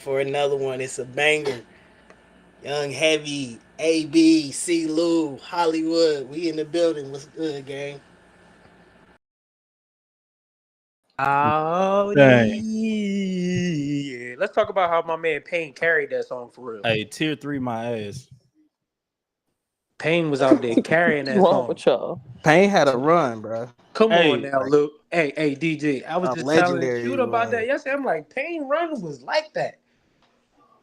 for another one. It's a banger. Young Heavy, AB, C. Lou, Hollywood. We in the building. What's good, gang? Oh Dang. yeah. Let's talk about how my man Payne carried that song for real. Hey, tier 3 my ass. Payne was out there carrying What's that wrong song. with y'all? Payne had a run, bro. Come on Hey, now, Like Luke. Hey, DJ. I was a just telling legendary Shoot about that run. yesterday. I'm like, Payne run was like that.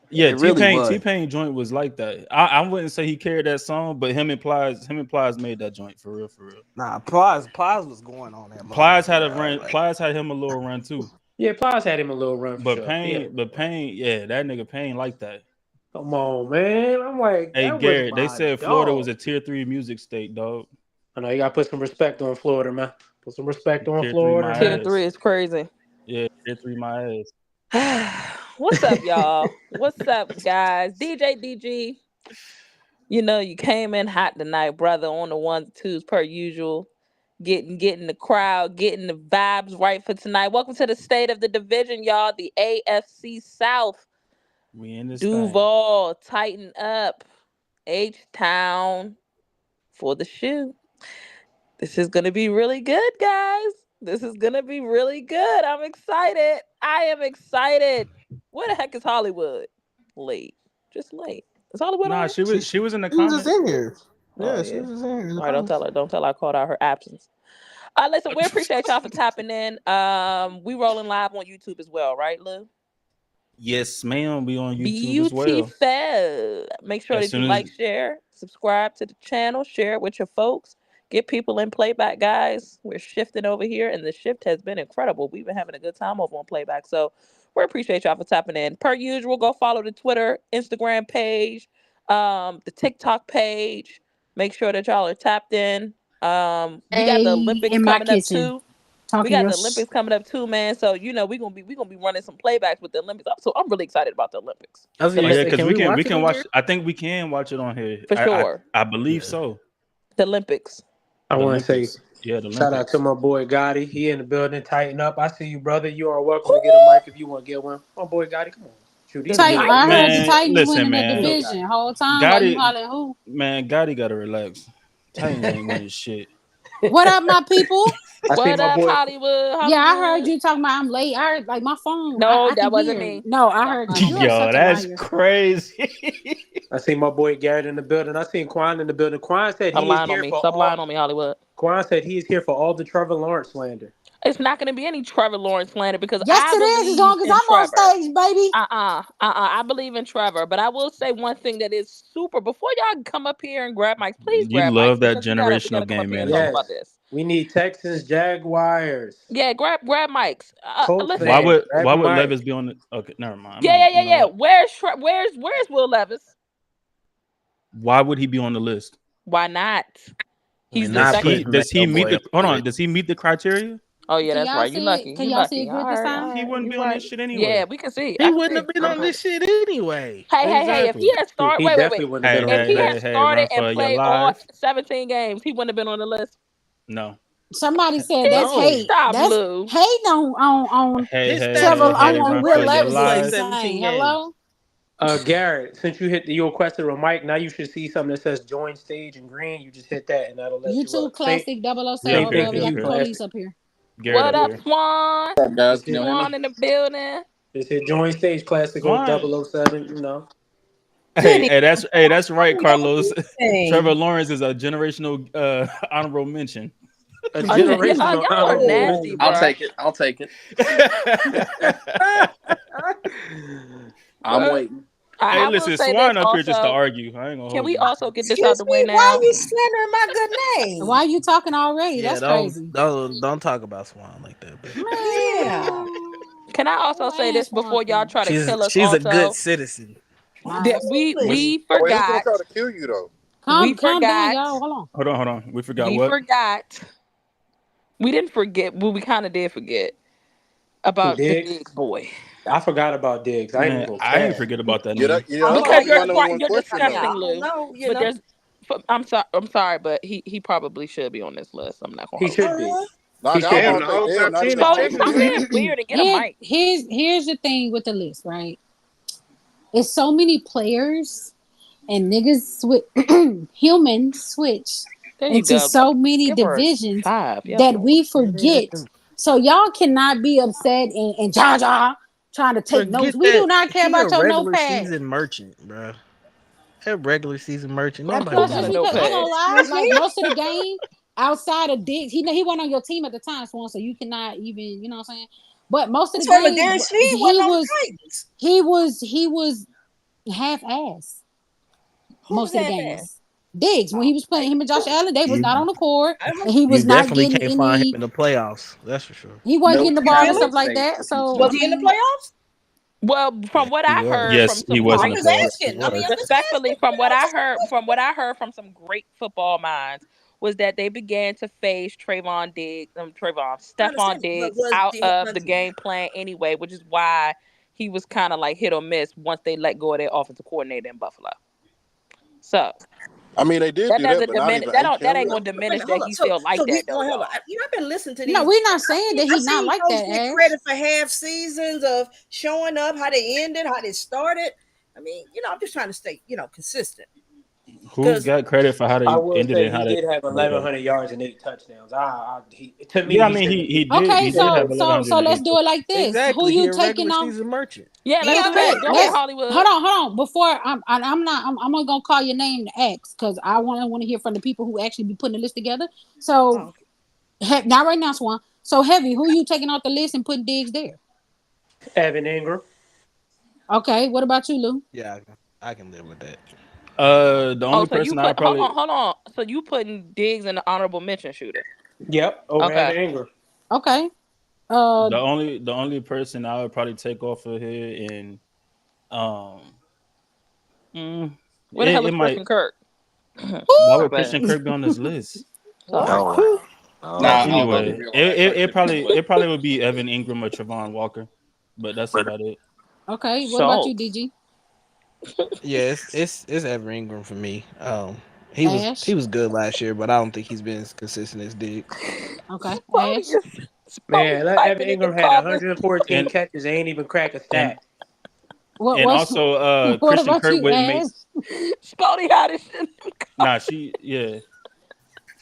yeah, It really T was. Pain joint was like that. I wouldn't say he carried that song, but him and Plies made that joint for real, for real. Nah, Plies was going on that Plies had motherfucker, a dog. run. Like, Plies had him a little run too. Yeah, Plies had him a little run for But sure. Yeah. Payne, yeah, that nigga Payne like that. Come on, man. I'm like, Hey, that was Garrett, they my said Florida was dog. a tier 3 music state, dog. I know you gotta put some respect on Florida, man. Put some respect on Tier 3 Florida, my Tier man. ass. three is crazy. Yeah, tier 3 my ass. What's up, y'all? What's up, guys? DJ DG. You know you came in hot tonight, brother. On the ones and twos per usual. Getting the crowd, getting the vibes right for tonight. Welcome to the state of the division, y'all. The AFC South. We in this thing. Duval, tighten up. H Town for the shoe. This is gonna be really good, guys. This is gonna be really good. I'm excited. I am excited. Where the heck is Hollywood? Late. Just late. Is Hollywood on Nah, here? she was in the he was just in comments. here. Oh Yeah, she yeah. was just in here in the All right, don't tell comments. her. Don't tell her I called out her absence. Listen, we appreciate y'all for tapping in. We rolling live on YouTube as well, right, Lou? Yes, ma'am. We on YouTube as well. Beautiful. Make sure As that you soon as like, share, subscribe to the channel, share it with your folks. Get people in playback, guys. We're shifting over here, and the shift has been incredible. We've been having a good time over on playback. So we appreciate y'all for tapping in. Per usual, go follow the Twitter, Instagram page, the TikTok page. Make sure that y'all are tapped in. We got the Hey, Olympics in my coming up kitchen, too. We talking got real. the Olympics coming up too, man. So we gonna be running some playbacks with the Olympics. So I'm really excited about the Olympics. I was The Oh gonna yeah, say, Olympics because can we we can we watch it can on watch. here? I think we can watch it on here. for I I, sure. I believe Yeah. so. The Olympics. I The want to say Olympics. Yeah, the shout out to Olympics. my boy Gotti. He in the building. Tighten up. I see you, brother. You are welcome to get a Who? mic if you want to get one. My boy Gotti, come on. Shoot, he The the Titan, music I king. heard the Titans. Man, Titans listen, winning the You man. know Gotti. division whole time while you Gotti, hollering who? Gotti got to relax. Titans ain't winning shit. What up, my people? I see What my up, boy. Hollywood? Yeah, I heard Hollywood. you talking about I'm late. I heard like my phone. No, I that can wasn't hear. me. No, I Stop heard lying you. on You're me. such Yo, a that's liar. crazy. I see my boy Garrett in the building. I seen Quan in the building. Quan said Stop he is lying on here me. for Stop lying all. on me, Hollywood. Quan said he is here for all the Trevor Lawrence slander. It's not going to be any Trevor Lawrence slander because Yes, I it is. As believe long as in I'm on Trevor. stage, baby. I believe in Trevor. But I will say one thing that is super. Before y'all come up here and grab mics, please You grab mics love that because we gotta generational come up game here and talk about energy. Yes, this. we need Texans, Jaguars, Yeah, grab mics. Colts Why Listen. fans. would Grab why a would mic. Levis be on the? Okay, never mind. I'm Yeah, not. yeah, You yeah, know yeah. what? Where's Will Levis? Why would he be on the list? Why not? We're He's the Does not second. he putting does he your meet boy the on hold the on? list. Does he meet the criteria? Oh yeah, Can that's y'all right. You see it? lucky. Can You y'all see lucky. it All good this right, time? all He right. wouldn't You be on right. this shit anyway. Yeah, we can see. He I can wouldn't see. have been on Okay. this shit anyway. Hey. If he Exactly. had Shoot, started, he wait. definitely wouldn't have Hey, been on If this hey, he had hey, list. hey, started and Rafa, you're played all live. 17 games, he wouldn't have been on the list. No. Somebody said that's No. hate. Stop, That's Lou. hate on Hey, His hey, Trevor stats hey, don't hey, on prove Will Rafa, that you're he Levis is played live.17 insane. games. Hello. Garrett, since you requested a mic, now you should see something that says join stage in green. You just hit that and that'll let you YouTube up. Same classic double oh He up seven. same here. thing Whoever for He up got you, the here. police Classic. up here. Garrett What up up, here. Swan? What's up, guys? Just Can hit, y'all hear me? Swan in the building. just hit join stage classic on Swan. 007, you know. Hey, Goody. that's right, Carlos. Trevor Anything. Lawrence is a generational honorable mention. A Y'all generational are honorable nasty, mention. I'll bruh. take it. I'll take it. I'm But waiting. Hey, I will listen, say this Swan up here just to also. argue. I ain't gonna Can hold we you. also get this out Excuse the way me, why now? you slandering my good Why name? you talking already? Yeah, That's crazy. don't talk about Swan like that, baby. Yeah. Man. Can I also Who say this asked one before y'all for? try to kill us? She's a good Also, citizen. that Absolutely. we Oh, wait, who's gonna forgot. try to kill you though? We Calm down, forgot. y'all. Hold on. Hold on. We forgot We what? forgot. We didn't forget. Well, we kind of did forget Who about the Diggs? Diggs boy I forgot about Diggs. I ain't even Man, go I ain't cap. forget about that Yeah, nigga. that's because supposed to be you're my Okay. number one you're question I mean, though. disgusting, I don't Lou. know, But I'm sorry, but he probably should be on this list. I'm not gonna He hold you. should be. Uh, Nah, He 'cause I was should Damn, about the to say, whole damn, top not 10 even is So all checking of stop for them. him. being weird and get a Here, mic. here's the thing with the list, right? it's so many players and niggas humans switch There you into go. so many Give her a divisions 5. Yep. that we forget. So y'all cannot be upset and trying to take notes. We do not care about your regular notepad. season merchant, bro. A regular season merchant. And Nobody plus, got a just because I ain't notepad. gonna lie, like most of the game outside of Diggs, he wasn't on your team at the time, Swan. So you cannot even, you know what I'm saying. But most of the So game, Ladarius Smith wasn't on the Titans. he was half ass Who was most of the that? games. Diggs, when he was playing him and Josh Allen, they was not on the court, and he You was not definitely getting can't find him any. in the playoffs. That's for sure. He wasn't No getting the ball and Really? stuff talent like face that. for So I Was PG. he in the mean, playoffs? Well, Yeah, from what he I was. heard Yes, from he some was I'm in the great, just playoffs. He asking. I mean, was. I'm just respectfully, asking. from what I heard from some great football minds, was that they began to phase I Stephon understand, but Diggs out of but the game plan anyway, which is why he was kind of like hit or miss once they let go of their offensive coordinator in Buffalo. So I mean, they did that do that, doesn't but not diminish even that 8 don't that ain't cameras. gonna wait a diminish minute, that hold up. he's still like that though, Hold y'all. up. I've been listening to no, these. we're not saying that I he's not seen like folks that, get Ash. credit for half seasons of showing up, how they ended, how they started. I mean, I'm just trying to stay, consistent. Who Because got credit for how I they will ended say and he how they? did have Okay. 1,100 yards and 8 touchdowns. To me, Yeah, I he mean should he have. did Okay, he did have so let's 1108. do it like this. Who Exactly. He you a taking regular off? season merchant. Yeah, let's Real do quick, that. Go ahead, let's Hollywood. hold on. Before I'm not gonna call your name to X because I want to hear from the people who actually be putting the list together. So not right now, Swan. So Heavy, who you taking off the list and putting Diggs there? Evan Ingram. Okay, what about you, Lou? Yeah, I can live with that. The Oh, only so you person I put hold probably on, hold on. So you putting Diggs in the honorable mention shooter? Yep, over Okay. Evan Ingram. Okay, the only person I would probably take off of here and um mm, Where the hell it is might Christian Kirk? why My would bad. Christian Kirk be on this list? Sorry. What? Oh But wow. Nah, I don't know if anyway, he'll be on that it, first it team probably list. it probably would be Evan Ingram or Trevon Walker, but that's about it. okay. What about you, So DG? Yeah, it's Evan Ingram for me. He Ash. was good last year, but I don't think he's been as consistent as Diggs. Okay, Spotty Ash. is Man, Evan typing in the Ingram had comments. 114 And catches. They ain't even crack a and stat. What and what also what Christian about Kirk you, wouldn't make Ash? Spotty had it.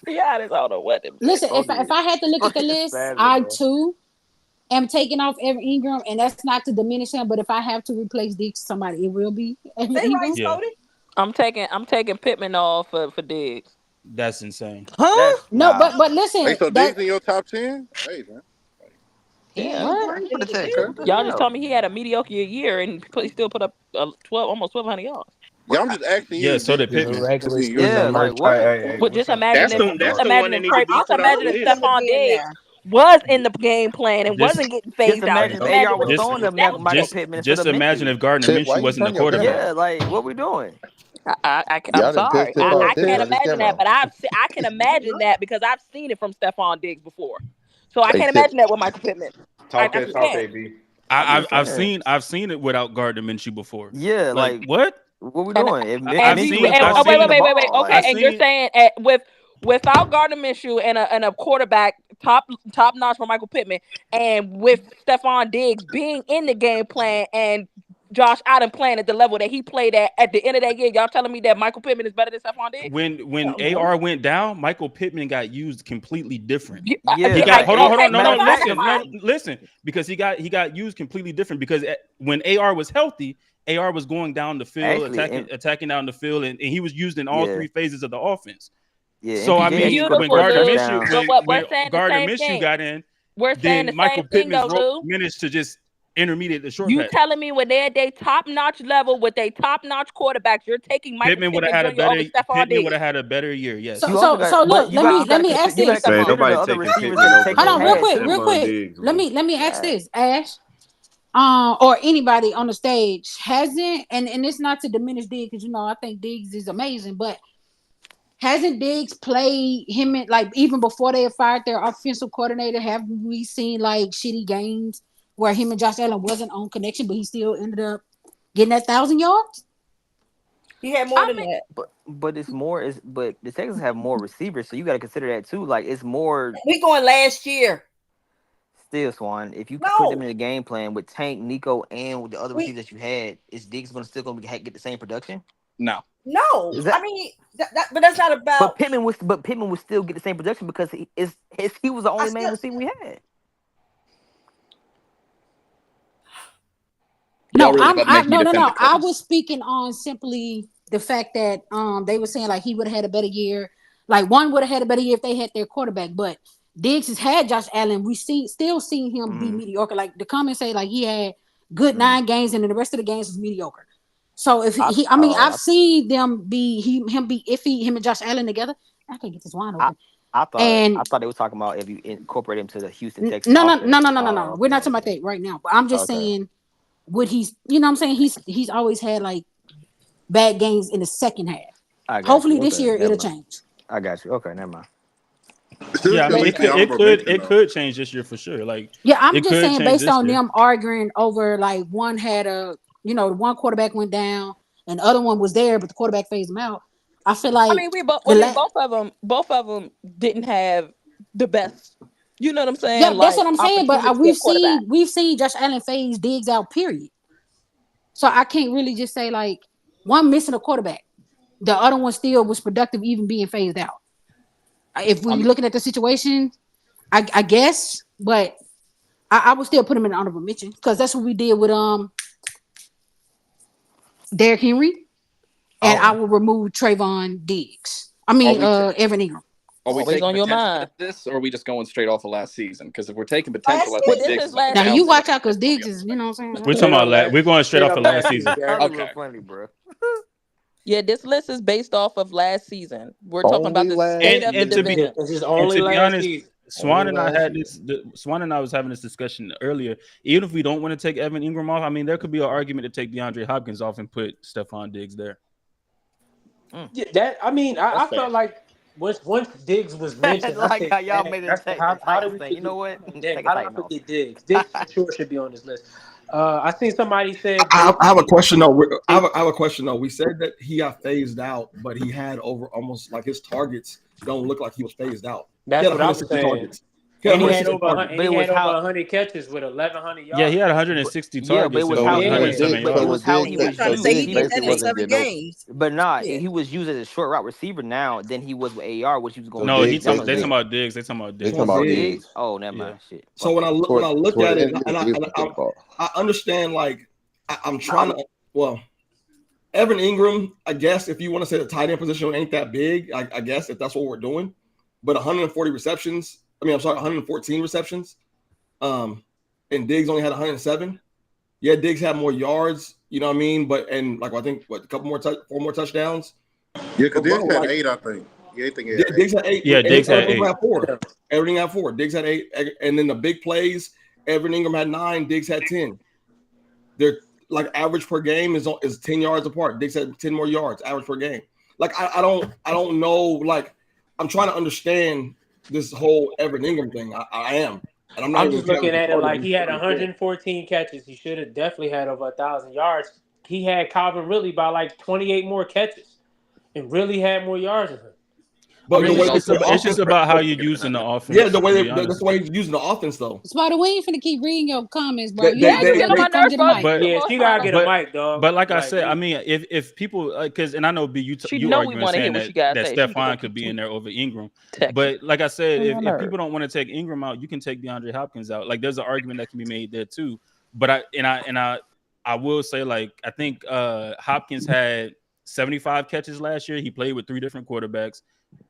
He had it. I don't know what them said. Listen, if I had to look at the list, I too am taking off Evan Ingram, and that's not to diminish him. But if I have to replace Diggs, somebody, it will be Evan They right, Ingram. yeah, Spody? I'm taking Pittman off for Diggs. that's insane. Huh? No, Nah. but Hey, listen, so that Diggs in your top 10? Hey, man. Yeah. what? For the Texans. Y'all just told me he had a mediocre year and he still put up 12, almost 1,200 yards. Yeah, I'm just asking Yeah, you, so did He's a Pittman. to regular see your season top. merchant. Hey, But we're trying to figure this out, That's bro. the one that need to be put on the Who list. would Stephon be in Diggs there? was in the game plan and Just wasn't getting Just phased out. imagine Just if Nope. imagine AR what was the just throwing difference them that would Michael just be. Pittman instead just of imagine Minshew. if Gardner Tip, why Minshew you wasn't the turn your camera quarterback. Yeah, off? like what we doing? I'm Y'all didn't piss sorry. Tip off. I Tip, can't turn his imagine camera that, off. but I can imagine that because I've seen it from Stephon Diggs before. So I Hey, can't Tip, imagine that with Michael Pittman. talk I that just talk, can't. AB. I'm I've just I've saying. seen I've seen it without Gardner Minshew before. Yeah, Like like what? what we And doing? If I've do Minshew you? seen was I've throwing Wait, Pittman wait, seen the wait, wait, wait. ball, Okay, I've like and you're seen saying without Gardner Minshew and a quarterback top notch for Michael Pittman, and with Stephon Diggs being in the game plan and Josh Allen playing at the level that he played at the end of that year, y'all telling me that Michael Pittman is better than Stephon Diggs? when AR went down, Michael Pittman got used completely different. yeah, He got like hold on, hold on, no, matter no, of fact, listen, because he got used completely different because when AR was healthy, AR was going down the field, actually, and, attacking down the field, and he was used in all yeah, three phases of the offense. yeah, So I MPJ actually mean, scored the when Beautiful, first Gardner Lou. Minshew touchdown. But when we're saying the Gardner same Minshew thing. got in, We're saying then the Michael same thing Pittman's though, Lou. managed to just intermediate the short You pass. telling me when they're at their top notch level with their top notch quarterbacks, you're taking Michael Pittman would have Pittman had a Jr. over better Stephon Diggs? year. Yes. You also got, So but look, you got let me to ask you got to this. Man, consider nobody the other taking receivers Pittman that was over taking Hold the on, real no pass quick, too. real Stephon quick. Diggs, Let bro. me ask Right. this, Ash. Or anybody on the stage hasn't, and it's not to diminish Diggs because I think Diggs is amazing, but hasn't Diggs played him like even before they fired their offensive coordinator? Have we seen like shitty games where him and Josh Allen wasn't on connection, but he still ended up getting that 1,000 yards? He had more I than mean, that. But it's more is but the Texans have more receivers, so you got to consider that too. Like it's more We going last year. still, Swan, if you put No. them in a game plan with Tank, Nico, and with the other We- receivers that you had, is Diggs still going to get the same production? No. No, Is that- I mean, but that's not about. But Pittman would still get the same production because he was the only main receiver we had. No, Y'all really about to make me defend the no. I Colts. was speaking on simply the fact that they were saying like he would have had a better year. Like one would have had a better year if they had their quarterback, but Diggs has had Josh Allen. We still seen him be mediocre. Like the comments say, like he had good 9 games and then the rest of the games was mediocre. So if I've seen them be him be iffy, him and Josh Allen together. I can't get this wine open. I thought they were talking about if you incorporate him to the Houston Texans. No. offense. We're not talking about that right now. But I'm just saying, would he's you know what I'm saying he's always had like bad games in the second half. Hopefully this year it'll change. I got you. Okay, never mind. Yeah, I mean, it could change this year for sure. Like, yeah, I'm it just could saying change based this on year. them arguing over like one had one quarterback went down and the other one was there, but the quarterback phased him out. I feel like both of them didn't have the best. You know what I'm saying? Yeah, that's what I'm saying. But we've seen Josh Allen phase Diggs out. Period. So I can't really just say like one missing a quarterback, the other one still was productive, even being phased out. If we're looking at the situation, I guess, but I would still put him in an honorable mention because that's what we did with Derrick Henry, and I will remove Trayvon Diggs. I mean Evan Ingram. Are we taking on your potential mind? at this, or are we just going straight off of last season? Because if we're taking potential, I Well, think Diggs is Now you watch out because Diggs is, you know what I'm saying? We're talking about we're going straight off of last season. Okay. Funny, bro. Yeah, this list is based off of last season. We're talking about the state of the division. This is only last season. Swan and I had this. Swan and I was having this discussion earlier. Even if we don't want to take Evan Ingram off, I mean, there could be an argument to take DeAndre Hopkins off and put Stephon Diggs there. Yeah, I felt like once Diggs was mentioned, Like I how y'all said, made it. how do we thing. You know what? How do I forget Diggs? Diggs for sure should be on this list. I seen somebody said. I have a question though. I have a question though. We said that he got phased out, but he had over almost like his targets don't look like he was phased out. That's what I'm saying. Targets. And he had over 100 catches with 1,100 yards. Yeah, he had 160 targets. Yeah, but it was how he was trying to say he did that in 7 games. But he was used as a short route receiver now than he was with AR, which he was going. No, they talking about Diggs. They talking about Diggs. Oh, never mind. Shit. So when I look at it, and I understand, like I'm trying to. Well, Evan Ingram, I guess if you want to say the tight end position ain't that big, I guess if that's what we're doing, but 140 receptions. 114 receptions. And Diggs only had 107. Yeah, Diggs had more yards, you know what I mean? But I think a couple more 4 more touchdowns. Yeah, because Diggs had 8, I think. Yeah, I think he had 8. Diggs had 8. Yeah, Diggs had 8. Everything had 4. Diggs had 8. And then the big plays, Evan Ingram had 9, Diggs had 10. They're like average per game is 10 yards apart. Diggs had 10 more yards average per game. Like I don't know. Like I'm trying to understand this whole Evan Ingram thing. I am. And I'm just looking at it like he had 114 catches. He should have definitely had over 1,000 yards. He had Calvin Ridley by like 28 more catches and really had more yards than him. But it's just about how you're using the offense. Yeah, that's the way he's using the offense, though. Spider, we ain't finna keep reading your comments, bro. She gotta get a mic, dog. But like I said, I mean, if people, because and I know B, you arguing saying that Stephon could be in there over Ingram. But like I said, if people don't want to take Ingram out, you can take DeAndre Hopkins out. Like there's an argument that can be made there too. But I will say, like, I think Hopkins had 75 catches last year. He played with 3 different quarterbacks.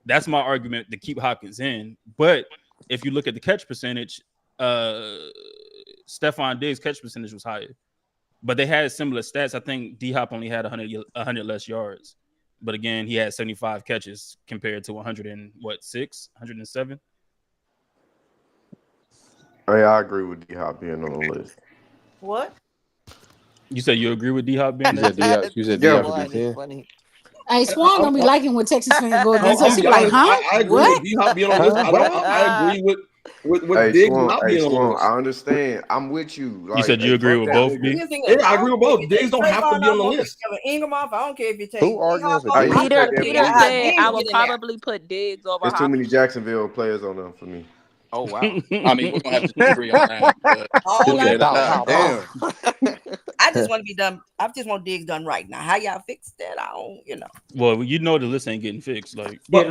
That's my argument to keep Hopkins in. But if you look at the catch percentage, Stephon Diggs' catch percentage was higher. But they had similar stats. I think D-Hop only had 100 less yards. But again, he had 75 catches compared to 107. I agree with D-Hop being on the list. What? You said you agree with D-Hop being there? You said D-Hop should be 10. Hey, Swan don't be liking when Texas fans go against us. She be like, huh? I agree with D-Hop being on the list. I agree with Diggs not being on the list. I understand. I'm with you. You said you agree with both, B? Yeah, I agree with both. Diggs don't have to be on the list. Ingram off. I don't care if you take. Who argues with Peter said I would probably put Diggs over. There's too many Jacksonville players on them for me. Oh wow! I mean, we're gonna have to disagree on that. But okay, Damn. I just want to be done. I just want Diggs done right now. How y'all fix that? I don't, Well, the list ain't getting fixed. Like, no,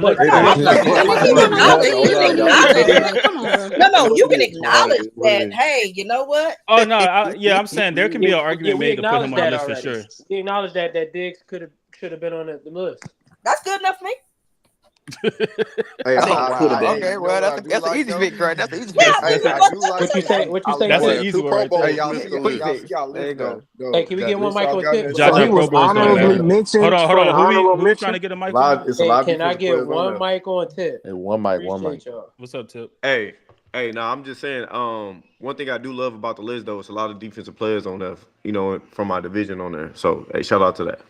you can acknowledge that. Hey, you know what? Oh no, I'm saying there can be an argument made to put him on the list for sure. We acknowledge that Diggs should have been on the list. That's good enough for me. Okay, well, that's an easy pick, right? That's an easy pick. What you say? That's an easy one right there. There you go. Hey, can we get one mic on tip? He was honorably mentioned. Hold on. Who we trying to get a mic on? Can I get one mic on tip? Hey, one mic. What's up, Tip? Hey, no, I'm just saying. One thing I do love about the list though is a lot of defensive players on there. From my division on there. So, hey, shout out to that.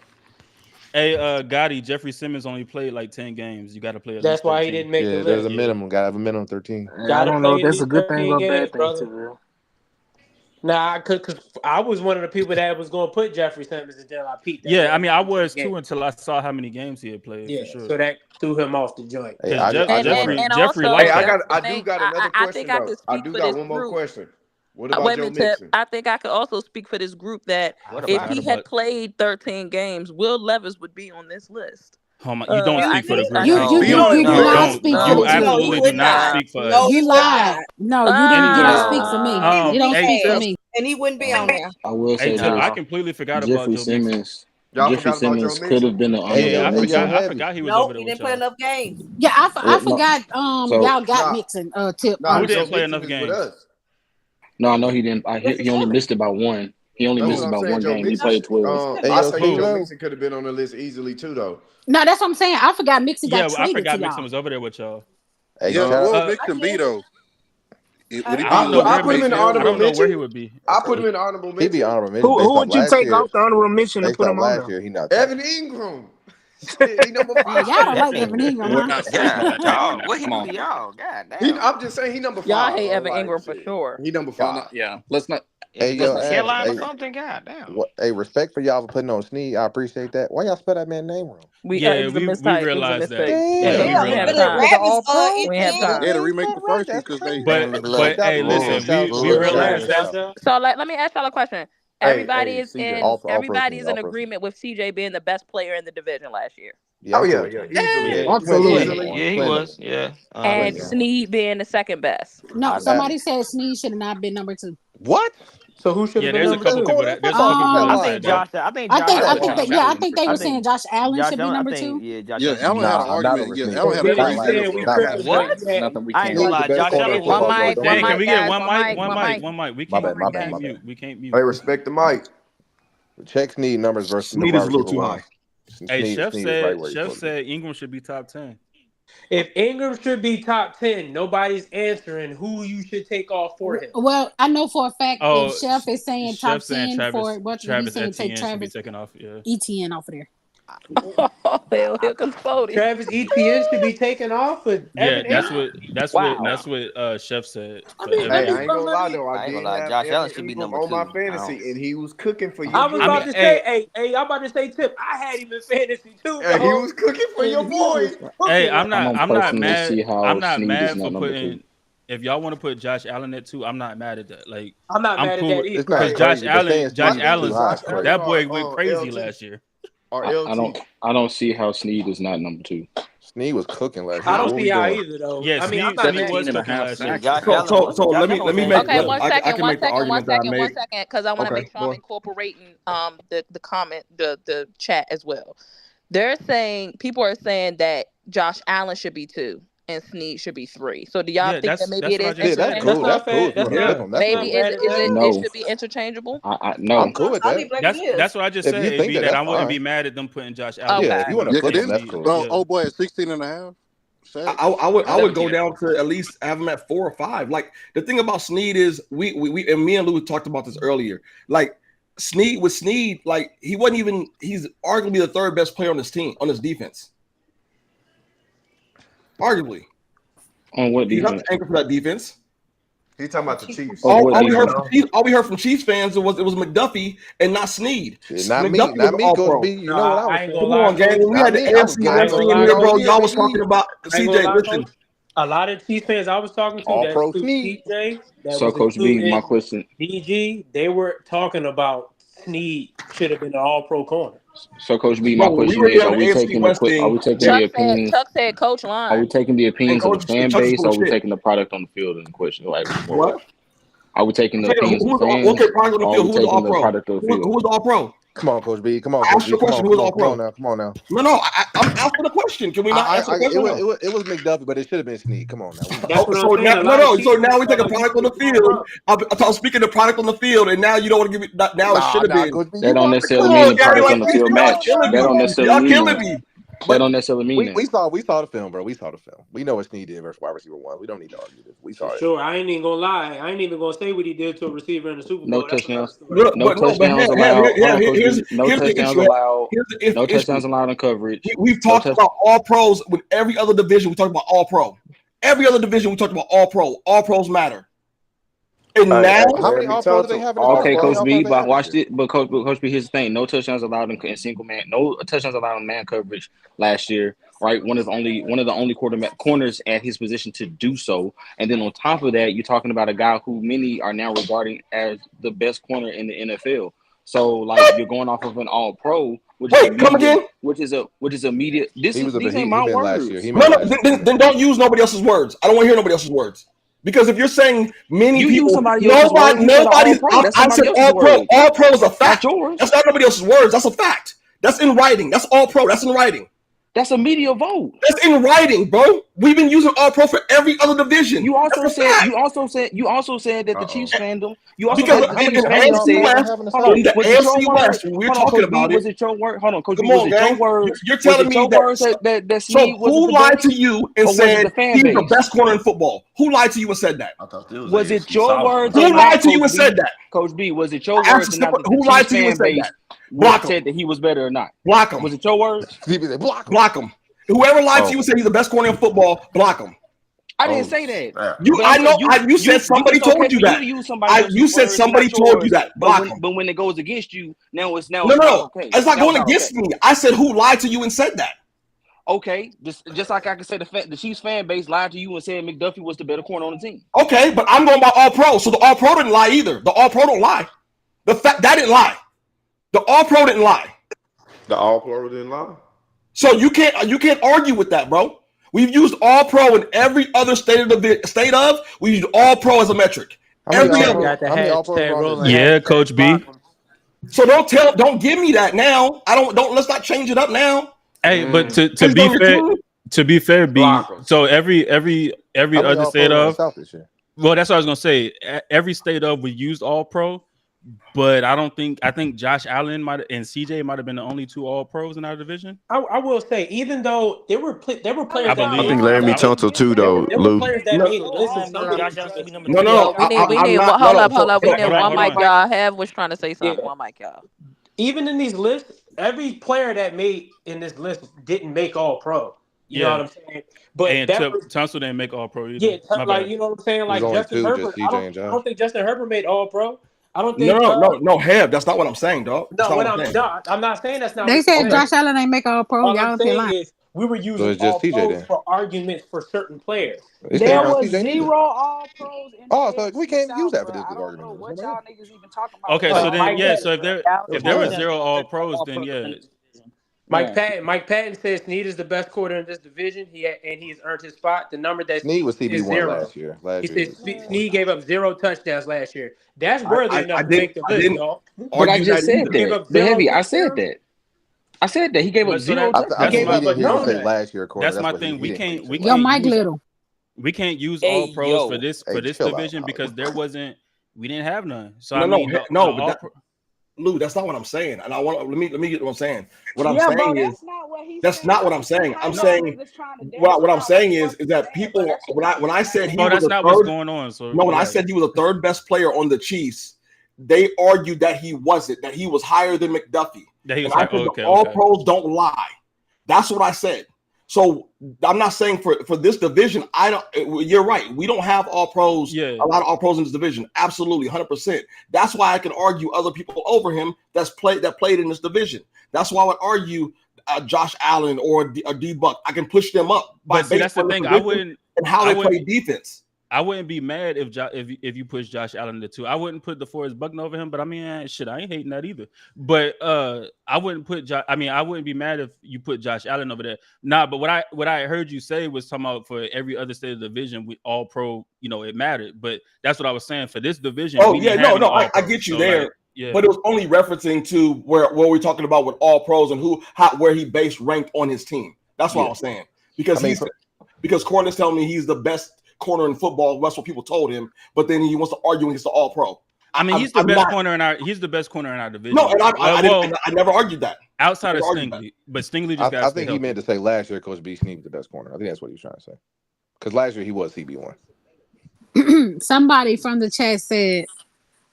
Hey, Gotti, Jeffrey Simmons only played like 10 games. You got to play. That's why he didn't make the list. There's a minimum. Got to have a minimum 13. I don't know if that's a good thing or a bad thing, bro. Nah, because I was one of the people that was going to put Jeffrey Simmons until I peaked. Yeah, I mean, I was too until I saw how many games he had played. Yeah, for sure. So that threw him off the joint. Hey, Jeffrey I do got another question, though. I do got one more question. What about Joe Mixon? I think I could also speak for this group that if he had played 13 games, Will Levis would be on this list. Oh my, you don't speak for the group. You absolutely do not speak for us. You lied. No, you don't speak for me. You don't speak for me. And he wouldn't be on there. I will say I completely forgot about Joe Simmons. Jeffrey Simmons could have been an I forgot he was over there. He didn't play enough games. Yeah, I forgot. Y'all got Mixon. Tip. Who didn't play enough games? No, I know he didn't. He only missed about one. He only missed about one game. He played 12. I say Joe Mixon could have been on the list easily too, though. No, that's what I'm saying. I forgot Mixon got traded. I forgot to Mixon was over there with y'all. What would Mixon be though? I put him in the honorable mention. I don't know where he would be. I put him in the honorable mention. He'd be honorable mention. Who would you take off the honorable mention and put him on there? He not Evan Ingram. He number 5. Y'all don't like Evan Ingram. What he do y'all? God damn. I'm just saying he number 5. Y'all hate Evan Ingram for sure. He number 5. Yeah, let's not. Carolina or something. God damn. Hey, respect for y'all for putting on Snead. I appreciate that. Why y'all spell that man's name wrong? We realized that. We had time. They had to remake the first one because they. But hey, listen, we realized that. So let me ask y'all a question. Everybody is in agreement with CJ being the best player in the division last year. Absolutely. Yeah, he was. Yeah. And Snead being the second best. No, somebody said Snead should have not been number 2. What? So who should have been number 2? There's a couple people. I think Josh. I think they were saying Josh Allen should be number 2. Yeah, Allen had an argument. Yeah, Allen had a crazy. What? I ain't gonna lie. Josh Allen. Can we get one mic? We can't mute. Hey, respect the mic. Check Snead numbers versus Snead is a little too high. Hey, Chef said Ingram should be top 10. If Ingram should be top 10, nobody's answering who you should take off for him. Well, I know for a fact if Chef is saying top 10 Travis, for what he's saying, take Travis taken off. Yeah. Etienne off of there. He'll explode. Travis Etienne should be taken off. That's what Chef said. Hey, I ain't gonna lie though. I ain't gonna lie. Josh Allen should be number 2 on my fantasy, and he was cooking for you. I was about to say, I'm about to say, Tip. I had him in fantasy too. Hey, he was cooking for your boy. Hey, I'm not mad. I'm not mad for putting. If y'all want to put Josh Allen at 2, I'm not mad at that. Like I'm not mad at that either. Because Josh Allen, that boy went crazy last year. I don't see how Snead is not number 2. Snead was cooking last year. I don't see how either though. Yeah, I mean, Snead was cooking last year. So let me make. Okay, one second, because I want to make sure I'm incorporating the comment, the chat as well. People are saying that Josh Allen should be 2 and Snead should be 3. So do y'all think that maybe it is? That's cool. Maybe it should be interchangeable. No, I'm cool with that. That's what I just said. That I wouldn't be mad at them putting Josh Allen. Yeah, if you want to put him, that's cool. Oh boy, at 16.5. I would go down to at least have him at 4 or 5. Like the thing about Snead is we and me and Lou talked about this earlier. Like Snead, like he's arguably the 3rd best player on this team, on this defense. Arguably. On what defense? He's not the anchor for that defense. He's talking about the Chiefs. All we heard from Chiefs fans was McDuffie and not Snead. Not me. Coach B. You know what I was saying? Come on, gang. We had the AFC West in here, bro. Y'all was talking about CJ. Listen, A lot of Chiefs fans I was talking to that include CJ, that So, was Coach B, my including question. DG, they were talking about Snead should have been an All-Pro corner. So, Coach B, my question is: Are we taking the opinions? Chuck said Coach Line. Are we taking the opinions of the fan base, or are we taking the product on the field in the question? Like, what? Are we taking the opinions of fans? Okay, product on the field. Who's taking All-Pro? the product of the field? Who's All-Pro? Come on, Coach B. Come on, I Coach asked B. the question. Who's All-Pro? Come on now. No, I'm asking the question. Can we not answer the question? It was McDuffie, but it should have been Snead. Come on now. So now we take a product on the field. I'm speaking of product on the field, and now you don't want to give me. Now it should have been. That don't necessarily mean the product on the field match. That don't necessarily mean that. That don't necessarily mean that. We saw the film, bro. We saw the film. We know what Snead did versus wide receiver 1. We don't need to argue this. We saw it. Sure, I ain't even gonna lie. I ain't even gonna say what he did to a receiver in the Super Bowl. No touchdowns. No touchdowns allowed. No touchdowns allowed. No touchdowns allowed in coverage. We've talked about all pros with every other division. We talked about all pro. Every other division we talked about all pro. All pros matter. And now, how many all pros do they have? Okay, Coach B, but watch it. But Coach B, here's the thing: no touchdowns allowed in single man. No touchdowns allowed in man coverage last year. Right, one of the only corners at his position to do so. And then on top of that, you're talking about a guy who many are now regarding as the best corner in the NFL. So, like, you're going off of an All-Pro, which is immediate. These ain't my words. Then don't use nobody else's words. I don't want to hear nobody else's words. Because if you're saying many people, nobody. I said All-Pro. All-Pro is a fact. That's not nobody else's words. That's a fact. That's in writing. That's All-Pro. That's in writing. That's a media vote. That's in writing, bro. We've been using All-Pro for every other division. You also said that the Chiefs fandom. You also because said the Chiefs fandom said in the AFC West, when we're talking about it. Was it your word? Hold on, Coach. Come on, gang. You're telling me that. So who lied to you and said he's the best corner in football? Who lied to you and said that? Was it your words? Who lied to you and said that? Coach B, was it your words? Who lied to you and said that? Block said that he was better or not. Block him. Was it your words? Block him. Whoever lied to you and said he's the best corner in football, block him. I didn't say that. You said somebody told you that. You said somebody told you that. Block him. But when it goes against you, now it's no. It's not going against me. I said who lied to you and said that. Okay, just like I can say the Chiefs fan base lied to you and said McDuffie was the better corner on the team. Okay, but I'm going by All-Pro, so the All-Pro didn't lie either. The All-Pro don't lie. The fact that didn't lie. The All-Pro didn't lie. The All-Pro didn't lie. So you can't argue with that, bro. We've used All-Pro in every other state of. We used All-Pro as a metric. Yeah, Coach B. So don't give me that now. Let's not change it up now. Hey, but to be fair, B. So every other state of. Well, that's what I was gonna say. Every state of we used All-Pro. But I think Josh Allen and CJ might have been the only 2 All-Pros in our division. I will say, even though there were players that I think Laramie Tunsil too, though. There were players that made listen. No. We need hold up. We need one mic, y'all. Have was trying to say something. One mic, y'all. Even in these lists, every player that made in this list didn't make All-Pro. You know what I'm saying? But Tunsil didn't make All-Pro either. Yeah, like you know what I'm saying? Like Justin Herbert. I don't think Justin Herbert made All-Pro. I don't think no, Heb. That's not what I'm saying, dog. I'm not saying that's not. They said Josh Allen ain't make All-Pro. Y'all don't lie. We were using All-Pros for arguments for certain players. There was 0 All-Pros. So we can't use that for this argument. What y'all niggas even talking about? Okay, so then so if there were 0 All-Pros, then yeah. Mike Patton says Snead is the best quarter in this division. He has earned his spot. The number that Snead was CB1 last year. He said Snead gave up 0 touchdowns last year. That's worthy enough to make the list, y'all. But I just said that. The heavy, I said that. I said that he gave up 0 touchdowns. Last year, that's my thing. We can't. Yo, Mike Little. We can't use All-Pros for this division because we didn't have none. So Lou, that's not what I'm saying. And let me get what I'm saying. What I'm saying is that's not what I'm saying. I'm saying what I'm saying is that people when I said he was not what's going on. So when I said he was the 3rd best player on the Chiefs, they argued that he wasn't, that he was higher than McDuffie. All-Pros don't lie. That's what I said. So I'm not saying for this division, you're right. We don't have All-Pros, a lot of All-Pros in this division. Absolutely, 100%. That's why I can argue other people over him that played in this division. That's why I would argue Josh Allen or D-Buck. I can push them up. But see, that's the thing. I wouldn't. and how they play defense. I wouldn't be mad if you push Josh Allen to 2. I wouldn't put DeForest Buckner over him, but I mean, shit, I ain't hating that either. But I wouldn't put I wouldn't be mad if you put Josh Allen over there. Nah, but what I heard you say was talking about for every other state of the division, we all pro, it mattered. But that's what I was saying for this division. Oh yeah, no, I get you there. Like, yeah. But it was only referencing to where we're talking about with all pros and where he base ranked on his team. That's what I was saying. Because because Corner's telling me he's the best corner in football. That's what people told him, but then he wants to argue against the all pro. I mean, he's the best corner in our division. No, and I never argued that. Outside of Stingley, but Stingley just got. I think he meant to say last year Coach B Sneed the best corner. I think that's what he was trying to say. Because last year he was CB1. Somebody from the chat said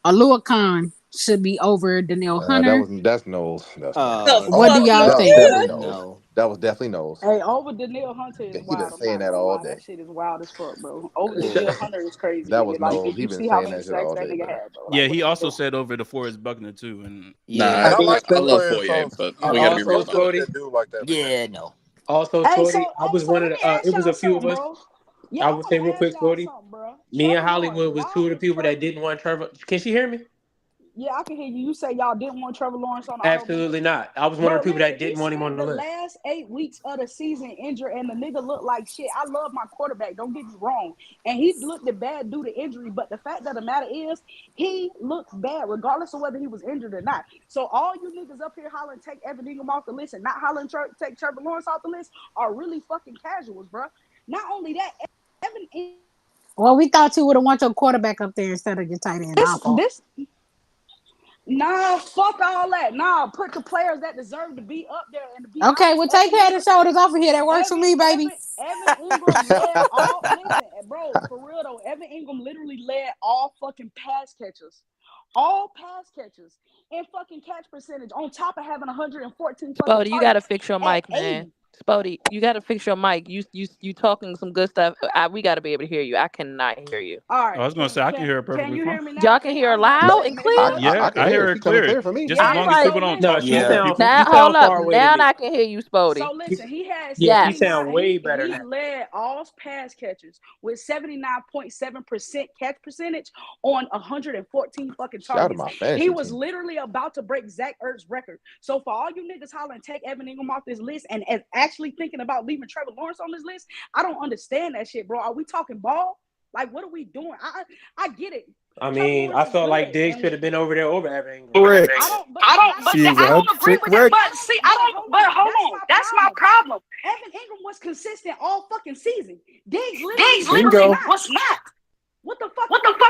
Alua Khan should be over Danielle Hunter. That's Knowles. What do y'all think? No. That was definitely Knowles. Hey, over Danielle Hunter is wild. He been saying that all day. That shit is wild as fuck, bro. Over Danielle Hunter is crazy. That was Knowles. He been saying that shit all day. Yeah, he also said over DeForest Buckner too. And I love Foye, but we gotta be real about it. Yeah, no. Also, Cody, I was one of the. It was a few of us. I would say real quick, Cody. Me and Hollywood was two of the people that didn't want Trevor. Can she hear me? Yeah, I can hear you. You say y'all didn't want Trevor Lawrence on the Absolutely not. I was one of the people that didn't want him on the list. The last 8 weeks of the season injured, and the nigga looked like shit. I love my quarterback. Don't get me wrong. And he looked bad due to injury, but the fact of the matter is he looked bad regardless of whether he was injured or not. So all you niggas up here hollering take Evan Ingram off the list and not hollering take Trevor Lawrence off the list are really fucking casuals, bro. Not only that, Evan Ingram. Well, we thought you would have want your quarterback up there instead of your tight end. Nah, fuck all that. Nah, put the players that deserve to be up there and to be. Okay, well, take head and shoulders off of here. That works for me, baby. Evan Ingram led all. Listen, bro, for real though, Evan Ingram literally led all fucking pass catchers, and fucking catch percentage on top of having 114. Spody, you gotta fix your mic, man. Spody, you gotta fix your mic. You talking some good stuff. We gotta be able to hear you. I cannot hear you. All right. I was gonna say I can hear her perfectly. Can you hear me now? Y'all can hear her loud and clear. I hear her clear for me. Just as long as people don't talk. Now hold up. Now I can hear you, Spody. So listen, he has. Yeah, he sound way better. He led all pass catchers with 79.7% catch percentage on 114 fucking targets. He was literally about to break Zach Ertz's record. So for all you niggas hollering, take Evan Ingram off this list and actually thinking about leaving Trevor Lawrence on this list, I don't understand that shit, bro. Are we talking ball? Like, what are we doing? I get it. I mean, I felt like Diggs should have been over there over Evan Ingram. Correct. I don't agree with that. But see, But hold on. That's my problem. Evan Ingram was consistent all fucking season. Diggs literally was not. What the fuck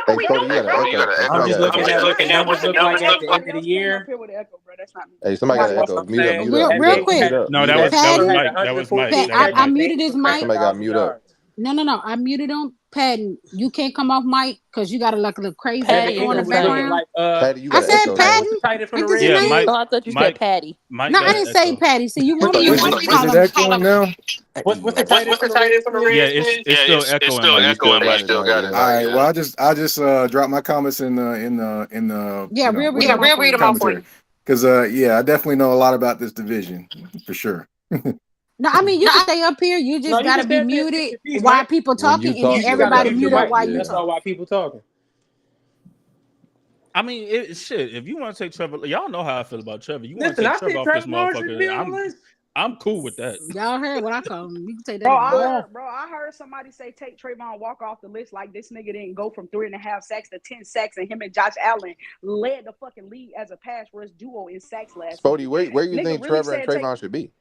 are we doing, bro? I'm just looking at numbers look like at the end of the year. Hey, somebody got an echo. Real quick. No, that was Mike. I muted his mic. Somebody got mute up. No. I muted him. Patton, you can't come off mic because you got to look crazy on the background. Patty, you I said echo. Patton. Yeah, Mike. I thought you said Patty. No, I didn't say Patty. See, you want to Is it echoing now? What's the tight end from the Reds? Yeah, it's still echoing. Mike still got it. All right. Well, I just dropped my comments in the Yeah, we'll read them out for you. Because I definitely know a lot about this division for sure. No, I mean you can stay up here. You just gotta be muted while people talking, and then everybody mute up while you talk. That's all why people talking. I mean, shit. If you want to take Trevor, y'all know how I feel about Trevor. You want to take Trevor off this motherfucker? I'm cool with that. Y'all heard what I call him. You can take that. I heard somebody say take Trayvon Walker off the list. Like this nigga didn't go from 3.5 sacks to 10 sacks, and him and Josh Allen led the fucking league as a pass rush duo in sacks last. Spody, where you think Trevor and Trayvon should be?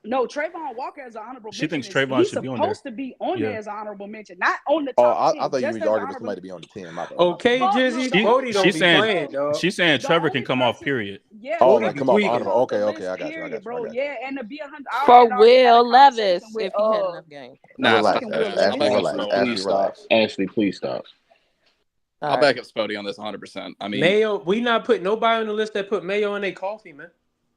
No, Trayvon Walker as an honorable mention. She thinks Trayvon should be on there. He's supposed to be on there as an honorable mention, not on the top 10. I thought you were arguing for somebody to be on the 10. Okay, Jizzy. She's saying Trevor can come off, period. Yeah. Come off honorable. Okay, I got you. Bro, yeah, and to be 100 for Will Levis if he had enough game. Ashley, please stop. I'll back up Spody on this 100%. I mean, Mayo, we not putting nobody on the list that put Mayo in their coffee, man.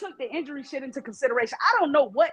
took the injury shit into consideration. I don't know what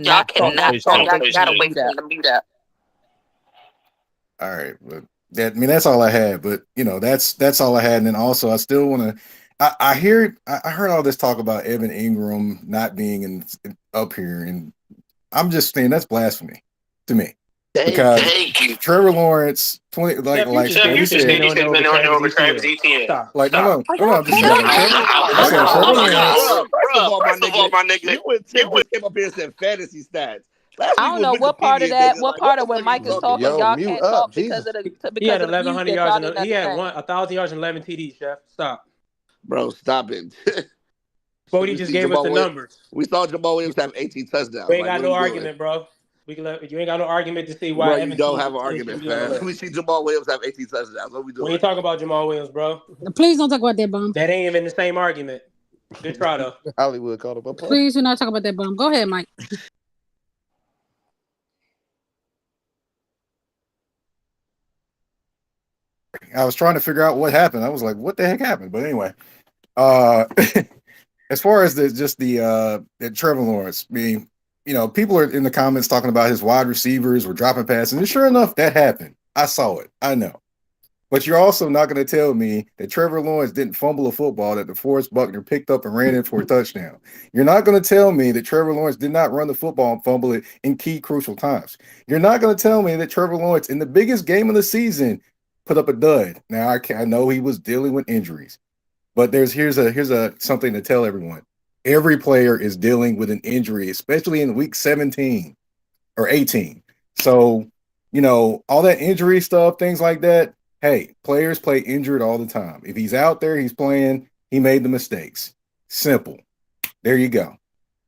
cannot talk. Y'all gotta wait for the mute up. All right, but that's all I had. But that's all I had. And then also, I still want to. I heard all this talk about Evan Ingram not being up here, and I'm just saying that's blasphemy to me. Because Trevor Lawrence, 20, like Jeff, you what he just been said. on there over Travis Etienne. Stop. Like, no, I'm just No, saying. I said Trevor Lawrence. First of all, my nigga, you and Tim just came up here and said fantasy stats. Last I week don't was know what part of Wikipedia, that, nigga. what Like, part what of the when fuck are you Mike is talking talking, about? y'all can't talk because of the He had because of the 1,100 music. yards Y'all and didn't he had understand. 1,000 yards and 11 TDs. Chef, stop. Bro, stop it. Bodie just gave us the numbers. We saw Jamal Williams have 18 touchdowns. We ain't Like, got what no are we doing? argument, bro. You ain't got no argument to see why Bro, you Evan don't T have an shouldn't argument, be on the fam. list. We see Jamal Williams have 18 touchdowns. What are we doing? We ain't talking about Jamal Williams, bro. Please don't talk about that bum. That ain't even the same argument. Good try, though. Hollywood called him a bum. Please do not talk about that bum. Go ahead, Mike. I was trying to figure out what happened. I was like, what the heck happened? But anyway, as far as the Trevor Lawrence being, people are in the comments talking about his wide receivers were dropping passes. And sure enough, that happened. I saw it. I know. But you're also not going to tell me that Trevor Lawrence didn't fumble a football that DeForest Buckner picked up and ran in for a touchdown. You're not going to tell me that Trevor Lawrence did not run the football and fumble it in key crucial times. You're not going to tell me that Trevor Lawrence in the biggest game of the season put up a dud. Now I know he was dealing with injuries, but here's something to tell everyone. Every player is dealing with an injury, especially in week 17 or 18. So, all that injury stuff, things like that. Hey, players play injured all the time. If he's out there, he's playing, he made the mistakes. Simple. There you go.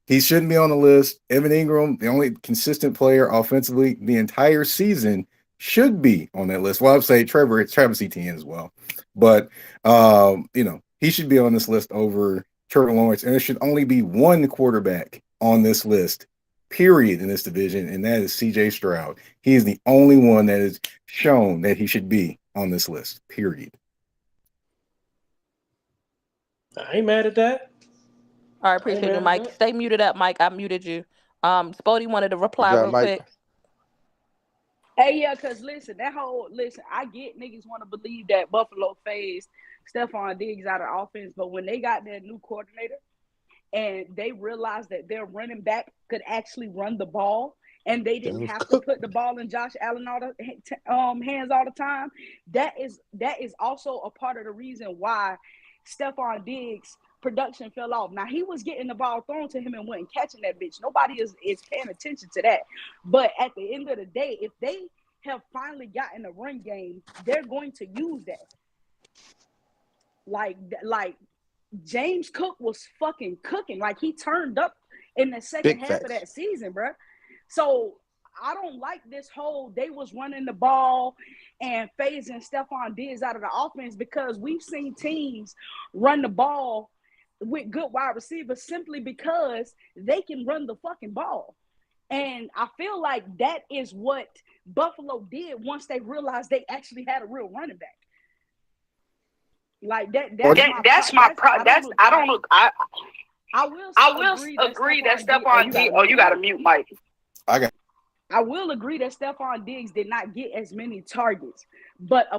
He shouldn't be on the list. Evan Ingram, the only consistent player offensively the entire season, should be on that list. Well, I'd say Travis Etienne as well. But, he should be on this list over Trevor Lawrence. And there should only be one quarterback on this list, period, in this division, and that is C.J. Stroud. He is the only one that is shown that he should be on this list, period. I ain't mad at that. All right, appreciate you, Mike. Stay muted up, Mike. I muted you. Spody wanted to reply real quick. Hey, yeah, because listen, I get niggas want to believe that Buffalo phased Stephon Diggs out of offense, but when they got their new coordinator and they realized that their running back could actually run the ball and they didn't have to put the ball in Josh Allen hands all the time, that is also a part of the reason why Stephon Diggs' production fell off. Now, he was getting the ball thrown to him and wasn't catching that bitch. Nobody is paying attention to that. But at the end of the day, if they have finally gotten a run game, they're going to use that. Like James Cook was fucking cooking. Like, he turned up in the second half of that season, bro. So I don't like this whole they was running the ball and phasing Stephon Diggs out of the offense, because we've seen teams run the ball with good wide receivers simply because they can run the fucking ball. And I feel like that is what Buffalo did once they realized they actually had a real running back. Like that's my problem. I will agree that Stephon Diggs. Oh, you got to mute, Mike. I will agree that Stephon Diggs did not get as many targets, but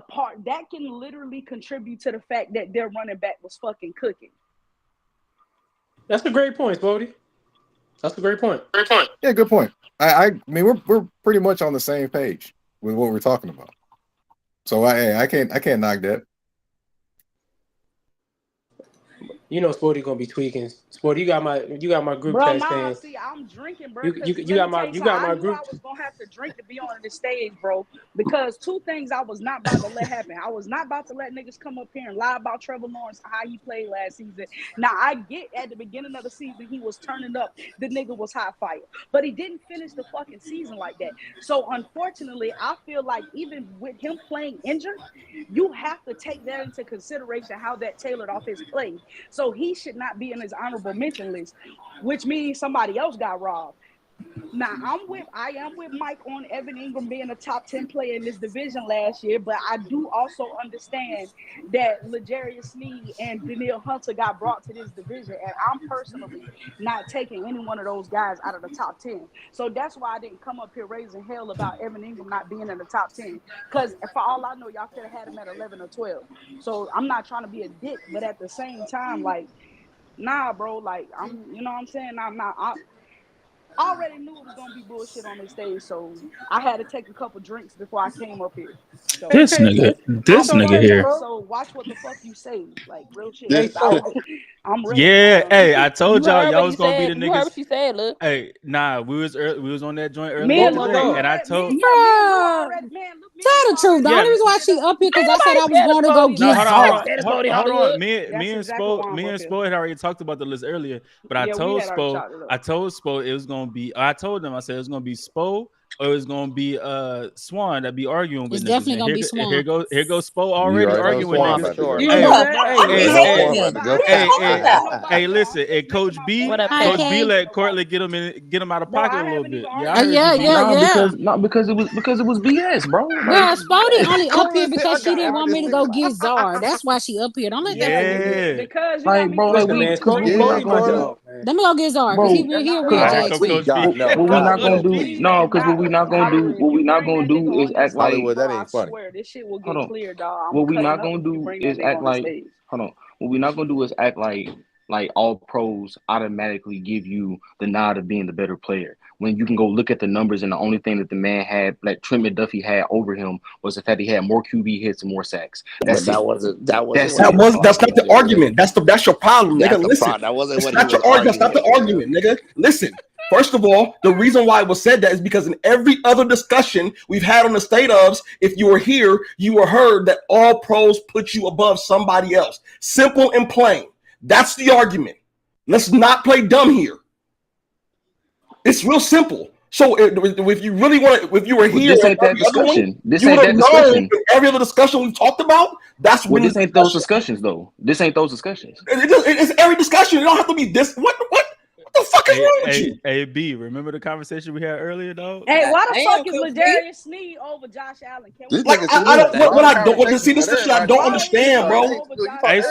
that can literally contribute to the fact that their running back was fucking cooking. That's a great point, Bodie. That's a great point. Yeah, good point. I mean, we're pretty much on the same page with what we're talking about. So I can't knock that. Sporty gonna be tweaking. Sporty, you got my group chat saying. See, I'm drinking, bro. You got my group. I was gonna have to drink to be on this stage, bro. Because two things I was not about to let happen. I was not about to let niggas come up here and lie about Trevor Lawrence, how he played last season. Now I get at the beginning of the season he was turning up. The nigga was hot fire, but he didn't finish the fucking season like that. So unfortunately, I feel like even with him playing injured, you have to take that into consideration, how that tailored off his play. So he should not be in his honorable mention list, which means somebody else got robbed. Now, I am with Mike on Evan Ingram being a top 10 player in this division last year, but I do also understand that L'Jarius Sneed and Danielle Hunter got brought to this division, and I'm personally not taking any one of those guys out of the top 10. So that's why I didn't come up here raising hell about Evan Ingram not being in the top 10, because for all I know, y'all could have had him at 11 or 12. So I'm not trying to be a dick, but at the same time, like, nah, bro, like, you know what I'm saying? I'm not. I already knew it was gonna be bullshit on this stage, so I had to take a couple drinks before I came up here. So This nigga here. So watch what the fuck you say, like real shit. Hey, I'm really Yeah, hey, I told y'all was gonna be the You heard niggas. what she said, look. Hey, nah, we was on that joint Me earlier and today, and I told. Tell the truth. The only reason why she up here because I said I was going to go No, get hold on. Me and exactly Spo had already talked about the list earlier, but I told Spo it was gonna be. I told them I said it was gonna be Spo or it was gonna be Swan that be arguing with It's niggas. definitely gonna be Swan. Here goes Spo already arguing with niggas. Hey, listen, and Coach B let Courtland get him out of pocket a little bit. Yeah, I heard Not because it was BS, bro. Bro, Spody only up here because she didn't want me to go get Czar. That's why she up here. Don't let that nigga because you like, bro, like we not gonna do. Let me go get Czar because he a real What we not gonna do? No, because what we not gonna do is act like Hollywood. That ain't funny. I swear, this shit will get clear, dog. What we not gonna do is act like. Hold on. What we not gonna do is act like all pros automatically give you the nod of being the better player. When you can go look at the numbers, and the only thing that the man had, like Trent McDuffie had over him, was the fact he had more QB hits and more sacks. That's not the argument. That's your problem, nigga. Listen, that's not your argument. That's not the argument, nigga. Listen. First of all, the reason why it was said that is because in every other discussion we've had on the state ofs, if you were here, you were heard that all pros put you above somebody else. Simple and plain. That's the argument. Let's not play dumb here. It's real simple. So if you really want to, if you were here, this ain't that discussion. This ain't that discussion. Every other discussion we've talked about, that's when this ain't those discussions, though. This ain't those discussions. It's every discussion. It don't have to be this. What the fuck is wrong with you? Hey, B, remember the conversation we had earlier, dog? Hey, why the fuck is Ladarius Sneed over Josh Allen? See, this is shit I don't understand, bro. Hey,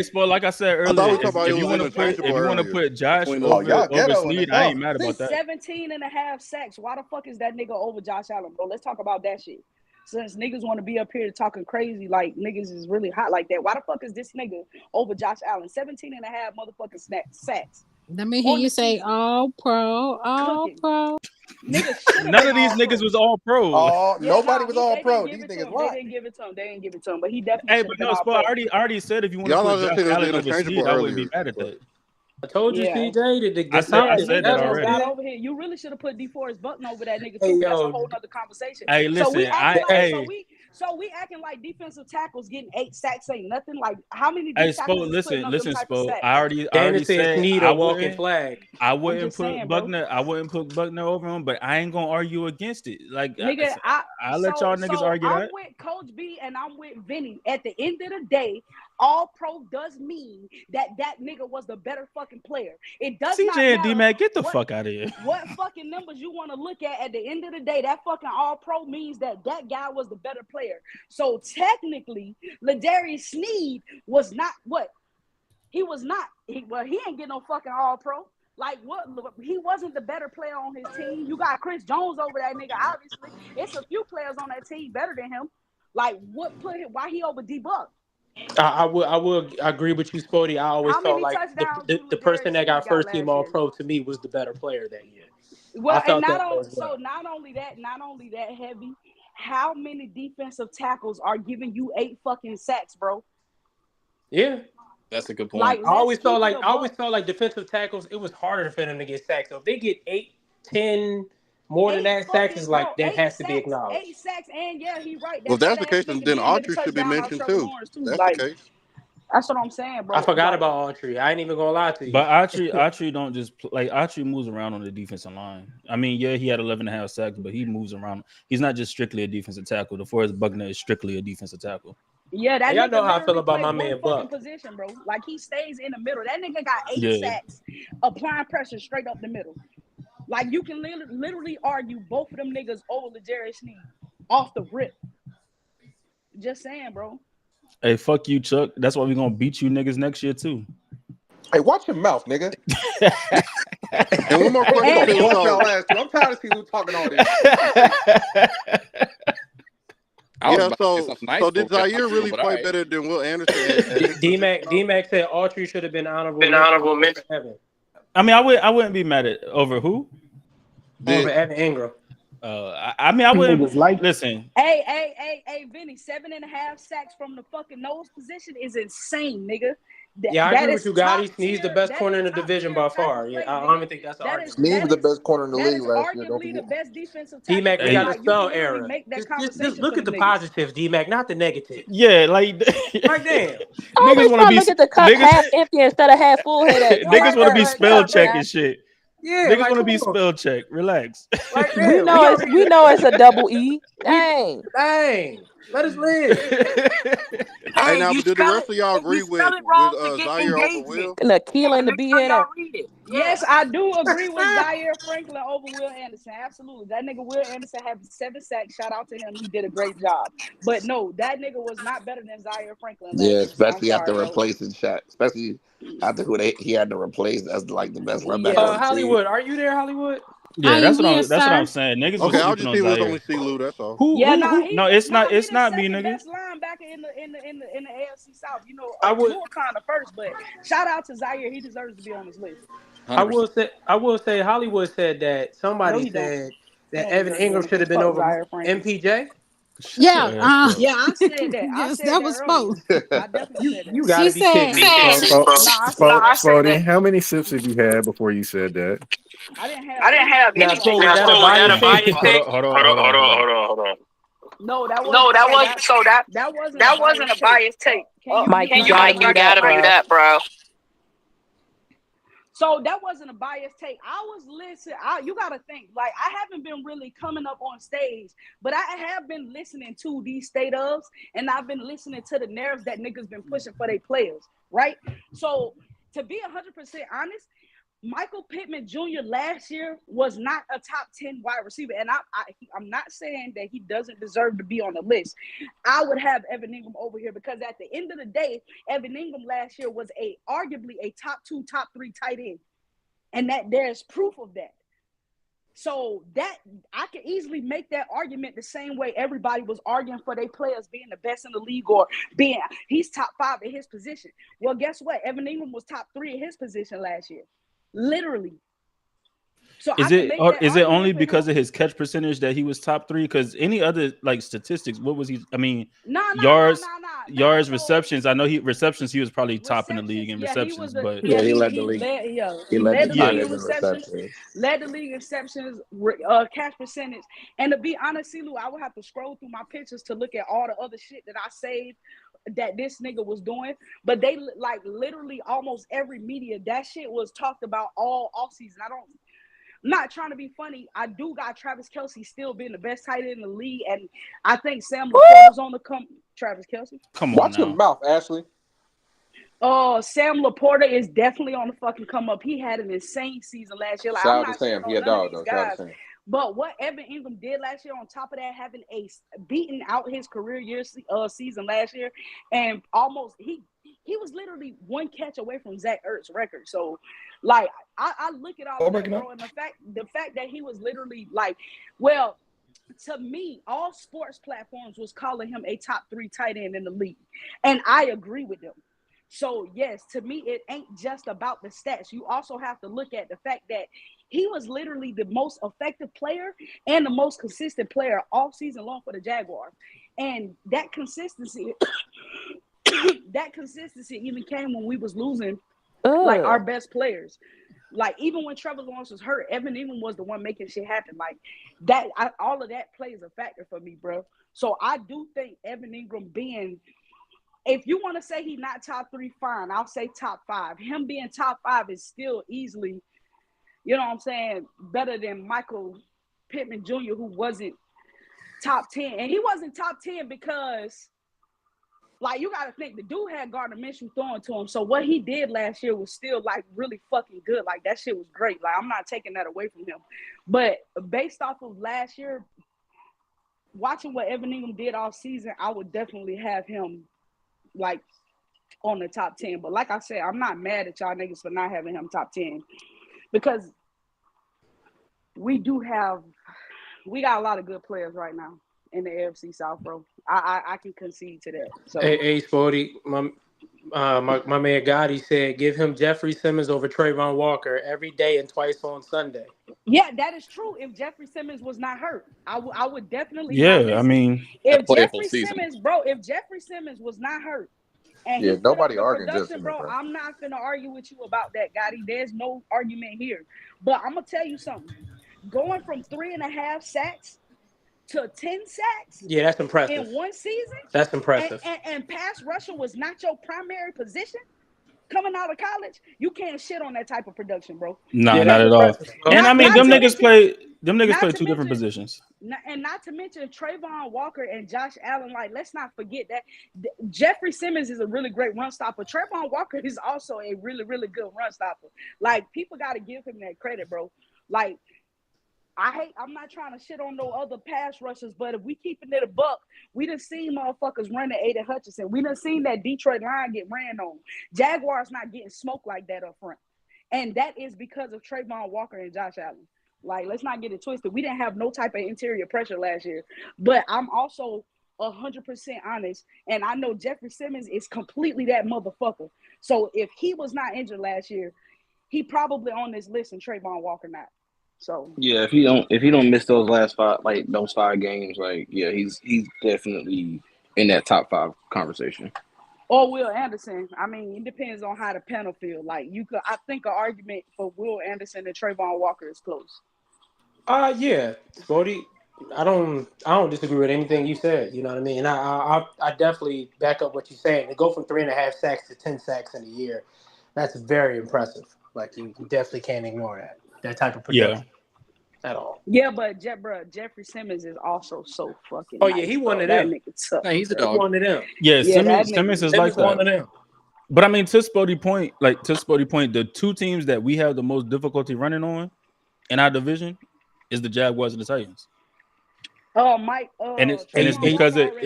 Spo, like I said earlier, if you want to put Josh over Sneed, I ain't mad about that. 17 and a half sacks. Why the fuck is that nigga over Josh Allen, bro? Let's talk about that shit. Since niggas want to be up here talking crazy like niggas is really hot like that, why the fuck is this nigga over Josh Allen? 17 and a half motherfucking sacks. Let me hear you say all pro. None of these niggas was all pro. Nobody was all pro. These niggas They didn't give it to him. But he definitely. Hey, but no, Spo, I already said if you want to put Josh Allen over Sneed, I wouldn't be mad at that. I told you, CJ. I said that already. Got over here. You really should have put DeForest Buckner over that nigga too. That's a whole other conversation. Hey, listen, So we acting like defensive tackles getting 8 sacks ain't nothing. Like how many? Hey, Spo, listen, Spo. I already said Sneed a walking flag. I wouldn't put Buckner over him, but I ain't gonna argue against it. Like, nigga, I let y'all niggas argue that. I'm with Coach B and I'm with Vinny. At the end of the day, all pro does mean that nigga was the better fucking player. It does not matter. CJ and D-Mac, get the fuck out of here. What fucking numbers you want to look at the end of the day, that fucking all pro means that guy was the better player. So technically, Ladarius Sneed was not what? He was not. He ain't getting no fucking all pro. Like what? He wasn't the better player on his team. You got Chris Jones over that nigga. Obviously, it's a few players on that team better than him. Like what put him? Why he over D-Buck? I will agree with you, Spody. I always felt like the person that got first team all pro to me was the better player that year. Well, and not only that, Heavy. How many defensive tackles are giving you 8 fucking sacks, bro? Yeah, that's a good point. Like, I always felt like defensive tackles. It was harder for them to get sacks. So if they get 8, 10. More than that, sacks is like that has to be acknowledged. 8 sacks, and yeah, he right. Well, if that's the case, then Autry should be mentioned too. That's the case. That's what I'm saying, bro. I forgot about Autry. I ain't even gonna lie to you. But Autry don't just like Autry moves around on the defensive line. I mean, yeah, he had 11.5 sacks, but he moves around. He's not just strictly a defensive tackle. DeForest Buckner is strictly a defensive tackle. Yeah, that y'all know how I feel about my man Buck. Position, bro. Like he stays in the middle. That nigga got 8 sacks, applying pressure straight up the middle. Like, you can literally argue both of them niggas over Ladarius Sneed off the rip. Just saying, bro. Hey, fuck you, Chuck. That's why we're going to beat you niggas next year, too. Hey, watch your mouth, nigga. And one more question. I'm tired of people talking all this. So did Zaire really play better than Will Anderson? D-Mac said Autry should have been honorable mention. I mean, I wouldn't be mad at over who? Over Evan Ingram. I mean, I would listen. Hey, Vinny, 7.5 sacks from the fucking nose position is insane, nigga. I agree with you, Gotti. He's the best corner in the division by far. Yeah, I don't even think that's an argument. Sneed's the best corner in the league last year. Don't arguably the forget. best defensive tackle. D-Mac, we got a spell error. error. Make that Just look at the positives, D-Mac, not the negative. Yeah, like right there. Niggas want to look at the cup half empty instead of half full. Niggas want to be spell checking shit. Yeah, niggas want to be spell check. Relax. Right we know it's a double E. Dang. Let us live. Hey, now, do the rest of y'all agree with Zaire over Will? Keelan to be here. Yes, I do agree with Zaire Franklin over Will Anderson. Absolutely. That nigga Will Anderson had 7 sacks. Shout out to him. He did a great job. But no, that nigga was not better than Zaire Franklin. Yeah, especially after replacing Shaq. Especially after who he had to replace as like the best linebacker. Hollywood, are you there, Hollywood? Yeah, that's what I'm saying. Niggas okay, was I'll just see on what's Zaire. only see Lou. That's all. No, it's not me, nigga. Best linebacker in the AFC South. You know, I would kind of first, but shout out to Zaire. He deserves to be on this list. 100%. I will say Hollywood said that somebody said that Evan Ingram should have been over MPJ. Yeah, I said that. Yes, that was supposed. I definitely said that. You gotta be kidding me. Spody, how many sips have you had before you said that? I didn't have Now, any. so was that a bias take? Hold on. No, that wasn't. So that wasn't a biased take. Mike, you gotta do that, bro. So that wasn't a biased take. I was listening. You got to think, like, I haven't been really coming up on stage, but I have been listening to these state ofs, and I've been listening to the narratives that niggas been pushing for their players, right? So to be 100% honest, Michael Pittman Jr. last year was not a top 10 wide receiver. And I'm not saying that he doesn't deserve to be on the list. I would have Evan Ingram over here because at the end of the day, Evan Ingram last year was arguably a top 2, top 3 tight end. And that there's proof of that. So that I can easily make that argument the same way everybody was arguing for their players being the best in the league or he's top 5 in his position. Well, guess what? Evan Ingram was top 3 in his position last year. Literally. So is it only because of his catch percentage that he was top 3? Because any other like statistics, what was he? I mean, yards, receptions. I know he was probably top in the league in receptions, but he led the league. He led the league in receptions. Led the league in receptions, catch percentage. And to be honest, Lou, I would have to scroll through my pictures to look at all the other shit that I saved that this nigga was doing. But they like literally almost every media that shit was talked about all offseason. I'm not trying to be funny. I do got Travis Kelce still being the best tight end in the league, and I think Sam Laporta's on the come. Travis Kelce, come on, watch your mouth, Ashley. Oh, Sam Laporta is definitely on the fucking come up. He had an insane season last year. Like, shout out to Sam. He a dog though. Shout out to Sam. But what Evan Ingram did last year, on top of that, having beaten out his career year season last year, and almost he was literally one catch away from Zach Ertz's record. So, like, I look at all that, bro, and the fact that he was literally like, well, to me, all sports platforms was calling him a top 3 tight end in the league, and I agree with them. So, yes, to me, it ain't just about the stats. You also have to look at the fact that he was literally the most effective player and the most consistent player all season long for the Jaguars. And that consistency, even came when we was losing like our best players. Like, even when Trevor Lawrence was hurt, Evan Ingram was the one making shit happen. Like that, all of that plays a factor for me, bro. So I do think Evan Ingram being, if you want to say he's not top 3, fine. I'll say top 5. Him being top 5 is still easily, you know what I'm saying, better than Michael Pittman Jr., who wasn't top 10. And he wasn't top 10 because, like, you got to think, the dude had Gardner Minshew throwing to him. So what he did last year was still, like, really fucking good. Like, that shit was great. Like, I'm not taking that away from him. But based off of last year, watching what Evan Ingram did all season, I would definitely have him, like, on the top 10. But like I said, I'm not mad at y'all niggas for not having him top 10. Because we got a lot of good players right now in the AFC South, bro. I can concede to that. So hey, Sporty, My man Gotti said, give him Jeffrey Simmons over Trayvon Walker every day and twice on Sunday. Yeah, that is true. If Jeffrey Simmons was not hurt, I would definitely. Yeah, I mean, if Jeffrey Simmons was not hurt, and he put up nobody the arguing production, Justin, bro, I'm not gonna argue with you about that, Gotti. There's no argument here. But I'm gonna tell you something. Going from 3.5 sacks to 10 sacks, yeah, that's impressive. In one season, that's impressive. And pass rushing was not your primary position. Coming out of college, you can't shit on that type of production, bro. Nah, not at all. And I mean, them niggas play two different positions. And not to mention Trayvon Walker and Josh Allen. Like, let's not forget that Jeffrey Simmons is a really great run stopper. Trayvon Walker is also a really, really good run stopper. Like, people got to give him that credit, bro. Like, I'm not trying to shit on no other pass rushers, but if we keeping it a buck, we done seen motherfuckers running Aiden Hutchinson. We done seen that Detroit line get ran on. Jaguars not getting smoked like that up front. And that is because of Trayvon Walker and Josh Allen. Like, let's not get it twisted. We didn't have no type of interior pressure last year. But I'm also 100% honest, and I know Jeffrey Simmons is completely that motherfucker. So if he was not injured last year, he probably on this list and Trayvon Walker not. So yeah, if he don't miss those last 5 games, like, yeah, he's definitely in that top 5 conversation. Or Will Anderson. I mean, it depends on how the panel feel. Like, I think an argument for Will Anderson and Trayvon Walker is close. Yeah, Brody, I don't disagree with anything you said. You know what I mean? And I definitely back up what you're saying. To go from 3.5 sacks to 10 sacks in a year, that's very impressive. Like, you definitely can't ignore that type of production at all. Yeah, but Jeffrey Simmons is also so fucking. Oh yeah, he one of them. Nah, he's the dog. One of them. Yeah, Simmons is like that. One of them. But I mean, to Spody point, the two teams that we have the most difficulty running on in our division is the Jaguars and the Titans. Oh, Mike. And it's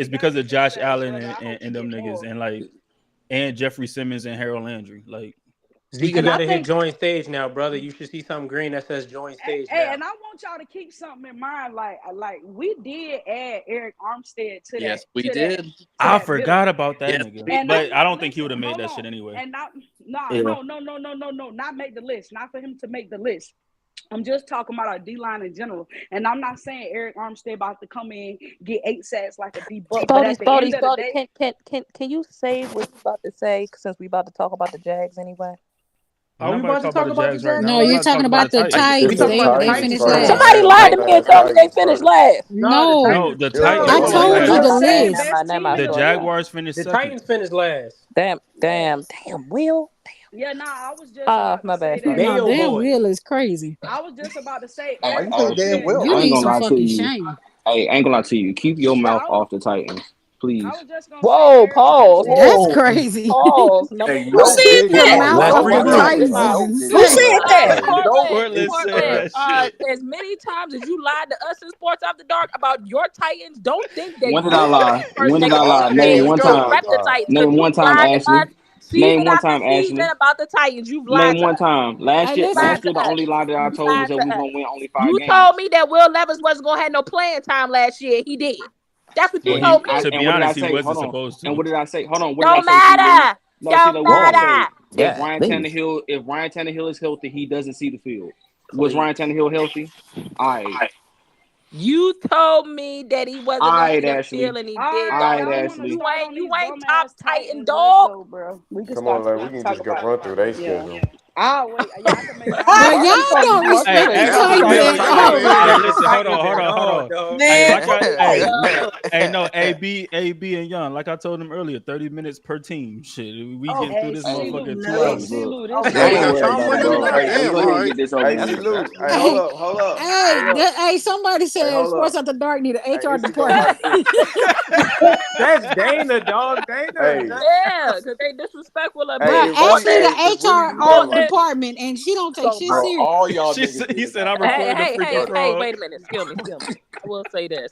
because of Josh Allen and them niggas and Jeffrey Simmons and Harold Landry. Like, Zeke got to hit join stage now, brother. You should see something green that says join stage. Hey, and I want y'all to keep something in mind. Like we did add Eric Armstead to that. Yes, we did. I forgot about that nigga. But I don't think he would have made that shit anyway. And no, not make the list. Not for him to make the list. I'm just talking about our D-line in general. And I'm not saying Eric Armstead about to come in, get 8 sacks like a D-Buck. Spody, can you say what you're about to say since we about to talk about the Jags anyway? Are we about to talk about the Jags? No, you're talking about the Titans. They finished last. Somebody lied to me and told me they finished last. No, the Titans. I told you the list. The Jaguars finished the second. Titans finished last. Damn, Will. Yeah, I was just. My bad. No, damn, Will is crazy. I was just about to say. You need some fucking shame. Hey, I ain't gonna lie to you. Keep your mouth off the Titans, please. Whoa, pause. That's crazy. Pause. Who said that? Who said that? As many times as you lied to us in Sports After Dark about your Titans, don't think that. When did I lie? Name one time. Name one time, Ashley. Name one time, Ashley. About the Titans, you've lied. Name one time. Last year, the only lie that I told was that we were gonna win only 5 games. You told me that Will Levis wasn't gonna have no playing time last year. He did. That's what you told me. To be honest, he wasn't supposed to. And what did I say? Hold on. Don't matter. Don't matter. If Ryan Tannehill is healthy, he doesn't see the field. Was Ryan Tannehill healthy? You told me that he wasn't going to feel, and he did. You ain't top Titan dog, bro. Come on, we can just go run through their schedule. I'll wait. Y'all can make But y'all don't respect the Titans at all. Listen, hold on. Hey, no, AB and Young. Like I told them earlier, 30 minutes per team. Shit, we getting through this motherfucker in 2 hours. Hold up. Hey, somebody said Sports After Dark need an HR department. That's Dana, dog. Dana. Yeah, because they disrespectful of me. Actually, the HR department, and she don't take shit serious. All y'all he said, "I'm recording the freaking Hey, wait a minute. Excuse me. I will say this.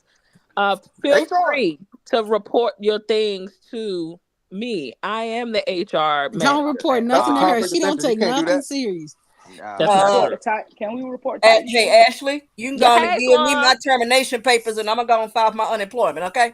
Feel free to report your things to me. I am the HR man. Don't report nothing to her. She don't take nothing serious. Can we report? Hey, Ashley, you can go and give me my termination papers, and I'm gonna go and file my unemployment. Okay.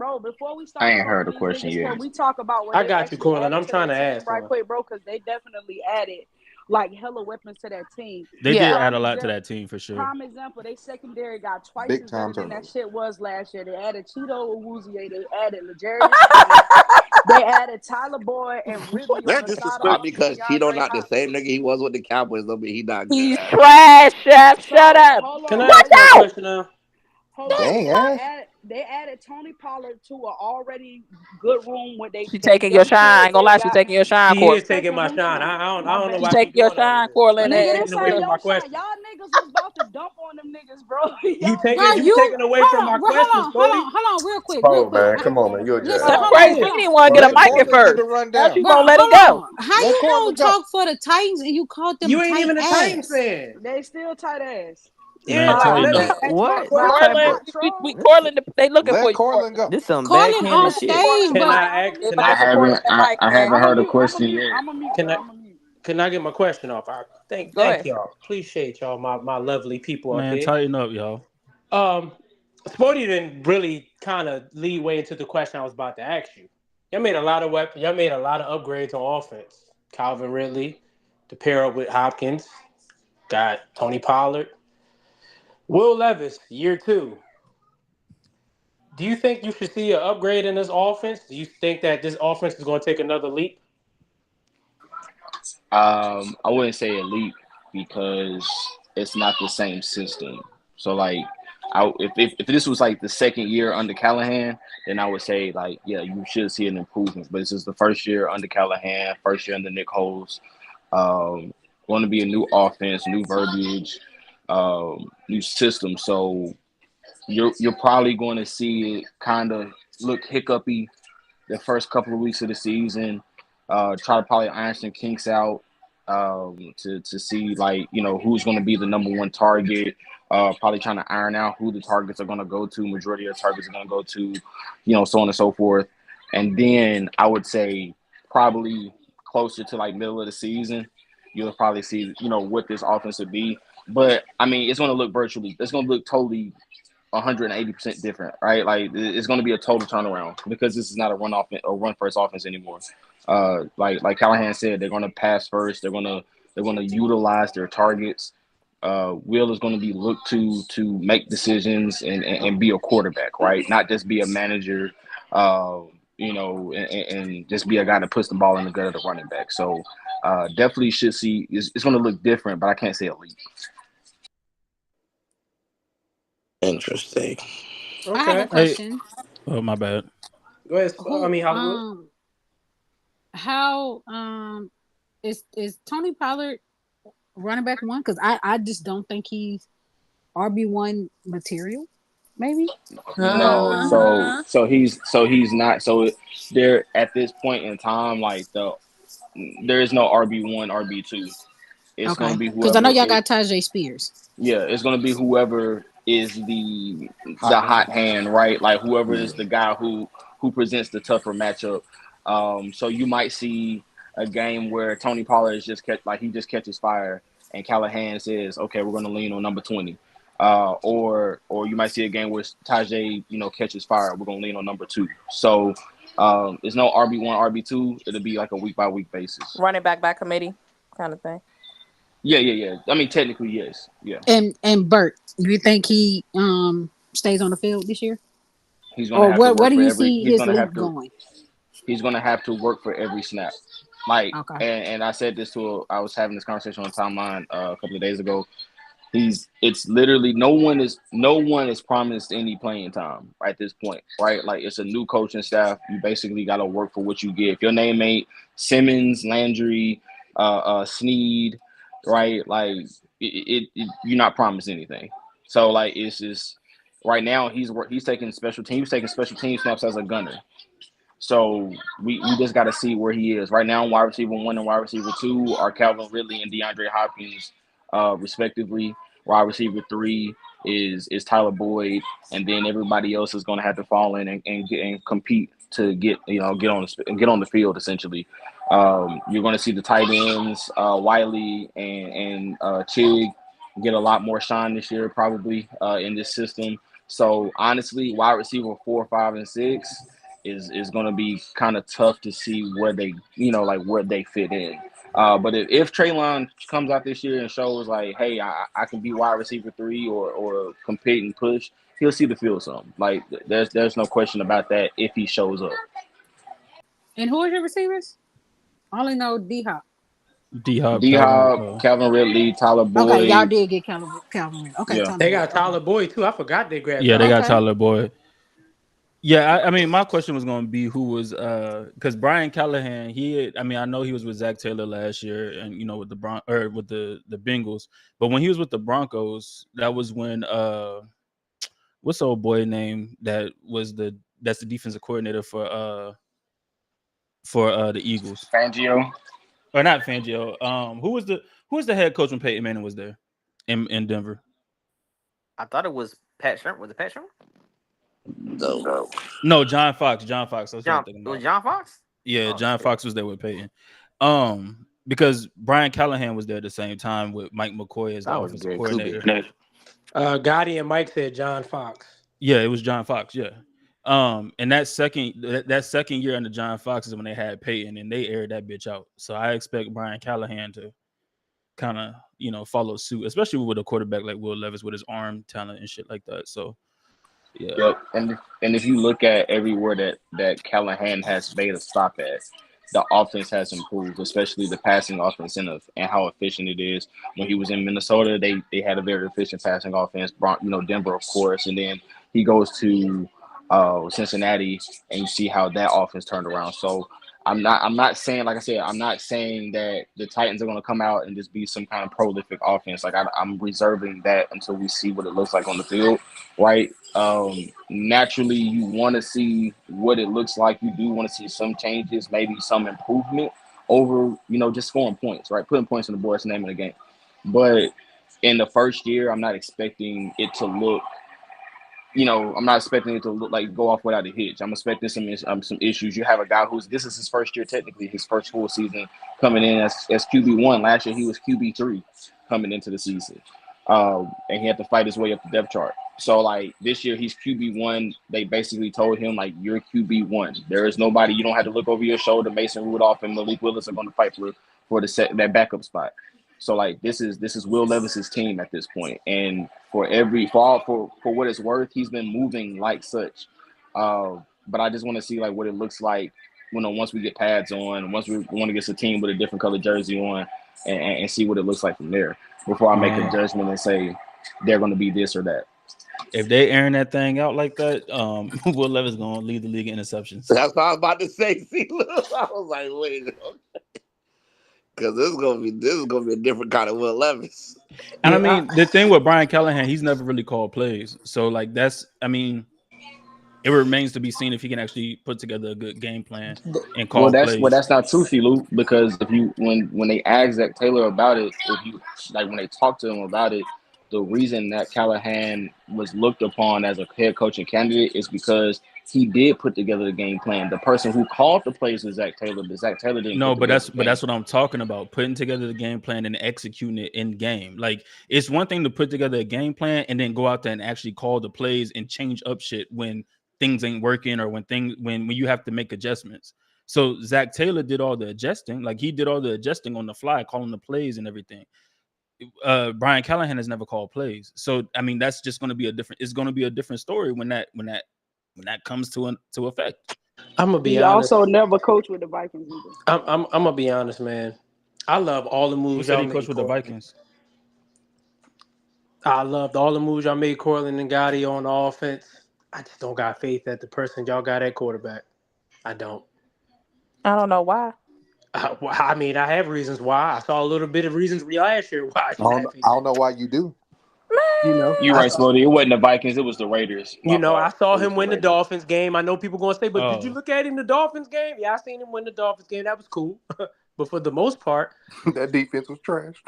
bro, before we start I ain't heard talking a these question niggas, yet. can we talk about what I they got you, actually Corlin. added I'm to trying that to team ask right one. quick, bro? Because they definitely added like hella weapons to that team. They did add a Prime lot to example, that team for sure. prime example, they secondary got twice Big as time better than that turnover. shit was last year. They added Cheeto Awuzie, they added L'Jarius Sneed, They added Tyler Boyd and Ridley on That the side Not of disrespectful. because Cheeto DeAndre not the same nigga Hopkins. he was with the Cowboys, though, but he not good. He's trash, Chef. Shut So up. hold Can on, I ask hold my on. question now? Hold on. Dang, Ash. They added Tony Pollard to an already good room where they She taking your done shine. I ain't killed gonna their lie, she guy. taking your shine, She is Court. taking Taking my who shine. shine? I My don't know She why bad. I keep taking your doing all of shine, this. Cortland. You Nigga, taking this away ain't from your my shine. question. Y'all niggas was about to dump on them niggas, bro. You Y'all taking Bro, niggas you you taking away from hold my on, bro, hold question, on, hold Spody. on, hold on, real Oh quick. man, come on, man, you're a Listen, That's jackass. hold on, crazy. hold She on. didn't want to get a Let mic at Cortland get the first. Now rundown. she Bro, won't let it hold go. on. How Let you Cortland gonna go. talk for the Titans and you called them You ain't tight even a Titans ass? fan. they still tight ass. Yeah, Man, But tighten let me up. ask my What? but What I type am question. of not trolling. Cortland, they looking for Let you, Cortland Cortland. go. this? Some Calling backhanded on shit. stage, Can but I ask? Get Can back I? to Cortland that mic, I man. haven't I'm a heard a mute. I'm a question mute. yet. I'm a mute, Can bro. I? I'm a mute. Can I get my question off? Go Thank ahead. y'all. Appreciate y'all, my lovely people up Man, here. tighten up, y'all. Um, Spody didn't really kind of lead way into the question I was about to ask you. Y'all made a lot of weapons. Y'all made a lot of upgrades on offense. Calvin Ridley, to pair up with Hopkins, got Tony Pollard, Will Levis, year 2. Do you think you should see an upgrade in this offense? Do you think that this offense is going to take another leap? I wouldn't say elite because it's not the same system. So like, if this was like the second year under Callahan, then I would say like, yeah, you should see an improvement. But this is the first year under Callahan, first year under Nick Foles. Going to be a new offense, new verbiage, new system. So you're probably going to see it kind of look hiccupy the first couple of weeks of the season. Try to probably iron some kinks out to see like who's going to be the number one target. Probably trying to iron out who the targets are going to go to. Majority of the targets are going to go to, so on and so forth. And then I would say probably closer to like middle of the season, you'll probably see what this offense would be. But I mean, it's going to look virtually. It's going to look totally 180% different, right? Like it's going to be a total turnaround because this is not a run offense or run first offense anymore. Like Callahan said, they're going to pass first. They're going to utilize their targets. Will is going to be looked to make decisions and be a quarterback, right? Not just be a manager, and just be a guy that puts the ball in the gut of the running back. So definitely should see. It's going to look different, but I can't say elite. Interesting. I have a Okay. question. Oh, my bad. Go ahead. I Who mean, Hollywood. how is Tony Pollard running back one? Because I just don't think he's RB1 material. Maybe. No, so he's not. So there at this point in time, like there is no RB1, RB2. It's going Okay. to be Because I know whoever. y'all got Tajay Spears. Yeah, it's going to be whoever is the hot hand, right? Like whoever is the guy who presents the tougher matchup. So you might see a game where Tony Pollard is just he just catches fire, and Callahan says, "Okay, we're going to lean on number 20." Or you might see a game where Tajay, catches fire. We're going to lean on number 2. So it's no RB1, RB2. It'll be like a week by week basis. Running back by committee kind of thing. Yeah. I mean, technically, yes. Yeah. And Bert, do you think he stays on the field this year? He's going to have to work where do for you every. see He's his going to leap have to. going? He's going to have to work for every snap. Like, Okay. and I said this I was having this conversation on timeline a couple of days ago. It's literally no one is promised any playing time at this point, right? Like it's a new coaching staff. You basically got to work for what you get. If your name ain't Simmons, Landry, Sneed, right? Like you're not promised anything. So like it's just right now he's taking special teams. He was taking special team snaps as a gunner. So we just got to see where he is right now. Wide receiver 1 and wide receiver 2 are Calvin Ridley and DeAndre Hopkins, respectively. Wide receiver 3 is Tyler Boyd, and then everybody else is going to have to fall in and compete to get on the field essentially. You're going to see the tight ends Wiley and Chig get a lot more shine this year probably in this system. So honestly, wide receiver 4, 5, and 6 is going to be kind of tough to see where they where they fit in. But if Treylon comes out this year and shows like, hey, I can be wide receiver 3 or compete and push, he'll see the field some. Like there's no question about that if he shows up. And who is your receivers? I only know D-Hop. Calvin Ridley, Tyler Boyd. Okay, y'all did get Calvin Ridley. Okay, Yeah. They got Tyler Boyd too. I forgot they grabbed. Yeah, they got Tyler Boyd. Yeah, I mean, my question was going to be who was because Brian Callahan. I know he was with Zach Taylor last year, and with the with the Bengals. But when he was with the Broncos, that was when what's the old boy name that's the defensive coordinator for the Eagles? Fangio. Or not Fangio. Who was the head coach when Peyton Manning was there in Denver? I thought it was Pat Shermer. Was it Pat Shermer? No, John Fox. It was John Fox? Yeah, John Fox was there with Peyton. Because Brian Callahan was there at the same time with Mike McCoy as the offensive coordinator. Gotti and Mike said John Fox. Yeah, it was John Fox. Yeah. And that second year under John Fox is when they had Peyton, and they aired that bitch out. So I expect Brian Callahan to kind of follow suit, especially with a quarterback like Will Levis with his arm talent and shit like that. So yeah. Yep. And if you look at everywhere that Callahan has made a stop at, the offense has improved, especially the passing offense and how efficient it is. When he was in Minnesota, they had a very efficient passing offense. Denver, of course, and then he goes to Cincinnati, and you see how that offense turned around. So I'm not saying, like I said, I'm not saying that the Titans are going to come out and just be some kind of prolific offense. Like I'm reserving that until we see what it looks like on the field, right? Naturally, you want to see what it looks like. You do want to see some changes, maybe some improvement over, just scoring points, right? Putting points on the board is the name of the game. But in the first year, I'm not expecting it to look. I'm not expecting it to look like go off without a hitch. I'm expecting some issues. You have a guy this is his first year, technically his first full season coming in as QB1. Last year he was QB3 coming into the season, and he had to fight his way up the depth chart. So like this year he's QB1. They basically told him like you're QB1. There is nobody. You don't have to look over your shoulder. Mason Rudolph and Malik Willis are going to fight for that backup spot. So like this is Will Levis's team at this point, and for what it's worth, he's been moving like such. But I just want to see like what it looks like once we get pads on, once we want to get a team with a different color jersey on, and see what it looks like from there before I make a judgment and say they're going to be this or that. If they airing that thing out like that, Will Levis going to lead the league in interceptions. That's what I was about to say. See, look, I was like, wait. Because this is gonna be a different kind of Will Levis. And I mean, the thing with Brian Callahan, he's never really called plays. So like it remains to be seen if he can actually put together a good game plan and call plays. Well, that's not true, Philou, because when they asked Zach Taylor about it, when they talked to him about it, the reason that Callahan was looked upon as a head coaching candidate is because he did put together the game plan. The person who called the plays was Zach Taylor, but Zach Taylor didn't. No, but that's what I'm talking about. Putting together the game plan and executing it in game. Like it's one thing to put together a game plan and then go out there and actually call the plays and change up shit when things ain't working or when you have to make adjustments. So Zach Taylor did all the adjusting. Like he did all the adjusting on the fly, calling the plays and everything. Brian Callahan has never called plays. So I mean that's just going to be it's going to be a different story when that comes to effect. I'm gonna be he honest. also never coached with the Vikings either. I'm gonna be honest, man. I love all the moves y'all made. Coached with the Vikings. I loved all the moves y'all made, Cortland and Gotti on the offense. I just don't got faith that the person y'all got at quarterback. I don't. I don't know why. I mean, I have reasons why. I saw a little bit of reasons last year why. I don't know why you do. You're right, Smody. It wasn't the Vikings. It was the Raiders. I saw him win the Dolphins game. I know people going to say, but did you look at him in the Dolphins game? Yeah, I seen him win the Dolphins game. That was cool. But for the most part, that defense was trash.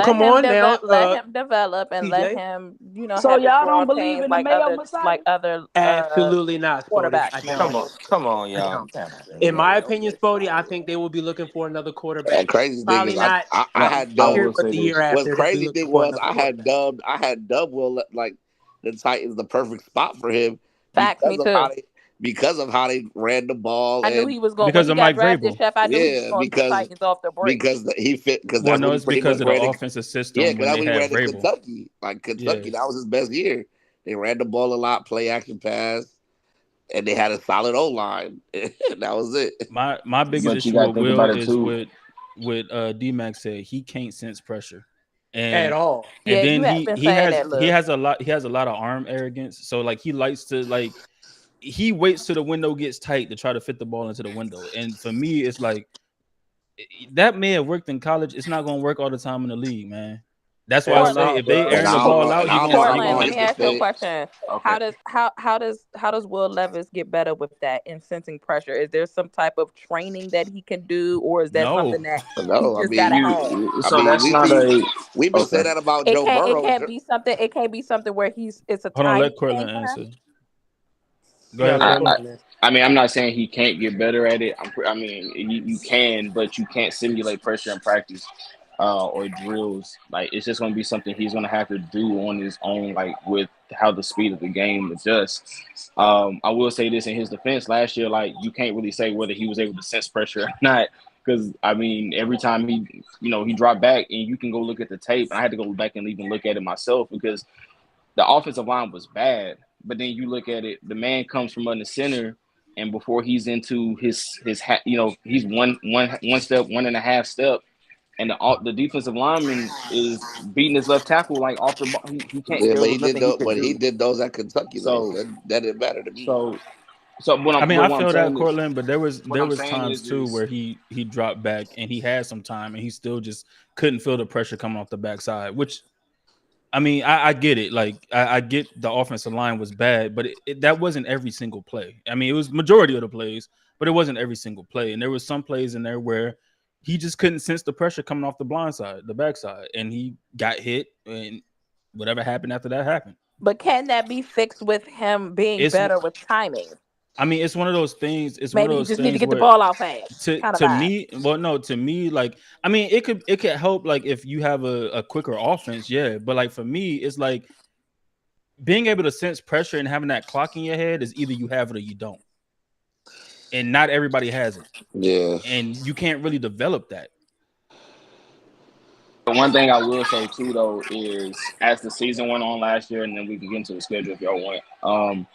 Come on now. Let him develop and let him, So have y'all his don't raw believe pains in the Mayo Messiah? like other absolutely not, quarterbacks. Come on, y'all. In my opinion, Spody, I think they will be looking for another quarterback. And crazy thing is, I had dubbed. What's crazy thing was I had dubbed Will like the Titans the perfect spot for him. Facts, me too. Because of how they ran the ball. I knew he was going because of Mike Vrabel. Chef, I knew he was going to the Titans off the break. Because he fit. It's because of the offensive system. Yeah, because that's when he ran in Vrabel. Kentucky. Like Kentucky, that was his best year. They ran the ball a lot, play action pass. and they had a solid O line. That was it. My biggest issue with Will is with D-Max said he can't sense pressure. And, at all. And Yeah, then he has a lot of arm arrogance. So like he likes to he waits till the window gets tight to try to fit the ball into the window. And for me, it's like that may have worked in college. It's not gonna work all the time in the league, man. That's why I say if they airing the ball out, Portland, let me ask you a question. Okay. How does Will Levis get better with that in sensing pressure? Is there some type of training that he can do, or is that something that he just gotta have? So that's we've been saying that about Joe Burrow. It can't be something. It can't be something where it's a Hold on, time. let Cortland answer. Go ahead. I mean, I'm not saying he can't get better at it. I mean, you can, but you can't simulate pressure in practice or drills. Like, it's just going to be something he's going to have to do on his own, like with how the speed of the game adjusts. I will say this in his defense. Last year, like, you can't really say whether he was able to sense pressure or not, because I mean, every time he dropped back, and you can go look at the tape. And I had to go back and even look at it myself because the offensive line was bad. But then you look at it, the man comes from under center, and before he's into his he's one and a half step, and the defensive lineman is beating his left tackle like off the ball. He can't. Yeah, he did those at Kentucky. So that didn't matter to me. So I feel that, Cortland, but there was times too where he dropped back and he had some time and he still just couldn't feel the pressure coming off the backside, which. I mean, I get it. Like, I get the offensive line was bad, but that wasn't every single play. I mean, it was majority of the plays, but it wasn't every single play. And there was some plays in there where he just couldn't sense the pressure coming off the blind side, the backside, and he got hit, and whatever happened after that happened. But can that be fixed with him being better with timing? I mean, it's one of those things. It's maybe one of those you just things need to get the ball out fast. To me, like, I mean, it could help, like, if you have a quicker offense, yeah. But like for me, it's like being able to sense pressure and having that clock in your head is either you have it or you don't, and not everybody has it. Yeah, and you can't really develop that. But one thing I will say too, though, is as the season went on last year, and then we can get into the schedule if y'all want.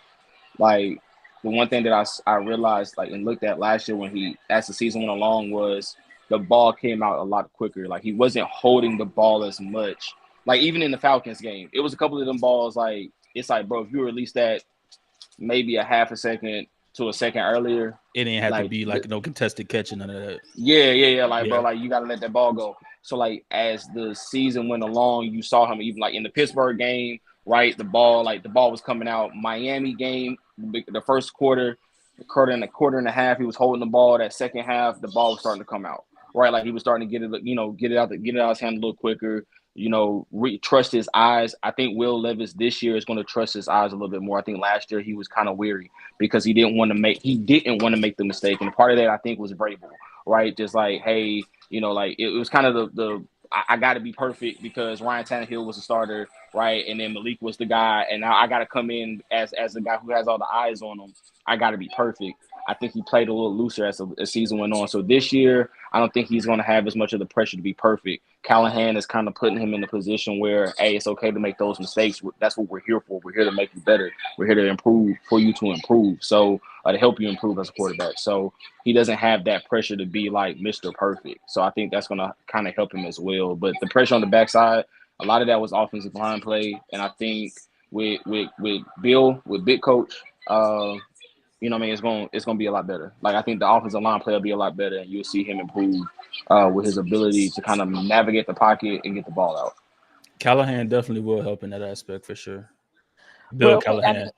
Like, the one thing that I realized, like, and looked at last year as the season went along, was the ball came out a lot quicker. Like, he wasn't holding the ball as much. Like, even in the Falcons game, it was a couple of them balls, like, it's like, bro, if you release that maybe a half a second to a second earlier. It didn't have to be like no contested catching, none of that. Yeah. Like, bro, like, you got to let that ball go. So, like, as the season went along, you saw him even, like, in the Pittsburgh game, right? The ball was coming out. Miami game, the first quarter and a quarter and a half, he was holding the ball. That second half, the ball was starting to come out, right? Like, he was starting to get it out his hand a little quicker. Trust his eyes. I think Will Levis this year is going to trust his eyes a little bit more. I think last year he was kind of weary because he didn't want to make the mistake, and part of that I think was Vrabel, right? Just like, hey, like it was kind of I got to be perfect because Ryan Tannehill was the starter, right? And then Malik was the guy, and now I got to come in as the guy who has all the eyes on him. I got to be perfect. I think he played a little looser as the season went on. So this year, I don't think he's going to have as much of the pressure to be perfect. Callahan is kind of putting him in a position where, hey, it's okay to make those mistakes. That's what we're here for. We're here to make you better. We're here to improve, for you to improve. So to help you improve as a quarterback. So he doesn't have that pressure to be like Mr. Perfect. So I think that's going to kind of help him as well. But the pressure on the backside, a lot of that was offensive line play. And I think with Bill, with Big Coach, it's gonna be a lot better. Like, I think the offensive line play will be a lot better, and you'll see him improve with his ability to kind of navigate the pocket and get the ball out. Callahan definitely will help in that aspect for sure. Bill Callahan.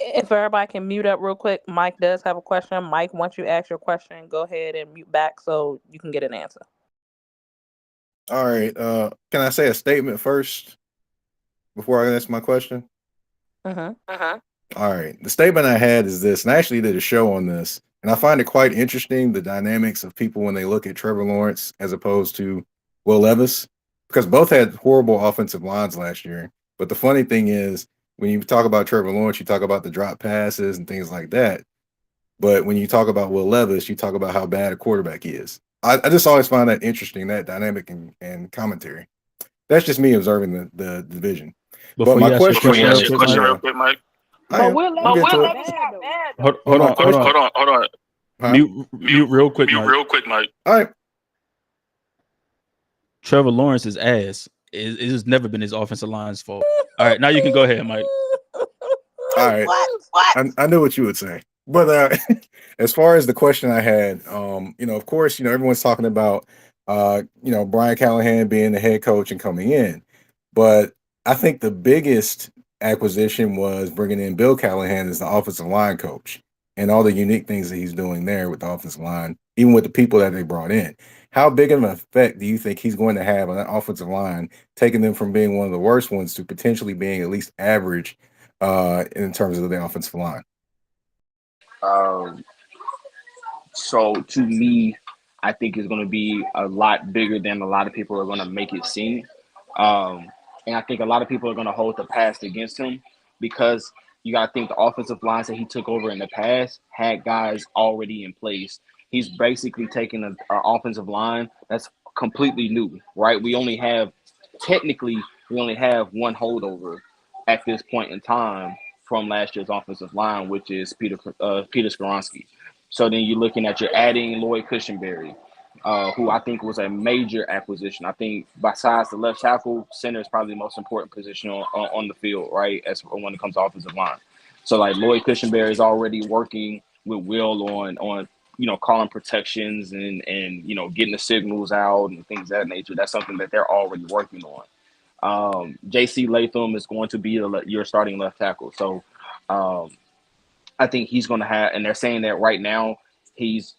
If everybody can mute up real quick, Mike does have a question. Mike, once you ask your question, go ahead and mute back so you can get an answer. All right. Can I say a statement first before I ask my question? All right. The statement I had is this, and I actually did a show on this, and I find it quite interesting, the dynamics of people when they look at Trevor Lawrence as opposed to Will Levis, because both had horrible offensive lines last year. But the funny thing is, when you talk about Trevor Lawrence, you talk about the drop passes and things like that. But when you talk about Will Levis, you talk about how bad a quarterback he is. I just always find that interesting, that dynamic and commentary. That's just me observing the division. Before you ask your question real quick, Mike. But we'll let it out bad though. Hold on. Huh? Mute real quick, Mike. All right. Trevor Lawrence's ass. It has never been his offensive line's fault. All right, now you can go ahead, Mike. All right. What? I knew what you would say. But as far as the question I had, of course, everyone's talking about, Brian Callahan being the head coach and coming in. But I think the biggest acquisition was bringing in Bill Callahan as the offensive line coach and all the unique things that he's doing there with the offensive line, even with the people that they brought in. How big of an effect do you think he's going to have on that offensive line, taking them from being one of the worst ones to potentially being at least average in terms of the offensive line? So to me, I think it's going to be a lot bigger than a lot of people are going to make it seem. And I think a lot of people are going to hold the past against him because you got to think the offensive lines that he took over in the past had guys already in place. He's basically taking an offensive line that's completely new, right? We only have one holdover at this point in time from last year's offensive line, which is Peter Skoronski. So then you're looking at you're adding Lloyd Cushenberry, who I think was a major acquisition. I think besides the left tackle, center is probably the most important position on the field, right? As when it comes to offensive line. So like Lloyd Cushenberry is already working with Will on calling protections and getting the signals out and things of that nature. That's something that they're already working on. J.C. Latham is going to be your starting left tackle. So I think he's going to have, and they're saying that right now he's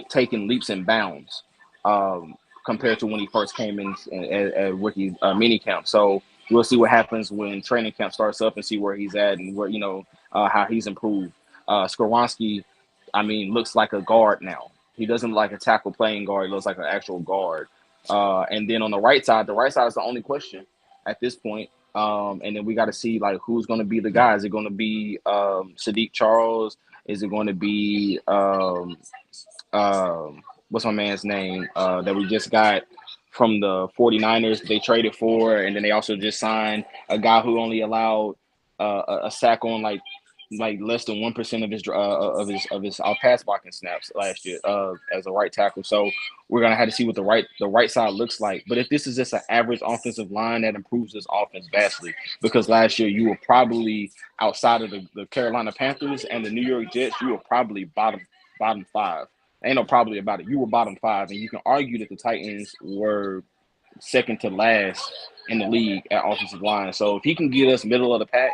taking leaps and bounds compared to when he first came in at rookie minicamp. So we'll see what happens when training camp starts up and see where he's at and where how he's improved. Skoronski, looks like a guard now. He doesn't look like a tackle playing guard. He looks like an actual guard. And then on the right side is the only question at this point. And then we got to see like who's going to be the guy. Is it going to be Sadiq Charles? Is it going to be what's my man's name that we just got from the 49ers? They traded for, and then they also just signed a guy who only allowed a sack on like less than 1% of his pass blocking snaps last year as a right tackle. So we're gonna have to see what the right side looks like. But if this is just an average offensive line, that improves this offense vastly. Because last year you were probably outside of the Carolina Panthers and the New York Jets, you were probably bottom five. Ain't no probably about it. You were bottom five, and you can argue that the Titans were second to last in the league at offensive line. So if he can get us middle of the pack,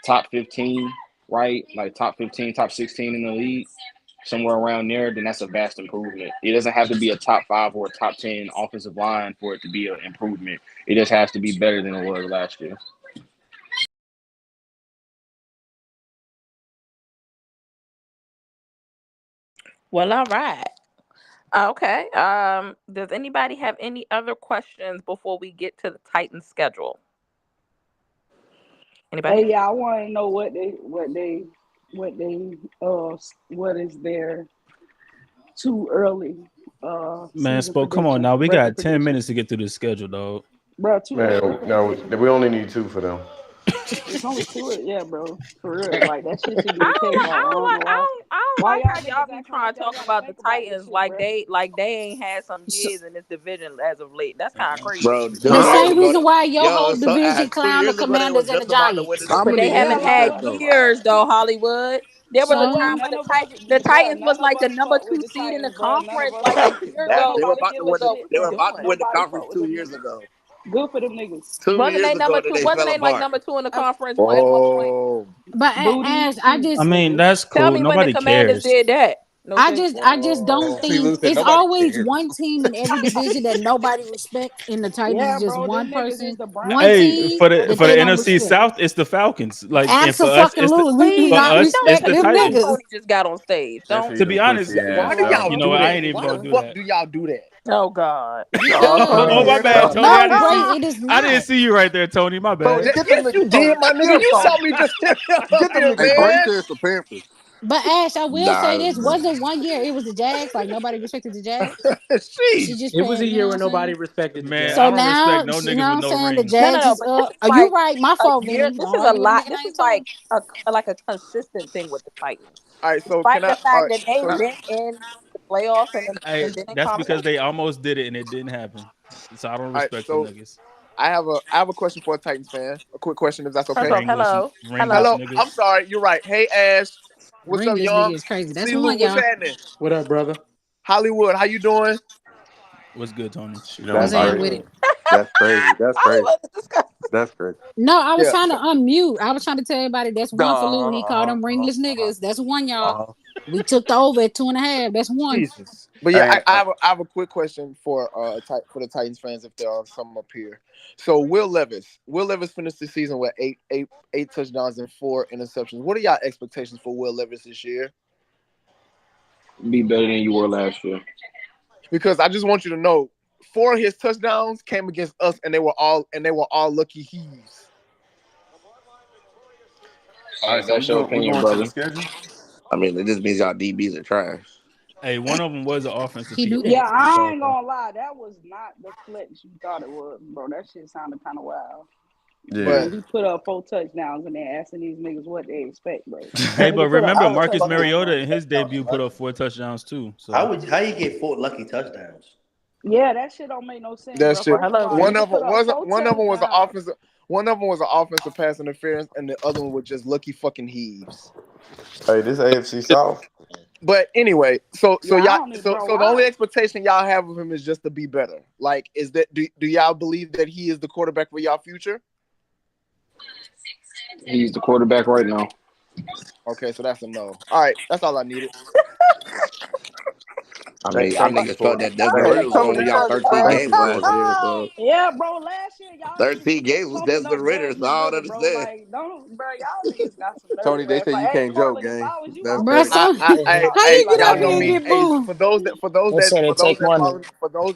top 15. Right, like top 15, top 16 in the league, somewhere around there, then that's a vast improvement. It doesn't have to be a top 5 or a top 10 offensive line for it to be an improvement. It just has to be better than it was last year. Well, all right. Okay. Does anybody have any other questions before we get to the Titans schedule? Anybody? Hey, yeah, I want to know what is there too early. Man, Spoke, come on now. We got 10 minutes to get through the schedule, dog. Bro, no, we only need 2 for them. It's only 2, yeah, bro. For real, like that shit should be the case. I don't like how y'all be trying to talk about the Titans like they ain't had some years in this division as of late. That's kind of crazy. Bro, the same reason why your whole division clown the Commanders and the Giants. But they haven't had years though, Hollywood. There was a time when the Titans was like the number 2 seed in the conference like a year ago. They were about to win the conference 2 years ago. Good for them niggas. Wasn't they number 2? Wasn't they like number 2 in the conference at one point? But as that's cool. Tell me Nobody when the Commanders did that. No, I just don't think it's always one team in every division that nobody respects. In the Titans, just one person, one team. For the NFC South, it's the Falcons. Like absolutely, we do not respect them niggas. Tony just got on stage. To be honest, why do y'all do that? I ain't even gonna do that. Do y'all do that? Oh God! Oh my bad, Tony. I didn't see you right there, Tony. My bad. Bro, yes, you did, my nigga. You saw me just get them Great as the Panthers. But Ash, I will say Nah, this: wasn't 1 year it was the Jags, like nobody respected the Jags. She just It was a paying, you year know what where I'm saying? nobody respected the Man, Jags. I So don't now, respect no you know niggas what with I'm no saying? The rings. Jags is But this is Are you like right? My a fault, year. Vinny. This Don't is a argue with a lot. nigga This I is ain't like told. a consistent thing with the Titans, All right, so despite can I? the All fact right, that they've so been in the playoffs and Hey, been in that's because conversation. they almost did it and it didn't happen. So I don't all right, respect them so niggas. I have a question for a Titans fan. A quick question, if that's First okay. off, hello, Ringless hello. Hello, I'm niggas. sorry. You're right. Hey Ash, what's up, Ringless nigga young? is crazy. That's See Lou, one, what's y'all. happening? What up, brother? Hollywood, how you doing? What's good, Tony? What's That's happening with crazy. it? That's crazy. That's crazy. Hollywood is disgusting. That's crazy. No, I was Yeah. trying to So, unmute. I was trying to tell everybody that's one for Lou. He called them ringless niggas. That's one, y'all. We took the over at 2.5. That's one. Jesus. But yeah, Hey, I have a quick question for for the Titans fans if there are some up here. So Will Levis finished the season with eight touchdowns and 4 interceptions. What are y'all expectations for Will Levis this year? Be better than you were last year. Because I just want you to know, 4 of his touchdowns came against us, and they were all lucky heaves. All right, that's your we opinion, going to brother. the schedule. I mean, it just means y'all DBs are trash. Hey, one of them was an offensive He piece. do Yeah, that. I ain't gonna lie. That was not the flex you thought it was, bro. That shit sounded kind of wild. Yeah. But He put up 4 touchdowns and then asking these niggas what they expect, bro. Hey, but Nigga put up remember 4 Marcus touchdowns, Mariota bro. in his debut put up 4 touchdowns too. So How you get 4 lucky touchdowns? Yeah, that shit don't make no sense, that bro. shit. First of Hello, all, G. One nigga of them put up 4 was an touchdowns. offensive. One of them was an offensive pass interference, and the other one was just lucky fucking heaves. Hey, this AFC South. But anyway, so Yeah, I y'all, don't even, bro. the only expectation y'all have of him is just to be better. Like, is that do y'all believe that he is the quarterback for y'all future? He's the quarterback right now. Okay, so that's a no. All right, that's all I needed. I mean, y'all Thank you niggas for thought it. that Desmond Thank you Ritter was for going to it. win y'all 13 Thank you games for last it. year. So Yeah, bro. Last year y'all niggas 13 was just games was pumping up Desmond Ritter. So Desmond I don't Ritter, bro. understand. Like, don't, bro. Y'all niggas got some Tony, nerve, they man. say Like, you hey, can't joke, Carlin, if gang. I was you, I That's Bro, wouldn't crazy. have so been talking I, about how shit you get like y'all up that. know here and me. get Hey, booed? for those They said it take one. that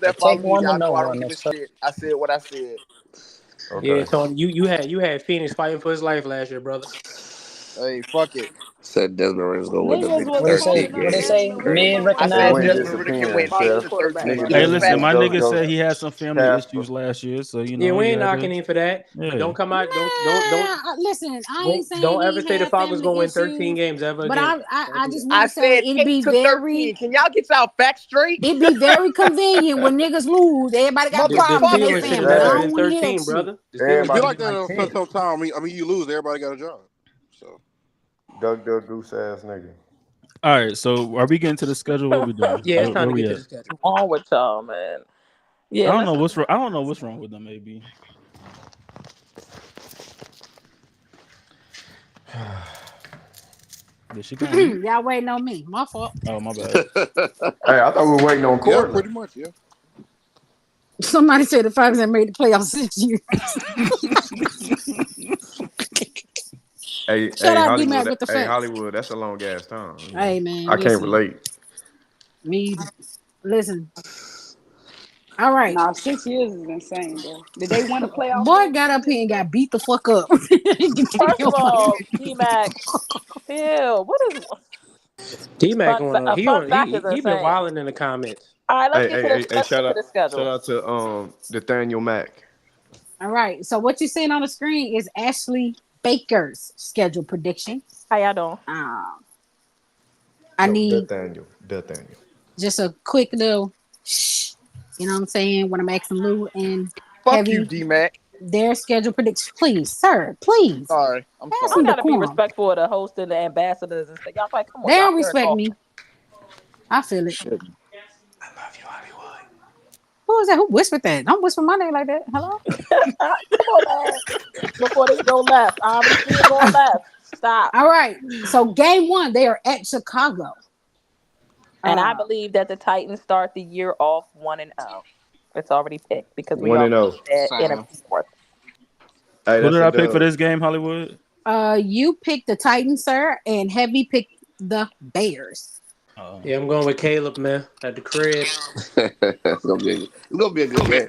It take follow me, one to y'all know know I don't one. give a That's shit. I said what I said. Yeah, Okay. Tony, you had Phoenix fighting for his life last year, brother. Hey, fuck it. Said Desmond Ritter's going to win them Niggas niggas was what they 13 say. pumping up What they say. games. Desmond Ritter, Men bro, I for said recognize Win years, Desmond Desmond. Ritter can bro. disappearing, win About his Chef. any quarterback 13 Niggas games. hey, play. just listen, Fat say my man. nigga JoJo said he had some family Casper. issues last year, so you Yeah, know we he ain't had knocking to. him for that, but Yeah. don't come out, Listen, I ain't saying don't ever he say the had Falcons gonna family win 13 issues, games ever but again. I just want I to say said 8 to 13. Can y'all get y'all facts straight? it'd be very convenient when niggas lose. Everybody got The problems in their Motherfucking Steelers should have family. been I better Hey, don't than want to hear that 13, shit. brother. The Steelers Be should everybody have like been that like on 10. some time. I mean, you lose, everybody got a job. So Duck Goose ass nigga. All right, so are we getting to the schedule? What we doing? Yeah, it's time Where to get we to at? the schedule. What's wrong with y'all, man? I Yeah, don't know listen. what's wrong. I don't know what's wrong with them. Maybe. Did she go on mute? Y'all waiting on me. My fault. Oh, my bad. Hey, I thought we were waiting on yeah, Cortland. pretty much, yeah. Somebody said the Falcons have made the playoffs 6 years. Hey, Shut up, Hollywood. D-Mac with the Hey, facts. Hollywood. That's a long ass time. You know, Hey, man, I can't listen. relate. Me, listen. All right. Nah, 6 years is insane, bro. Did they win the playoffs Boy though got 6 up here years and ago? got beat the fuck up. First of all, D-Mac, Phil, what is T-Mac a fun fact is he been insane. wilding in the comments. All right, Hey, hey, hey, hey! let's get to the Shout schedule. out to Nathaniel Mack. All right. So what you're seeing on the screen is Ashley Baker's schedule prediction. How y'all doing? I No, need Nathaniel. just a quick little shh. You know what I'm saying? When I'm asking Lou and Fuck you, Heavy D-Mac. their schedule prediction. Please, sir, please. Sorry. I'm Have I some sorry. gotta be decorum. respectful of the host and the ambassadors and stuff. Y'all like, come on, They y'all don't here respect talking. me. I feel it. Shit. Who is that? Who whispered that? Don't whisper my name like that. Hello? Come on, man. Before this go left, I already see it going left. Stop. All right. So game 1, they are at Chicago. And I believe that the Titans start the year off 1-0. It's already picked because we 1-0. already said Same. NFC North. Hey, Who that's did a I pick for dub. this game, Hollywood? You picked the Titans, sir, and Heavy picked the Bears. Yeah, I'm going with Caleb, man, at the crib. It's gonna be a good game.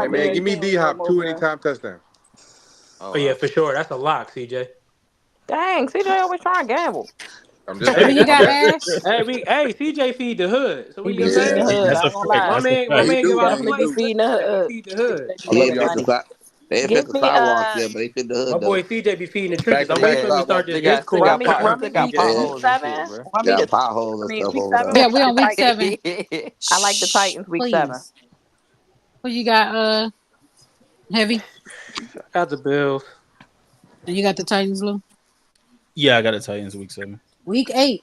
Hey man, give me D Hop 2 anytime touchdowns. Oh yeah, for sure. That's a lock, CJ. Dang, CJ always trying to gamble. I'm just Who saying. you got, Ash? Hey, CJ feed the hood. So what He you be gonna feeding the say? hood. That's I a ain't gonna fact. lie. My That's a man, fact. give out the Definitely be plates. feeding the hood. He feed the hood. He ain't Making fit money. they ain't fit Give the me sidewalks yet, but they fit the My hood boy though. CJ be feeding the Back trenches. to I'm back waiting for him to sidewalk. start this Discord. Run me I'm week Yeah. 7. Run me Yeah, the. potholes I and mean stuff week over 7. there. Yeah, I we like on the week Titans. 7. I like the Titans week 7. Please. Who you got? Heavy. got the Bills. And you got the Titans, Lou. Yeah, I got the Titans week 7. Week 8.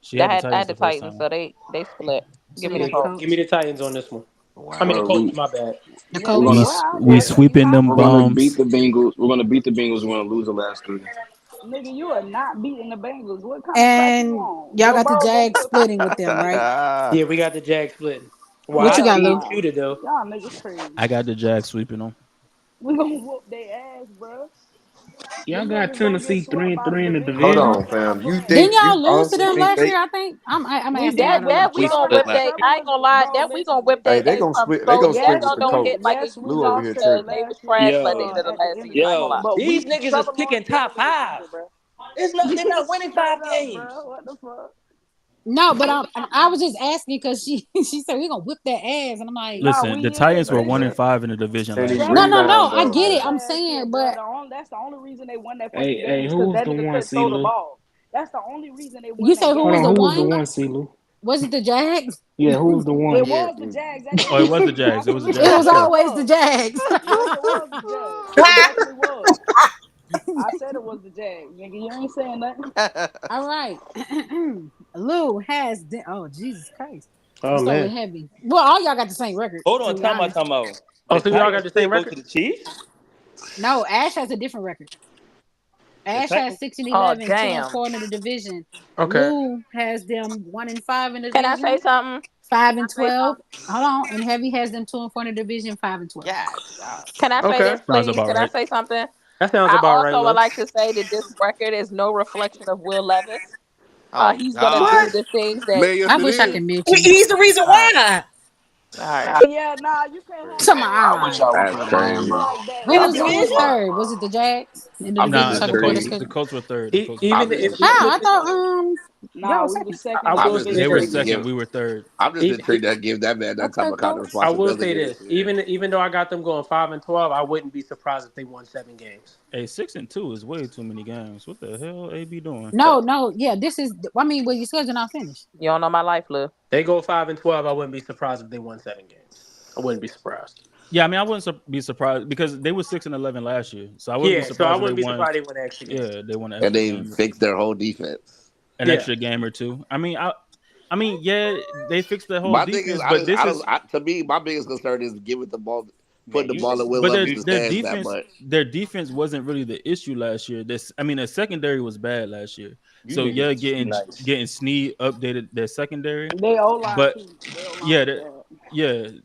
She had the I Titans had the the first Titans, time. so they split. Give me the Yeah, Colts. give me the Titans on this one. Wow. I mean the Well, Colts. My bad. The Yeah, we Colts. out We there. sweeping them we're gonna bums. beat the Bengals. We're gonna beat the Bengals. We're gonna lose the last 3. Nigga, you are not beating the Bengals. What kind of crap you And on? y'all Joe got the Burrow gonna Jags put splitting with them, right? Yeah, we got the Jags splitting. Well, What I you got, see you Lou? shoot it though. y'all niggas crazy. I got the Jags sweeping them. We gonna whoop their ass, bro. Y'all Them got niggas gonna get Tennessee swept by the 3-3 in the division Hold division. round on, round fam. You bro. Didn't think you y'all lose to honestly them think last they? year? I think I'm We asking. I did. don't know. That We we gonna split whip last they. Trevor year. I ain't was, gonna lie. bro. That we gonna Listen. whip Hey, their they ass gonna from split. They so gonna that split Yes, with y'all the don't we get Colts. like yes a we Lou huge over lost here to them tripping. they was last year trash like they Yo, did at the last end of season. the I ain't gonna year. lie. yo, But these we niggas is Trevor Lawrence picking top delivered this 5. year, bro. They're not winning Straight 5 up, games. bro. What the fuck? No, but I was just asking because she said we're gonna whip that ass, and I'm like, Listen, the Titans were 1-5 in the division last year. No, I get it. I'm saying, but that's the only reason they won that fucking Hey, game because who's that the nigga one, couldn't throw the CeeLo? ball. That's the only reason they won you that say game. who was the Who was one? the one, CeeLo? Was it the Jags? Yeah, who was the one? It was the Jags. Oh, it was the Jags. It was the Jags. It was always the Jags. Yes, it was the Jags. It definitely was. I said it was the Jags, nigga. You ain't saying nothing. All right. Lou has oh Jesus Christ. Oh It's only man. heavy. Well, all y'all got the same record. Hold on, time out. Oh, so y'all got the same Go record? to the Chiefs. No, Ash has a different record. Ash has 6-11, 2-4 in the division. Okay. Lou has them 1-5 in the division. Can I say something? 5-12. Hold on, and Heavy has them 2-4 in the division. 5-12. Yeah. Can I say this, please? about Can right. I say something? That sounds I about right. also would Lou. like to say that this record is no reflection of Will Levis. He's gonna God. do the things that Man, yes, I it wish I is. could mute you. He's the reason why. All right. Yeah, nah, you can't have Come no on. That's crazy. like that. Who Y'all was division? third? Was it the Jags in the I'm division? just Nah, So the before the intrigued. Colts. The schedule. Colts were third. The Colts were Even third. if you How? look I at thought Nah, y'all we second. was second. I I'm will just say They were intrigued this. to second. give. We were third. I'm just Even, intrigued to give that man that type of kind of I will say responsibility. this. Even though I got them going 5-12, I wouldn't be surprised if they won 7 games. Hey, 6-2 is way too many games. What the hell AB doing? No, yeah, this is. I mean, well, your schedule not finished. You don't know my life, Lou. They go 5-12. I wouldn't be surprised if they won 7 games. I wouldn't be surprised. Yeah, I mean, I wouldn't be surprised because they were 6-11 last year, so I wouldn't be Yeah, so surprised I if wouldn't they be won. surprised they won an extra game. Yeah, they won an And extra they game. fixed their whole defense. An extra game or two. I mean, yeah, they fixed the whole My thing defense, is, but this is. to me, my biggest concern is giving the ball, putting the ball in Will But Levis' their hands that defense, much. their defense wasn't really the issue last year. Their secondary was bad last year. So yeah, getting Snead updated their secondary, They O-line but too.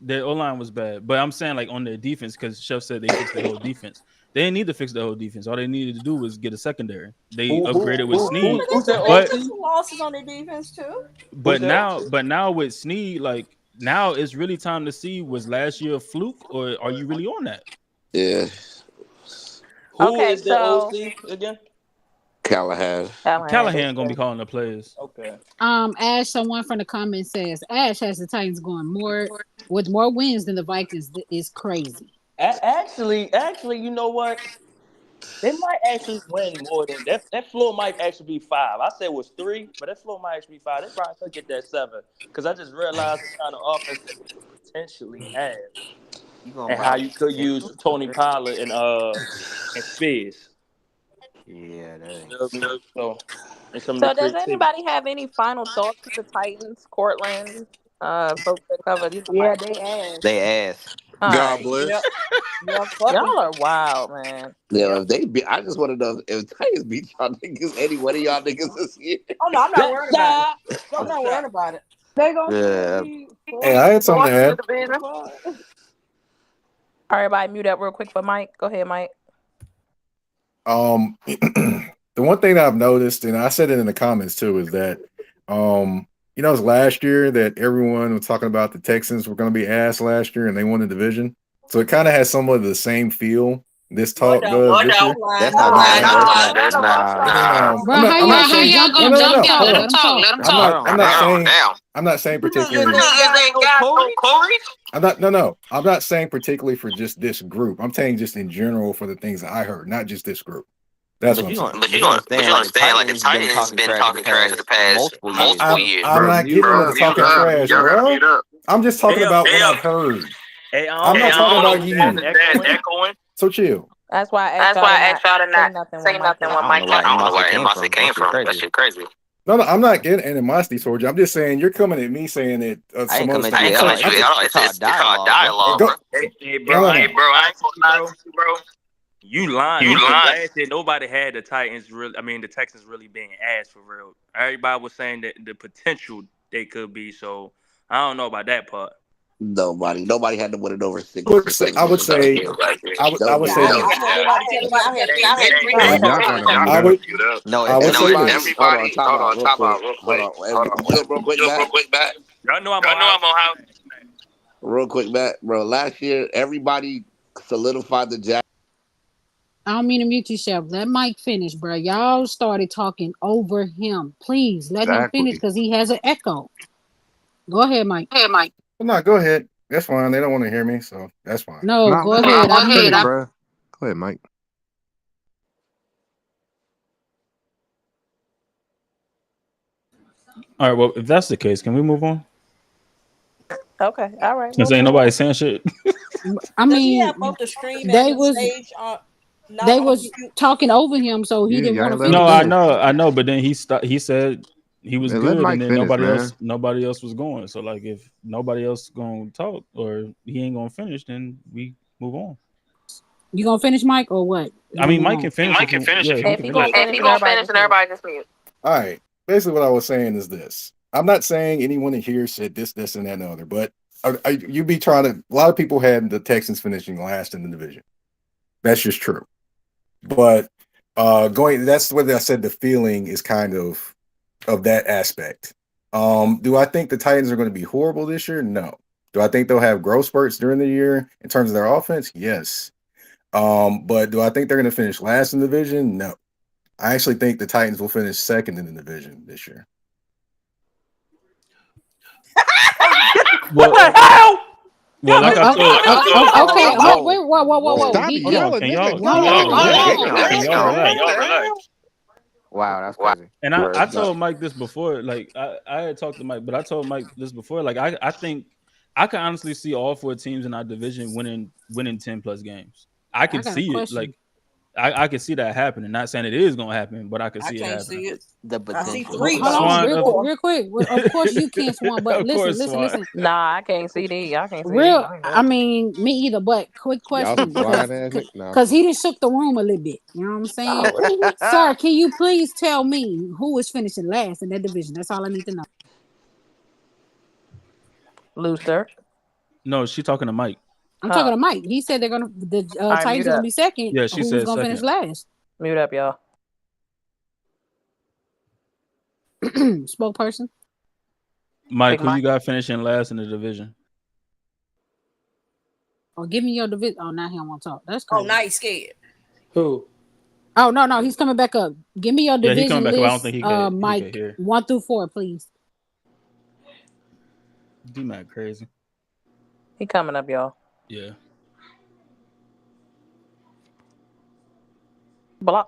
their O-line was bad. But I'm saying like on their defense because Chef said they fixed the whole defense. They didn't need to fix the whole defense. All they needed to do was get a secondary. They upgraded with Snead, There's some losses on their defense too. but now with Snead, like now it's really time to see was last year a fluke or are you really on that? Yeah. Who is the OC again? Callahan gonna be calling the players. Okay. Ash, someone from the comments says Ash has the Titans going with more wins than the Vikings. Is crazy. Actually, you know what? They might actually win more than that. That floor might actually be 5. I said it was 3, but that floor might actually be 5. They probably could get that 7 because I just realized the kind of offense that they could potentially have and how you could use Tony Pollard and Spears. Yeah, so does anybody have any final thoughts for the Titans, Cortland, folks that cover? Yeah, they ass. God bless. Y'all are wild, man. Yeah, if they beat, I just want to know if Titans beat y'all niggas, any one of y'all niggas this year. Oh no, I'm not worried about it. I'm not worried about it. They gonna Hey, I had something to add. All right, everybody mute up real quick for Mike. Go ahead, Mike. The one thing that I've noticed, and I said it in the comments too, is that it was last year that everyone was talking about the Texans were going to be ass last year and they won the division. So it kind of has somewhat of the same feel this talk does this year. That's not Bro, how y'all gonna jump y'all? Let them talk. I'm not saying particularly. I'm not saying particularly for just this group. I'm saying just in general for the things that I heard, not just this group. That's what I'm saying. But you understand, like the Titans been talking trash for the past multiple years. I'm not getting into talking trash, bro. I'm just talking about what I've heard. I'm not talking about you. So chill. That's why I asked y'all to not say nothing when Mike. I don't know where animosity came from. That shit crazy. No, I'm not getting animosity towards you. I'm just saying you're coming at me saying that some other stuff. It's called dialogue, bro. Hey, bro, I ain't gonna lie to you, bro. You lying. Last year, nobody had the Titans really. I mean, the Texans really being ass for real. Everybody was saying that the potential they could be. So I don't know about that part. Nobody had to win it over 6%. I would say that. Real quick back. Y'all know I'm on how. Real quick back, bro. Last year, everybody solidified the Jaguars. don't mean to mute yourself. Let Mike finish, bro. Y'all started talking over him. Please let him finish because he has an echo. Go ahead, Mike. Well, no, go ahead. That's fine. They don't want to hear me, so that's fine. No, go ahead. Go ahead, bro. Go ahead, Mike. All right. Well, if that's the case, can we move on? Okay. All right. Since ain't nobody saying shit. I Does he mean, have both the stream they and the was stage not they on was mute? talking over him, so he didn't want to finish. No, I know, but then he said he was Man, good, let Mike and then finish, nobody else was going. So like, if nobody else gonna talk or he ain't gonna finish, then we move on. You gonna finish, Mike, or what? I mean, Mike can finish. If he gonna finish, then everybody just mute. All right. Basically, what I was saying is this. I'm not saying anyone in here said this, and that, and the other, but you be trying to. A lot of people had the Texans finishing last in the division. That's just true. But that's what I said. The feeling is kind of that aspect. Do I think the Titans are going to be horrible this year? No. Do I think they'll have growth spurts during the year in terms of their offense? Yes. But do I think they're going to finish last in the division? No. I actually think the Titans will finish second in the division this year. What the hell? Well, like I said, okay. Whoa. Stop yelling, nigga. Can y'all relax? Wow, that's crazy. And I told Mike this before. Like I had talked to Mike, but I told Mike this before. Like I think I can honestly see all 4 teams in our division winning 10+ games. I can see it. Like I can see that happening. Not saying it is gonna happen, but I can see it happening. See it. I see 3. Hold on, real quick. Of course you can't, Swan, but listen. Nah, I can't see these. I can't see Real, these. I mean, me either. But quick question, because he done shook the room a little bit. You know what I'm saying, sir? Can you please tell me who is finishing last in that division? That's all I need to know. Looser. No, she talking to Mike. I'm talking to Mike. He said the Titans are gonna be second. Yeah, she Who's said gonna second. finish last? Mute up, y'all. Spokesperson. Mike, who you got finishing last in the division? Oh, give me your division. Oh, now he don't want to talk. That's crazy. Oh, now he's scared. Who? Oh, no, he's coming back up. Give me your division list. I don't think he could, Mike, he could hear. 1 through 4, please. D-Mac crazy. He coming up, y'all. Yeah.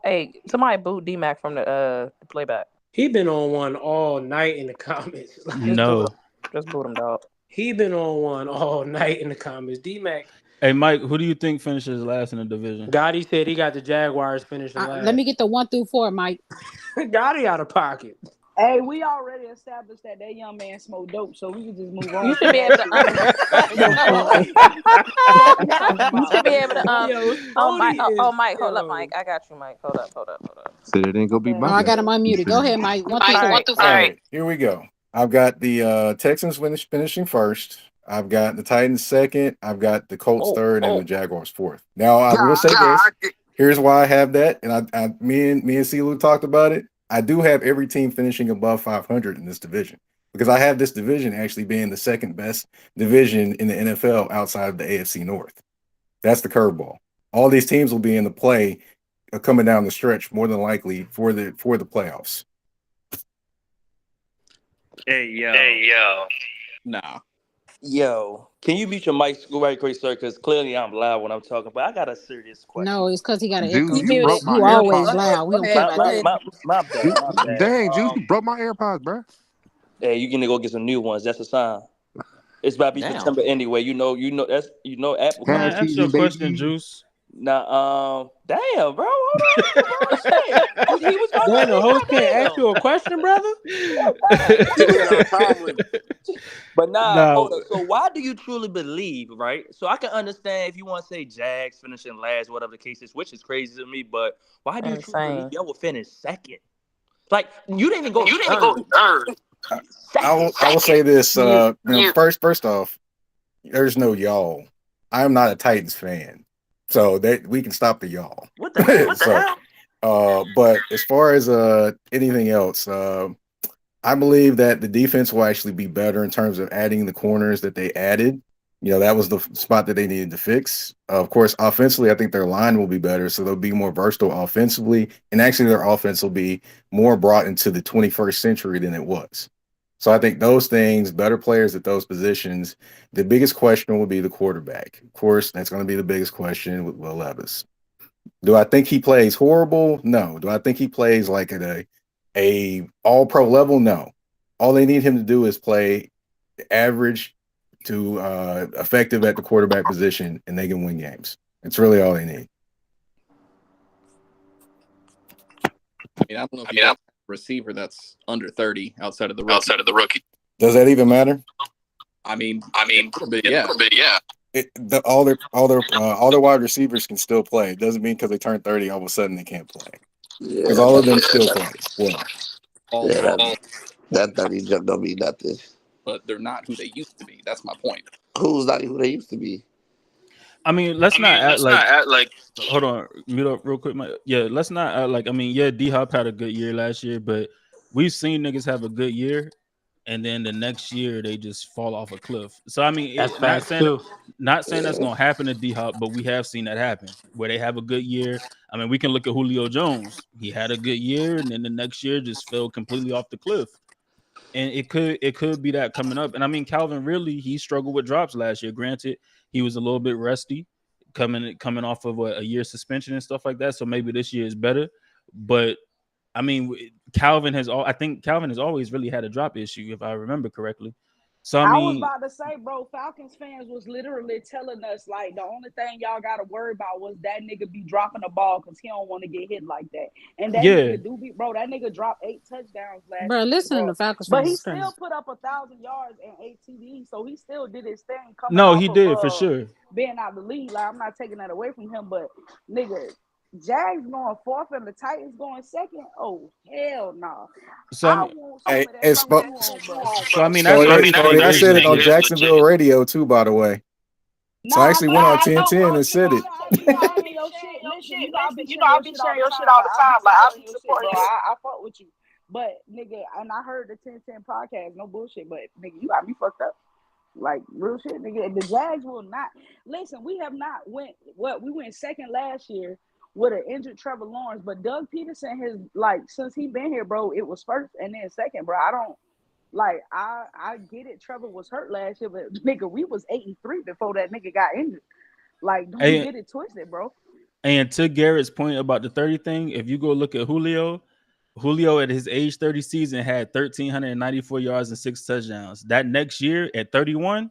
Hey, somebody boot D-Mac from the playback. He been on one all night in the comments. No. Just boot him, dog. He been on one all night in the comments. D-Mac. Hey, Mike, who do you think finishes last in the division? Gotti said he got the Jaguars finishing last. Let me get the 1 through 4, Mike. Gotti out of pocket. Hey, we already established that young man smoked dope, so we can just move on. You should be able to. You should be able to. Mike, hold up, Mike. I got you, Mike. Hold up. Said it ain't gonna be. I got him unmuted. Go ahead, Mike. 1 through 4. All right, here we go. I've got the Texans finishing first. I've got the Titans second. I've got the Colts third, and the Jaguars fourth. Now I will say this. Here's why I have that, and me and CeeLo talked about it. I do have every team finishing above 500 in this division because I have this division actually being the second best division in the NFL outside of the AFC North. That's the curveball. All these teams will be in the play coming down the stretch more than likely for the playoffs. Hey yo. Nah. Yo, can you mute your mic right quick, sir? Because clearly I'm loud when I'm talking, but I got a serious question. No, it's because he got an Juice, echo. you broke my You always AirPods. loud. We don't care about that. My bad. Dang, Juice, you broke my AirPods, bro. Hey, you gonna go get some new ones? That's a sign. It's about to be September anyway. You know Apple. Can I ask you a question, Juice? Nah, damn, bro. Hold on, bro. He was Damn, the host can't ask you a question, brother. But hold on. So why do you truly believe, right? So I can understand if you want to say Jags finishing last, whatever the case is, which is crazy to me. But why do you truly believe y'all will finish second? Like you didn't even go third. I will say this. First off, there's no y'all. I'm not a Titans fan, so that we can stop the y'all. What the hell? But as far as anything else, I believe that the defense will actually be better in terms of adding the corners that they added. That was the spot that they needed to fix. Of course, offensively, I think their line will be better, so they'll be more versatile offensively, and actually their offense will be more brought into the 21st century than it was. So I think those things, better players at those positions. The biggest question will be the quarterback. Of course, that's going to be the biggest question with Will Levis. Do I think he plays horrible? No. Do I think he plays like at a all-pro level? No. All they need him to do is play average to effective at the quarterback position, and they can win games. It's really all they need. I don't know if you have a receiver that's under 30 outside of the rookie. Does that even matter? I mean, yeah. All their wide receivers can still play. It doesn't mean because they turn 30, all of a sudden they can't play. Because all of them still play. Well, that 30 jump don't mean nothing. But they're not who they used to be. That's my point. Who's not who they used to be? I mean, let's not act like. Hold on, mute up real quick. Let's not act like. I mean, D Hop had a good year last year, but we've seen niggas have a good year, and then the next year they just fall off a cliff. So I mean, that's facts too. Not saying that's gonna happen to D Hop, but we have seen that happen where they have a good year. I mean, we can look at Julio Jones. He had a good year, and then the next year just fell completely off the cliff. And it could be that coming up. And I mean, Calvin really, he struggled with drops last year. Granted, he was a little bit rusty coming off of a year suspension and stuff like that. So maybe this year is better. But I mean, Calvin has always really had a drop issue, if I remember correctly. So I was about to say, bro, Falcons fans was literally telling us like the only thing y'all got to worry about was that nigga be dropping the ball because he don't want to get hit like that. And that nigga do be, bro. That nigga dropped 8 touchdowns last year. Bro, listen to the Falcons fans. But he still put up 1,000 yards and 8 TDs, so he still did his thing. He did for sure. Being out the league, like I'm not taking that away from him, but nigga. Jags going 4th and the Titans going 2nd. Oh hell no! So I said it on Jacksonville radio too, by the way. So I actually went on 10-10 and said it. You know I'll be sharing your shit all the time. Like I'll be supporting you. I fuck with you, but nigga, and I heard the 10-10 podcast. No bullshit, but nigga, you got me fucked up. Like real shit, nigga. The Jags will not listen. We have not went. We went 2nd last year with an injured Trevor Lawrence, but Doug Peterson has since he been here, bro, it was 1st and then 2nd, bro. I don't I get it. Trevor was hurt last year, but nigga, we was 8-3 before that nigga got injured. Like, don't get it twisted, bro. And to Garrett's point about the 30 thing, if you go look at Julio at his age 30 season had 1,394 yards and 6 touchdowns. That next year at 31,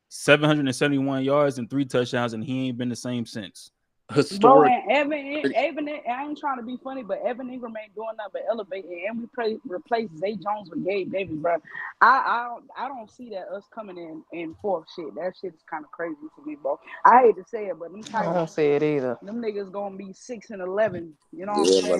771 yards and 3 touchdowns, and he ain't been the same since. Bro, and Evan, I ain't trying to be funny, but Evan Ingram ain't doing nothing but elevating, and we replaced Zay Jones with Gabe Davis, bro. I don't see that us coming in 4th shit. That shit is kind of crazy to me, bro. I hate to say it, but them Titans, I don't see it either. Them niggas gonna be 6-11. You know what I'm saying?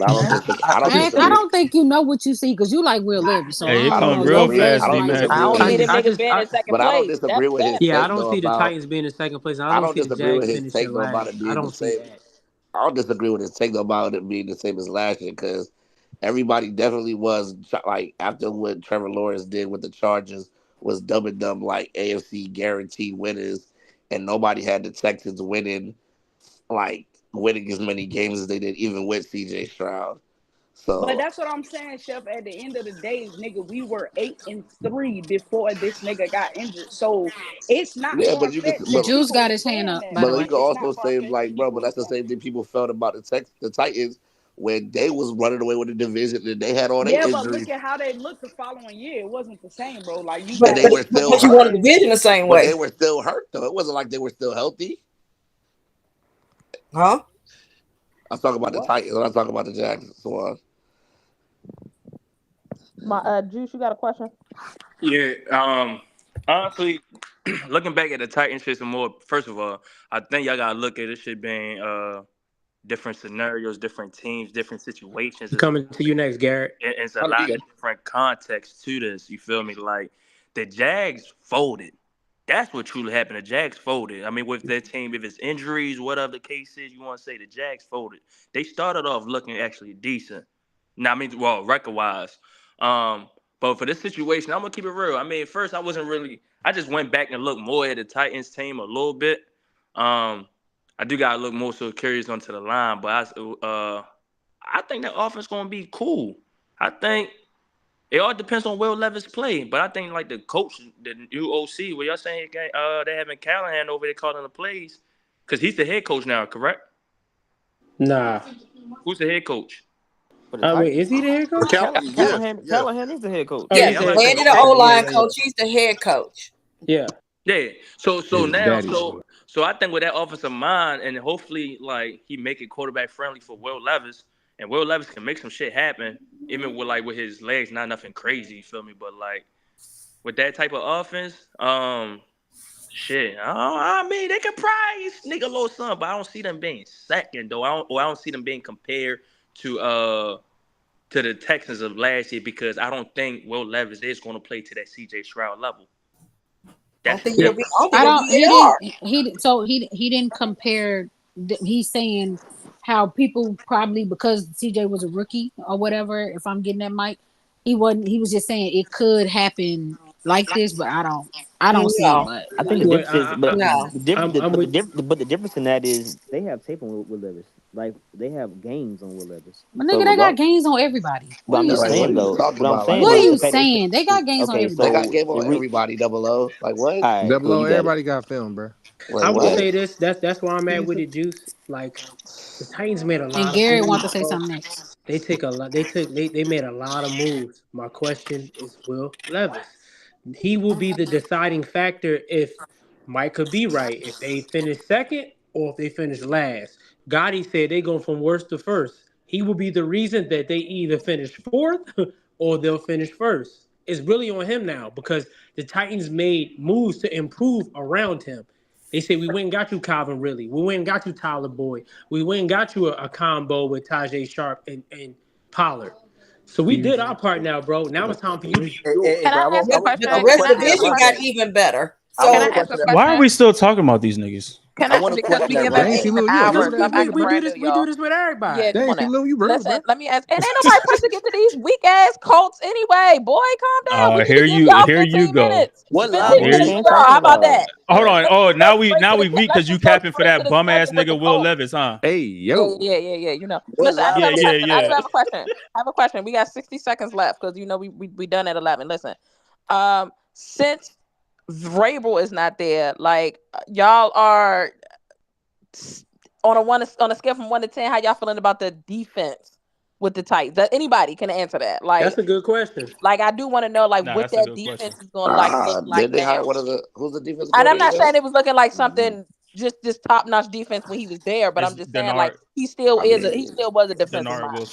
But I don't think you know what you see because you like Will Levis. So it come real fast. I don't see them niggas being in 2nd place. I don't disagree with his. Yeah, I don't see the Titans being in 2nd place. I don't see the Jags finishing last. I don't see that. I don't disagree with his take about it being the same as last year because everybody definitely was like after what Trevor Lawrence did with the Chargers was dumbing them like AFC guaranteed winners, and nobody had the Texans winning as many games as they did, even with CJ Stroud. So, but that's what I'm saying, Chef. At the end of the day, nigga, we were 8-3 before this nigga got injured. So it's not. Yeah, but you can. Juice got his hand up. But you can also say but that's the same thing people felt about the Titans when they was running away with the division and they had all their injuries. Yeah, but look at how they looked the following year. It wasn't the same, bro. Like you. But they were still. You won the division the same way. They were still hurt though. It wasn't like they were still healthy. Huh? I'm talking about the Titans. I'm not talking about the Jags. So, Juice, you got a question? Yeah. Honestly, looking back at the Titans shit some more. First of all, I think y'all gotta look at this shit being different scenarios, different teams, different situations. Coming to you next, Garrett. And it's a lot of different context to this. You feel me? Like the Jags folded. That's what truly happened. The Jags folded. I mean, with their team, if it's injuries, whatever the case is, you want to say the Jags folded. They started off looking actually decent. Now, I mean, well, record-wise. But But for this situation, I'm gonna keep it real. I mean, first I just went back and looked more at the Titans team a little bit. I do gotta look more so curious onto the line, but I think that offense gonna be cool. I think it all depends on Will Levis' play, but I think like the coach, the new OC, where y'all saying they having Callahan over there calling the plays, because he's the head coach now, correct? Nah. Who's the head coach? I mean, is he the head coach? Callahan is the head coach. Oh, Yeah, he's the the head head coach. of the O-line Yeah. coach. He's the head coach. Yeah. Yeah. So now, daddy. so I think with that offensive mind, and hopefully like he make it quarterback friendly for Will Levis, and Will Levis can make some shit happen, even with his legs, not nothing crazy, you feel me? But like with that type of offense, shit, I mean they could probably sneak a little something, but I don't see them being second though. I don't see them being compared to the Texans of last year, because I don't think Will Levis is going to play to that CJ Stroud level. I think it'll be. He didn't compare. He's saying how people probably, because CJ was a rookie or whatever. If I'm getting that, Mike, he wasn't. He was just saying it could happen like this, but I don't see it. But I think the difference is, the difference in that is they have tape on Will Levis. Like they have games on Will Levis. But nigga, they got games on everybody. What are you saying though? What are you saying? They got games on everybody. They got game on everybody. Double O. Like what? Double O. Everybody got film, bro. I would say this. That's where I'm at with it, Juice. Like the Titans made a lot. And Gary of wants to say something next. They made a lot of moves. My question is Will Levis. He will be the deciding factor if Mike could be right. If they finish second or if they finish last. Gotti said they go from worst to first. He will be the reason that they either finish fourth or they'll finish first. It's really on him now because the Titans made moves to improve around him. They say, we went and got you Calvin Ridley. We went and got you Tyler Boyd. We went and got you a combo with Tajay Sharp and Pollard. So we did our part now, bro. Now it's time for you to do yours. Can I ask a question? The rest of the division got even better. So Can I ask a question? Why are we still talking about these niggas? Because we give it 8 hours. We do this with everybody. Yeah, come on now. Listen, let me ask. And ain't nobody supposed to get to these weak ass Colts anyway. Boy, calm down. We Here you go. Minutes. 15 minutes, y'all. How about that? Hold on. Oh, now we weak because you capping for that bum ass nigga Will Levis, huh? Hey, yo. Yeah. You know. Listen, I have a question. I have a question. We got 60 seconds left because you know we done at 11. Listen, since Vrabel is not there, like y'all are on a scale from 1 to 10, how y'all feeling about the defense with the Titans? Anybody can answer that. Like that's a good question. Like I do want to know what that defense is going to look like. Did they hire who's the defense? And I'm not saying it was looking like something just this top notch defense when he was there, but I'm just saying like he still was a defensive mind.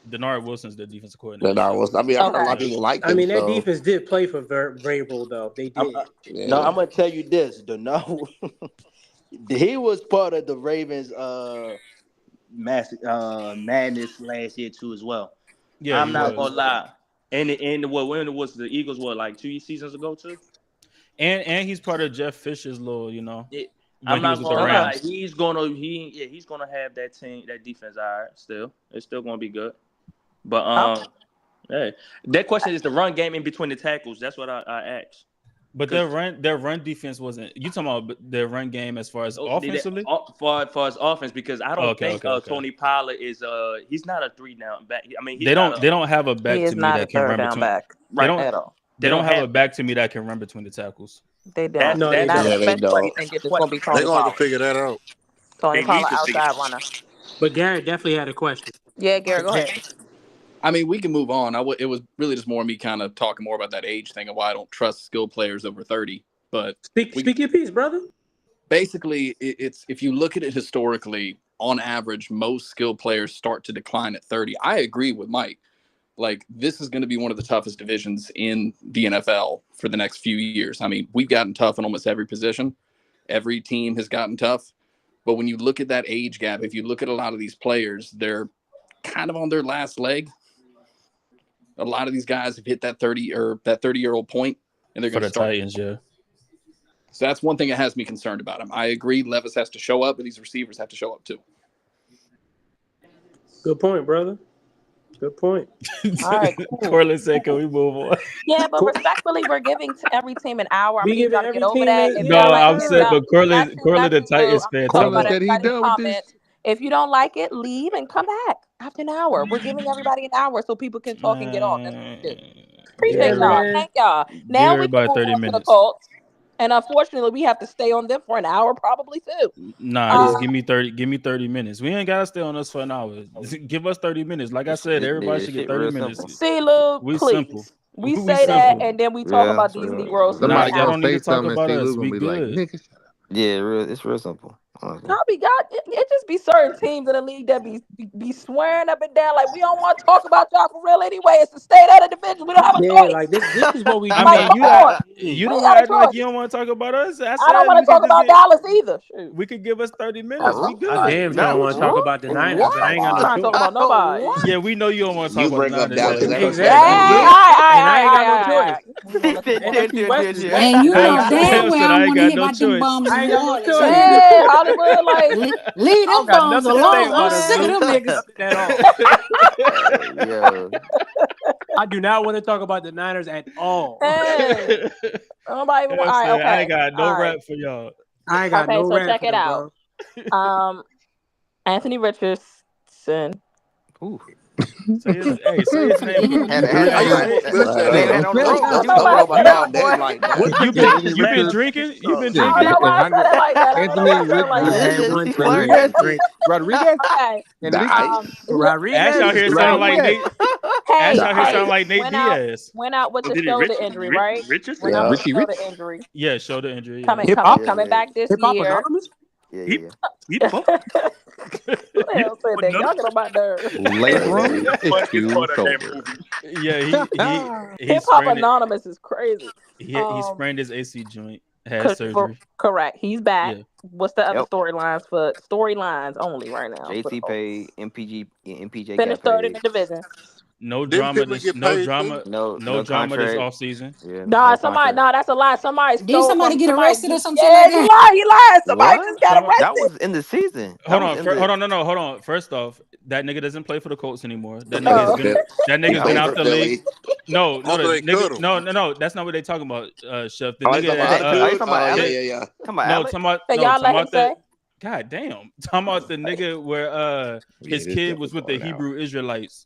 Denard Wilson's the defensive coordinator. Denard Wilson. I mean, I heard a lot of people like him. I mean, that defense did play for Vrabel, though. They did. No, I'm gonna tell you this. Denard, he was part of the Ravens' madness last year too, as well. Yeah, I'm not gonna lie. And when it was the Eagles, like 2 seasons ago too. And he's part of Jeff Fisher's little, I'm not gonna lie. He's gonna have that team, that defense. All right, it's still gonna be good. But hey, that question is the run game in between the tackles. That's what I asked. But their run defense wasn't. You talking about their run game as far as offensively? For as offense, because I don't think Tony Pollard is he's not a 3-down back. I mean, they don't have a back to me that can run between. Back. They don't. They don't have a back to me that can run between the tackles. They don't. They don't. They're going to have to figure that out. Tony Pollard outside runner. But Garrett definitely had a question. Yeah, Garrett, go ahead. I mean, we can move on. It was really just more me kind of talking more about that age thing and why I don't trust skilled players over 30. But speak your piece, brother. Basically, it's if you look at it historically, on average, most skilled players start to decline at 30. I agree with Mike. Like, this is going to be one of the toughest divisions in the NFL for the next few years. I mean, we've gotten tough in almost every position. Every team has gotten tough. But when you look at that age gap, if you look at a lot of these players, they're kind of on their last leg. A lot of these guys have hit that 30-year-old point, and they're going to start. Titans, yeah. So that's one thing that has me concerned about him. I agree, Levis has to show up, but these receivers have to show up too. Good point, brother. Good point. All right, cool. Corlin said, "Can we move on?" Yeah, but respectfully, we're giving to every team an hour. I'm We gonna need giving y'all to every get over team that. a- If No, y'all yeah. I'm saying, but Corlin, the Titans fan talk talking about about. everybody's comments. If you don't like it, leave and come back after an hour. We're giving everybody an hour so people can talk and get off. That's what we do. Appreciate y'all. man. Thank y'all. Give Now we can everybody move 30 on to the minutes. Colts. And unfortunately, we have to stay on them for an hour, probably too. Nah, just give me 30. Give me 30 minutes. We ain't gotta stay on us for an hour. Give us 30 minutes. Like I said, everybody should get 30 minutes. See, Lou, We please. simple. We We say that, simple. and then we talk about these Negroes for Nah, like y'all hours. don't need to talk about us. We good. It's real simple. Honestly. Probably got it just be certain teams in the league that be swearing up and down like we don't want to talk about y'all for real anyway. It's the state of the division. We don't have a Yeah, choice. like this is what we do. I Like, mean, come on. you We don't ain't want got to a act like choice. you don't want to talk about us. I I don't said want we to could talk just about get. Dallas either. Shoot. We could give us 30 minutes. We good. I damn sure don't want to talk about the Niners, but I ain't got I'm no trying to talk choice. about nobody. Yeah, we know you don't want to talk You about the bring up Niners. Dallas every Exactly. second. Hey, And I ain't got no choice. NFC West is wet. And you I ain't know got no damn Pam choice. well said I I don't ain't want to got hear no about them choice. bums I in ain't New got no Orleans. choice. Hey, Hollywood, like Leave I don't them got bums nothing to say alone. I'm about us, sick of Lou. them niggas. Nothing at all. Yeah. I do not want to talk about the Niners at all. hey, nobody even. All Pam right, said I okay, ain't got no all right, rap for y'all. I ain't got okay. no So rap check for it them, out. bro. Anthony Richardson. Ooh. Say his name again. Had to Right. spell His name ain't on the road. Don't You talking nobody about my say that, dog boy. name like that. You been drinking? You been I don't drinking? know why I said it like that. I don't know why I said it like He that. just be Rodriguez, flirting. Rodriguez, Okay. Nice. Ash out here sound like Rodriguez. Nate. Hey, Ash out here sound like Nate went out Diaz. with the shoulder injury, right? Richardson? Went out with Richie the shoulder Rich. injury. Yeah, shoulder injury. Coming Hip hop, back this hip hop year. anonymous. Yeah. Hip hop. Who the hell said that? Y'all get on my nerves. Labrum issue shoulder. Yeah, he Hip hop sprained it. anonymous is crazy. He sprained his AC joint. Had surgery. Correct. He's back. Yeah. What's the other Yep. storylines only right now? for the JT Colts? paid. MPJ Finished got third in paid. the division. No Didn't drama. Pittman get paid too? No drama this contract. offseason. Yeah, Nah, no contract. that's a lie. Somebody Did stole somebody from get somebody. arrested or some shit Yeah, like he that? lied. He lied. Somebody What? just got Somebody- That arrested. was in the season. That Hold was on, in the. hold on, no. Hold on. First off, that nigga doesn't play for the Colts anymore. That He nigga plays has been out for the league. Philly. No, Also, they cut him. no. That's not what they talking about, Chef. The Oh, he's nigga talking about that Are you attitude? talking about Oh, Alex? yeah. Talking about no, Alex? talking about So no, y'all talking let him about the. say. God damn, talking about the nigga where his this kid stuff was is with the going out. Hebrew Israelites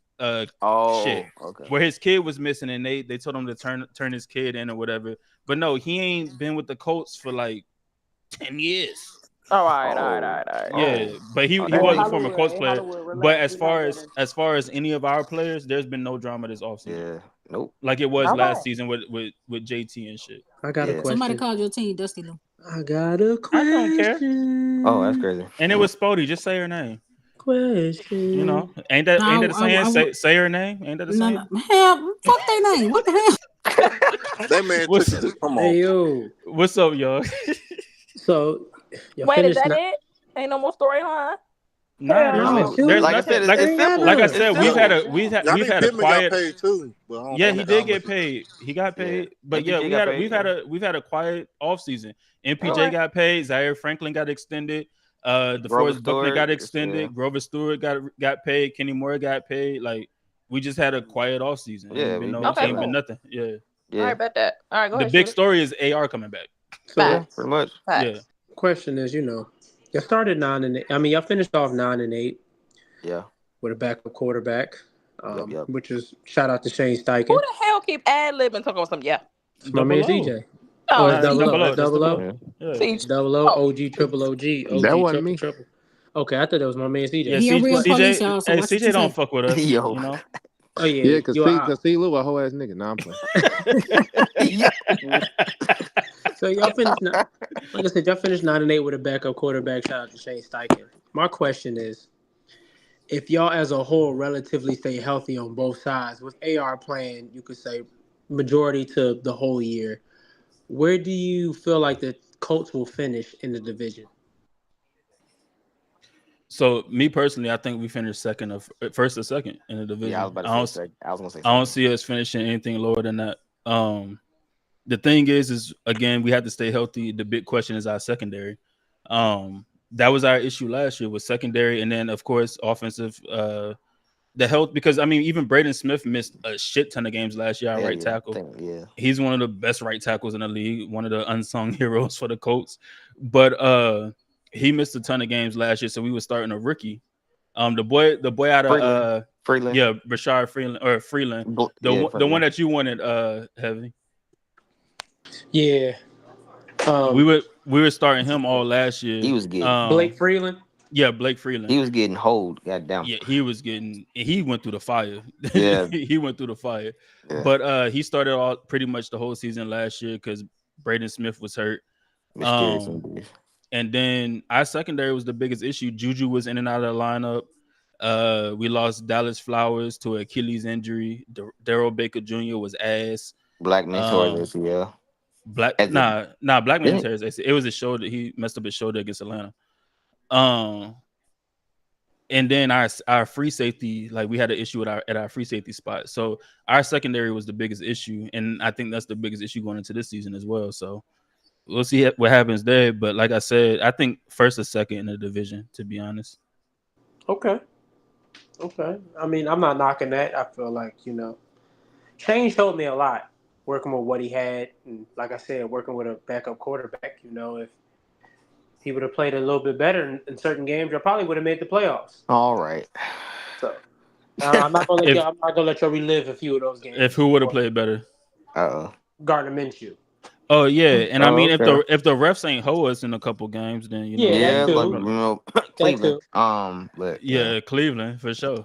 Oh, shit, okay. where his kid was missing and they told him to turn his kid in or whatever. But no, he ain't been with the Colts for like 10 years. All right. Yeah, but he Oh, was that a former Colts player. Hollywood, But relax. as far as any of our players, there's been no drama this offseason. Yeah. Nope. Like it was All last right. season with JT and shit. I got a Yeah. Somebody question. called your team, Dusty Lou. I got a I don't care. question. Oh, that's crazy. And it was Spody. Just say her name. Question. You know, ain't that the saying? Say her name. Ain't that the saying? No. Hell, fuck their name. What the hell? That man took it. Come on. Hey yo. What's up, y'all? So y'all Wait, is finished that it? Ain't no more storyline. Nah, No, there's like I nothing. said, Like, it's simple. like I It's said, simple. we've I think had a Pittman quiet. got paid too. But I don't Yeah, know he how did get much. paid. He got paid, but MPJ yeah, got paid, we've had a quiet offseason. MPJ Alright. got paid. Zaire Franklin got extended. Grover DeForest Buckner got Stewart, extended. yeah. Grover Stewart got paid. Kenny Moore got paid. Like we just had a quiet offseason. Yeah, Ain't we been no, been Okay, ain't chilling. been cool. nothing. Yeah. All Yeah. right, bet that. All right, go The ahead. big shoot it. story is AR coming back. Yeah, Facts. pretty much. Facts. Yeah. question is, y'all started 9-8. I mean, y'all finished off 9-8 Yeah. with a backup quarterback. Yep. Which is shout out to Shane Who Steichen. the hell keep ad-libbing talking about something? Yeah. It's my man Double O. CJ. Oh, Oh, Nah, it's that's double O. Double O. That's That's double Double O. O. Yeah. see, Double O, OG, triple OG, OG, That wasn't triple, me. triple. Okay, I thought that was my man CJ. Yeah, He a real police CJ, officer. hey, Watch what CJ you don't say. fuck with us. Yo. You know. Oh yeah, Yeah, cause you are. see, Lou a whole ass nigga. Nah, I'm playing. So y'all finished. Like I said, y'all finished 9-8 with a backup quarterback. Shout out to Shane Steichen. My question is, if y'all as a whole relatively stay healthy on both sides, with AR playing, you could say majority to the whole year, where do you feel like the Colts will finish in the division? So me personally, I think we finished first or second in the division. Yeah, I was about to say second. I was gonna say I don't second. see us finishing anything lower than that. The thing is again, we have to stay healthy. The big question is our secondary. That was our issue last year with secondary, and then of course offensive the health, because I mean, even Braden Smith missed a shit ton of games last year at right tackle. He's one of the best right tackles in the league, one of the unsung heroes for the Colts. But he missed a ton of games last year, so we were starting a rookie. The boy out of Freeland. Yeah, Rashard Freeland, the one that you wanted, Heavy. Yeah. We were starting him all last year. He was getting Blake Freeland. Yeah, Blake Freeland. He was getting hold. Goddamn. Yeah, he went through the fire. Yeah. He went through the fire. Yeah. But he started all pretty much the whole season last year because Braden Smith was hurt. And then our secondary was the biggest issue. Juju was in and out of the lineup. We lost Dallas Flowers to Achilles injury. Darryl Baker Jr. was ass. Blackman tore his ACL. Blackman tore his ACL. It was a shoulder. He messed up his shoulder against Atlanta. And then our free safety, like we had an issue at our free safety spot. So our secondary was the biggest issue, and I think that's the biggest issue going into this season as well. So we'll see what happens there. But like I said, I think first or second in the division, to be honest. Okay. I mean, I'm not knocking that. I feel like, change helped me a lot working with what he had. And like I said, working with a backup quarterback, if he would have played a little bit better in certain games, I probably would have made the playoffs. All right. So I'm not gonna let y'all relive a few of those games. If who would have played better? Gardner Minshew. Oh yeah, and I mean, if the refs ain't hoe us in a couple games, then Cleveland. But Cleveland for sure.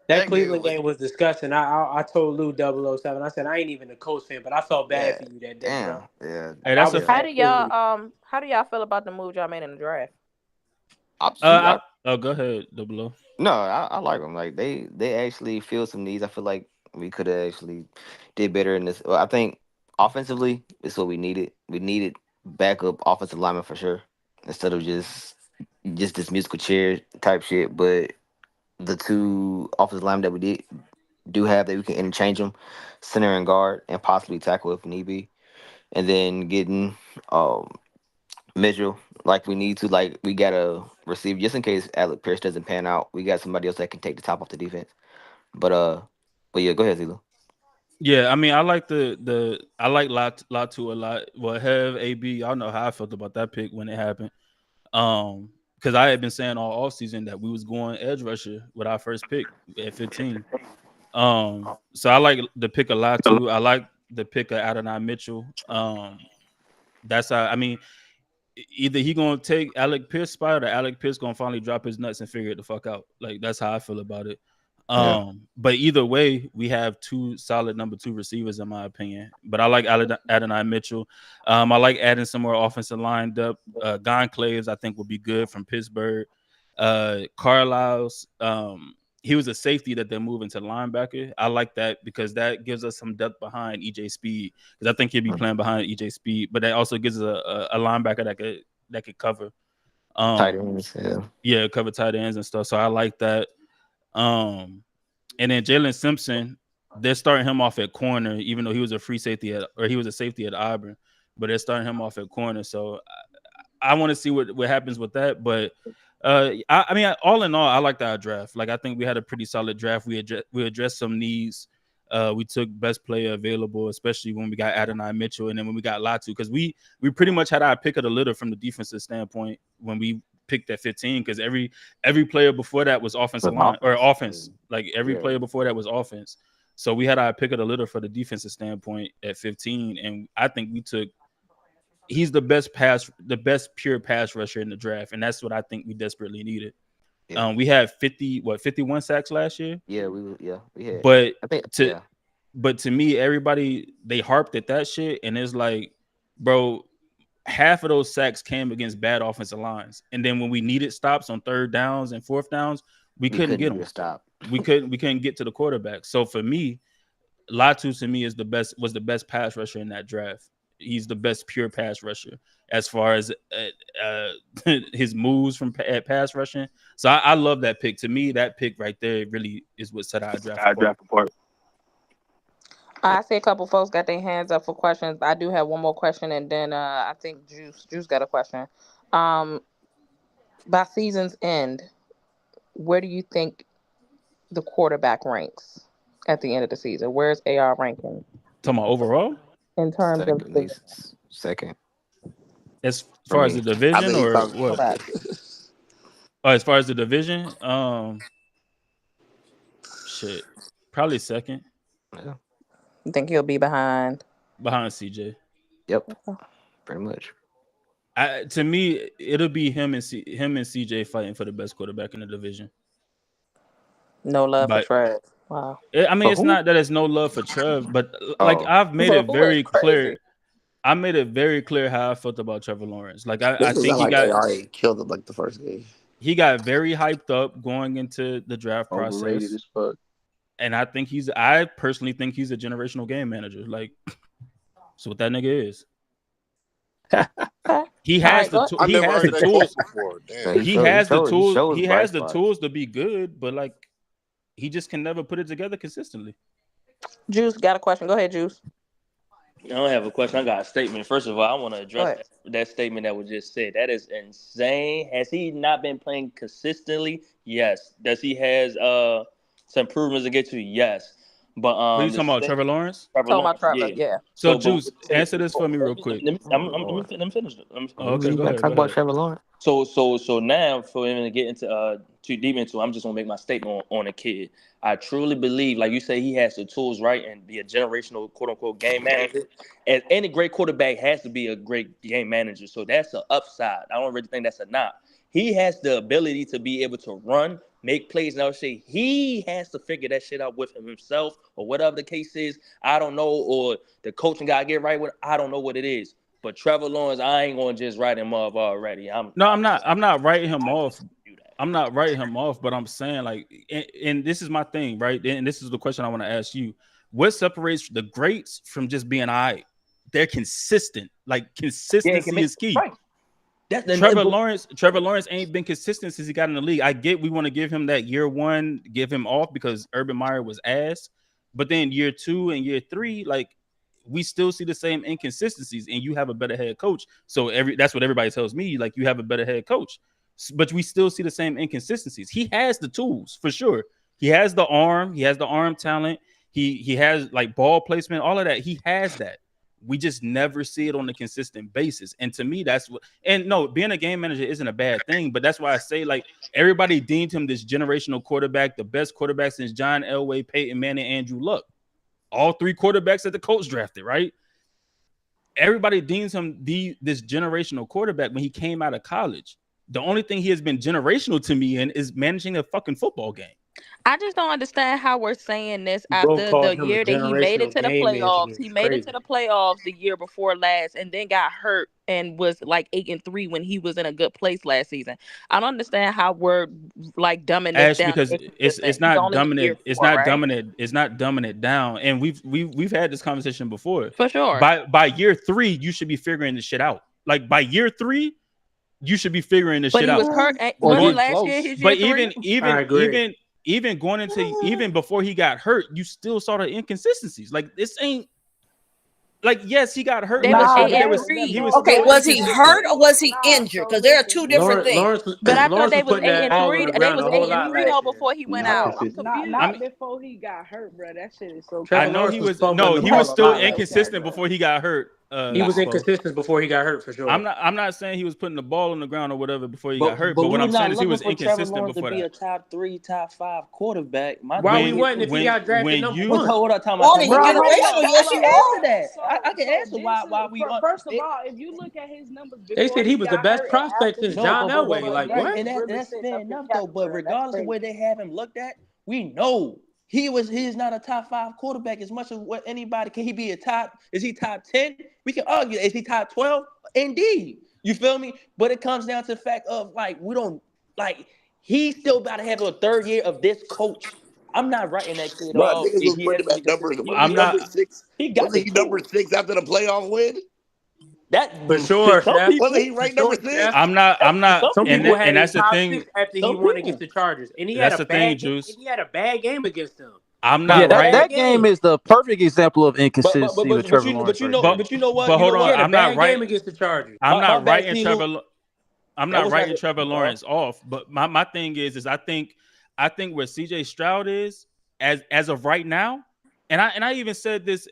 That Cleveland game was disgusting. I told Lou 007. I said I ain't even a Colts fan, but I felt bad for you that day. Yeah. Hey, that's how do y'all feel about the moves y'all made in the draft? Go ahead, 00. No, I like them. Like they actually feel some needs. I feel like we could have actually did better in this. Well, I think offensively is what we needed. We needed backup offensive lineman for sure, instead of just this musical chair type shit. But the two offensive linemen that we do have that we can interchange them, center and guard, and possibly tackle if need be, and then getting Mitchell like we need to. Like we gotta receive just in case Alec Pierce doesn't pan out. We got somebody else that can take the top off the defense. But yeah, go ahead, Zila. Yeah, I mean, I like I like Latu a lot. Well, Hev, AB, y'all know how I felt about that pick when it happened. Because I had been saying all offseason that we was going edge rusher with our first pick at 15. So I like the pick of Latu. I like the pick of Adonai Mitchell. That's how, I mean, either he gonna take Alec Pierce spot or Alec Pierce gonna finally drop his nuts and figure it the fuck out. Like that's how I feel about it. But either way, we have two solid number 2 receivers in my opinion. But I like Adonai Mitchell. I like adding some more offensive line depth. Goncalves I think will be good from Pittsburgh. Carlisle's he was a safety that they're moving to linebacker. I like that because that gives us some depth behind EJ Speed, because I think he'll be playing behind EJ Speed. But that also gives us a linebacker that could cover tight ends. Yeah, cover tight ends and stuff. So I like that. And then Jalen Simpson, they're starting him off at corner, even though he was a free safety he was a safety at Auburn, but they're starting him off at corner. So I want to see what happens with that. But I mean, all in all, I like our draft. Like I think we had a pretty solid draft. We addressed some needs. We took best player available, especially when we got Adonai Mitchell, and then when we got Latu, because we pretty much had our pick of the litter from the defensive standpoint when we picked at 15, because every player before that was offensive line or offense. Like every player before that was offense. So we had our pick of the litter for the defensive standpoint at 15, and I think he's the best pure pass rusher in the draft, and that's what I think we desperately needed. Yeah. We had 51 sacks last year. Yeah, we had. But but to me, everybody they harped at that shit, and it's like, bro, half of those sacks came against bad offensive lines, and then when we needed stops on 3rd downs and 4th downs, we couldn't get them. Stop. We couldn't get to the quarterback. So for me, Latu to me was the best pass rusher in that draft. He's the best pure pass rusher as far as his moves from pass rushing. So I love that pick. To me, that pick right there really is what set our draft apart. I see a couple folks got their hands up for questions. I do have one more question, and then I think Juice got a question. By season's end, where do you think the quarterback ranks at the end of the season? Where's AR ranking? Talking about overall? In terms of second. As far as the division or what? As far as the division, shit, probably second. Yeah. You think he'll be behind CJ? Yep, pretty much. To me, it'll be him and CJ fighting for the best quarterback in the division. No love for Trev. Wow. I mean, it's not that it's no love for Trev, but like I've made it very clear. I made it very clear how I felt about Trevor Lawrence. Like I think he got already killed him like the first game. He got very hyped up going into the draft Overrated process. as fuck. And I personally think he's a generational game manager. Like, so what that nigga is. He has the tools. He has the tools. He has the tools to be good, but like, he just can never put it together consistently. Juice got a question. Go ahead, Juice. I don't have a question. I got a statement. First of all, I want to address that statement that was just said. That is insane. Has he not been playing consistently? Yes. Does he has some improvements to get to? Yes. But what are you talking about, Trevor Lawrence? Yeah. So Juice, answer this for me real quick. Let me finish. Okay, go ahead. Talk about Trevor Lawrence. So now for him to get into too deep into, I'm just gonna make my statement on a kid. I truly believe, like you say, he has the tools, right, and be a generational quote unquote game manager. And any great quarterback has to be a great game manager. So that's an upside. I don't really think that's a knock. He has the ability to be able to run, make plays, and I would say he has to figure that shit out with himself or whatever the case is. I don't know, or the coaching guy get right with. I don't know what it is. But Trevor Lawrence, I ain't gonna just write him off already. I'm not writing him off. I'm not writing him off, but I'm saying like, and this is my thing, right? And this is the question I want to ask you: what separates the greats from just being all right? They're consistent. Like consistency is key. Right. Trevor Lawrence ain't been consistent since he got in the league. I get we want to give him that year one, give him off because Urban Meyer was ass, but then year 2 and year 3, like we still see the same inconsistencies, and you have a better head coach. So that's what everybody tells me. Like you have a better head coach, but we still see the same inconsistencies. He has the tools for sure. He has the arm. He has the arm talent. He has like ball placement, all of that. He has that. We just never see it on a consistent basis. And to me, that's what, and no, being a game manager isn't a bad thing, but that's why I say like everybody deemed him this generational quarterback, the best quarterback since John Elway, Peyton Manning, Andrew Luck. All 3 quarterbacks that the Colts drafted, right? Everybody deems him this generational quarterback when he came out of college. The only thing he has been generational to me in is managing a fucking football game. I just don't understand how we're saying this after the year that he made it to the playoffs. He made it to the playoffs the year before last and then got hurt and was like 8-3 when he was in a good place last season. I don't understand how we're like dumbing this down. Because it's not dumbing it. It's not dumbing it. It's not dumbing it down. And we've had this conversation before. For sure. By year 3, you should be figuring this shit out. Like by year 3, you should be figuring this shit out. But he was hurt. Was last year? His year 3? Even going into even before he got hurt, you still saw the inconsistencies. Like this ain't like yes, he got hurt. Was he hurt or was he injured? Because there are two different things. But I thought they was 8-3. They was 8-3 before he went out. I'm confused. Not before he got hurt, bro. That shit is so. I know he was. No, he was still inconsistent before he got hurt. He was inconsistent before he got hurt for sure. I'm not saying he was putting the ball on the ground or whatever before he got hurt. But what I'm saying is he was inconsistent before that. To be a top 3, top 5 quarterback. Why we wasn't if he got drafted? Hold on, time out. I can answer why we. First of all, if you look at his numbers, they said he was the best prospect since John Elway. Like what? And that's fair enough though. But regardless of where they have him looked at, we know. He's not a top 5 quarterback as much as what anybody can. He be is he top 10? We can argue. Is he top 12? Indeed. You feel me? But it comes down to the fact of he's still about to have a 3rd year of this coach. I'm not writing that kid off. I'm not. He got number 6 after the playoff win. That for sure. Wasn't he ranked number 6? I'm not. Some people had that's the thing. After he won against the Chargers, and he had a bad game against them. I'm not. That game is the perfect example of inconsistency with Trevor Lawrence. But you know what? But hold on, I'm not right against the Chargers. I'm not writing Trevor. I'm not writing Trevor Lawrence off. But my thing is I think I think where CJ Stroud is as of right now, and I even said this.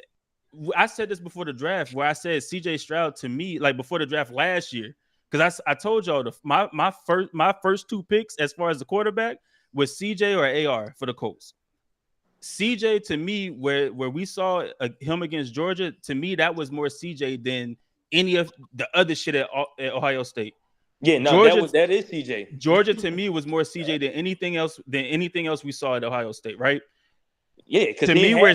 I said this before the draft, where I said CJ Stroud to me, like before the draft last year, because I told y'all my first two picks as far as the quarterback was CJ or AR for the Colts. CJ to me, where we saw him against Georgia, to me that was more CJ than any of the other shit at Ohio State. Yeah, no, that is CJ. Georgia to me was more CJ than anything else we saw at Ohio State, right? Yeah, because to me where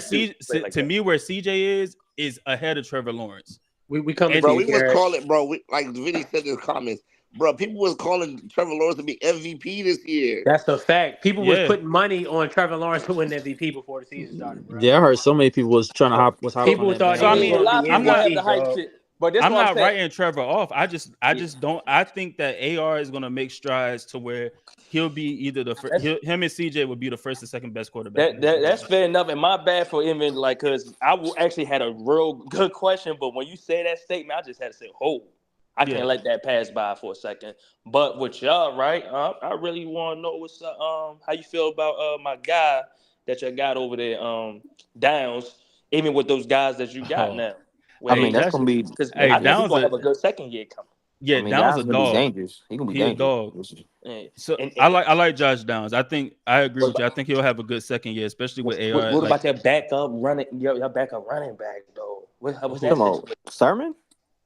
CJ is ahead of Trevor Lawrence. We come, bro. We was calling, bro. Like Vinny said in his comments, bro. People was calling Trevor Lawrence to be MVP this year. That's a fact. People was putting money on Trevor Lawrence to win MVP before the season started. Bro. Yeah, I heard so many people was trying to hop. People on thought. So I mean, a lot of people have the hype shit. But I'm not writing Trevor off. I just don't. I think that AR is going to make strides to where he'll be either him and CJ would be the first and second best quarterback. That's fair enough. And my bad for even like, because I actually had a real good question, but when you say that statement, I just had to say, "Oh, I can't let that pass by for a second." But with y'all, right? I really want to know what's how you feel about my guy that you got over there, Downs. Even with those guys that you got now. I mean, that's gonna be because I think he's gonna have a good second year coming. Yeah, Downs a dog. Dangerous. He gonna be dangerous. Dog. So I like Josh Downs. I agree with you. I think he'll have a good second year, especially with AR. What about your backup running? Your backup running back though. What's that? Sermon?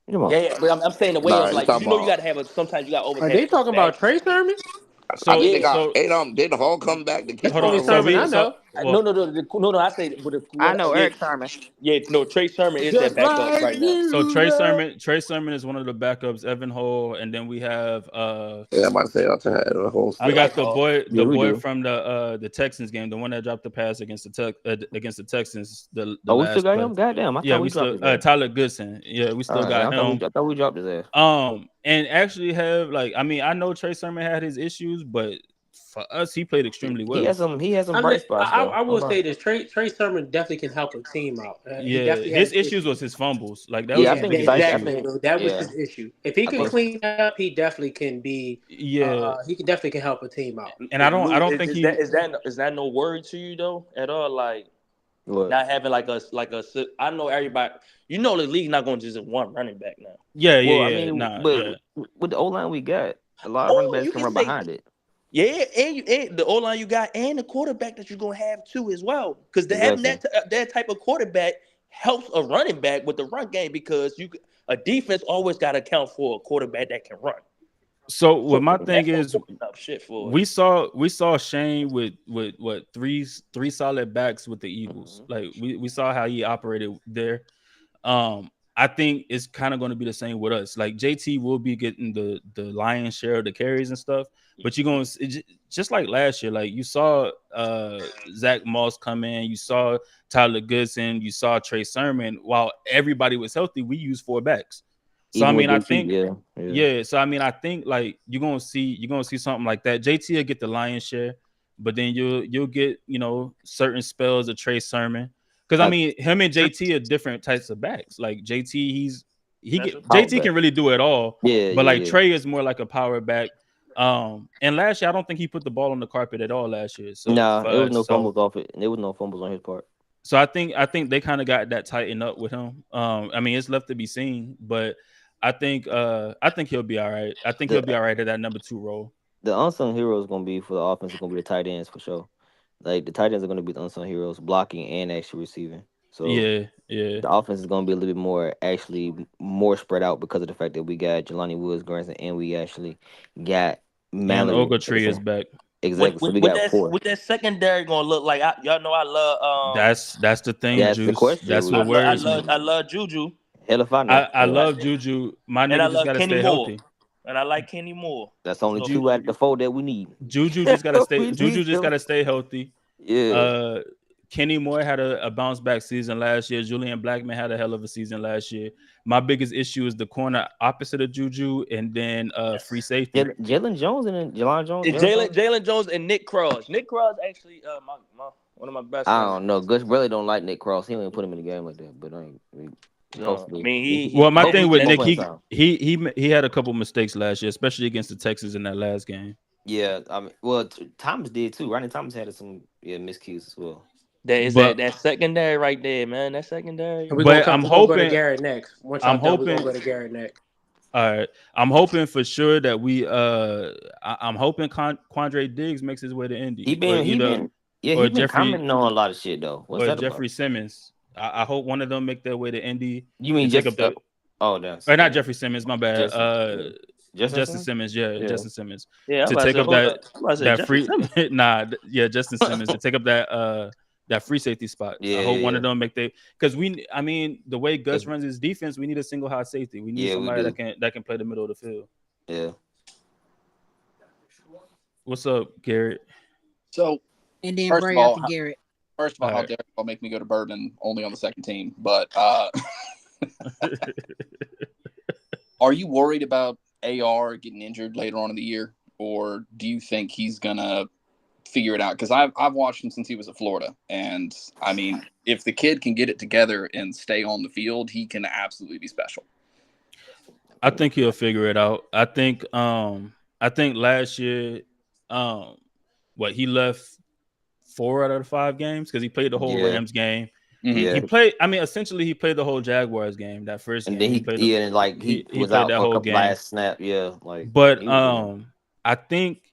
Yeah, but I'm saying the way of like you got to have sometimes you got to overcome. Are they talking about Trey Sermon? So I think they did the whole comeback. No. I say I know Eric Sermon. Yeah, no. Trey Sermon is that backup right now. So Trey Sermon is one of the backups. Evan Hull, and then we have I'm about to say the whole. We got the boy from the Texans game, the one that dropped the pass against the Texans. We still got him. Goddamn, we still Tyler Goodson. Yeah, we still got him. I thought we dropped his ass. And actually have I know Trey Sermon had his issues, but for us, he played extremely well. He has some bright spots. I will say this: Trey Sermon definitely can help a team out. His issues was his fumbles. Like that. That was his issue. If he can clean up, he definitely can be. He definitely can help a team out. And I don't think is that no worry to you though at all? Like not having I know everybody. You know the league not going to just one running back now. With the O-line we got, a lot of running backs can run behind it. Yeah, and the O-line you got and the quarterback that you're going to have too as well. Because having that type of quarterback helps a running back with the run game because a defense always got to account for a quarterback that can run. So my thing is, we saw Shane with what three solid backs with the Eagles. Like we saw how he operated there. I think it's kind of going to be the same with us. Like JT will be getting the lion's share of the carries and stuff, but you're going to just like last year. Like you saw Zach Moss come in, you saw Tyler Goodson, you saw Trey Sermon. While everybody was healthy, we used 4 backs. So I mean, I think, So I mean, I think like you're gonna see something like that. JT will get the lion's share, but then you'll get certain spells of Trey Sermon. Because I mean, him and JT are different types of backs. Like JT, JT can really do it all. But Trey is more like a power back. And last year I don't think he put the ball on the carpet at all last year. So there was no fumbles off it. There was no fumbles on his part. So I think they kind of got that tightened up with him. I mean, it's left to be seen, but I think he'll be all right. I think he'll be all right at that number 2 role. The unsung hero is going to be for the offense is going to be the tight ends for sure. Like the tight ends are going to be the unsung heroes, blocking and actually receiving. So the offense is going to be a little bit more spread out because of the fact that we got Jelani Woods, Granson, and we actually got Mallory. And Ogletree is back. Exactly. So we got 4. What that secondary gonna look like? Y'all know I love. That's the thing. That's Juice. the question. That's what worries me. I love Juju. Hell if I know. I love Juju. My nigga just gotta stay healthy. And I like Kenny Moore. That's only 2 out of the 4 that we need. Juju just gotta stay. Juju just gotta stay healthy. Yeah. Kenny Moore had a bounce back season last year. Julian Blackman had a hell of a season last year. My biggest issue is the corner opposite of Juju, and then free safety. Jalen Jones and Jelon Jones. Jalen Jones and Nick Cross. Nick Cross actually one of my best. I don't know. Gus really don't like Nick Cross. He don't even put him in the game like that. But my thing with Nick, he had a couple mistakes last year, especially against the Texans in that last game. Yeah, I mean, well, Thomas did too. Ronnie Thomas had some miscues as well. That secondary right there, man. That secondary. And we're gonna go to hoping. Garrett next. Once y'all I'm done, we're hoping. gonna go to Garrett next. All right, I'm hoping for sure that I'm hoping Quandre Diggs makes his way to Indy. He been commenting on a lot of shit though. What's that Jeffrey about? Simmons. I hope one of them make their way to Indy. You mean take up that? Oh, that's or not Jeffrey Simmons. My bad. Justin Simmons. Yeah, Justin Simmons. Yeah, to take up that free. Nah, Justin Simmons to take up that free safety spot. I hope one of them make because the way Gus runs his defense, we need a single high safety. We need somebody that can play the middle of the field. Yeah. What's up, Garrett? So, and then Bray after Garrett. First of all, how dare y'all make me go to Bourbon only on the second team? But are you worried about AR getting injured later on in the year, or do you think he's gonna figure it out? Because I've watched him since he was at Florida, and I mean, if the kid can get it together and stay on the field, he can absolutely be special. I think he'll figure it out. I think last year, he left 4 out of the 5 games because he played the whole Rams game. Mm-hmm. He played. I mean, essentially, he played the whole Jaguars game. That first and game, then he was out that whole game. Last snap. Yeah, but I think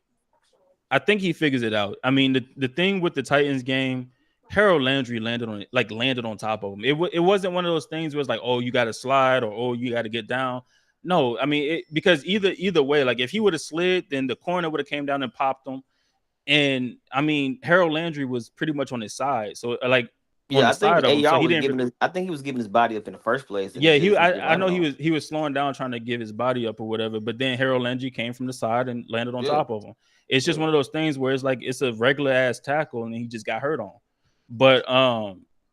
he figures it out. I mean, the thing with the Titans game, Harold Landry landed on top of him. It wasn't one of those things where it's like, oh, you got to slide or oh, you got to get down. No, I mean, because either way, like if he would have slid, then the corner would have came down and popped him. And I mean, Harold Landry was pretty much on his side, so like. Yeah, I think he was giving his body up in the first place. Yeah, I know he was slowing down trying to give his body up or whatever, but then Harold Landry came from the side and landed on top of him. It's just one of those things where it's like it's a regular ass tackle and he just got hurt on. But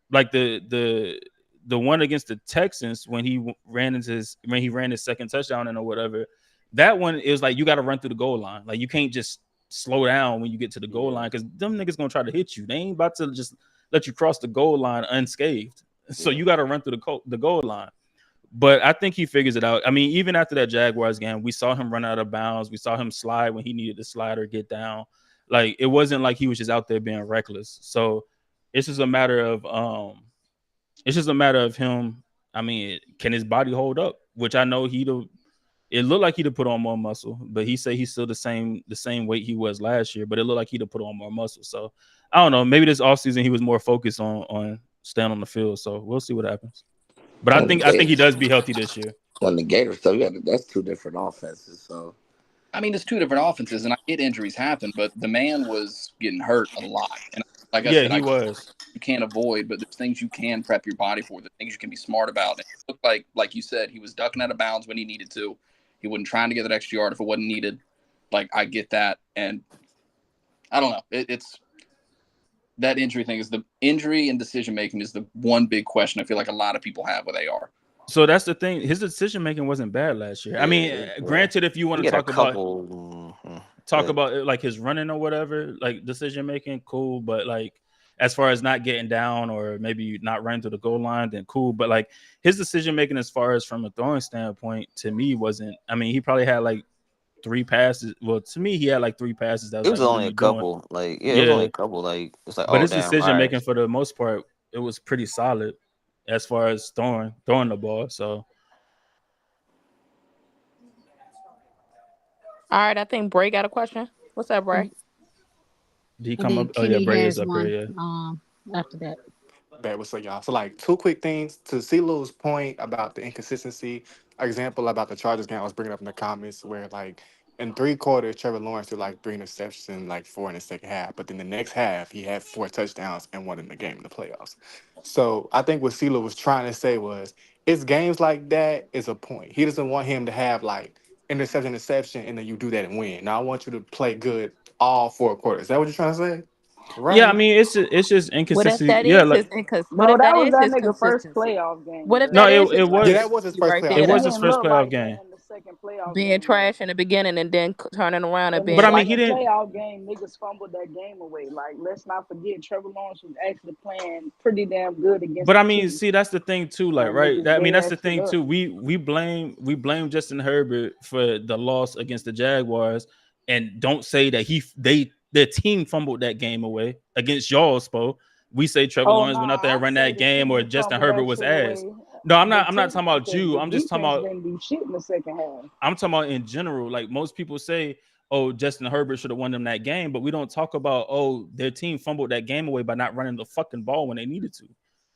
like the one against the Texans when he ran his second touchdown and or whatever, that one is like you got to run through the goal line. Like you can't just slow down when you get to the goal line because them niggas gonna try to hit you. They ain't about to just let you cross the goal line unscathed. So you got to run through the goal line. But I think he figures it out. I mean, even after that Jaguars game, we saw him run out of bounds. We saw him slide when he needed to slide or get down. Like it wasn't like he was just out there being reckless. So it's just a matter of him. I mean, can his body hold up? Which I know it looked like he'd have put on more muscle, but he said he's still the same weight he was last year, but it looked like he'd have put on more muscle. So I don't know. Maybe this offseason he was more focused on staying on the field. So we'll see what happens. But I think he does be healthy this year. On the Gators, so that's 2 different offenses. So I mean, it's 2 different offenses, and I get injuries happen, but the man was getting hurt a lot. And like I said, he was. You can't avoid, but there's things you can prep your body for. There's things you can be smart about. And it looked like you said, he was ducking out of bounds when he needed to. He wasn't trying to get that extra yard if it wasn't needed. Like I get that, and I don't know. It's that injury thing is the injury and decision making is the one big question I feel like a lot of people have with AR. So that's the thing. His decision making wasn't bad last year. I mean, granted, if you want to talk about like his running or whatever, like decision making, cool. But like as far as not getting down or maybe not running to the goal line, then cool. But like his decision making, as far as from a throwing standpoint, to me wasn't. I mean, he probably had like 3 passes. Well, to me, he had like 3 passes. That was only a couple. Like it was only a couple. Like it's like, but his decision making for the most part, it was pretty solid as far as throwing the ball. So. All right, I think Bray got a question. What's up, Bray? Did he come up? Oh yeah, Bray is up here. Yeah. After that. Bad, what's up, y'all? So, like, 2 quick things to CeeLo's point about the inconsistency. Example about the Chargers game I was bringing up in the comments, where like in 3 quarters, Trevor Lawrence threw like 3 interceptions, like 4 in the second half. But then the next half, he had 4 touchdowns and 1 in the game in the playoffs. So I think what CeeLo was trying to say was, it's games like that is a point. He doesn't want him to have like interception, and then you do that and win. Now I want you to play good all 4 quarters. Is that what you're trying to say? Right. Yeah, I mean it's just inconsistency. What if that yeah, is Bro, that was that nigga first playoff game. What if no, that it was. Yeah, that was his first playoff. It was his first playoff game. Being trash in the beginning and then turning around and being. But I mean, he didn't. Playoff game, niggas fumbled that game away. Like, let's not forget, Trevor Lawrence was actually playing pretty damn good against. But I mean, see, that's the thing too. Like, right? I mean, that's the thing too. We blame Justin Herbert for the loss against the Jaguars. and don't say that their team fumbled that game away against y'all, Spo. We say Trevor Lawrence went out there and run that game, or Justin Herbert was ass. No, I'm not talking about you. I'm just talking about didn't do shit in the second half. I'm talking about in general. Like most people say, oh, Justin Herbert should have won them that game, but we don't talk about, oh, their team fumbled that game away by not running the fucking ball when they needed to.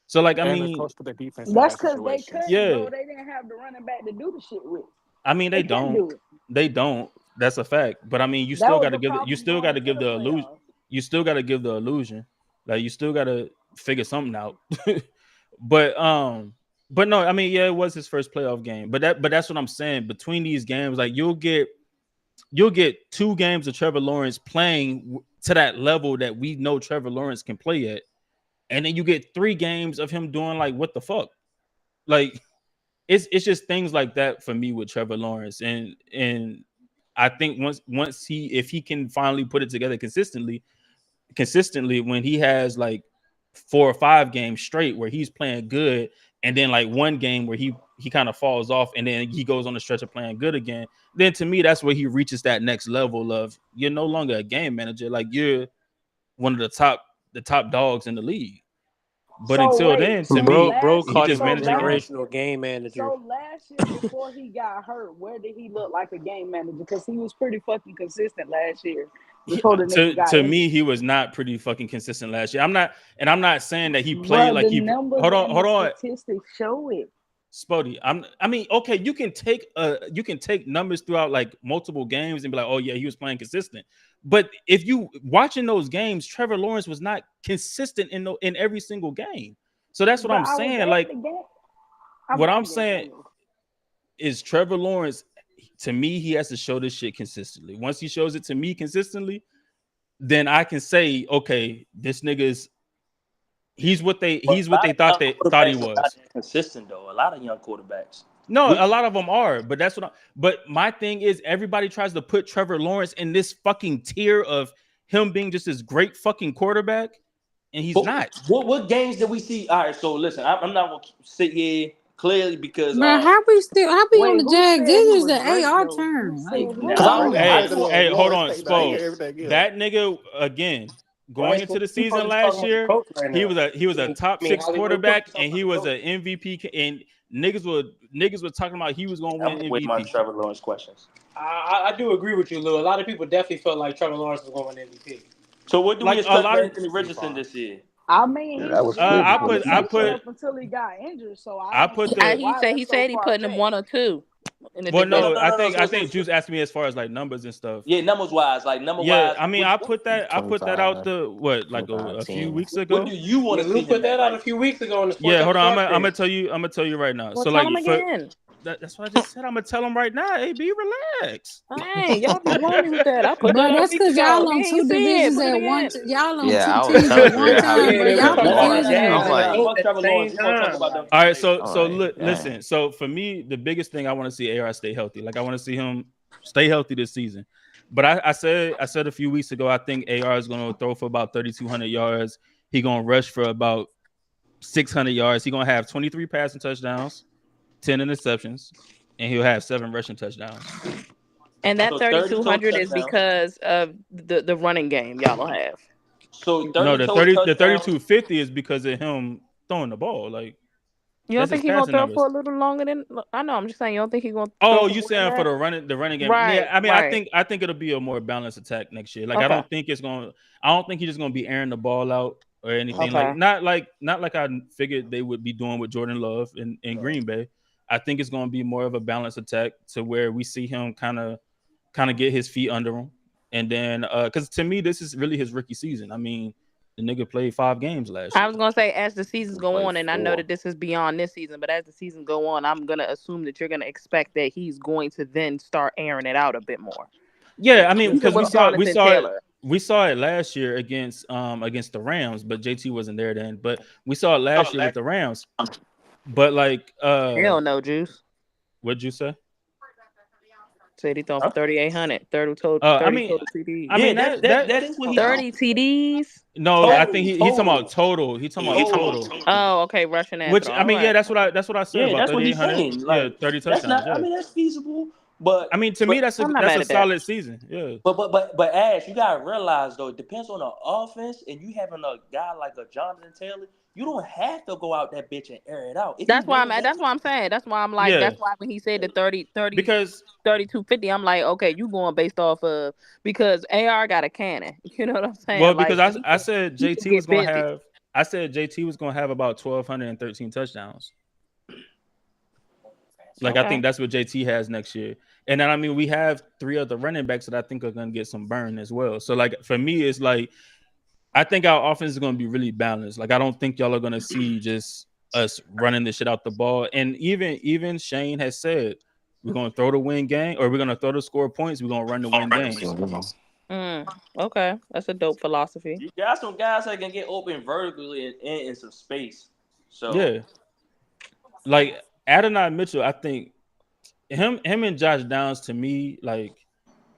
So like, I mean, close to the defense. That's because they couldn't. Bro. They didn't have the running back to do the shit with. I mean, they don't. They don't. That's a fact. But I mean, you still got to give. You still got to give the illusion. You still got to give the illusion. Like you still got to figure something out. But no. I mean, yeah, it was his first playoff game. But that's what I'm saying. Between these games, like you'll get 2 games of Trevor Lawrence playing to that level that we know Trevor Lawrence can play at, and then you get 3 games of him doing like what the fuck, like. It's just things like that for me with Trevor Lawrence, and I think once if he can finally put it together consistently when he has like 4 or 5 games straight where he's playing good, and then like one game where he kind of falls off, and then he goes on the stretch of playing good again, then to me that's where he reaches that next level of you're no longer a game manager, like you're one of the top dogs in the league. But until then, to me, bro he called just him a managing generational game manager. So last year, before he got hurt, where did he look like a game manager? Because he was pretty fucking consistent last year. To me, he was not pretty fucking consistent last year. I'm not saying that he played like he. Hold on. Statistics show it. Spody, I mean, okay, you can take numbers throughout like multiple games and be like, oh yeah, he was playing consistent. But if you watching those games, Trevor Lawrence was not consistent in every single game. So that's what I'm saying. Like, what I'm saying is Trevor Lawrence, to me, he has to show this shit consistently. Once he shows it to me consistently, then I can say, okay, this nigga's he's what they thought he was. Not consistent though. A lot of young quarterbacks. No, a lot of them are, but that's what. But my thing is, everybody tries to put Trevor Lawrence in this fucking tier of him being just this great fucking quarterback, and he's not. What games did we see? All right, so listen, I'm not gonna sit here clearly because man, how we on the Jags? This is the AR turn. Hey, hold on, Spo. That nigga again. Going into the season last year, he was a top 6 quarterback, and he was an MVP. And niggas were talking about he was going to win MVP. With my Trevor Lawrence questions, I do agree with you, Lou. A lot of people definitely felt like Trevor Lawrence was going to win MVP. So what do we expect from Anthony Richardson this year? I mean, I put until he got injured. So he said he putting him 1 or 2. Well, no, I think Juice asked me as far as like numbers and stuff. Yeah, numbers wise. Yeah, I mean, I put that out a few weeks ago. What do you want to see? Put that out a few weeks ago on the Yeah, hold on. I'm gonna tell you right now. So like, that's what I just said. I'm gonna tell him right now. Hey, be relax. Hey, y'all be running with that. I put that. That's because y'all on 2 divisions at one. Y'all on 2 teams at one time. All right, so listen. So for me, the biggest thing I want to see AR stay healthy. Like I want to see him stay healthy this season. But I said a few weeks ago, I think AR is going to throw for about 3,200 yards. He going to rush for about 600 yards. He going to have 23 passing touchdowns, 10 interceptions, and he'll have 7 rushing touchdowns. And that 3,200 is because of the running game y'all don't have. So the 3,250 is because of him throwing the ball. Like, you don't think he's gonna throw for a little longer than? I know. I'm just saying you don't think he's gonna. Oh, you saying for the running game? Right. Yeah. I mean, right. I think it'll be a more balanced attack next year. Like, okay. I don't think he's just gonna be airing the ball out or anything. Okay. Not like I figured they would be doing with Jordan Love in Green Bay. I think it's gonna be more of a balanced attack to where we see him kind of get his feet under him, and then because to me this is really his rookie season. I mean. The nigga played 5 games last year. I was gonna say as the seasons go on, and I know that this is beyond this season, but as the season go on, I'm gonna assume that you're gonna expect that he's going to then start airing it out a bit more. Yeah, I mean, because we saw it last year against the Rams, but JT wasn't there then. But we saw it last year with the Rams. But like, hell no, Juice. What'd you say? Said he thrown for 3,800. 30 total. TDs. I mean that is what 30 TDs. No, total, I think he's talking about total. He's talking about total. Oh, okay, rushing that. Which I mean, yeah, that's what I said. Yeah, about that's what he's saying. Like, 30 touchdowns. I mean, that's feasible. But I mean, to me, that's I'm not a mad at that. solid season. Yeah. But Ash, you gotta realize though, it depends on the offense, and you having a guy like a Jonathan Taylor, you don't have to go out that bitch and air it out. If you That's why winning games, that's why I'm saying. That's why I'm like, Yeah. that's why when he said the 30, Because 3250, I'm like, okay, you going based off of, because AR got a cannon. You know what I'm saying? well, Like, because and I said he can JT was get gonna busy. have I said JT was gonna have about 1,213 touchdowns. Like I Okay. think that's what JT has next year. And then I mean we have 3 other running backs that I think are gonna get some burn as well. So like for me, it's like I think our offense is gonna be really balanced. Like I don't think y'all are gonna see just us running the shit out the ball. And even Shane has said we're gonna throw the win game, or we're gonna throw to score points, we're gonna run to win games. Okay, that's a dope philosophy. you got some guys that can get open vertically and in some space. So Yeah. Like Adonai Mitchell, I think him and Josh Downs to me, like,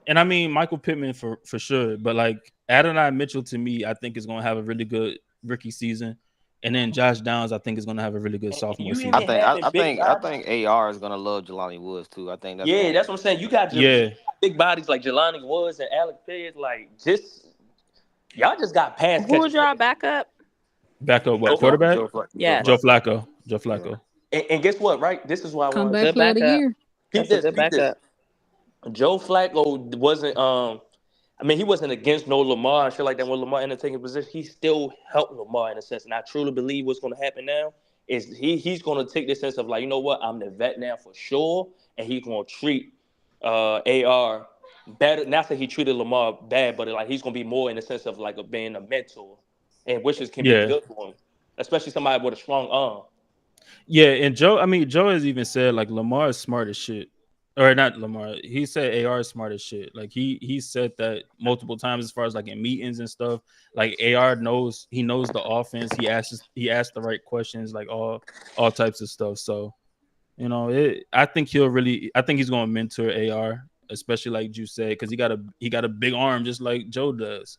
and I mean Michael Pittman for sure, but like Adonai Mitchell to me, I think is gonna have a really good rookie season. And then Josh Downs, I think, is gonna have a really good sophomore you season. even having big I bodies. think AR is gonna love Jelani Woods too. I think that's Yeah, going. that's what I'm saying. You got Yeah. big bodies like Jelani Woods and Alec Pierce. Like, just y'all just got pass Who catchers. was y'all backup? Back up what quarterback? Yes. Joe Flacco. Joe Flacco. And guess what? Right, this is why I want to Comeback Good player of the backup. year. peep That's a this. good Peep this. backup. Joe Flacco wasn't. I mean, he wasn't against no Lamar and shit like that. When Lamar ended up taking position, he still helped Lamar in a sense. And I truly believe what's going to happen now is he's going to take this sense of like, you know what, I'm the vet now for sure, and he's going to treat AR better. Not that he treated Lamar bad, but like he's going to be more in the sense of like being a mentor, and wishes can be Yeah. good for him, especially somebody with a strong arm. Yeah, and Joe has even said like Lamar is smart as shit. Or not Lamar. He said AR is smart as shit. Like he said that multiple times as far as like in meetings and stuff. Like AR knows the offense. He asks the right questions, like all types of stuff. So, you know, I think he's gonna mentor AR, especially like you said, because he got a big arm just like Joe does.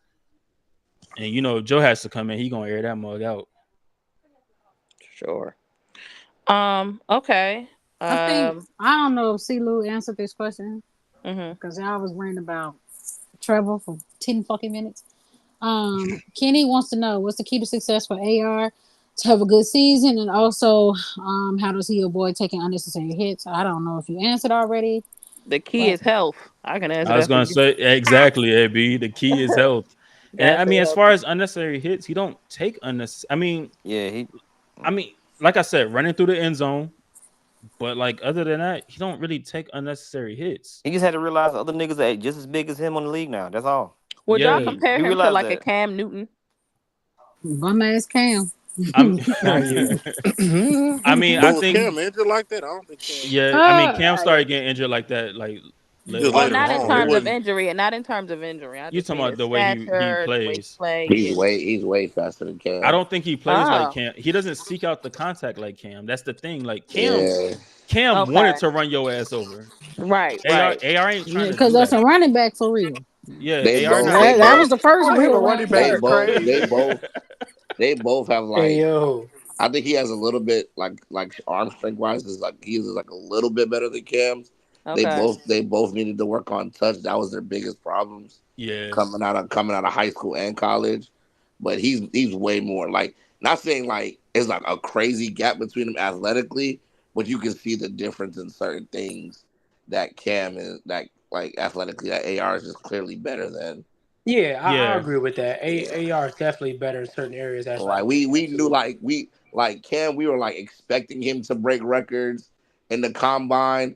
And you know, if Joe has to come in, he gonna air that mug out. Sure. Okay. I think I don't know if C-Lou answered this question because I was ranting about Trevor for 10 fucking minutes. Kenny wants to know what's the key to success for AR to have a good season, and also how does he avoid taking unnecessary hits? I don't know if you answered already. The key is health. I can answer I was that for gonna you. say exactly, AB. The key is health. And Gotta I stay mean, as far healthy. as unnecessary hits, he don't take unnecessary. Yeah, I mean, like I said, running through the end zone. But like other than that, he don't really take unnecessary hits. He just had to realize other niggas that just as big as him on the league now. That's all. Would y'all Yeah. compare He him to realized like a that. Cam Newton? Bum ass Cam. I'm Not yet. I mean, But I was think Cam injured like that? I don't think Cam. yeah, I mean Cam started getting injured like that like Just later Or on later in not his in on. It terms career. of wasn't. injury, and not in terms of injury. I You just talking mean about his the way he stature, the way he plays. play. He's Yeah. way faster than I Cam. don't think he plays like Oh. Cam. He doesn't seek out the contact like Cam. That's the thing. Like Yeah. Cam Okay. wanted to run your ass over. Right. AR Right. ain't trying to Because do that's that. a running back for real. Yeah, They AR both not. That was the first Calling him real a running running back they back. is both they crazy. both they both have Hey like yo. I think he has a little bit like arm strength wise is like he's like a little bit better than Cam's. Okay. They both needed to work on touch. That was their biggest problems Yeah. coming out of high school and college. But he's way more like not saying like it's like a crazy gap between them athletically, but you can see the difference in certain things that Cam is that like athletically that AR is just clearly better than. Yeah, I Yeah. agree with that. Yeah. AR is definitely better in certain areas Like athletically. we knew Absolutely. like Cam, we were like expecting him to break records in the combine.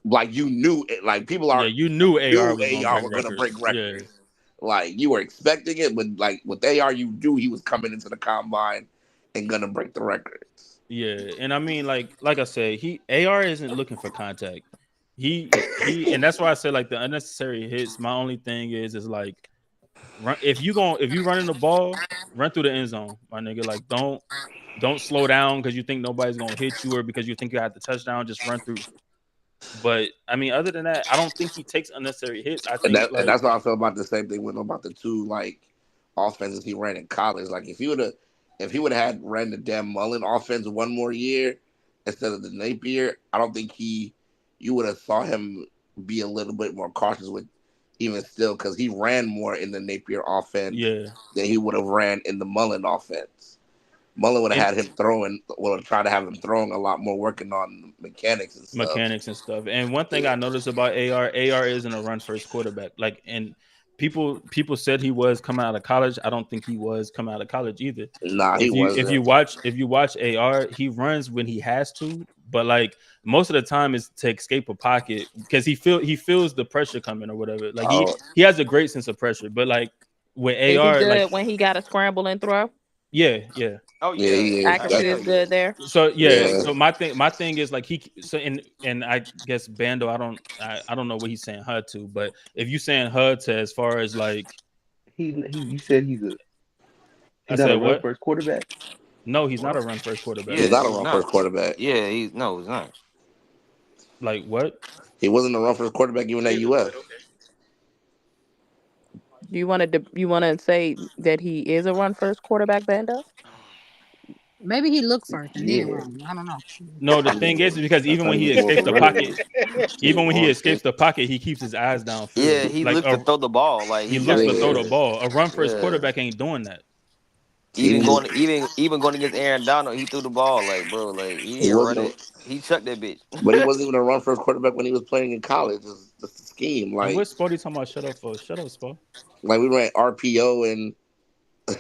Like you knew it, like Yeah, you knew AR knew was gonna AR break were gonna break records. Yeah. records. Like you were expecting it, but like with AR, you knew he was coming into the combine and gonna break the records. Yeah, and I mean, like I said, he AR isn't looking for contact. And that's why I said like the unnecessary hits. My only thing is like if you running the ball, run through the end zone, my nigga. Like don't slow down because you think nobody's gonna hit you or because you think you have the touchdown. Just run through. But I mean, other than that, I don't think he takes unnecessary hits. I think And like that's how I felt about the same thing with about the two like offenses he ran in college. Like if he would have had ran the damn Mullen offense one more year instead of the Napier, I don't think he you would have saw him be a little bit more cautious with even still because he ran more in the Napier offense than he would have ran in the Mullen offense. Mullen would have had him throwing, would have tried to have him throwing a lot more, working on mechanics and stuff. And one thing I noticed about AR isn't a run first quarterback. Like, and people said he was coming out of college. I don't think he was coming out of college either. Nah, he wasn't. If you watch AR, he runs when he has to, but like most of the time is to escape a pocket because he feels the pressure coming or whatever. Like he has a great sense of pressure, but like with AR, is he good like when he got to scramble and throw? Yeah. Oh yeah. Accuracy is good there. So so my thing is like and I guess Bando, I don't know what he's saying HUD to, but if you saying HUD to as far as like you said he's not a run first quarterback. No, he's not a run first quarterback. He's not a run first quarterback. Yeah, he's not. Like what? He wasn't a run first quarterback even at UF. You want to say that he is a run first quarterback, Bando? Maybe he looked first and then run. I don't know. No, the thing is because even when he escapes the pocket, he keeps his eyes downfield. Yeah, he looks to throw the ball. Like he looks to throw the ball. A run first quarterback ain't doing that. Even going against Aaron Donald, he threw the ball. Like, bro, like he chucked that bitch. But he wasn't even a run first quarterback when he was playing in college. It's the scheme. Like, what's Spotty talking about? Shut up, Spot. Like we ran RPO and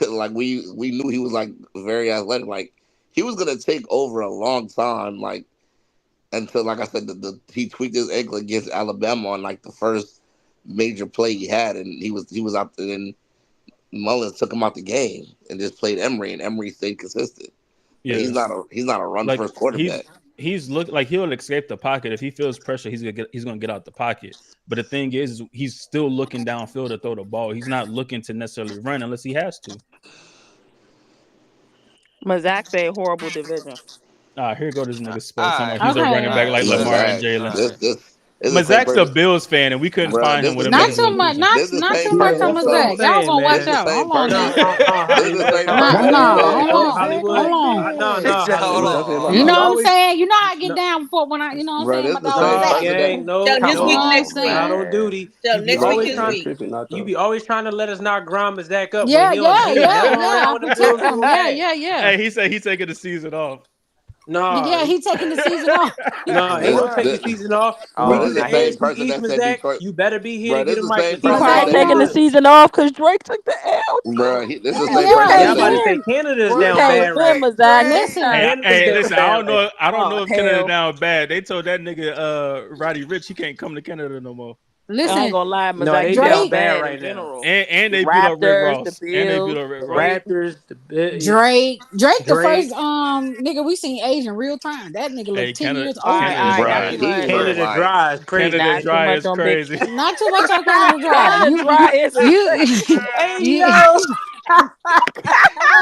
like we knew he was like very athletic. Like he was gonna take over a long time. Like until, like I said, he tweaked his ankle against Alabama on like the first major play he had, and he was out there. And Mullins took him out the game and just played Emory, and Emory stayed consistent. Yeah, he's not a run first quarterback. He's like he'll escape the pocket if he feels pressure. He's gonna get out the pocket. But the thing is, he's still looking downfield to throw the ball. He's not looking to necessarily run unless he has to. Mazak said horrible division. Here go this nigga Spot. He's a running back like Lamar and Jalen. Mazak's a Bills fan, and we couldn't find him with a not too much. Not too much on Mazak. Y'all gonna watch out. Hold on, No. You know what I'm saying? You know I get down before when I, you know what I'm saying? On duty. You be always trying to let us not grind Mazak up. Yeah. Hey, he said he's taking the season off. No. Yeah, he's taking the season off. No, he gonna take the season off. You better be here to get a mic. He's probably taking the season off because Drake took the L. Bro, this is I'm about to say Canada's down bad right now. Listen, I don't know if Canada's down bad. They told that nigga Roddy Rich he can't come to Canada no more. Listen, I ain't gonna lie, they down bad right now. And they beat up Rick Ross. Raptors, Drake, the first nigga we seen age in real time. That nigga look 10 years old. Canada Dry is crazy. Canada Dry is crazy. Not too much on Canada Dry.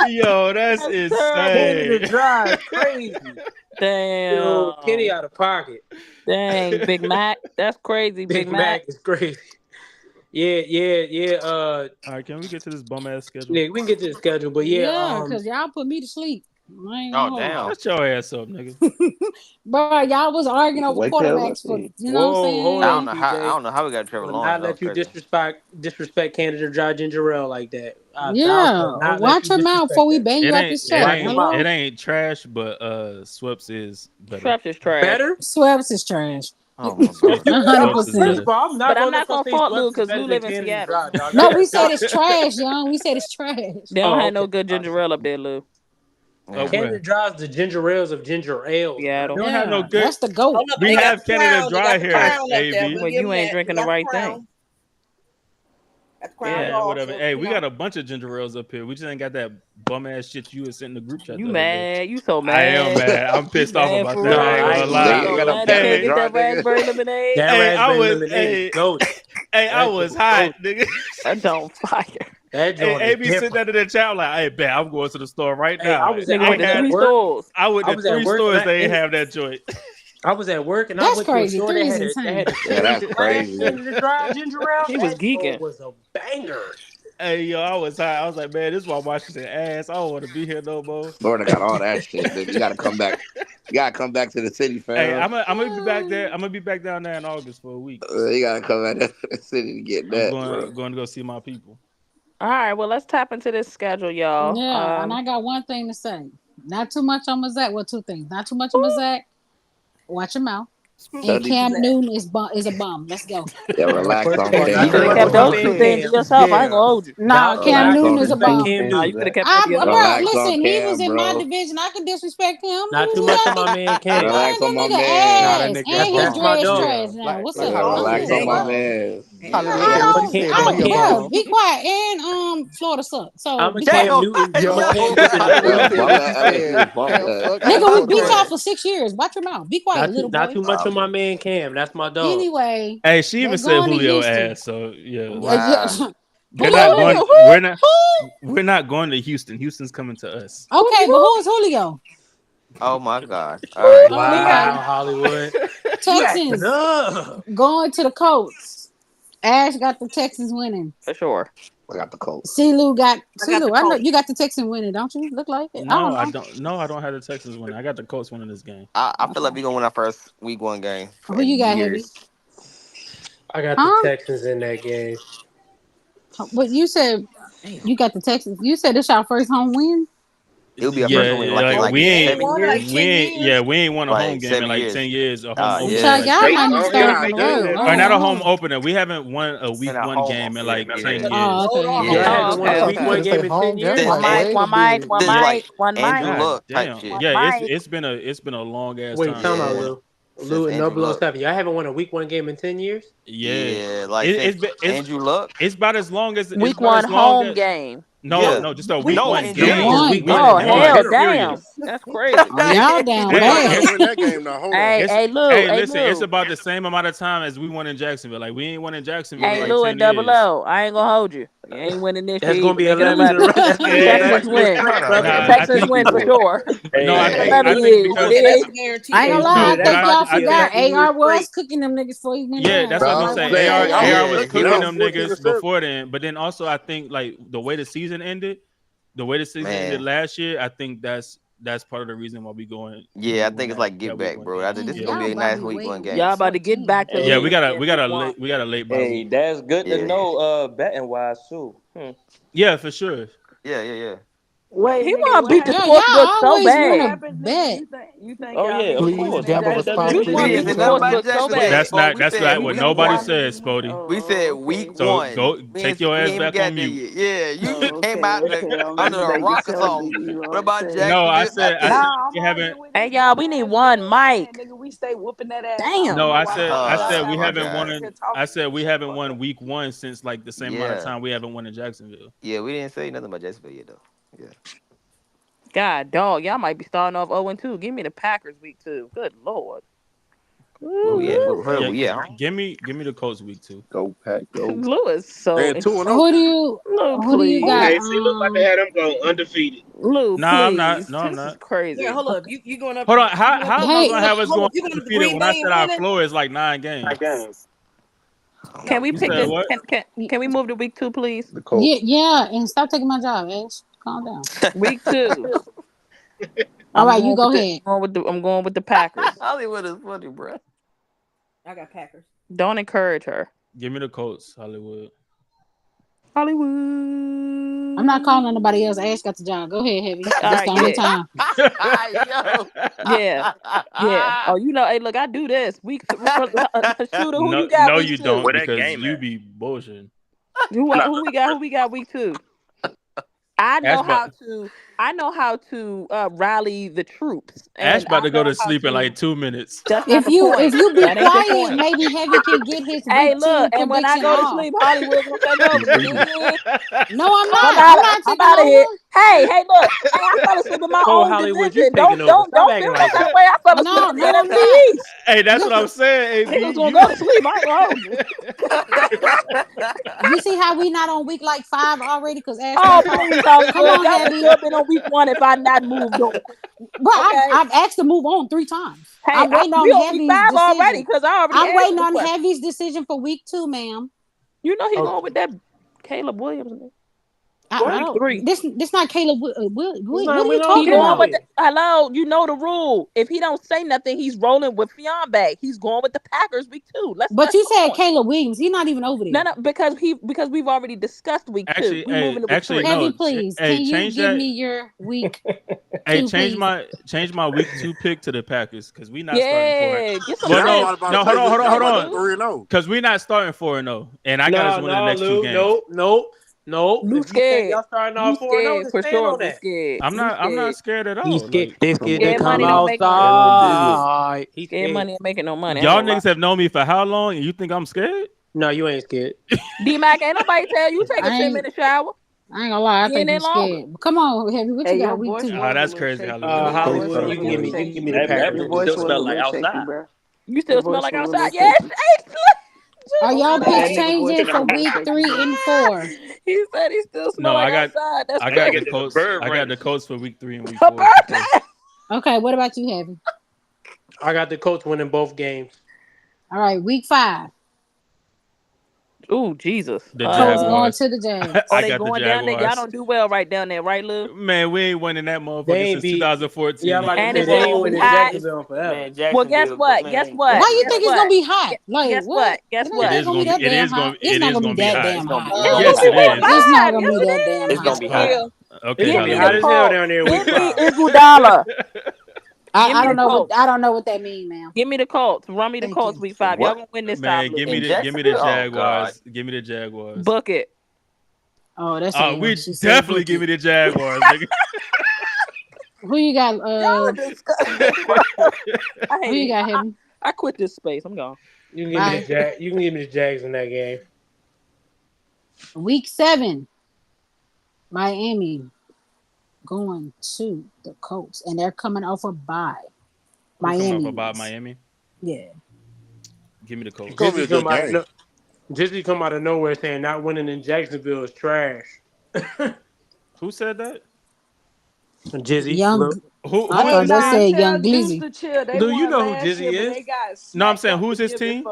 Yo, that's insane. Canada Dry is crazy. Damn. Yo, Kenny out of pocket. Dang, Big Mac. That's crazy. Big Mac is crazy. Yeah. All right, can we get to this bum ass schedule? Yeah, we can get to the schedule, but because y'all put me to sleep. Oh damn! Shut your ass up, nigga. Bro, y'all was arguing over quarterbacks for you know what I'm saying? I don't know how we got Trevor Lawrence. I let you disrespect Canada Dry Ginger Ale like that. Watch your mouth before we bang you up his chest. It ain't trash, but Sweps is better. Sweps is trash. Better? Sweps is trash. Oh my God. 100%. But I'm not gonna fault Lou because Lou live in Seattle. No, we said it's trash, young. We said it's trash. They don't have no good ginger ale up there, Lou. Canada Dry is the ginger ales of ginger ale. Yeah, don't have no good. That's the goat. We have Canada Dry here, AB. Well, you ain't drinking the right thing. Yeah, whatever. Hey, we got a bunch of ginger ales up here. We just ain't got that bum ass shit you was sent in the group chat. You mad? You so mad? I am mad. I'm pissed off about that. I ain't gonna lie. Hey, get that raspberry lemonade. Hey, I was hot, nigga. That's on fire. AB sent that in the chat like, "Hey, bet I'm going to the store right now." I was at 3 stores. I went to 3 stores. They ain't have that joint. I was at work and that's I went crazy. to a store that had that's crazy. Dry ginger ale. He was geeking. It was a banger. Hey, yo, I was high. I was like, man, this is why Washington ass. I don't want to be here no more. Florida got all that shit. You got to come back You gotta come back to the city, fam. Hey, I'm gonna be back there. I'm gonna be back down there in August for a week. You gotta come back to the city to get that. I'm going to go see my people. All right, well, let's tap into this schedule, y'all. Yeah, and I got one thing to say. Not too much on Mazak. Well, two things. Not too much on Mazak. Watch your mouth. And Cam Newton is a bum. Let's go. Yeah, relax on You Cam. could have kept those two things to yourself. I ain't gonna hold you. Nah, Cam Newton is a bum. Nah, you could have kept that to yourself. Bro, listen, he was in my division. I could disrespect him. Not too much on my man Cam. Relax on my man. And his dress trash now. What's up? Relax on my man. Bro, be quiet. And Florida sucks. So I'm a Cam Newton. Nigga, we beat y'all for 6 years. Watch your mouth. Be quiet, little boy. Not too much on my man Cam. That's my dog. Anyway. Hey, she even said Julio ass. So yeah. Wow. We're not going to Houston. Houston's coming to us. Okay, but who is Julio? Oh my God! All right. Wow, Hollywood. Texans going to the Colts. Ash got the Texans winning for sure. I got the Colts. CeeLou got CeeLou. I know you got the Texans winning, don't you? Look like it. No, I don't. No, I don't have the Texans winning. I got the Colts winning this game. I feel like we're gonna win our first week 1 game. Who you got, Heavy? I got the Texans in that game. But you said you got the Texans. You said it's our first home win. It'll be our first win like we ain't won a like home game in like 10 years. A home opener. Or not a home opener. We haven't won a week 1 game in like 10 years. Week 1 game in 10 years. One mic. Look, yeah, it's been a long ass time. Wait, time out, Lou and 007. Y'all haven't won a week 1 game in 10 years? Yeah, like it's Andrew Luck. It's about as long as week 1 home game. No, just a week 1 game. Oh, hell, damn. That's crazy. Y'all down bad. Hey, Lou. Hey, listen, it's about the same amount of time as we won in Jacksonville. Like, we ain't won in Jacksonville. Hey, like Lou 10 and years. 00. I ain't gonna hold you. You ain't winning this year. That's gonna be 11. Texans win. Texans win for sure. No, I think I ain't gonna lie. I think y'all forgot. AR was cooking them niggas before he went. Yeah, that's what I'm saying. AR was cooking them niggas before then. But then also, I think like the way the season ended last year, I think that's part of the reason why we going. Yeah, I think it's like get back, bro. This is gonna be a nice week 1 game. Y'all about to get back to. Yeah, we got a late. Hey, that's good to know. Betting wise too. Yeah, for sure. Yeah. Wait, he want to beat the sportsbook so bad. You think oh yeah, of course. That's not what nobody said, Spody. We said week 1. So go take your ass back on mute. Yeah, you came out under a rock or something. What about Jack? No, I said you haven't. Hey y'all, we need one mic. We stay whooping that ass. Damn. No, I said we haven't won. I said we haven't won week 1 since like the same amount of time we haven't won in Jacksonville. Yeah, we didn't say nothing about Jacksonville yet though. Yeah. God, dog, y'all might be starting off 0-2. Give me the Packers week 2. Good lord. Yeah. Give me the Colts week 2. Go Pack, go. Lewis, so who do you got? Okay, so you look like they had them going undefeated. Lou, no, I'm not. No, I'm this not. is crazy. Yeah, hold up. You going up? Hold on. How am I gonna have us going you gonna undefeated when I said our floor is like 9 games? Can we pick this? Can we move to week 2, please? Yeah, and stop taking my job, Ash. Calm down. Week 2. All right, you go ahead. I'm going with the Packers. Hollywood is funny, bro. I got Packers. Don't encourage her. Give me the Colts, Hollywood. I'm not calling on nobody else. Ash got the job. Go ahead, Heavy. That's the only time. Yeah. Oh, hey, look, I do this. Week Shooter, who you got? No, week you 2? don't, because you be bullshitting. Who we got week 2? I know how to rally the troops. Ash about to go to sleep in like 2 minutes. If you be quiet, maybe Heavy can get his. Hey, look, and when I go to sleep, Hollywood gonna take over. No, I'm not. I'm out of here. Hey, look, I fell asleep in my own division. Don't feel that way. I fell asleep in NFC East. Hey, that's what I'm saying. He was gonna go to sleep. I ain't gonna. You see how we not on week like 5 already? Because Ash. Oh, please, come on, Heavy. I've been on week 1 if I not moved on. Bro, I've asked to move on 3 times. Hey, I'm waiting on Heavy's decision. Already because I'm waiting on Heavy's decision for week 2, ma'am. You know he's going with that Caleb Williams. I don't. Three. This not Caleb. What are you we talking don't about? get it. Hello, you know the rule. If he don't say nothing, he's rolling with Fionn. He's going with the Packers week 2. But you said Caleb Williams. He's not even over there. No, because we've already discussed week 2. We moving to week 3. Heavy, please. Can you change give that. me your week? Hey, 2, change please? my week 2 pick to the Packers because we not Yeah, starting get some. no, hold on. 3-0. Because we not starting 4-0, and I got us winning the next 2 games. No. You scared? Y'all starting off 4-0 for sure. that. Scared. I'm not scared at all. He's scared. Like, They scared to Scared come money don't make money. outside. He's Scared scared. money ain't making no money. y'all niggas have known me for how long, and you think I'm scared? No, you ain't scared. D-Mac, ain't nobody tell you take a 10-minute shower. I ain't gonna lie, I think Ain't he's longer. scared. Come on, Heavy, what you got? Week 2. Oh, that's crazy, Hollywood. Hollywood, you can give me the That Packers. room still smell like outside. You still smell like outside? Yes. Are y'all picks changing for week 3 and 4? He said he still smell like outside. That's I got crazy. the Colts. I got the Colts for week 3 and week 4. Okay, what about you, Heavy? I got the Colts winning both games. All right, week 5. Ooh, Jesus. The Colts going Jaguars. to the Jags. They going down there? Y'all don't do well right down there, right, Lou? Man, we ain't winning that motherfucker since 2014. Yeah, like And they it's ain't gonna winning be hot. Jacksonville forever. Well, guess what? Guess what? Why you Guess think it's what? gonna be hot? Like Guess what? Guess It what? ain't gonna be that damn hot. It's not gonna be that damn hot. Yes, it is. It's not gonna be that damn hot. It's gonna be hot. Okay, It's gonna be Hollywood. hot as hell down there. Give Week me 5. Iguodala. I don't know. I don't know what that means, man. Give me the Colts. Run me the Colts week 5. Y'all gonna win this time. Man, give me the Jaguars. Give me the Jaguars. Book it. Oh, that's we definitely give me the Jaguars. Nigga. Who you got? Who you got, him? I quit this space. I'm gone. You can give me the You can give me the Jags in that game. Week 7, Miami going to the Colts, and they're coming off a bye. Miami. Yeah. Give me the Colts. Jizzy come out of nowhere saying not winning in Jacksonville is trash. Who said that? Jizzy. Who I thought they said Young Glizzy. Do you know who Jizzy is? No, I'm saying who's his team? He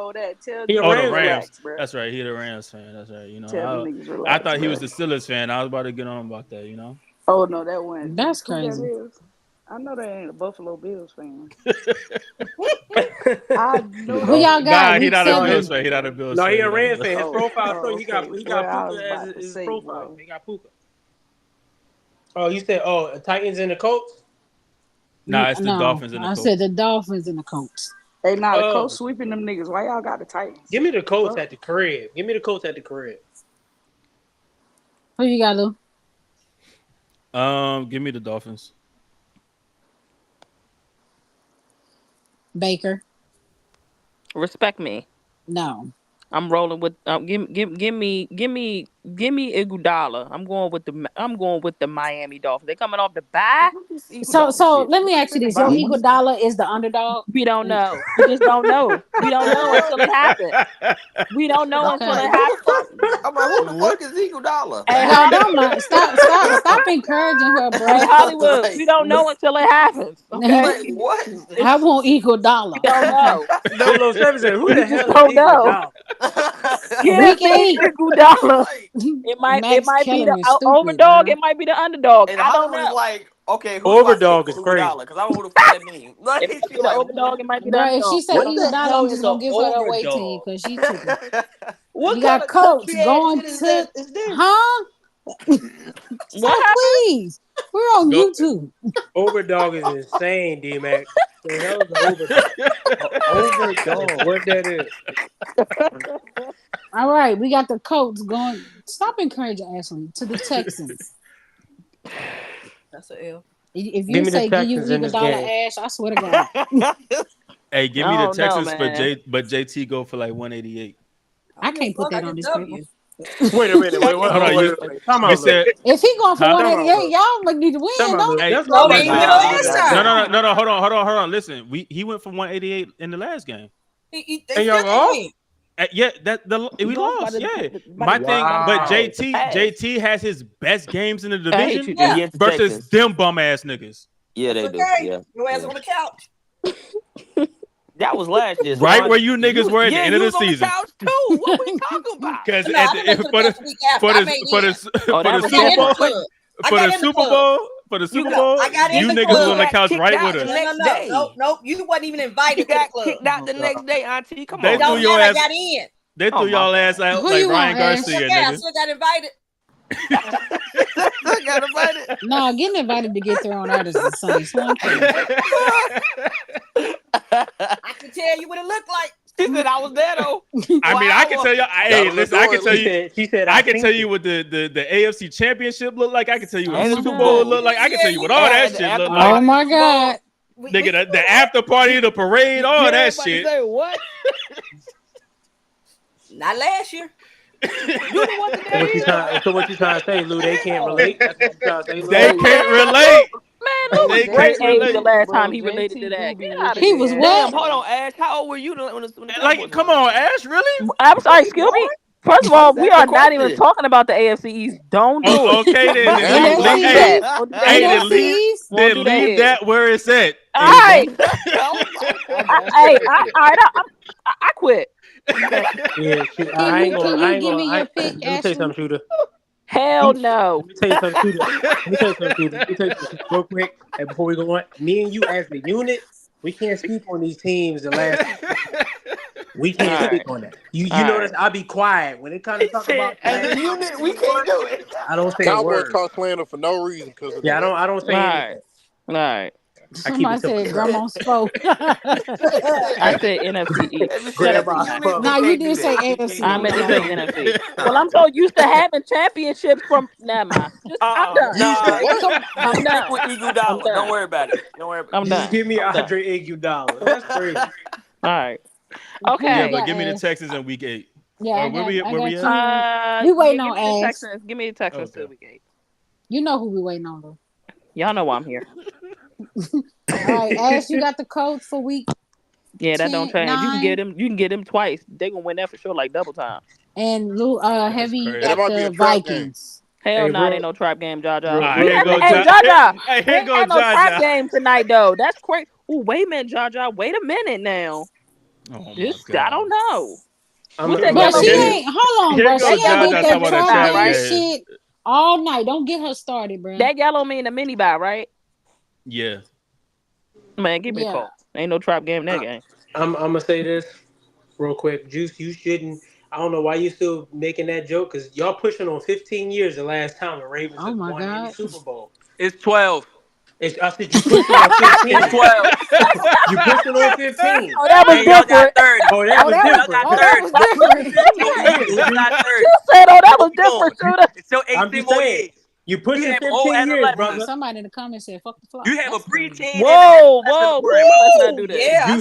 the Rams. That's right. He the Rams fan. That's right. You know, I thought he was the Steelers fan. I was about to get on about that. You know. Oh no, that one. That's crazy. I know that ain't a Buffalo Bills fan. I know. Who y'all got? He not a Bills fan. He not a Bills fan. No, he a Rams fan. His profile show okay. he got Puka as his profile. Bro. He got Puka. Oh, you said Titans and the Colts? Nah, it's the Dolphins and the Colts. I said the Dolphins and the Colts. Hey, the Colts sweeping them niggas. Why y'all got the Titans? Give me the Colts at the crib. Give me the Colts at the crib. Who you got, Lou? Give me the Dolphins. Baker. Respect me. No. I'm rolling with give me Iguodala. I'm going with the Miami Dolphins. They coming off the bye. So let me ask you this: Your Iguodala is the underdog. We don't know. We just don't know. We don't know until it happens. We don't know until it happens. I'm like, who the fuck is Iguodala? Hey, don't stop encouraging her, bro. Hey, Hollywood, we don't know until it happens. Okay? What? I want Iguodala. We don't know. 007 said, who the hell don't is know. Week 8. Iguodala. It might be the overdog. It might be the underdog. And I don't know. Like, okay, who overdog is crazy. Because I don't know who the fuck that means. Like, It might be the overdog. It might be the Bro, if underdog. she said Iguodala, I'm just gonna give her the away team because she tripping. You got Colts going to What please. We're on YouTube. Overdog is insane, D-Mac. The hell is an overdog? What that is? All right, we got the Colts going. Stop encouraging Ashley to the Texans. That's an L. If you say give you Iguodala, Ash, I swear to God. Hey, give me the Texans, but JT go for like 188. I can't put that on this preview. Wait a minute. Wait. Come on, if he going for 188, y'all need to win. Don't No. Hold on. Listen, he went for 188 in the last game. They y'all lost? Yeah, we lost. Yeah, my thing, but JT has his best games in the division versus them bum ass niggas. Yeah, they do. Yeah, your ass on the couch. That was last year. Right where you niggas were at the end of the season. Couch too. What we talking about? Because No, I didn't make for the week after. I made the Super Bowl, for the Super Bowl, you niggas was on the couch right with us. Nope. You wasn't even invited. You got kicked out the next day, Auntie. Come on. They threw your I ass. got in. They threw y'all ass out like Ryan Garcia, I nigga. still got invited. I got invited. No, getting invited to get thrown out is the same. I can tell you what it looked like. She said I was there though. I mean, I can tell you. Hey, listen, I can tell you. She said, I can tell you what the AFC Championship looked like. I can tell you what the Super Bowl looked like. I can tell you what all that shit looked like. Oh my god, nigga, the after party, the parade, all that shit. Say what? Not last year. So what you trying to say, Lou? They can't relate. That's what you trying to say, Lou? They can't relate. Man, Lou was great age the last time he related to that. Get out of he here. was Damn, what? hold on, Ash. How old were you when the Like, come on, Ash, really? I'm sorry, excuse me. First of all, we are not even talking about the AFC East. Don't do it. Okay, then. Then leave that where it's at. All right. I quit. Yeah, Can you give me your pick, Let me tell you something, Shooter. Hell no. Let me tell you something, Shooter. Real quick, and before we go on, me and you as the unit, we can't speak on these teams. We can't speak on that. You notice I be quiet when it kind of talk about as a unit. We can't do it. I don't say Cowboys a word. talk slander for no reason. I don't say anything. All right. Somebody said Grandma spoke. I said NFC East. No, you did say AFC. I meant to say NFC. Well, I'm so used to having championships from. Never mind. I'm done. I'm done with Iguodala. Don't worry about it. I'm done. Just give me Andre Iguodala. That's crazy. All right. Okay. Yeah, but give me the Texans in week 8. Yeah, where we at? We waiting on Ash. Give me the Texans till week 8. You know who we waiting on though. Y'all know why I'm here. All right, Ash, you got the Colts for week. Yeah, that don't change. 9. You can get them twice. They gonna win that for sure, like double time. And Heavy got the Vikings. Hell no, ain't no trap game, Jaja. Hey, here go Jaja. Hey, here go no trap Jaja. game tonight though. That's crazy. Ooh, wait a minute, Jaja. Wait a minute now. I don't know. But she ain't. Hold on, bro. She ain't get that trap right? shit all night. Don't get her started, bro. That yellow mean a mini buy, right? Yeah. Man, give me a call. Ain't no trap game in that game. I'm gonna say this real quick, Juice. You shouldn't. I don't know why you still making that joke because y'all pushing on 15 years the last time the Ravens have won any Super Bowl. It's 12. I said you pushing on 15. It's 12. You pushing on 15. Oh, that was different. Oh, that was different. You got 30. You said, oh, that was different, Shooter. It's still 18 more years. You pushing 15 years, brother. Somebody in the comments said, "Fuck the flock." You have a pre-10. Whoa. Let's not do that. Yeah. Who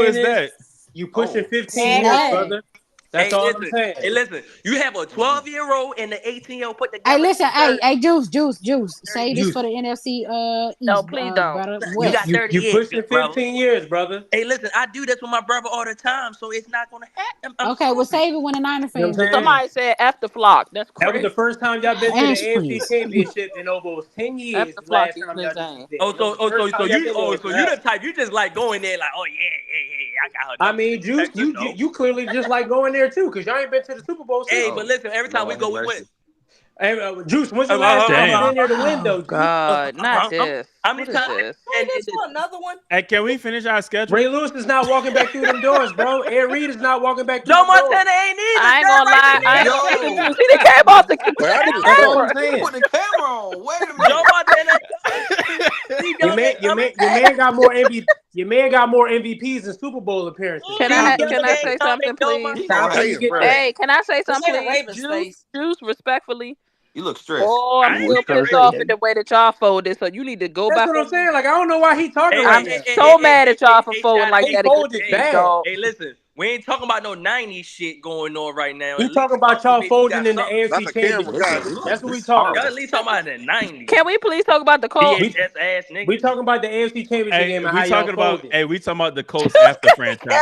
is that? You pushing 15 years, brother. That's all I'm saying. Hey, listen. You have a 12-year-old and an 18-year-old put together. Hey, listen. Hey, Juice. Say this for the NFC East. No, please don't. You got 30 You years, pushing 15 brother. years, brother. Hey, listen. I do this with my brother all the time, so it's not gonna happen. Okay, well, save it when the Niner fans. Somebody said after flock. That's crazy. That was the first time y'all been to the AFC Championship in over 10 years. After flock, you insane. So you the type you just like going there like, oh yeah, I got her. I mean, Juice, you clearly just like going there too, because y'all ain't been to the Super Bowl. Hey, but listen, every time we go, we win. Hey, Juice, when's the last time you been there to win, though? God, not this. How many times? Another one. Hey, can we finish our schedule?Ray Lewis is not walking back through them doors, bro. Ed Reed is not walking back through Joe them doors. Montana ain't either. I ain't gonna lie. See, they came off the camera. Put the camera on. Wait a minute. Joe Montana. Your man got more MVP. Your man got more MVPs than Super Bowl appearances. Can I say something, please? Hey, can I say something, please? Juice, respectfully. You look stressed. Oh, I'm still pissed off at the way that y'all folded. So you need to go back. That's what I'm saying. Like, I don't know why he talking like that. I'm so mad at y'all for folding like that. Hey, listen. We ain't talking about no 90s shit going on right now. We talking about y'all folding in the AFC Championship. That's what we talking about. Y'all at least talking about the 90s. Can we please talk about the Colts? We talking about the AFC Championship game and how y'all folded. Hey, we talking about the Colts after franchise.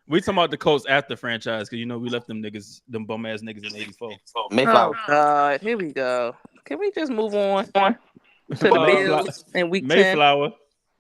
We talking about the Colts after franchise because we left them bum ass niggas in '84. Mayflower. Oh God, here we go. Can we just move on to the Bills in week 10? Mayflower.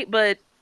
right, but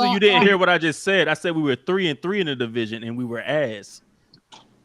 Obviously, you didn't hear what I just said. I said we were 3-3 in the division, and we were ass.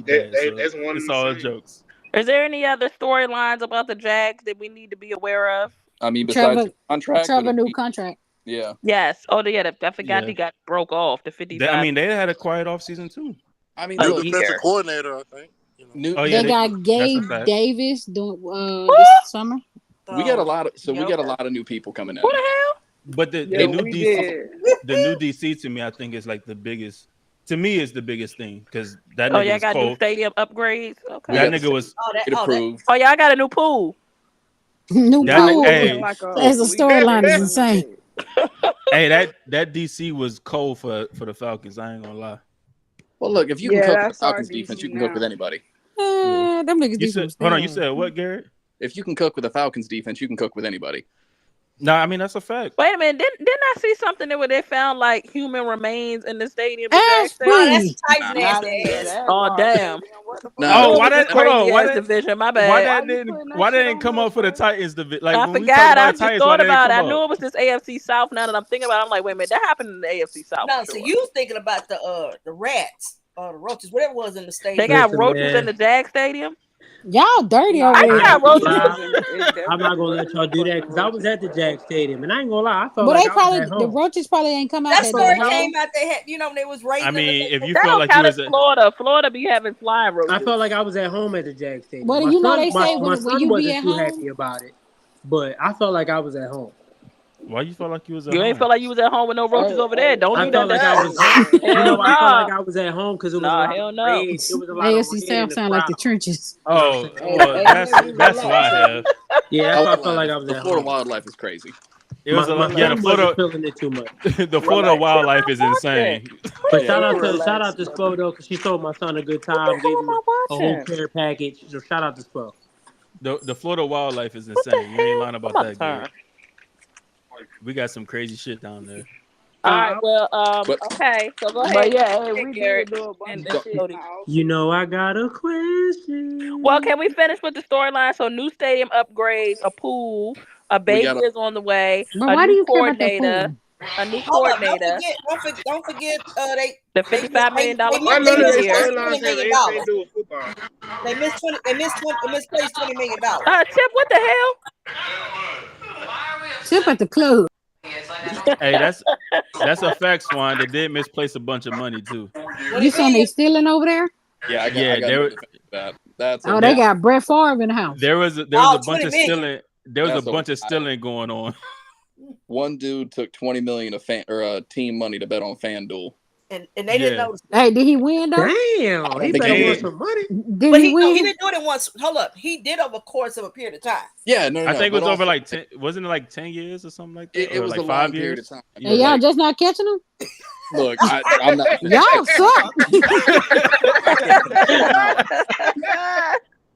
beat that. So That's one it's and the all same. jokes. Is there any other storylines about the Jags that we need to be aware of? I mean, besides the contract, Trevor new contract. Yeah. Yes. Oh, yeah. I forgot Yeah. he got broke off the 55. I mean, they had a quiet off season too. I mean, new look, defensive coordinator, I think. They got Gabe Davis doing this summer. We got a lot of new people coming in. Who the hell? But the new DC to me, I think is like the biggest. To me, is the biggest thing because that nigga y'all was got new cold. stadium upgrades. Okay, that nigga was approved. Oh, y'all got a new pool. New pool. Hey, As the storyline is insane. Hey, that DC was cold for the Falcons. I ain't gonna lie. Well, look, if you can cook with the Falcons defense, you can cook with anybody. Them niggas defense. Hold on, you said what, Garrett? If you can cook with the Falcons defense, you can cook with anybody. No, I mean that's a fact. Wait a minute, didn't I see something where they found like human remains in the stadium? That's Titan nasty ass. Oh damn! No, why that? Hold on, why that division? My bad. Why that didn't come up for the Titans division? Like I when we forgot. talk I about just the Titans, thought why about it. they I didn't come knew up? it was this AFC South. Now that I'm thinking about it, I'm like, wait a minute, that happened in the AFC South. No, so you was thinking about the rats or the roaches, whatever it was in the stadium. They got roaches in the Jag Stadium. Y'all dirty over I there. got roaches. I'm not gonna let y'all do that because I was at the Jag Stadium and I ain't gonna lie, I felt But like they I was probably at home. the roaches probably ain't come out That there. story though, huh? came out. They had, they was raising. I mean, if you That felt don't like you count was as Florida. Florida be having flying roaches. I felt like I was at home at the Jag Stadium. Well, My you know son, they say my when son you be wasn't at too home. happy about it, but I felt like I was at home. Why you felt like you was at You home? ain't felt like you was at home with no roaches over there. Don't I do felt that. like I was home. Hell I felt nah. like I was at home because it was a Nah, lot hell of no. red. It was a lot of AFC red in South the sound like the crowd. trenches. Oh, well, that's why I have. Yeah, that's why I felt like I was The at Florida home. wildlife is crazy. It was My the son Florida wasn't feeling it too much. the Florida wildlife is insane. But shout out to Spo though, because she told my son a good time, gave him a whole care package. So shout out to Spo. The Florida wildlife is insane. You ain't lying about that, Garrett. We got some crazy shit down there. All right, well, okay, so go ahead. But yeah, hey, we Garrett, did do a bunch and of shit. You know, I got a question. Well, can we finish with the storyline? So, new stadium upgrades, a pool, a baby is on the way, But a why do new you care about the coordinator, pool? a new Hold up, coordinator. don't forget, The $55 million None contract of the a year. storylines have anything to do with football. They misplaced $20 million. Tip, what the hell? Tip at the club. Hey, that's a fact, Swan. They did misplace a bunch of money too. You saying they stealing over there? Yeah, I got there was that. That's they got Brett Favre in the house. There was a bunch of stealing. There was a bunch of stealing going on. One dude took $20 million of team money to bet on FanDuel. And they didn't know. Hey, did he win though? Damn, he better win some money. But he didn't do it once. Hold up, he did over the course of a period of time. Yeah, no. I think it was over like 10. Wasn't it like 10 years or something like that? It was like a 5 long years. period of time. And y'all just not catching them? Look, I'm not. Y'all suck.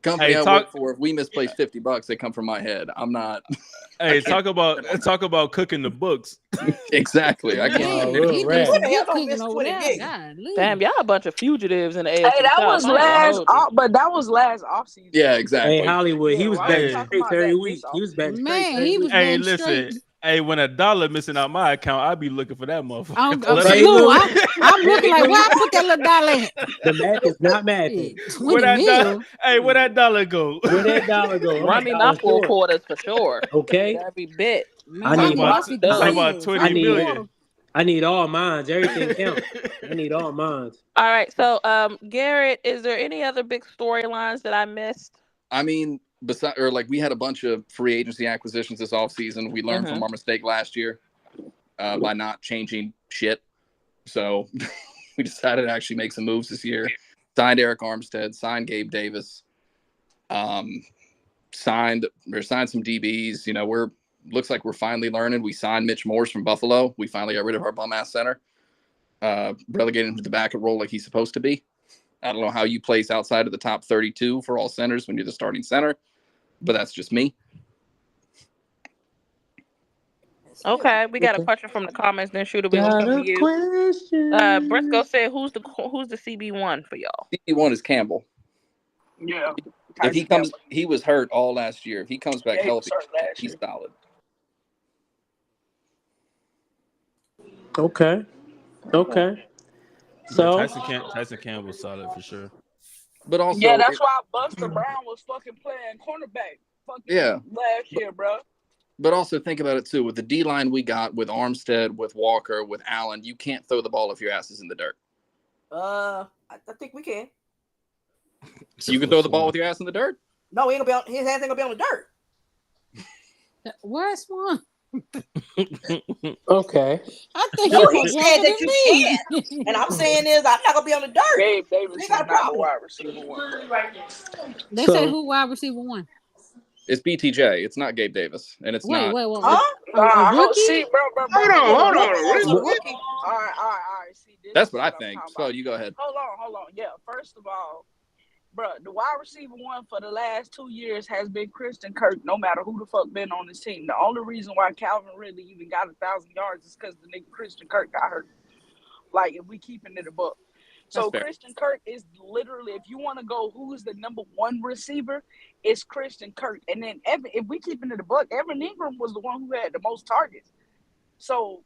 Company I work for, if we misplace $50, they come from my head. I'm not. Hey, talk about cooking the books. Exactly. I can't. Damn, y'all a bunch of fugitives in the AFC. Hey, that was last offseason. Yeah, exactly. Hey, Hollywood, he was betting straight every week. He was betting straight. He was Hey, betting listen. straight. Hey, when $1 missing out my account, I'd be looking for that motherfucker. I'm looking like, where I put that little dollar at? The math is not math. Where that dollar go? Where that dollar go? Run me my 4 quarters for sure. Okay. That'd be bit. I need about 20 million. I need all mines. Everything counts. I need all mines. All right. So, Garrett, is there any other big storylines that I missed? I mean, we had a bunch of free agency acquisitions this offseason. We learned from our mistake last year by not changing shit. So we decided to actually make some moves this year. Signed Eric Armstead, signed Gabe Davis, signed some DBs. Looks like we're finally learning. We signed Mitch Morse from Buffalo. We finally got rid of our bum ass center, relegated him to the backup role like he's supposed to be. I don't know how you place outside of the top 32 for all centers when you're the starting center, but that's just me. Okay, we got a question from the comments. Then Shooter, we gonna come to you. Briscoe said, "Who's the CB1 for y'all?" CB1 is Campbell. Yeah. If he comes, he was hurt all last year. If he comes back healthy, he's solid. Okay. So Tyson Campbell's solid for sure. But also, that's why Buster Brown was fucking playing cornerback. Last year, bro. But also think about it too. With the D line we got, with Armstead, with Walker, with Allen, you can't throw the ball if your ass is in the dirt. I think we can. So you can throw the ball with your ass in the dirt? No, he ain't gonna be his ass ain't gonna be on the dirt. Where's one? Okay. I think No, he he said that you can. And I'm saying is I'm not gonna be on the dirt. Gabe Davis They is got a not a problem. wide receiver one. They say who wide receiver one? It's BTJ. It's not Gabe Davis, and it's Wait, not. wait, wait. Nah, A rookie? see, bro. Hold on. Rookie. All right. See, this That's is what I I'm think. talking So about. you go ahead. Hold on. Yeah, first of all, bro, the wide receiver one for the last 2 years has been Christian Kirk, no matter who the fuck been on this team. The only reason why Calvin Ridley even got 1,000 yards is because the nigga Christian Kirk got hurt. Like, if we keeping it a buck. So Christian Kirk is literally, if you want to go who's the number one receiver, it's Christian Kirk. And then if we keeping it a buck, Evan Ingram was the one who had the most targets. So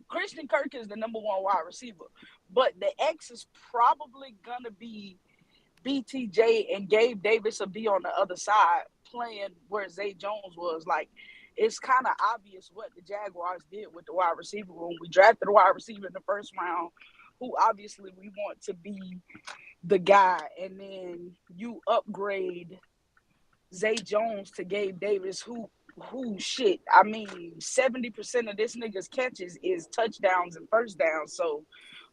Christian Kirk is the number one wide receiver. But the X is probably going to be BTJ, and Gabe Davis will be on the other side playing where Zay Jones was. Like, it's kind of obvious what the Jaguars did with the wide receiver room. We drafted a wide receiver in the first round, who obviously we want to be the guy, and then you upgrade Zay Jones to Gabe Davis, who shit, I mean, 70% of this nigga's catches is touchdowns and first downs, so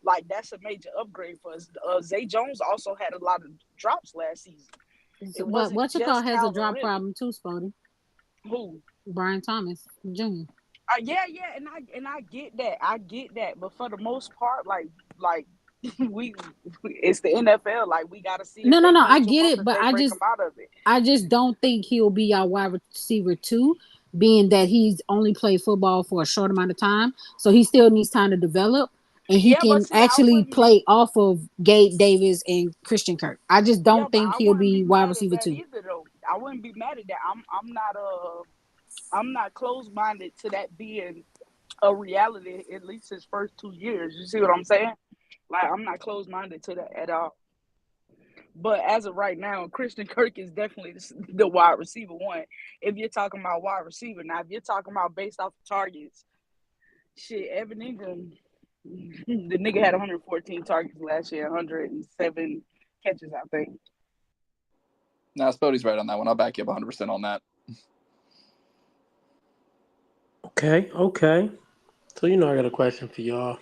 like that's a major upgrade for us. Zay Jones also had a lot of drops last season. But what you call has a drop problem too, Spody? Who? Brian Thomas Jr. Yeah, and I get that, but for the most part, like we it's the NFL. Like, we gotta see. No, I get it, but I just don't think he'll be our wide receiver too, being that he's only played football for a short amount of time, so he still needs time to develop, and he can actually play off of Gabe Davis and Christian Kirk. I just don't think he'll be wide receiver too. Either, though. I wouldn't be mad at that. I'm not closed-minded to that being a reality, at least his first 2 years. You see what I'm saying? Like, I'm not closed-minded to that at all. But as of right now, Christian Kirk is definitely the wide receiver one. If you're talking about wide receiver. Now, if you're talking about based off the targets, shit, Evan Ingram, the nigga had 114 targets last year, 107 catches, I think. Nah, Spody's right on that one. I'll back you up 100% on that. Okay. So I got a question for y'all.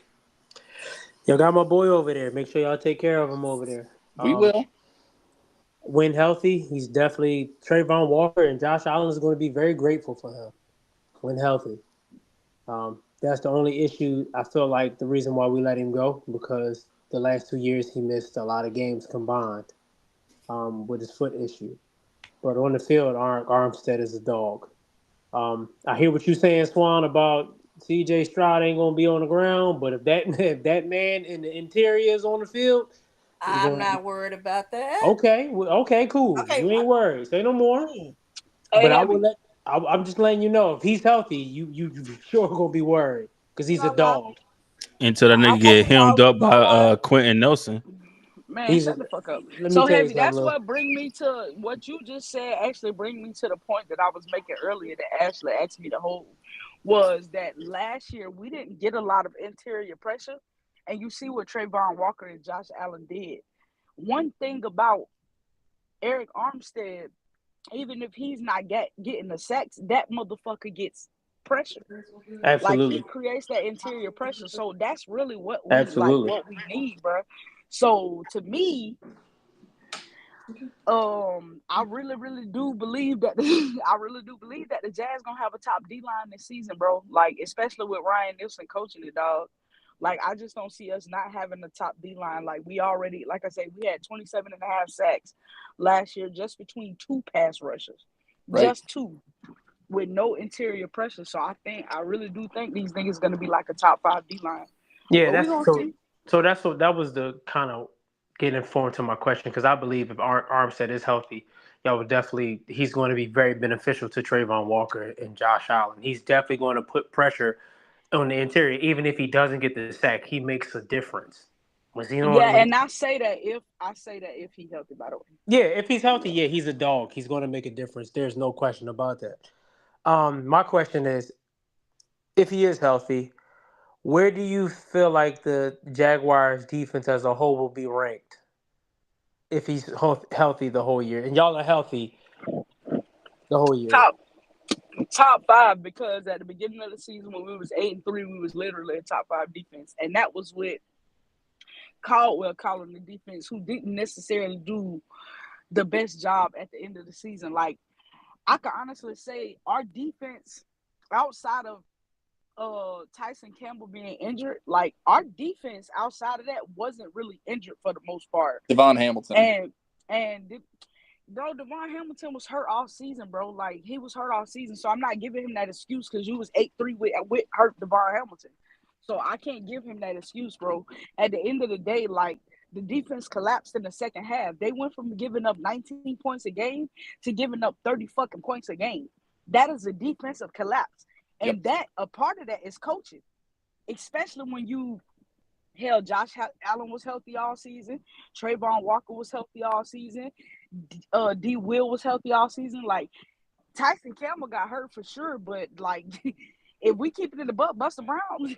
Y'all got my boy over there. Make sure y'all take care of him over there. We will. When healthy, he's definitely Trayvon Walker and Josh Allen is going to be very grateful for him when healthy. That's the only issue. I feel like the reason why we let him go, because the last 2 years he missed a lot of games combined with his foot issue. But on the field, Armstead is a dog. I hear what you're saying, Swan, about C.J. Stroud ain't gonna be on the ground, but if that man in the interior is on the field, I'm not worried about that. Okay, cool. Okay, you ain't worried. Say no more. But I'm just letting you know, if he's healthy, you sure gonna be worried because he's a dog. Until that nigga get hemmed up by Quentin Nelson. Man, shut the fuck up. So, Heavy, that's what bring me to what you just said. Actually, bring me to the point that I was making earlier that Ashley asked me to hold, was that last year we didn't get a lot of interior pressure, and you see what Trayvon Walker and Josh Allen did. One thing about Eric Armstead, even if he's not getting the sacks, that motherfucker gets pressure. Absolutely. Like, it creates that interior pressure. So that's really what we need, bro. So to me, I really do believe that the Jazz gonna have a top D line this season, bro. Like, especially with Ryan Nielsen coaching the dog. Like, I just don't see us not having a top D line. Like, we already, like I said, we had 27 and a half sacks last year just between two pass rushers, just two, with no interior pressure. So I really do think these niggas gonna be like a top 5 D line. Yeah, that was the kind of getting informed to my question, because I believe if Armstead is healthy, y'all would definitely, he's going to be very beneficial to Trayvon Walker and Josh Allen. He's definitely going to put pressure on the interior. Even if he doesn't get the sack, he makes a difference. And I say that if he's healthy, by the way. Yeah, if he's healthy, yeah, he's a dog. He's going to make a difference. There's no question about that. My question is, if he is healthy, Where do you feel like the Jaguars defense as a whole will be ranked if he's healthy the whole year? And y'all are healthy the whole year. Top 5, because at the beginning of the season when we was 8-3, we was literally a top 5 defense, and that was with Caldwell calling the defense, who didn't necessarily do the best job at the end of the season. Like, I can honestly say our defense, outside of Tyson Campbell being injured, like our defense outside of that wasn't really injured for the most part. Devon Hamilton. Bro, Devon Hamilton was hurt all season, bro. Like, he was hurt all season. So I'm not giving him that excuse because you was 8-3 with hurt Devon Hamilton. So I can't give him that excuse, bro. At the end of the day, like, the defense collapsed in the second half. They went from giving up 19 points a game to giving up 30 fucking points a game. That is a defensive collapse. And that, a part of that is coaching. Especially when you, hell, Josh Allen was healthy all season. Trayvon Walker was healthy all season. D. Will was healthy all season. Like, Tyson Campbell got hurt for sure, but like, if we keep it in the butt, Buster Brown,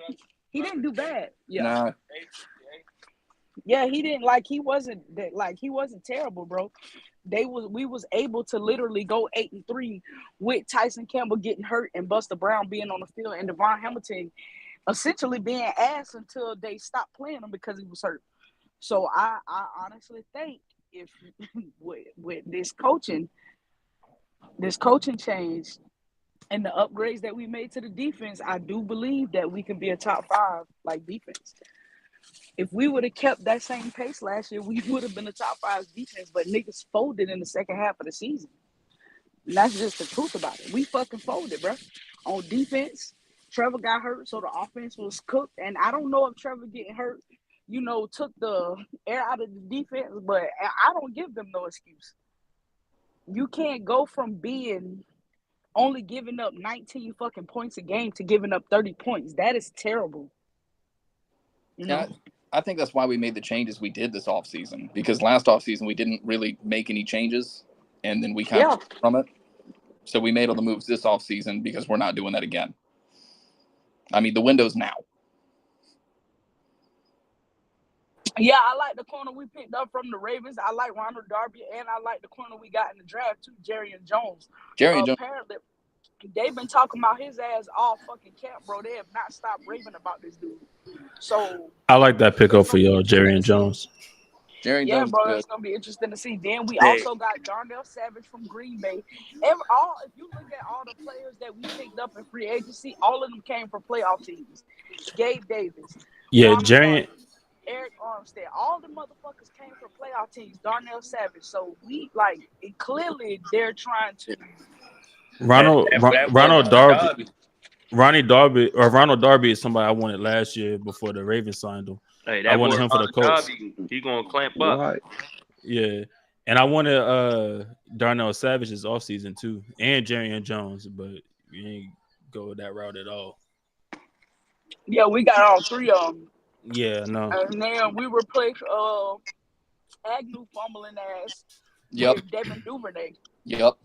he didn't do bad. Yeah. Nah. Yeah, he didn't, like, he wasn't terrible, bro. We was able to literally go 8-3 with Tyson Campbell getting hurt and Buster Brown being on the field and Devon Hamilton essentially being ass until they stopped playing him because he was hurt. So I honestly think if with this coaching change and the upgrades that we made to the defense, I do believe that we can be a top 5 like defense. If we would have kept that same pace last year, we would have been a top 5 defense, but niggas folded in the second half of the season. And that's just the truth about it. We fucking folded, bro. On defense, Trevor got hurt, so the offense was cooked. And I don't know if Trevor getting hurt, took the air out of the defense, but I don't give them no excuse. You can't go from being only giving up 19 fucking points a game to giving up 30 points. That is terrible. Yeah, I think that's why we made the changes we did this offseason, because last offseason we didn't really make any changes, and then we kind of from it. So we made all the moves this offseason because we're not doing that again. I mean, the window's now. Yeah, I like the corner we picked up from the Ravens. I like Ronald Darby, and I like the corner we got in the draft too, Jerry Jones. Apparently, they've been talking about his ass all fucking camp, bro. They have not stopped raving about this dude. So I like that pickup for y'all, Jerry Jones. Jones, bro, it's gonna be interesting to see. Then we also got Darnell Savage from Green Bay. If you look at all the players that we picked up in free agency, all of them came from playoff teams. Gabe Davis, Jerry. Eric Armstead, all the motherfuckers came from playoff teams. Darnell Savage. So we clearly they're trying to. Ronald Darby is somebody I wanted last year before the Ravens signed him. Hey, I wanted him for the Colts. He gonna clamp up. Yeah, and I wanted Darnell Savage this offseason too, and Jerry Jones, but we ain't go that route at all. Yeah, we got all 3 of them. Yeah, no. And then we replaced Agnew fumbling ass with Devin Duvernay. Yep.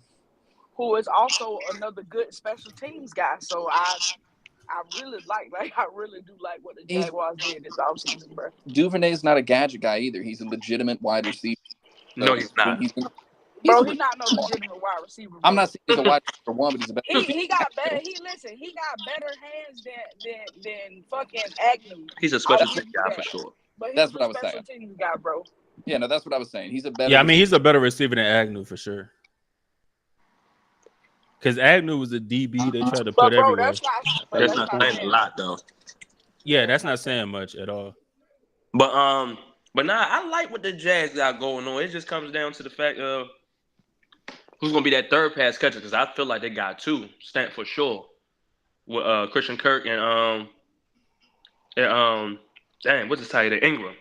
Who is also another good special teams guy. So I really I really do like what the Jaguars did this offseason, bro. Duvernay's not a gadget guy either. He's a legitimate wide receiver. No, he's not. He's not no legitimate wide receiver. Bro. I'm not saying he's a wide receiver one, but he's a better. He got better. He got better hands than fucking Agnew. He's a special teams guy for sure. But that's what I was saying. Special teams guy, bro. Yeah, no, that's what I was saying. He's a better. Yeah, I mean he's a better receiver than Agnew for sure. Because Agnew was a DB they tried to put everywhere. That's not saying a lot though. Yeah, that's not saying much at all. But nah, I like what the Jags got going on. It just comes down to the fact of who's gonna be that third pass catcher, because I feel like they got 2 stamped for sure with Christian Kirk and what's his title? Ingram.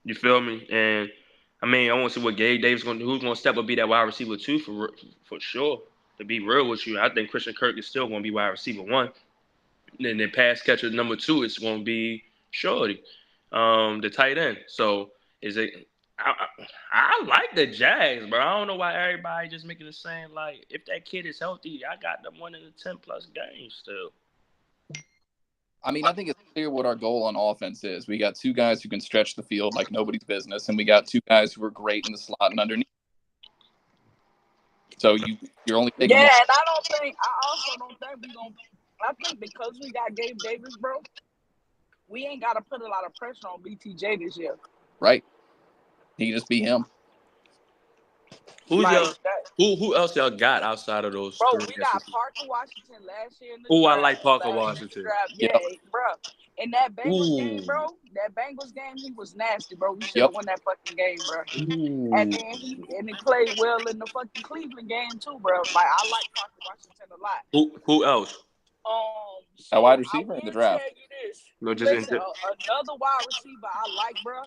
You feel me? And I mean, I want to see what Gabe Davis who's gonna step up be that wide receiver 2 for sure. To be real with you, I think Christian Kirk is still going to be wide receiver 1. And then pass catcher number 2 is going to be Shorty, the tight end. So I like the Jags, bro. I don't know why everybody just making it saying if that kid is healthy, I got them winning the 10+ games still. I mean, I think it's clear what our goal on offense is. We got two guys who can stretch the field like nobody's business, and we got two guys who are great in the slot and underneath. So you're only taking Yeah, one. and I also don't think we're gonna. I think because we got Gabe Davis, bro, we ain't got to put a lot of pressure on BTJ this year. Right. He can just be him. Who's Like y'all? that. Who else y'all got outside of those Bro, three? we got Parker Washington last year in the Oh, I draft. like Parker Washington. Yeah, bro. In that Bengals game, Ooh. bro, he was nasty, bro. We should Yep. have won that fucking game, bro. Ooh. And then he played well in the fucking Cleveland game too, bro. Like I like Parker Washington a lot. Who else? So a wide receiver in the draft. tell you this. No, just Listen, another wide receiver I like, bro.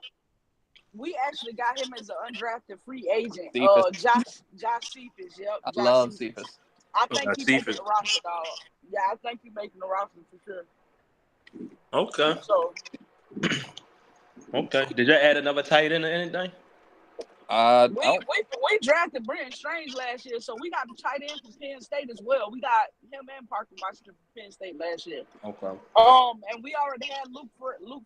We actually got him as an undrafted free agent. Josh Cephas. Yep. I love Cephas. I think he's making the roster, dog. Yeah, I think he's making the roster for sure. Okay. So. Okay. Did you add another tight end or anything? We drafted Brenton Strange last year, so we got the tight end from Penn State as well. We got him and Parker Washington from Penn State last year. Okay. And we already had Luke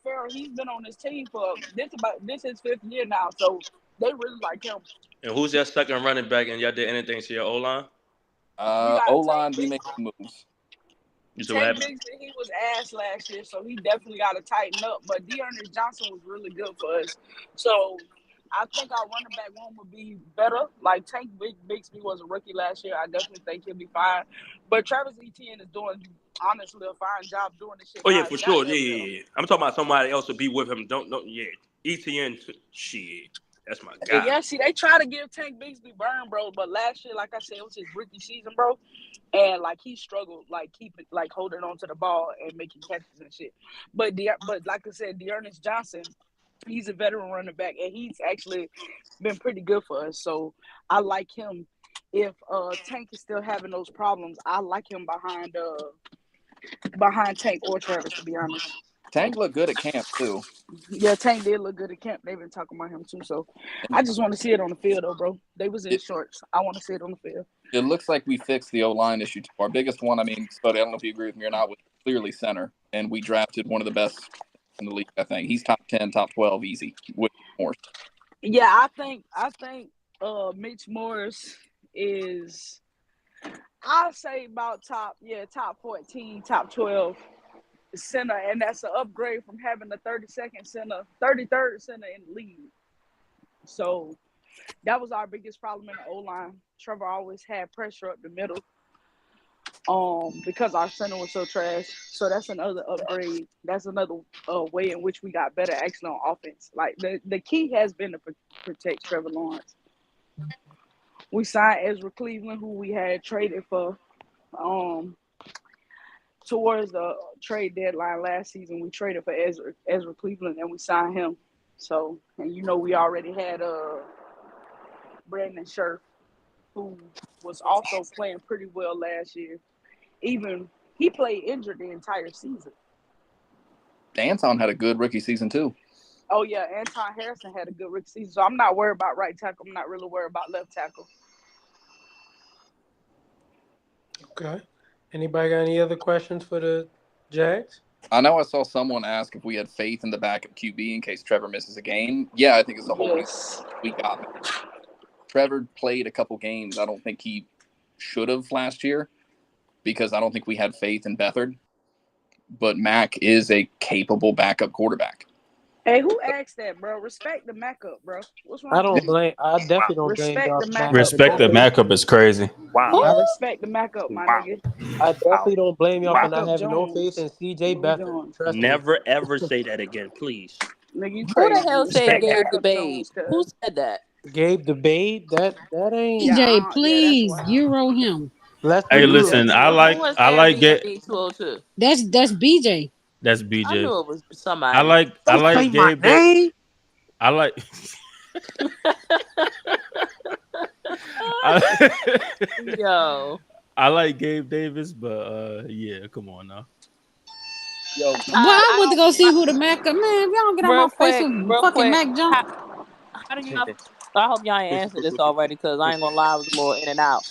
Farrell. He's been on this team for this his 5th year now, so they really like him. And who's your second running back? And y'all did anything to your O line? O line, we make moves. Tank Bigsby, he was ass last year, so he definitely got to tighten up. But Dearness Johnson was really good for us, so. I think our running back room would be better. Like Tank Bigsby was a rookie last year. I definitely think he'll be fine. But Travis Etienne is doing, honestly, a fine job doing this shit. Oh yeah, for sure. Yeah. I'm talking about somebody else to be with him. Don't. Yeah. ETN. Shit. That's my guy. Yeah. See, they try to give Tank Bigsby burn, bro. But last year, like I said, it was his rookie season, bro. And like he struggled, like holding on to the ball and making catches and shit. But like I said, Dearness Johnson. He's a veteran running back, and he's actually been pretty good for us. So I like him. If Tank is still having those problems, I like him behind Tank or Travis, to be honest. Tank looked good at camp too. Yeah, Tank did look good at camp. They've been talking about him too. So I just want to see it on the field, though, bro. They was in shorts. I want to see it on the field. It looks like we fixed the O-line issue too. Our biggest one, I mean, Spuddy, I don't know if you agree with me or not, was clearly center, and we drafted one of the best in the league. I think he's top 10, top 12 easy with Morris. Yeah, I think Mitch Morris is, I'll say about top 14, top 12 center, and that's an upgrade from having the 33rd center in the league. So that was our biggest problem in the O-line. Trevor always had pressure up the middle. Because our center was so trash. So that's another upgrade. That's another way in which we got better actually on offense. Like the key has been to protect Trevor Lawrence. We signed Ezra Cleveland, who we had traded for towards the trade deadline last season. We traded for Ezra Cleveland, and we signed him. So, and we already had Brandon Scherf, who was also playing pretty well last year. Even he played injured the entire season. Anton had a good rookie season too. Oh yeah, Anton Harrison had a good rookie season. So I'm not worried about right tackle. I'm not really worried about left tackle. Okay. Anybody got any other questions for the Jags? I know I saw someone ask if we had faith in the backup QB in case Trevor misses a game. Yeah, I think it's the whole reason we got him. Trevor played a couple games. I don't think he should have last year, because I don't think we had faith in Beathard. But Mac is a capable backup quarterback. Hey, who asked that, bro? Respect the backup, bro. What's wrong? I definitely don't blame y'all. Respect the backup is crazy. Wow. I respect the backup, my nigga. I definitely don't blame y'all for not having no faith in CJ Beathard. Never ever say that again, please. Nigga, you Who crazy. the hell said Respect Gabe the backup Babe? Jones, Who said that? Gabe the Babe? That ain't. DJ, please Euro him. Hey, listen, I like Gabe. B202. That's BJ. That's I BJ. knew it was somebody. I like Gabe. I like. Yo. I like Gabe Davis, but yeah, come on now. Yo, I went to go see who the Mac. Man, if y'all don't get on my face with fucking Mac Jones. How do y'all? I hope y'all ain't answered this already, because I ain't gonna lie, I was a little in and out.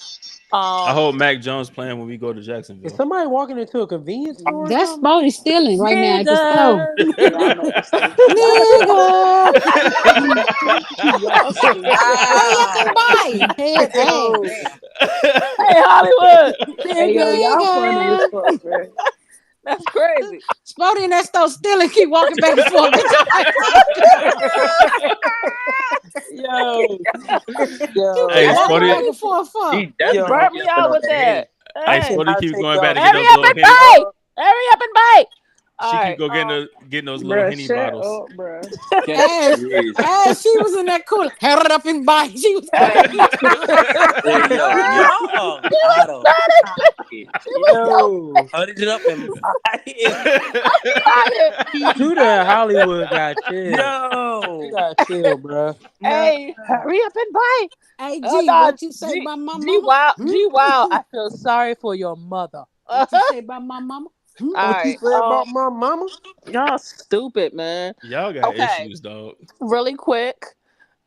I hope Mac Jones playing when we go to Jacksonville. Is somebody walking into a convenience store? That's Spody stealing right now at the store. Hurry up and buy. Head ass. Hey, Hollywood. Hey, yo, y'all funny as fuck, man. That's crazy. Spody in that store stealing, keep walking back and forth. Yo. Hey, Spody. Just burn me out with that. Hey, Spody keep going back to get Hurry those up little and Henny. bite. Hurry up and bite. She keep getting those little Henny bottles. As she was in that cooler, hurry up and buy. She was Hurry it up and Shooter Hollywood got chill. Yo, you got chill, bro. Hey, hurry up and bite. Hey, G, what you say about my mama? G, wow. I feel sorry for your mother. What you say about my mama? What you say about my mama? Y'all stupid, man. Y'all got issues, dog. Really quick.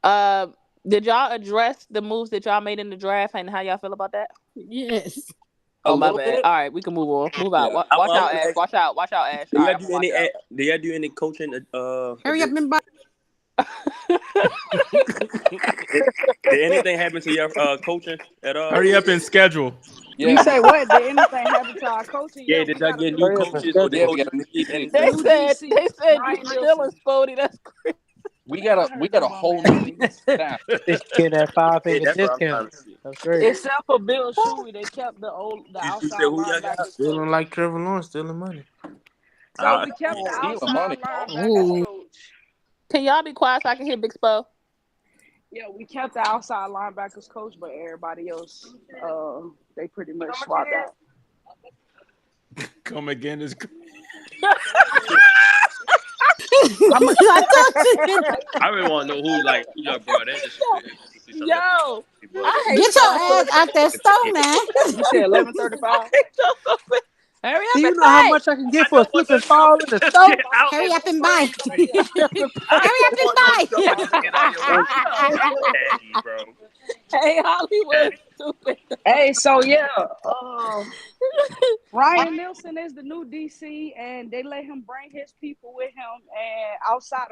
Did y'all address the moves that y'all made in the draft and how y'all feel about that? Yes. Oh, my bad. All right, we can move on. Move out. Watch out, Ash. Watch out. Watch out, Ash. Do y'all do any coaching? Hurry up and buy. Did anything happen to your coaching at all? Hurry up and schedule. Yeah. You say what? Did anything happen to our coaching? Yeah, did y'all get new coaches? Or the coaches? They said you still Spody. That's crazy. We got a whole new staff. Get that 5-figure discount. That's great. Except for Bill Shuey, they kept the outside linebackers. Stealing like Trevor Lawrence, stealing money. So we kept the outside linebackers coach. Can y'all be quiet so I can hear Big Spo? Yeah, we kept the outside linebackers coach, but everybody else, they pretty much swapped out. Come again is. I really want to know who y'all brought in. Yo, get your ass out that store now. You said 11:35. Hurry up Do you and know buy. how much I can get for a slip and fall in the store? Hurry up and buy. Hurry up and buy. Hey, Hollywood, stupid. Hey, so yeah, Ryan Nielsen is the new DC, and they let him bring his people with him. And outside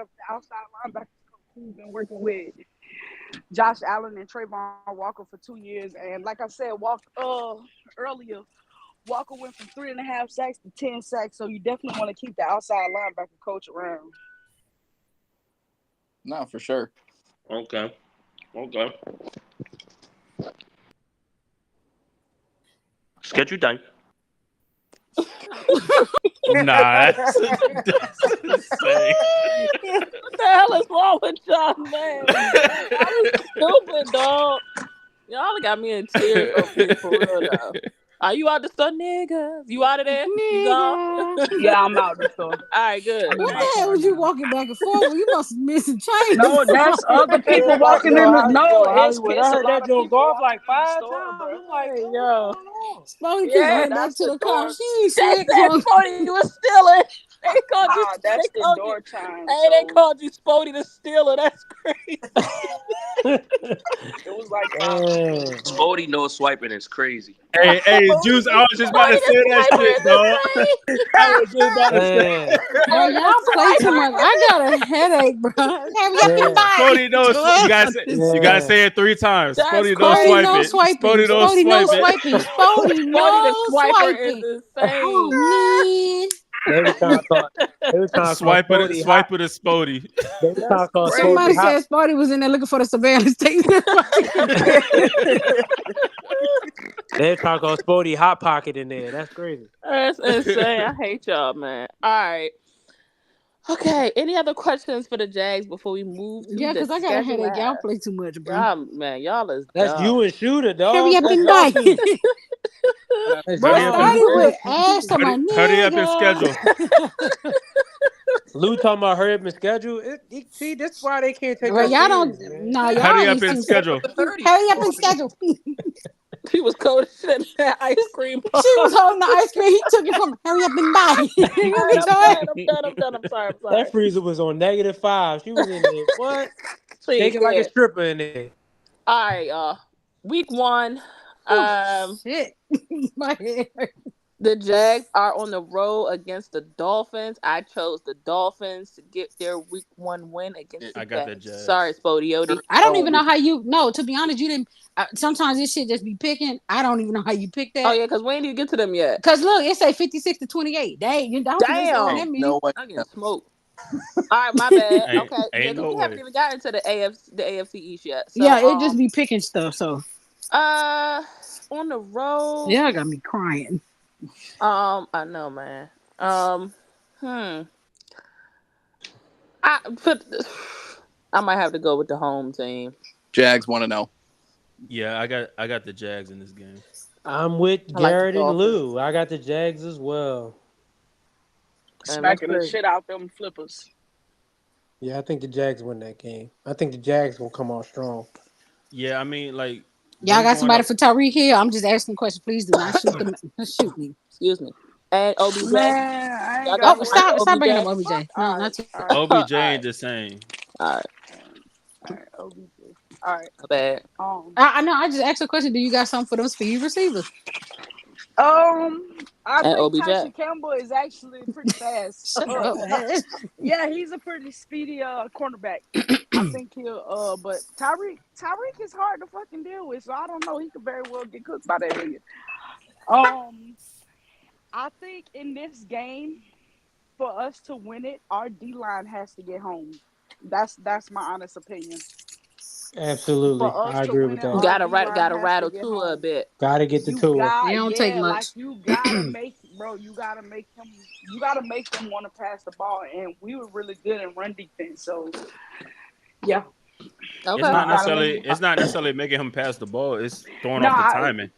linebackers, he's been working with Josh Allen and Trayvon Walker for 2 years. And like I said, earlier, Walker went from 3.5 sacks to 10 sacks. So you definitely want to keep the outside linebacker coach around. No, for sure. Okay. Schedule time. Nah, that's insane. What the hell is wrong with y'all, man? Y'all stupid, dog. Y'all got me in tears up here for real now. Are you out the store, niggas? You out of there? You gone? Yeah, I'm out the store. All right, good. What the hell was you walking back and forth? You must have missed some change. No, that's other people walking in the Hollywood. I heard that joke golf like 5 times. I'm like, yo. Spody keep running back to the car. She ain't said Spody, you was stealing. They called you. That's they the called door you, chime. Hey, they called you Spody the Stealer. That's crazy. It was like Spody no swiping is crazy. Hey, Juice, I was just about to say that shit, dog. I was just about to say. Bro, y'all play too much. I got a headache, bro. Hurry up and buy. Spody knows. You gotta say it 3 times. Spody knows swiping. Spody knows swiping. Spody knows swiping. Is Oh, man. They were trying to swipe it to Spody. Somebody said Spody was in there looking for the surveillance tape. They're trying to call Spody Hot Pocket in there. That's crazy. That's insane. I hate y'all, man. All right. Okay. Any other questions for the Jags before we move to because I got a headache. Y'all play too much, bro. Y'all is That's dumb. you and Shooter, dog. Hurry up and buy. Bro, started with ass on my nigga. Hurry up and schedule. Lou talking about hurry up and schedule. See, that's why they can't take. Well, y'all don't. No, y'all hurry up and schedule. Hurry up and schedule. She was cold as shit in that ice cream. She was holding the ice cream. He took it from her. Hurry up and buy. I'm done. I'm sorry. That freezer was on -5. She was in there. What? Shaking like a stripper in there. All right, week 1, Shit. My head hurt. The Jags are on the road against the Dolphins. I chose the Dolphins to get their week 1 win against the I got the Jags. Jags. Sorry, Spodioti. I don't even know how you. No, to be honest, you didn't. Sometimes this shit just be picking. I don't even know how you picked that. Oh yeah, because we ain't even get to them yet. Because look, it say 56-28. You don't Damn. No way. I'm getting smoked. All right, my bad. Ain't- Okay, yeah, ain't because no we haven't way. even gotten to the AFC East yet. So, Yeah, it just be picking stuff. So on the road. yeah, I got me crying. I know, man. I might have to go with the home team. Jags want to know. Yeah, I got the Jags in this game. I'm with Garrett and Lou. I got the Jags as well. Smacking the shit out them flippers. Yeah, I think the Jags win that game. I think the Jags will come out strong. Yeah, I mean, like y'all got somebody for Tyreek here. I'm just asking questions. Please do not shoot them. Shoot me. Excuse me. And OBJ. Man, I ain't got stop bringing up OBJ. No, not too. OBJ ain't the same. All right. OBJ. All right. Bad. I know. I just asked a question. Do you got something for them speed receivers? I think OBJ. Tyson Campbell is actually pretty fast. Shut up, man. Yeah, he's a pretty speedy cornerback. I think he'll but Tyreek is hard to fucking deal with, so I don't know. He could very well get cooked by that nigga. I think in this game, for us to win it, our D-line has to get home. That's my honest opinion. Absolutely, I agree with that. Gotta rattle to a bit. Gotta get the tool. It don't take much. Like you gotta make them want to pass the ball, and we were really good in run defense. So, yeah. Okay. It's not necessarily making him pass the ball. It's throwing off the timing.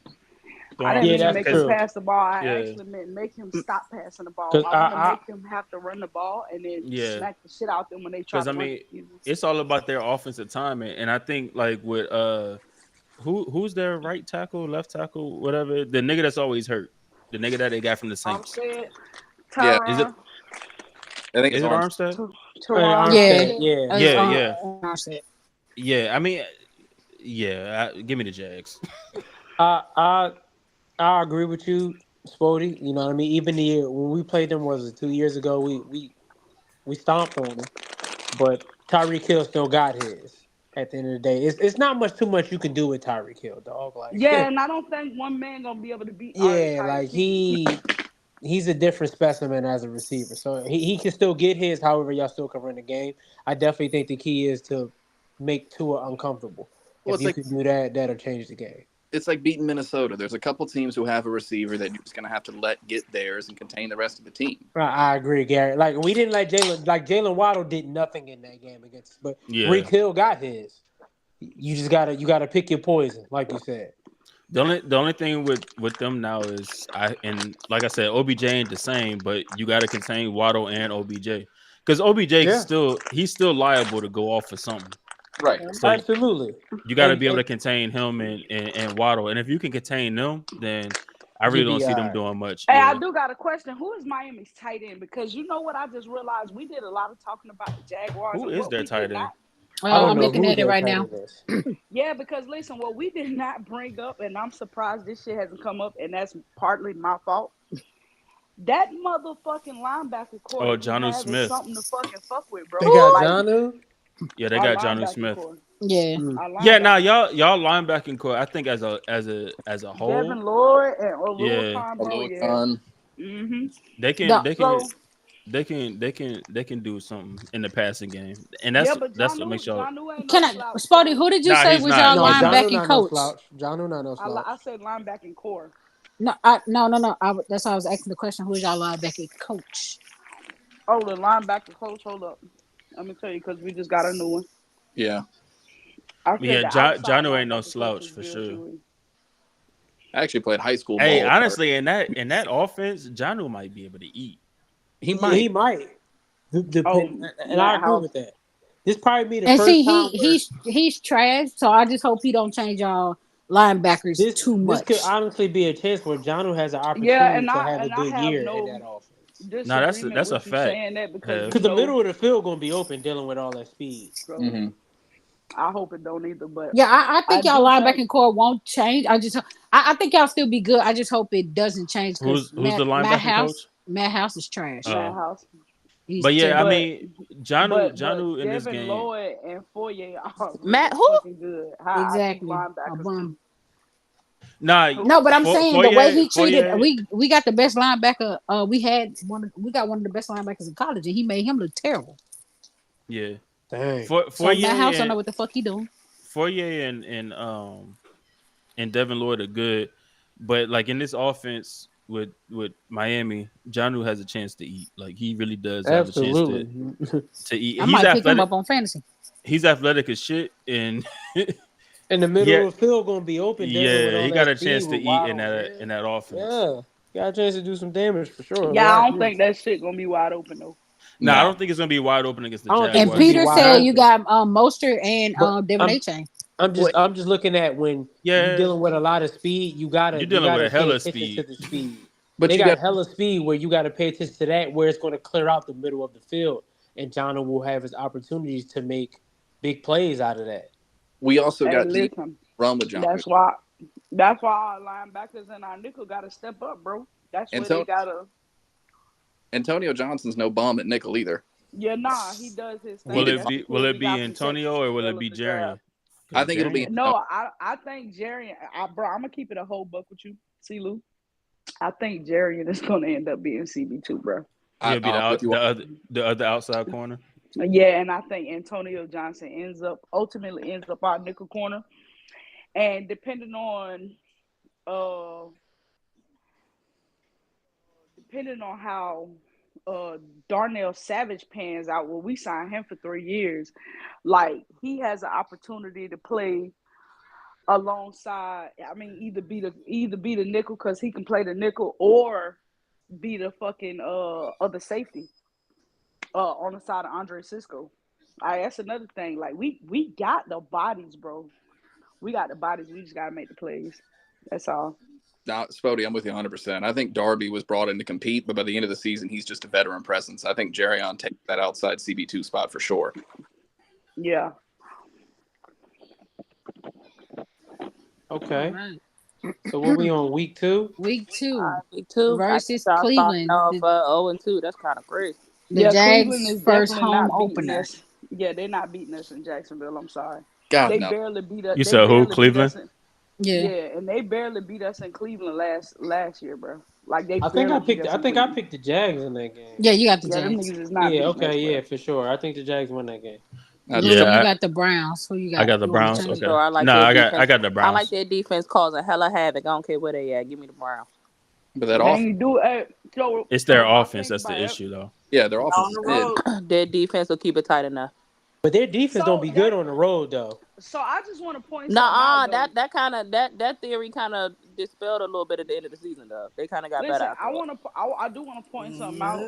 I didn't mean make him pass the ball. I actually meant make him stop passing the ball. I want to make them have to run the ball and then smack the shit out them when they try to run. It's all about their offensive timing, and I think like with who's their right tackle, left tackle, whatever, the nigga that's always hurt, the nigga that they got from the Saints. Yeah, is it? I think it's Armstead. Armstead. Yeah, I mean, give me the Jags. I agree with you, Spody. You know what I mean? Even the year when we played them, was it 2 years ago? We stomped on them, but Tyreek Hill still got his. At the end of the day, it's not too much you can do with Tyreek Hill, dog. Like and I don't think one man gonna be able to beat. Like he's a different specimen as a receiver, so he can still get his. However, y'all still can run the game. I definitely think the key is to make Tua uncomfortable. If you can do that, that'll change the game. It's like beating Minnesota. There's a couple teams who have a receiver that you're just going to have to let get theirs and contain the rest of the team. I agree, Garrett. Like we didn't let Jalen Waddle did nothing in that game against us, but Reek Hill got his. You just gotta pick your poison, like you said. The only thing with them now is like I said, OBJ ain't the same, but you got to contain Waddle and OBJ because OBJ he's still liable to go off for something. Right. So absolutely. You got to be able to contain him and Waddle, and if you can contain them, then I really don't see them doing much. Hey, I do got a question. Who is Miami's tight end? Because you know what I just realized, we did a lot of talking about the Jaguars. Who is their tight end? I'm looking at it right now. Yeah, because listen, what we did not bring up, and I'm surprised this shit hasn't come up, and that's partly my fault. That motherfucking linebacker core. Oh, Jonnu Smith. Something to fucking fuck with, bro. They got Jonnu. Yeah, they got Jonnu Smith. Yeah. Now y'all linebacking core. I think as a whole. Devin Lloyd and Olukon, They can do something in the passing game, and that's what makes y'all. Spotty, who did you say was y'all linebacking coach? Jonnu not no slouch. I said linebacking core. No. That's why I was asking the question. Who is y'all linebacking coach? Oh, the linebacker coach. Hold up. Let me tell you, because we just got a new one. Yeah. Jonnu ain't no slouch for sure. I actually played high school ball. Hey, honestly, in that offense, Jonnu might be able to eat. He might. And I agree with that. This probably be the first time. He's trash, so I just hope he don't change y'all linebackers too much. This could honestly be a chance where Jonnu has an opportunity to have a good year in that offense. No, that's a fact. Because the middle of the field going to be open, dealing with all that speed. Mm-hmm. I hope it don't either. But Yeah, I I think y'all do think linebacking core won't change. I think y'all still be good. I just hope it doesn't change because Who's the linebacking coach? Matt House is trash. Madhouse. He's But yeah, I terrible. But mean, but Janu in this Devin game. Lloyd and Foye are Matt, really who? fucking good. High IQ Exactly. A linebackers bum. too. Nah, No, but I'm saying the way he treated Foyer. we got the best linebacker. We got one of the best linebackers in college, and he made him look terrible. Yeah. Dang. So Matt House don't know what the fuck he doing. Fourier and Devin Lloyd are good, but like in this offense with Miami, Jonnu has a chance to eat. Like he really does have a chance Absolutely. to eat. I He's might pick him athletic. up on fantasy. He's athletic as shit, and In the middle of the field, gonna be open. Devin, with yeah, all he that got a speed chance to with eat wide in that offense. Yeah, got a chance to do some damage for sure. Yeah, I don't think that shit gonna be wide open though. No, I don't think it's gonna be wide open against the I don't think Jaguars. And Peter said you got Mostert and Devin A-Chain. I'm just looking at when you're dealing with a lot of speed, you gotta with pay hella attention speed. to the speed. But they you got got- hella speed where you got to pay attention to that, where it's going to clear out the middle of the field, and John will have his opportunities to make big plays out of that. We also Hey, got listen, run with John. That's why our linebackers and our nickel got to step up, bro. That's where they gotta. Antonio Johnson's no bum at nickel either. Yeah, nah, he does his thing. Will That's the it kid we be got from Antonio Texas or will it early be in the draft. Jerry? I think it'll be No, I think Jerry. Bro, I'm gonna keep it a whole buck with you, C-Lou. I think Jerry is gonna end up being CB2, bro. He'll be the other outside corner. Yeah, and I think Antonio Johnson ultimately ends up our nickel corner, and depending on how Darnell Savage pans out, well, we signed him for 3 years. Like he has an opportunity to play alongside. I mean, either be the nickel because he can play the nickel, or be the fucking other safety on the side of Andre Cisco. That's another thing. Like we got the bodies, bro. We got the bodies. We just gotta make the plays. That's all. Now, Spody, I'm with you 100%. I think Darby was brought in to compete, but by the end of the season, he's just a veteran presence. I think Jerrion takes that outside CB2 spot for sure. Yeah. Okay. So what we on week 2? Week 2. Week 2 versus I Cleveland. Off 0-2. That's kind of crazy. The Cleveland Jags' is first definitely home not beating opener. us. Yeah, they're not beating us in Jacksonville. I'm sorry. God, they no. barely beat us. You said who? Cleveland? Yeah, and they barely beat us in Cleveland last year, bro. Like they. I think I picked the Jags in that game. Yeah, you got the Jags. Them Jags. niggas is not Yeah, beating okay, us, yeah, bro. for sure. I think the Jags win that game. You got the Browns. Who you got? I got the You want Browns. to change Okay. it? I like I got the I Browns. like their defense causing hella havoc. I don't care where they at. Give me the Browns. But that And you do it's their offense. That's the issue, though. Yeah, their offense is good. Their defense will keep it tight enough. But their defense don't be good on the road, though. So I just want to point. That theory kind of dispelled a little bit at the end of the season, though. They kind of got better. I do want to point something out.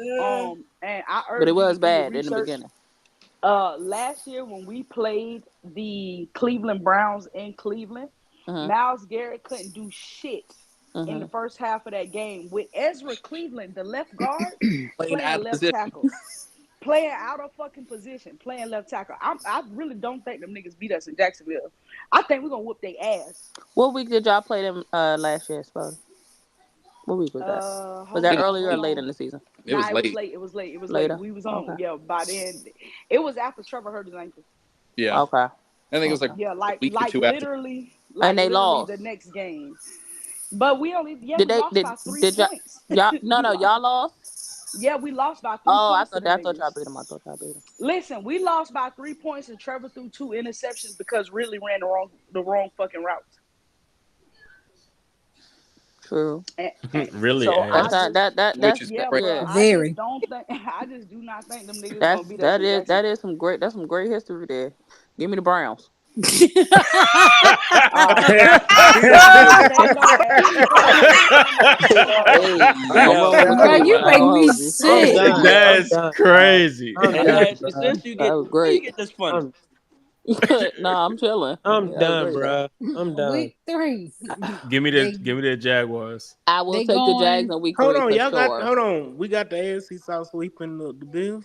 And I urge. But it was you to do bad your in the research. beginning. Last year when we played the Cleveland Browns in Cleveland, Myles Garrett couldn't do shit in the first half of that game with Ezra Cleveland, the left guard, playing left tackle. Playing out of fucking position, playing left tackle. I really don't think them niggas beat us in Jacksonville. I think we're gonna whoop their ass. What week did y'all play them last year, Spud? What week was that? Was that earlier or late in the season? It was late. It was late. Later? We was on. Okay. Yeah, by then it was after Trevor hurt his ankle. Yeah. Okay. I think it was like literally, and they lost the next game. But we only we lost by 3 points. Y'all lost. Yeah, we lost by 3 points. I thought y'all beat them. Listen, we lost by 3 points and Trevor threw 2 interceptions because really ran the wrong fucking routes. True. Really? So very. I just do not think them niggas gonna beat us. That is some great history there. Give me the Browns. Bro, you make me sick. That's crazy. Since you get where you get this fun? Nah, I'm chilling. I'm done, bro. I'm done. Week 3. Give me the Jaguars. I will take the Jags in week 3. Hold on, y'all got. Hold on, we got the AFC South sweeping the Bills.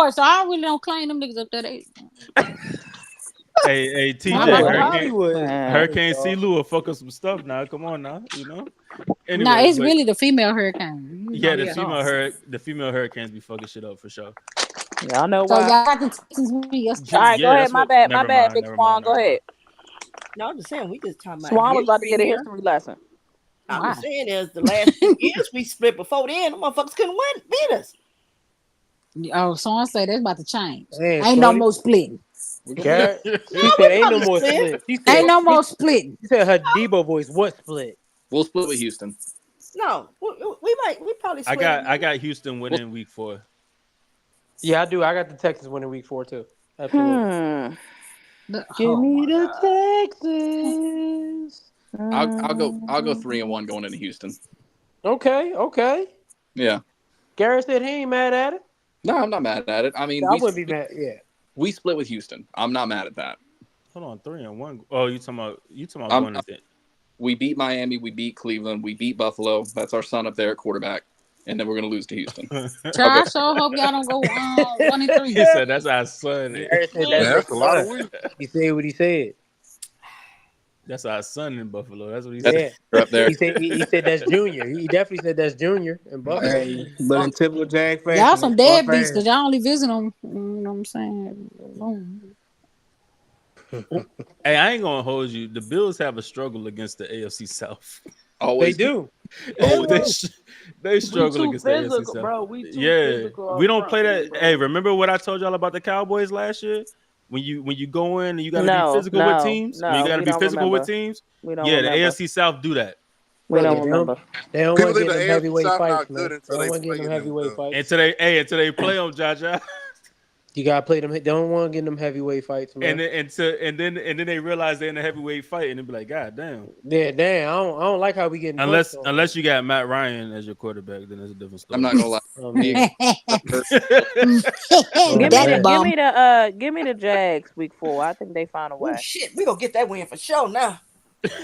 Newport, so I really don't claim them niggas up there. Hey, TJ, Hurricane CeeLo will fuck up some stuff now. Come on now, Anyway, nah, it's really the female hurricane. Yeah, the female hurricanes be fucking shit up for sure. Y'all know So why. y'all got the Texans win yesterday. All right, go ahead. My bad, Big Swan. Go ahead. No, I'm just saying we just talking about. Swan was about to get a history lesson. I'm just saying is the last 2 years we split before then, the motherfuckers couldn't beat us. Oh, Swan say that's about to change. Man, ain't no more splitting. She said ain't no more split. Ain't no more splitting. She said her Debo voice was split. We'll split with Houston. No, we probably split. I got Houston winning week 4. Yeah, I do. I got the Texans winning week 4 too. Absolutely. Give me the Texans. I'll go 3-1 going into Houston. Okay. Yeah. Garrett said he ain't mad at it. No, I'm not mad at it. I mean, I wouldn't be mad. Yeah. We split with Houston. I'm not mad at that. Hold on, 3-1. Oh, you talking about going into it? We beat Miami. We beat Cleveland. We beat Buffalo. That's our son up there at quarterback. And then we're going to lose to Houston. I sure hope y'all don't go 1-3. He said that's our son. That's a lot. He said what he said. That's our son in Buffalo. That's what he said. Up there. He said that's Junior. He definitely said that's Junior in Buffalo. Hey, but in typical Jag fashion, Y'all some deadbeats because y'all only visit them. You know what I'm saying? Hey, I ain't gonna hold you. The Bills have a struggle against the AFC South. Always they do. Oh, they struggle against the AFC South. Bro, we too yeah, we don't play that. Hey, remember what I told y'all about the Cowboys last year? When you go in and you got to be physical with teams. When you got to be physical with teams. Yeah, the AFC South do that. We don't remember. They don't want to get them heavyweight fights, man. They don't want to get them heavyweight fights. Until they play them, Jaja. You gotta play them. They don't want to get them heavyweight fights, man. And then they realize they're in a heavyweight fight and they be like, God damn. Yeah, damn. I don't like how we getting unless you got Matt Ryan as your quarterback, then it's a different story. I'm not gonna lie. Give me the Jags week 4. I think they found a way. Oh, shit, we gonna get that win for sure now.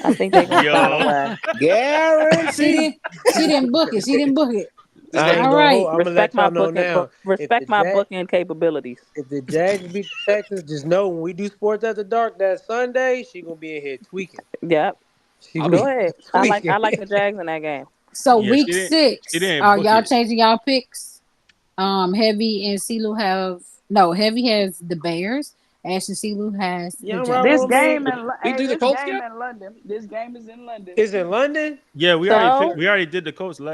I think they gonna find a way. Guarantee. She didn't book it. All right. Respect my booking. Respect my booking capabilities. If the Jags beat the Texans, just know when we do sports after dark that Sunday, she gonna be in here tweaking. Yep. Go ahead. I like the Jags in that game. So week 6, are y'all changing y'all picks? Heavy and CeeLo Heavy has the Bears. Ash and CeeLo has the Jags. This game in London. This game is in London. Is it London? Yeah, we already did the Colts the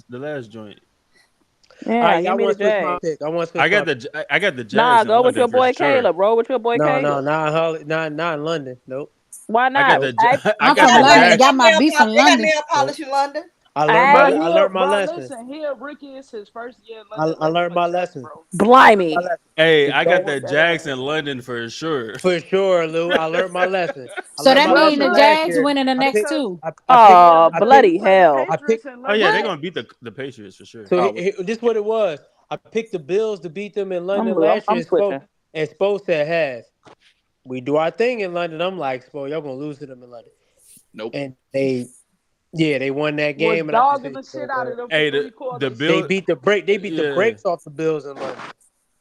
last joint. Yeah, I want to switch my pick. I got the Jags. Nah, go with your boy Caleb. Roll with your boy Caleb. No, not in London. Nope. Why not? I'm from London. Got my beef in They got London. nail polish in London. I learned my lesson. Listen, here Ricky is his first year in London. I learned my lesson. Blimey. Hey, I got the Jags in London for sure. For sure, Lou. I learned my lesson. So that means the Jags winning the next 2. Bloody hell. Oh yeah, they're gonna beat the Patriots for sure. So this is what it was. I picked the Bills to beat them in London last year. And Spo said half. We do our thing in London. I'm like, Spo, y'all gonna lose to them in London. Nope. And they won that game. Dogging the shit out of them. Hey, the Bills, they beat the brakes off the Bills in London.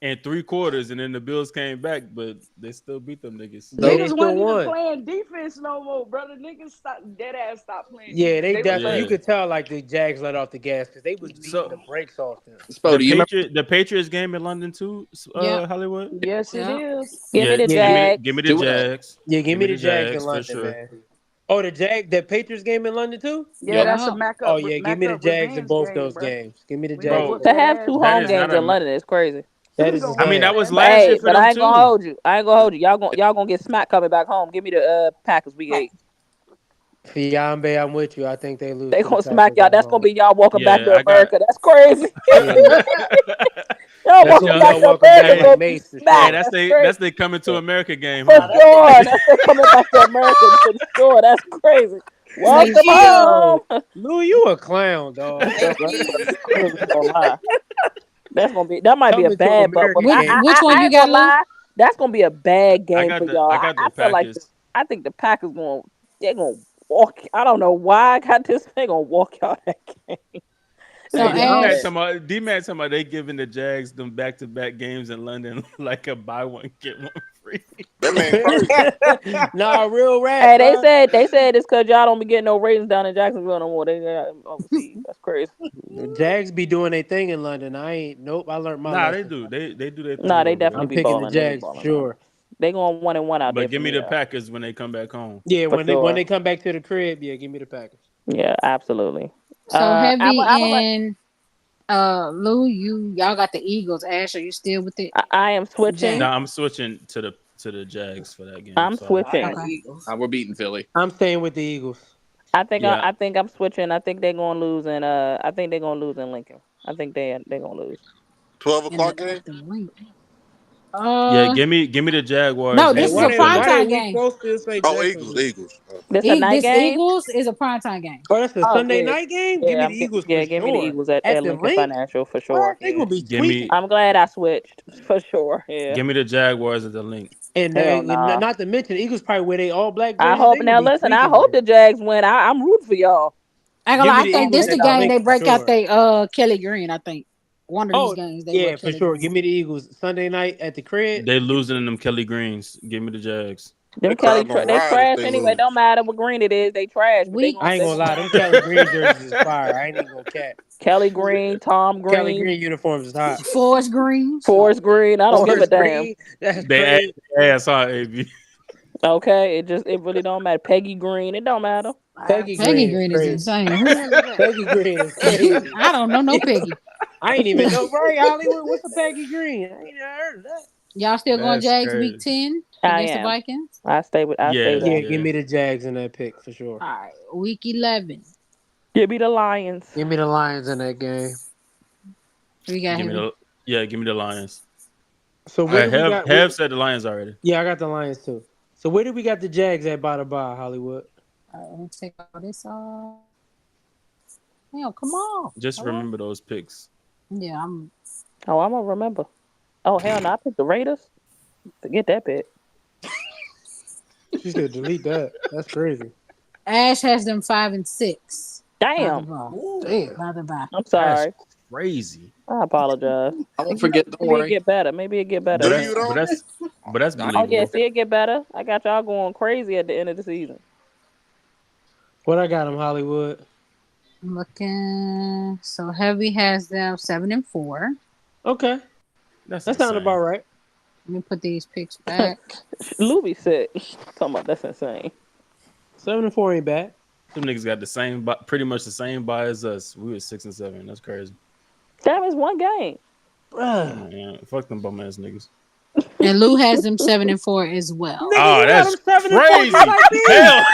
And 3 quarters, and then the Bills came back, but they still beat them niggas. Niggas weren't even playing defense no more, brother. Niggas dead ass stopped playing. Yeah, they definitely. You could tell like the Jags let off the gas because they was beating the brakes off them. The Patriots game in London too, Hollywood. Yes, it is. Give me the Jags. Give me the Jags. Yeah, give me the Jags in London, man. Oh, the Patriots game in London too? Yeah, that's a Mac up. Oh yeah, give me the Jags in both those games. Give me the Jags. To have 2 home games in London is crazy. That was last year for them I ain't gonna hold you. Y'all gonna get smacked coming back home. Give me the Packers week 8. Fiambe, I'm with you. I think they lose. They gonna smack y'all. That's gonna be y'all walking back to America. That's crazy. Y'all walking back to America. That's they coming to America game. For sure. That's they coming back to America for sure. That's crazy. Welcome home. Lou, you a clown, dog. That might be a bad but which one you got, Lou? That's gonna be a bad game for y'all. I feel like I think the Packers they're gonna walk. I don't know why I got this. They're gonna walk y'all that game. D-Mac talking about they giving the Jags them back-to-back games in London like a buy one get one free. Nah, real rap. Hey, they said it's because y'all don't be getting no ratings down in Jacksonville no more. They overseas. That's crazy. The Jags be doing their thing in London. I learned my. Nah, lesson. They do. They do their thing. Nah, they definitely I'm be picking balling. the Jags for sure. They going 1-1 out there. But give me the Packers when they come back home. Yeah, when they come back to the crib, give me the Packers. Yeah, absolutely. So Heavy and Lou, y'all got the Eagles. Ash, are you still with it? I am switching. No, I'm switching to the Jags for that game. I'm switching. We're beating Philly. I'm staying with the Eagles. Yeah. I think I'm switching. I think they're gonna lose, and I think they're gonna lose in Lincoln. I think they're gonna lose. 12 o'clock game. Yeah, give me the Jaguars No, and Hey, this is Eagles a in prime why Lincoln. they time we game. supposed to say Oh, Eagles, Jacksonville? Eagles. Okay. This a night This game. Eagles is a prime time game. Oh, that's the Oh Sunday yeah, night game. Give yeah. me the Eagles for Give me the sure. Eagles at At the Lincoln link, Financial for sure. what? They Yeah, gonna be Give tweaking. me I'm glad I switched for sure. Yeah. give me the Jaguars at the link. And Hell nah. not to mention, Eagles probably wear they all black I jerseys. hope They gonna now. be Listen, I tweaking hope there. the Jags win. I'm rooting for y'all. I ain't gonna Give lie, me I the think Eagles this the at the game link they for break out sure. they Kelly Green. I think one of these Oh games they wear yeah, for Kelly sure. Green. Give me the Eagles Sunday night at the crib. They losing in them Kelly Greens. Give me the Jags. Them The Kelly, crowd gonna they ride if trash they anyway. lose. Don't matter what green it is, they trash. But Week I ain't they gonna gonna lie, them Kelly Green jerseys is fire. I ain't even gonna cap. Kelly Green, Tom Kelly Green, Green uniforms is hot. Forest Greens. Forest Green. I don't give a Forest damn. Green, that's They crazy. ass on AB. Okay, it really don't matter. Peggy Green, it don't matter. Peggy Peggy Green is Green is crazy. insane. Who the hell is that? Peggy Green is crazy. I don't know no Peggy. I ain't even know, right? Hollywood, what's a Peggy Green? I ain't never heard of that. Y'all still going That's Jags week crazy. 10 I against the am. Vikings? I stay with Yeah, Yeah, that. give yeah. me the Jags in that pick for sure. All right, week 11. Give me the Lions. Give me the Lions in that game. We got Give me him. give me the Lions. So where do we got? Have said the Lions already. Yeah, I got the Lions too. So where do we got the Jags at by the bye, Hollywood? All right, let's take all this off. Hell, come on. Just Hello? remember those picks. Yeah, I'm. Oh, I'm gonna remember. Oh hell no, I picked the Raiders. Forget that bit. She said delete that. That's crazy. Ash has them 5 and 6. Damn. Damn. By the bye. I'm sorry. That's crazy. I apologize. I won't forget. Don't Maybe it worry. get better. Maybe it get better. Do you though? But that's Oh believable. yeah, see it get better. I got y'all going crazy at the end of the season. What I got him, Hollywood? I'm looking. So Heavy has them 7 and 4. Okay. That sounds about right. Let me put these picks back. Luby said, "Talking about that's insane." 7 and 4 ain't bad. Them niggas got the same, pretty much the same buy as us. We were 6 and 7. That's crazy. That was one game. Bruh. Man, fuck them bum ass niggas. And Lou has them 7 and 4 as well. Oh, that's crazy. Hell.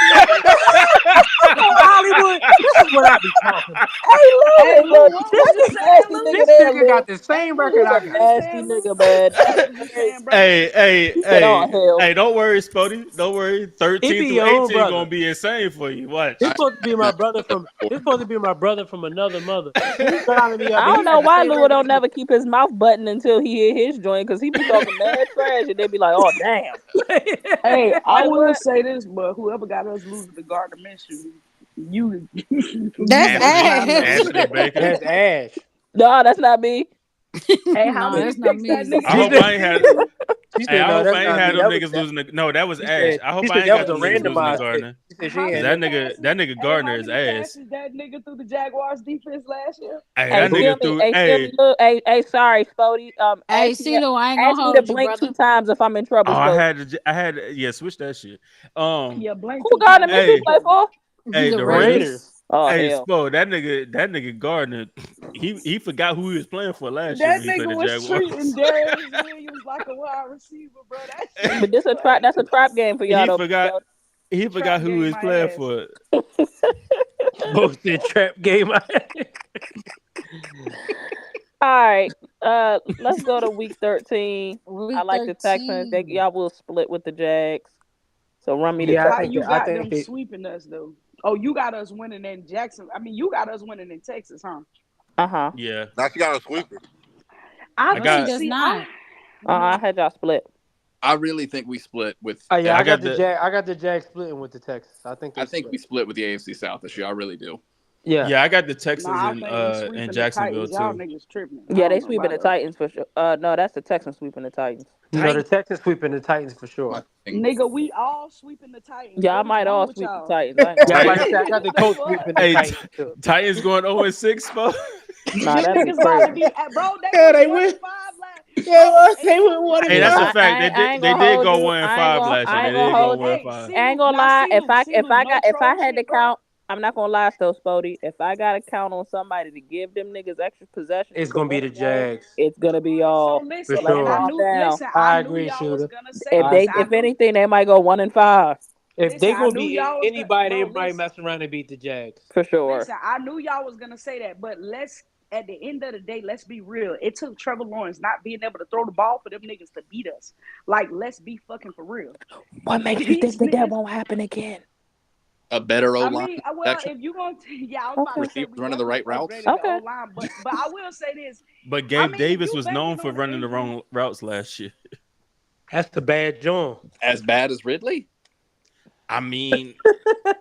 Hollywood, this is what I be talking about. Hey, look, This nigga got the same record I got. Nasty nigga, man. Hey, don't worry, Spody. Don't worry. 13 It be through your own 18 brother. gonna be insane for you. Watch. This supposed to be my brother from. This supposed to be my brother from another mother. He's calling me up. I don't know why Lou don't never keep his mouth button until he hit his joint because he be talking mad trash and they be like, "Oh damn." Hey, I will say this, but whoever got us losing the Gardner Minshew, you. That's Ash. Ashley Baker. That's Ash. No, that's not me. Hey, how No, many that's not picks me. that nigga? I hope I ain't had. She Hey, said, I no, hope that's I ain't not had me. them That niggas was- losing. No, that was She Ash. said- I hope she I said ain't that got them was a niggas losing to randomized Gardner. pick. She said she How ain't That many nigga Gardner is passes ass. that nigga through the Jaguars defense last year? Hey, Hey, that nigga feel threw. me? Hey, feel Hey, me? Look, hey, sorry, Spody. Hey, Ask me, CeeLo, I ain't ask gonna me to hold you, blink brother. 2 times if I'm in trouble. oh, Spody. I had, yeah, switch that shit. Yeah, blink Who two Gardner times. Minshew Hey, play for? hey, The the Raiders. Raiders. Oh Hey, hell. Spo, that nigga Gardner, he forgot who he was playing for last year That when he played nigga the was Jaguars. treating Darius Williams like a wide receiver, bro. That shit But was crazy. that's a trap game for y'all he though. forgot. He Trap forgot who he game was my playing ass. for. Boasted trap game. All right. Let's go to week 13. Week I like the Texans. 13. Y'all will split with the Jags. So run me the Yeah, I How think you that- I got think them it- sweeping us though? Oh, you got us winning in Jackson. I mean, you got us winning in Texas, huh? Uh-huh. Yeah. Now she got a sweeper. I No, got- she does not. I had y'all split. I really think we split with. Oh yeah, I I got got the Jag. I got the Jag splitting with the Texans. I think. I think we split with the AFC South this year. I really do. Yeah. Yeah, I got the Texans Nah, I think we sweeping in the Jacksonville Titans. Y'all too. niggas tripping. Yeah, they sweeping the Titans for sure. No, that's the Texans sweeping the Titans. No, the Texans sweeping the Titans for sure. Nigga, we all sweeping the Titans. Y'all What is might wrong all with sweep the y'all? Titans. I ain't gonna Yeah, I'm lie. about to say I got the Colts sweeping the Hey, Titans too. Titans going 0-6, Spo. Nah, Them that'd be niggas about to crazy. be, bro. Yeah, They they went win. 1-5 last. They went 1 Hey, that's a I fact. ain't They gonna did hold go you. 1-5 last year. I They ain't gonna did go hold you. 1-5. I ain't gonna lie. If I had to count, I'm not gonna lie though, Spody. If I gotta count on somebody to give them niggas extra possessions, It's to gonna be win the a game, Jags it's gonna be y'all. So for listen, But let's and I sure. calm knew. down. Listen, I I knew agree, y'all was Shooter. gonna say If this. I if knew. anything, they might go 1-5. If Listen, they I gonna knew beat y'all was gonna anybody, no. they might Listen, mess around and beat the Jags. For sure. listen. I knew y'all was gonna say that, but let's at the end of the day, let's be real. It took Trevor Lawrence not being able to throw the ball for them niggas to beat us. Like, let's be fucking for real. What makes you think that won't happen again? A better O I line mean, well, protection. if you gonna, yeah, I was about to say Receivers we running the definitely right routes. upgraded the O line, but I will say this. But I Gabe mean, if Davis you was known banking for on the running the injury, wrong routes last year. That's the bad John. As bad as Ridley? I mean,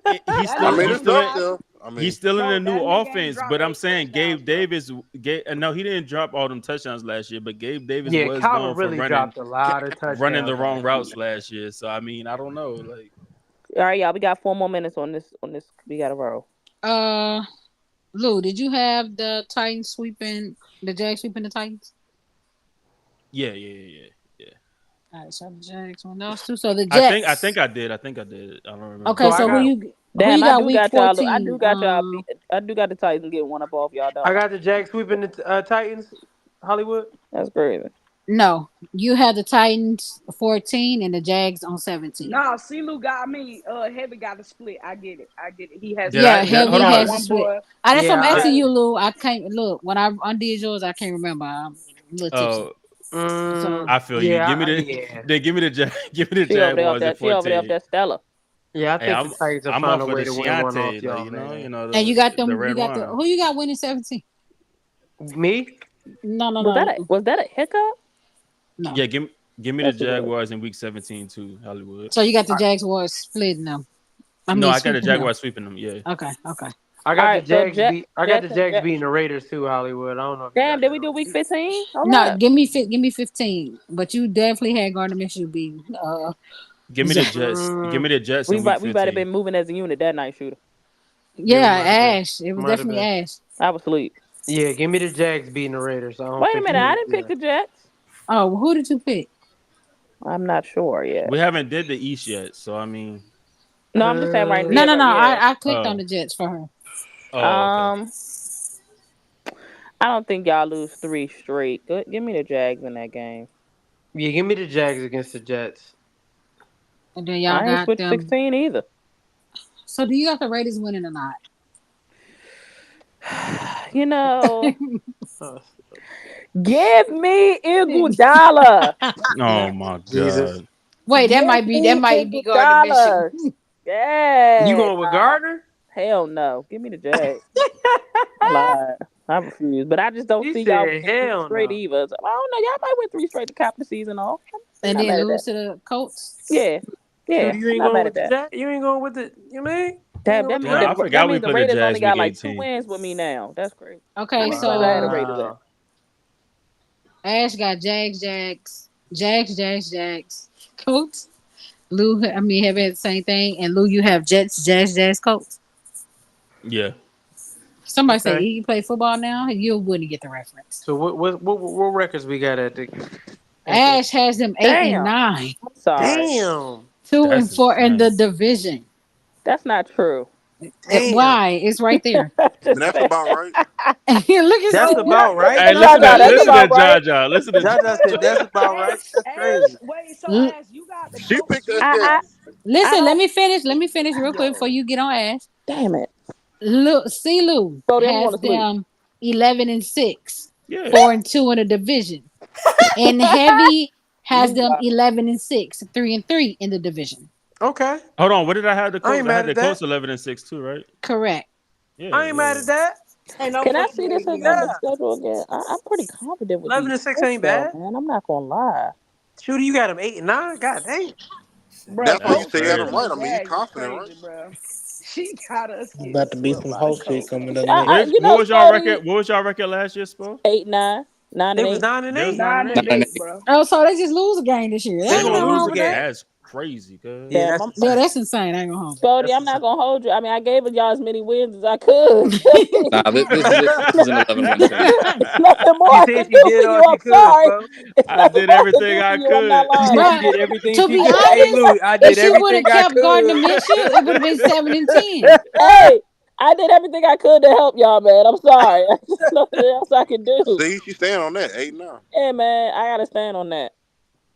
he's that still nigga he's it's still up drive. there. I mean, he's still in No, a new that nigga ain't offense. dropped But I'm 8 saying touchdowns, Gabe bro. Davis, no, he didn't drop all them touchdowns last year. But Gabe Davis Yeah, was Calvin known for really dropped a lot of running the touchdowns wrong last routes year. last year. So I mean, I don't know. Like, All right, y'all. We got 4 more minutes on this. We got to roll. Lou, did you have the Titans sweeping the Jags sweeping the Titans? yeah. All right, so the Jags won those two. So the Jets. I think I did. I don't remember. Okay, so who you got week 14? I do got y'all. I do got the Titans getting one up off y'all. I got the Jags sweeping the Titans. Hollywood. That's crazy. No, you had the Titans 14 and the Jags on 17. Nah, CeeLou got. I mean, Heavy got a split. I get it. He has. Heavy has a one split. boy. That's what I'm asking you, Lou. I can't look when I undid yours. I can't remember. I'm a little tipsy. So I feel you. Give me the Jaguars at 14. She over there off that Stella. Yeah, I think the Titans will find a way to win one off y'all, you know, and you got them. You got the who you got winning 17? Me? No. Was that a hiccup? No. Yeah, give me the Jaguars in week 17 too, Hollywood. So you got the Jaguars splitting them. I got the Jaguars sweeping them. Yeah. Okay. I got the Jags beating the Raiders too, Hollywood. I don't know. Damn, did we do week 15? No, give me 15. But you definitely had Gardner Minshew be. Give me the Jets. Give me the Jets. We might have been moving as a unit that night, shooter. Yeah, Ash. It was definitely Ash. I was asleep. Yeah, give me the Jags beating the Raiders. Wait a minute, I didn't pick the Jets. Oh, who did you pick? I'm not sure yet. We haven't did the East yet, so I mean. No, I'm just saying right now. No. I clicked on the Jets for her. Oh, okay. I don't think y'all lose 3 straight. Give me the Jags in that game. Yeah, give me the Jags against the Jets. And then y'all I ain't switched 16 either. So do you got the Raiders winning or not? You know, give me Iguodala. Oh my God! Wait, that might be Gardner Minshew. Yeah. You going with Gardner? Hell no. Give me the Jags. I refuse, but I just don't see y'all hell straight either. I don't know. Y'all might win 3 straight to cap the season off. And then lose to the Colts. Yeah. Dude, you ain't going with the You ain't going with the. You mean? Damn, that means the Raiders only got like 2 wins with me now. That's crazy. Okay, so Ash got Jags, Colts. Lou, I mean, have had the same thing, and Lou, you have Jets, Jags, Colts. Yeah. Somebody say you play football now, you wouldn't get the reference. So what records we got at the? Ash has them 8 and 9. Sorry. Damn. 2 and 4 in the division. That's not true. Why? It's right there. That's about right. Look at that's about right. Hey, listen to Jaja. Listen to Jaja said that's about right. That's crazy. Wait, so Ash, you got the She picked that. Listen, let me finish real quick before you get on Ash. Damn it. Look, Lou has them 11 and 6, 4 and 2 in the division, and Heavy has them 11 and 6, 3 and 3 in the division. Okay. Hold on. What did I have the Colts? I had the Colts 11 and 6 too, right? Correct. Yeah, I ain't mad at that. Can I see this on the schedule again? I'm pretty confident with 11 and 6 ain't bad, man. I'm not gonna lie. Shooter, you got them 8 and 9. God dang. That's why you say you had him right. I mean, he's confident, right? Bro. She got us. About to be some host shit coming up. What was y'all record? What was y'all record last year, Spo? 8, 9, 9 and 8. It was 9 and 8. 9 and 8, bro. Oh, so they just lose a game this year. They gonna lose a game. That's crazy, cuz. Yeah, that's insane. I ain't gonna hold you. Bodie, I'm not gonna hold you. I mean, I gave y'all as many wins as I could. Nah, this is an 11-win team. Nothing more I can do for you. I'm sorry. I did everything I could. You did everything. To be honest, I if did she would have everything I kept could. Gardner Minshew, it would have been 7 and 10. Hey, I did everything I could to help y'all, man. I'm sorry. There's nothing else I can do. See, she's staying on that 8 now. Yeah, man, I gotta stand on that.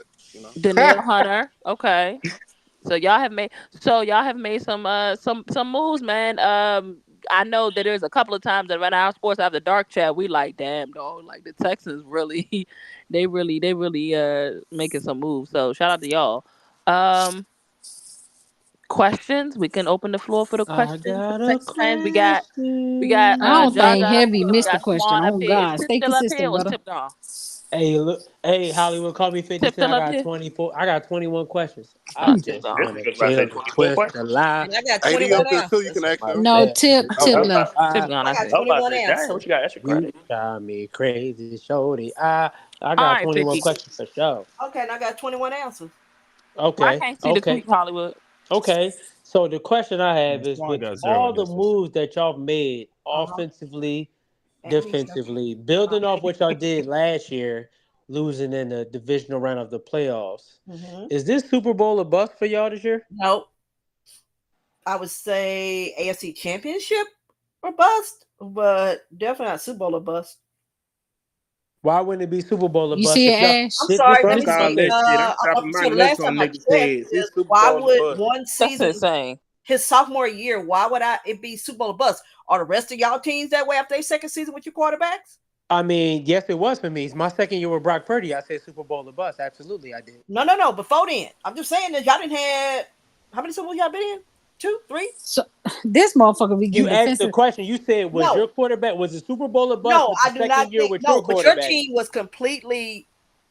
but you know. Danielle Hunter. Okay. So y'all have made some moves, man. I know that there's a couple of times that around our sports after dark chat, we like, damn dog, like the Texans really they really making some moves. So shout out to y'all. Um Questions. We can open the floor for the I questions for got the a Texans fans. We got I don't Jaja think up Heavy here. We missed the got question. Swan up Oh here. Is God, Tip stay still up here consistent, or is brother. Tip gone? Hey, look, hey, Hollywood, call me 50 Tip Cent. still I up got here? 24. I got 21 questions. Oh, I Tip just gone. want This to is just about to say kill the 24 twist, the questions. lie. And I got 80 21 up there too. You can answers. ask My them. No, best Tip Oh, Tip friend. left. Tip gone. I I got see. I was about to 21 say, dang, what answers. you got extra You credit? got me crazy, shorty. I All got right, 21 50. questions for sure. Okay, and I got 21 answers. Well, I Okay, can't see the okay, tweet, Hollywood. okay. So the question I have is, Swan with got zero all the assists. moves that y'all made Uh-huh. offensively, And me, defensively, building off what y'all did last year, losing in the divisional round of the playoffs, Mm-hmm. is this Super Bowl a bust for y'all this year? Nope. I would say AFC Championship or bust, but definitely not Super Bowl or bust. Why wouldn't it be Super Bowl a You bust see if y'all? it, Ash? I'm sorry. Let me This is my All see. that thing. shit. I'm top of my So the list last on time I niggas' checked heads. is It's Super why Bowl or would bust. one That's season insane. his sophomore year, why would it be Super Bowl or bust? Are the rest of y'all teams that way after their second season with your quarterbacks? I mean, yes, it was for me. It's my second year with Brock Purdy. I said Super Bowl or bust. Absolutely, I did. No. Before then, I'm just saying that y'all didn't have how many Super Bowls y'all been in? 2, 3? So this motherfucker be You getting asked the defensive. question. You said, was No, your quarterback, was it Super Bowl or bust no, with the I do not second year think with no. your But your quarterback? team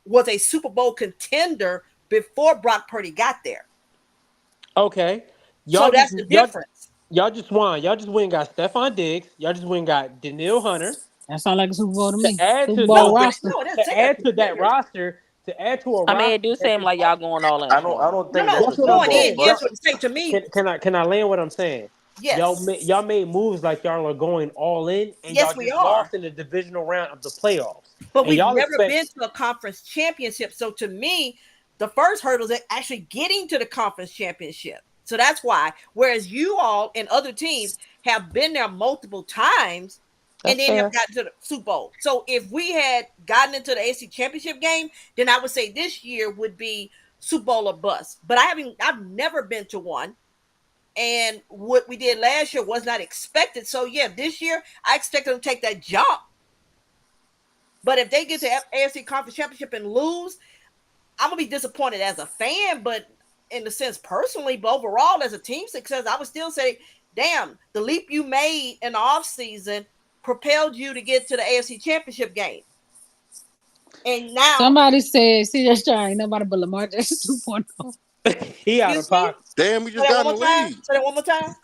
was a Super Bowl contender before Brock Purdy got there. Okay. So Y'all that's just the y'all difference. y'all just won. Y'all just went and got Stephon Diggs. Y'all just went and got Daniil Hunter. That sound like a Super Bowl to To me. add Super to Bowl the roster. No, it doesn't to say that add to that contenders. roster, to add to a I mean, roster it do that seem is like y'all going all in, I Swan. don't think No. that's a that's what Super I'm Going Bowl in, saying. yes, bust. what you say to me. Can I land what I'm saying? Yes. Y'all made moves like y'all are going all in, and y'all Yes, we just are. lost in the divisional round of the playoffs. But And we've y'all never expect been to a conference championship. So to me, the first hurdle is actually getting to the conference championship. So that's why. Whereas you all and other teams have been there multiple times and That's then have fair. gotten to the Super Bowl. So if we had gotten into the AFC championship game, then I would say this year would be Super Bowl or bust. But I've never been to one. And what we did last year was not expected. So yeah, this year I expect them to take that jump. But if they get to AFC Conference Championship and lose, I'm gonna be disappointed as a fan. But in the sense personally, but overall as a team success, I would still say, damn, the leap you made in the offseason propelled you to get to the AFC Championship game. And now, Somebody said CJ Stroud ain't nobody but Lamar Jackson 2.0. he out of excuse me, pocket. Damn, we say just that got one in the more time. lead. Say that one more time.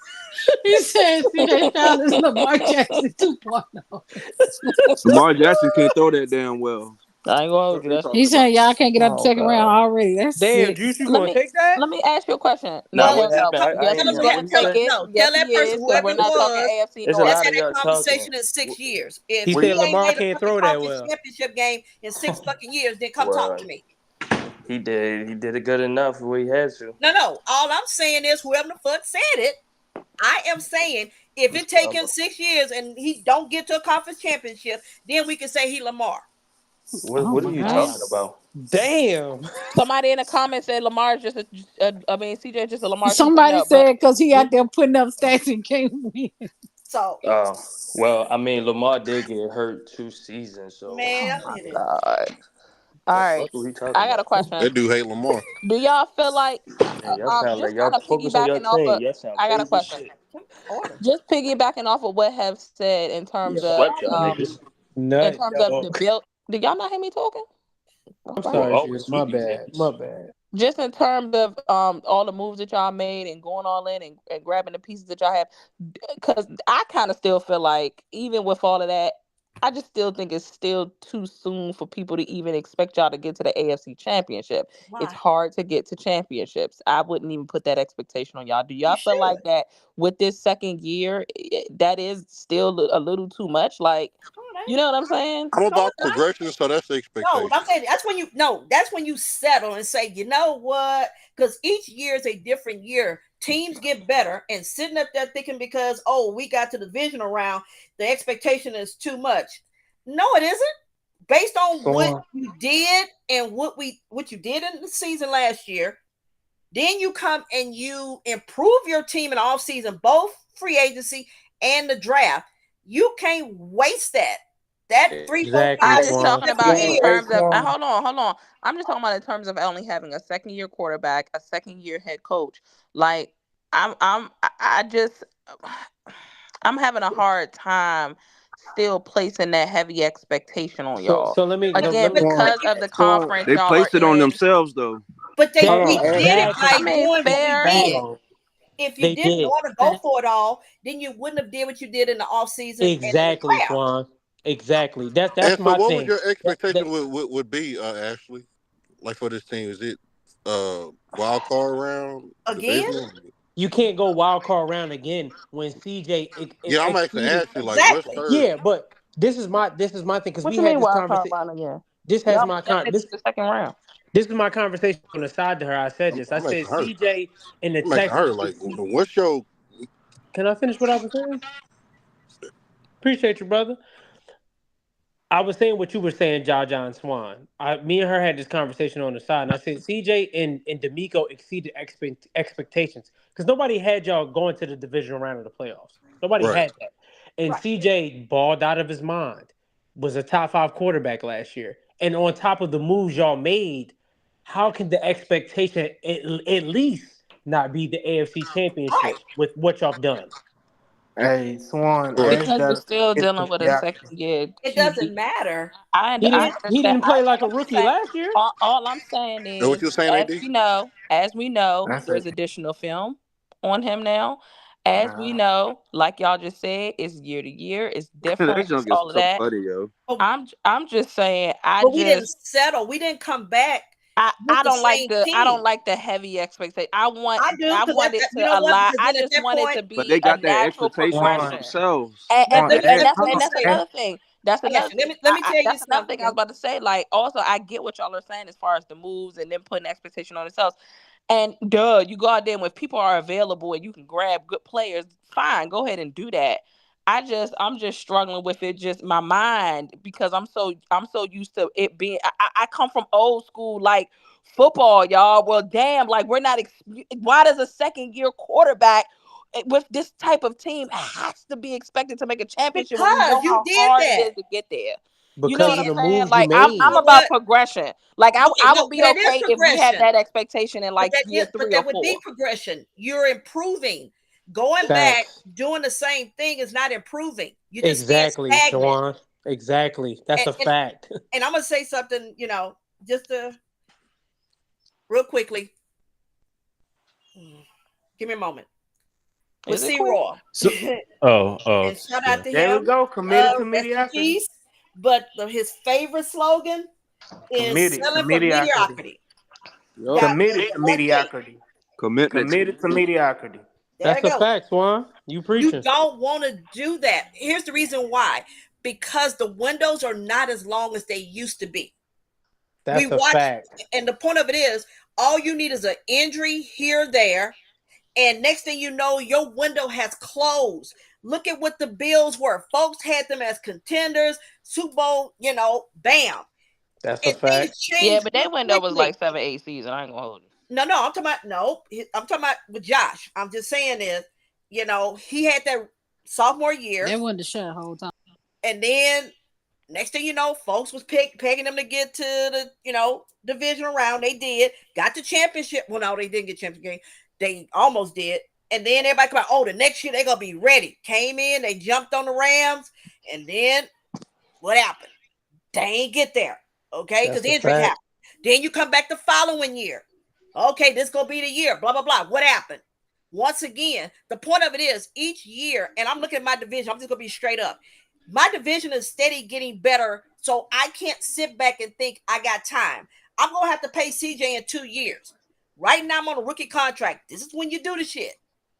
He said CJ Stroud is Lamar Jackson 2.0. Lamar Jackson can't throw that damn well. I ain't gonna hold What you. they That's He talking said about? y'all can't get out the oh second round god. already. That's Damn, sick. Juice, you Let gonna me take that? let me ask you a question. Nah, Well, what Well, no. happened? I Yes, ain't tell he's even him, hear tell, what gonna he tell, take said. it. no, Yes, tell he that person, is, because whoever we're it not talking was, AFC There's a let's North. lot have of that y'all talking. conversation in 6 years. If He We said he ain't Lamar made it can't to the throw that conference well. championship game in 6 fucking years, then come talk to well, me. he did. He did it good enough where he had to. No. All I'm saying is, whoever the fuck said it, I am saying if it take him 6 years and he don't get to a conference championship, then we can say he Lamar. Oh What are my you god. talking about? Damn. Somebody in the comments said Lamar's just I mean, CJ just a Lamar Somebody 2.0. But said because he out there putting up stats and can't win. So, Well, I mean, Lamar did get hurt 2 seasons, so Oh man, my it is. God. All the right. fuck are we talking I got a about? question. That dude hate Lamar. Do y'all feel like Man, y'all sound like just kind y'all of focus on your piggybacking off team. of Y'all sound I got a crazy as question. shit. Order. Just piggybacking off of what have said in We terms of swept y'all niggas. Nut the joke. build. Did y'all not hear me talking? All I'm right. We'll sorry, always Juice. My sweep you bad. niggas. My bad. Just in terms of all the moves that y'all made and going all in and grabbing the pieces that y'all have, because I kind of still feel like even with all of that, I just still think it's still too soon for people to even expect y'all to get to the AFC Championship. It's Why? hard to get to championships. I wouldn't even put that expectation on y'all. Do You y'all feel should. like that with this second year, that is still a little too much? Like, you know what I'm saying? I'm No, about it's not. progression, so that's the No, expectation. I'm saying that's when you settle and say, you know what? Because each year is a different year. Teams get better, and sitting up there thinking because we got to the divisional round, the expectation is too much. No, it isn't. Based on what So, you did and what you did in the season last year, then you come and you improve your team in the offseason, both free agency and the draft. You can't waste that. That 3, 4, exactly, 5, I'm just 6, Swan. talking 7 about in years. terms of hold on. I'm just talking about in terms of only having a second year quarterback, a second year head coach. Like I just I'm having a hard time still placing that heavy expectation on So y'all. so let me let Again, me because of the Swan. conference They y'all are placed it on in. themselves though. But Hold we on, Ash. did it exactly by I mean, doing what we fair. did. bingo. If you They didn't did. want to go for it all, then you wouldn't have did what you did in the offseason and in the Exactly, draft. Swan. Exactly. That's And so, my what would thing. your That expectation would be, Ashley? Like for this team, is it wild card round Again, divisional? You can't go wild card round again when CJ Yeah, I'm actually exceeded. asking like, what's Exactly. third? Yeah, but this is my thing because What we you had mean this wild card conversation. round again? This has Y'all my eliminated this the second round. this is my conversation on the side to her. I said this. I I'm said asking her. CJ and the I'm asking her Texans. like, what's your? Can I finish what I was saying? Appreciate you, brother. I was saying what you were saying, John Swan. Me and her had this conversation on the side, and I said CJ and D'Amico exceeded expectations because nobody had y'all going to the divisional round of the playoffs. Nobody Right. had that, and Right. CJ balled out of his mind. Was a top 5 quarterback last year, and on top of the moves y'all made, how can the expectation at least not be the AFC Right. Championship with what y'all done? Hey, Swan, Right. Ash Because you're got still it's dealing with a second year It QB. doesn't matter. He I didn't. He understand. didn't play like a I'm just rookie saying. last year. All I'm saying That what is, you were saying, AD? as we know, that's there's it. additional film on him now. As we Nah. know, like y'all just said, it's year to year, it's That different, it's junk is all of so that. funny, yo. But, I'm just saying, but we didn't settle. We didn't come back with I the don't like same team. the heavy expectation. I I do because want it you to know what? align. Because I then at just that want it point, to But be they a got that natural expectation for progression. Swan, themselves. And Swan, let me let me hold on. say that's this. Ash, another thing. That's I got another you. thing. Let me tell you That's another thing I was something. about to say. Like, also, I get what y'all are saying as far as the moves and them putting expectation on themselves. And you go out there and when people are available and you can grab good players, fine, go ahead and do that. I'm just struggling with it, just my mind, because I'm so used to it being. I come from old school like football, y'all. Well, damn, like we're not. Why does a second year quarterback with this type of team has to be expected to make a championship when we Because know you how did hard it that. is to get there? You know Because what of I'm the saying? moves you Like You I'm made. know about what? progression. Like Okay, I no, would be but it is okay if we had progression. that expectation in like year But 3 or that would be 4. progression. You're improving. Going back Facts. doing the same thing is not improving. You're just staying Exactly, stagnant. Shawan. Exactly. That's And, a fact. and I'm gonna say something, just real quickly. Give me a moment. With Is it C quick? Raw. So, And shout out to there we him. go. Committed to Rest in mediocrity. peace. But his favorite slogan is Committed to selling for mediocrity. mediocrity. Yup. Got Committed to one thing. mediocrity. Commitment. Committed to mediocrity. There That's you a go. fact, Swan. You You preaching. don't want to do that. Here's the reason why. Because the windows are not as long as they used to be. We That's a watch, fact. and the point of it is, all you need is an injury here or there, and next thing you know, your window has closed. Look at what the Bills were. Folks had them as contenders, Super Bowl, bam. That's a And things fact. Yeah, changed but real that window was quickly. like 7-8 season. I ain't gonna hold you. No, I'm talking about I'm talking about with Josh. I'm just saying is, he had that sophomore year. That wasn't the shot the whole time. And then next thing you know, folks was pegging them to get to the, divisional round. They did. Got the championship. Well, no, they didn't get championship game. They almost did. And then everybody come out, the next year they're going to be ready. Came in, they jumped on the Rams. And then what happened? They ain't get there. Okay? Because That's a injury fact. happened. Then you come back the following year. Okay, this going to be the year. Blah, blah, blah. What happened? Once again, the point of it is each year, and I'm looking at my division. I'm just going to be straight up. My division is steady getting better, so I can't sit back and think I got time. I'm going to have to pay CJ in 2 years. Right now, I'm on a rookie contract. This is when you do the shit.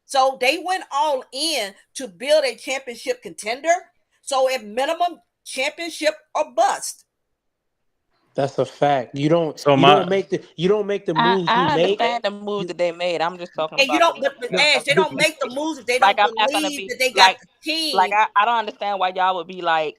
So they went all in to build a championship contender. So at minimum, championship or bust. That's a fact. You don't So you don't my make the moves you I make. understand the moves that they made. I'm just talking And you about the don't, but minimum Ash, they don't make the expectation. moves if they Like don't I'm not gonna believe be that they got the team. I don't understand why y'all would be like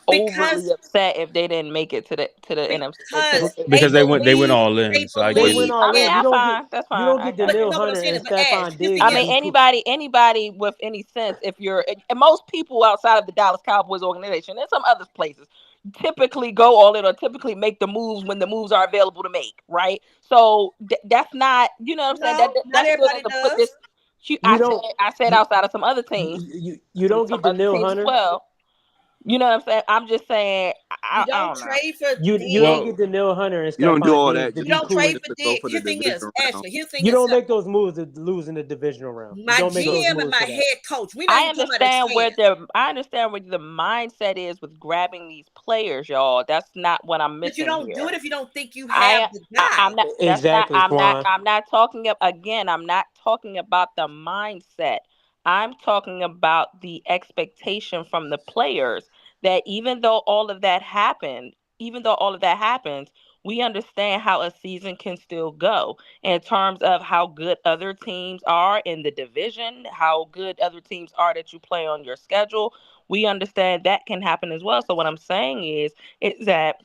overly Because upset if they didn't make it to the NFC because they because they went believe all in. they So I They get believe went it. all I mean, in. in. You that's don't fine. get That's you fine. don't get But Daniil no, but I'm Hunter saying and it. But Ash, Stephon here's the Diggs I and mean, deal. be anybody with any sense, if you're and most people outside of the Dallas Cowboys organization and some other places typically go all in or typically make the moves when the moves are available to make, right? So that's not, you know what I'm saying? No, not That still everybody doesn't put does. you don't I said you outside of some other teams, you don't some get other Daniil teams as Hunter. well. You know what I'm saying? I'm just saying. You I don't don't know. trade for You Diggs. don't get Danielle Hunter and You don't do Stephon all Diggs that to You just be don't cool. trade just for to go Diggs. for the Here thing is, divisional round. Ashley. Here thing You is don't simple. make those moves to lose in the divisional round. You My don't make those GM and moves my for that. head coach. We not I even talking about understand where fans. I understand where the mindset is with grabbing these players, y'all. That's not what I'm But you missing don't do it here. if you don't think you have the I'm guy. not. That's not. Exactly, Swan. I'm not talking again. I'm not talking about the mindset. I'm talking about the expectation from the players that even though all of that happens, we understand how a season can still go in terms of how good other teams are in the division, how good other teams are that you play on your schedule. We understand that can happen as well. So what I'm saying is that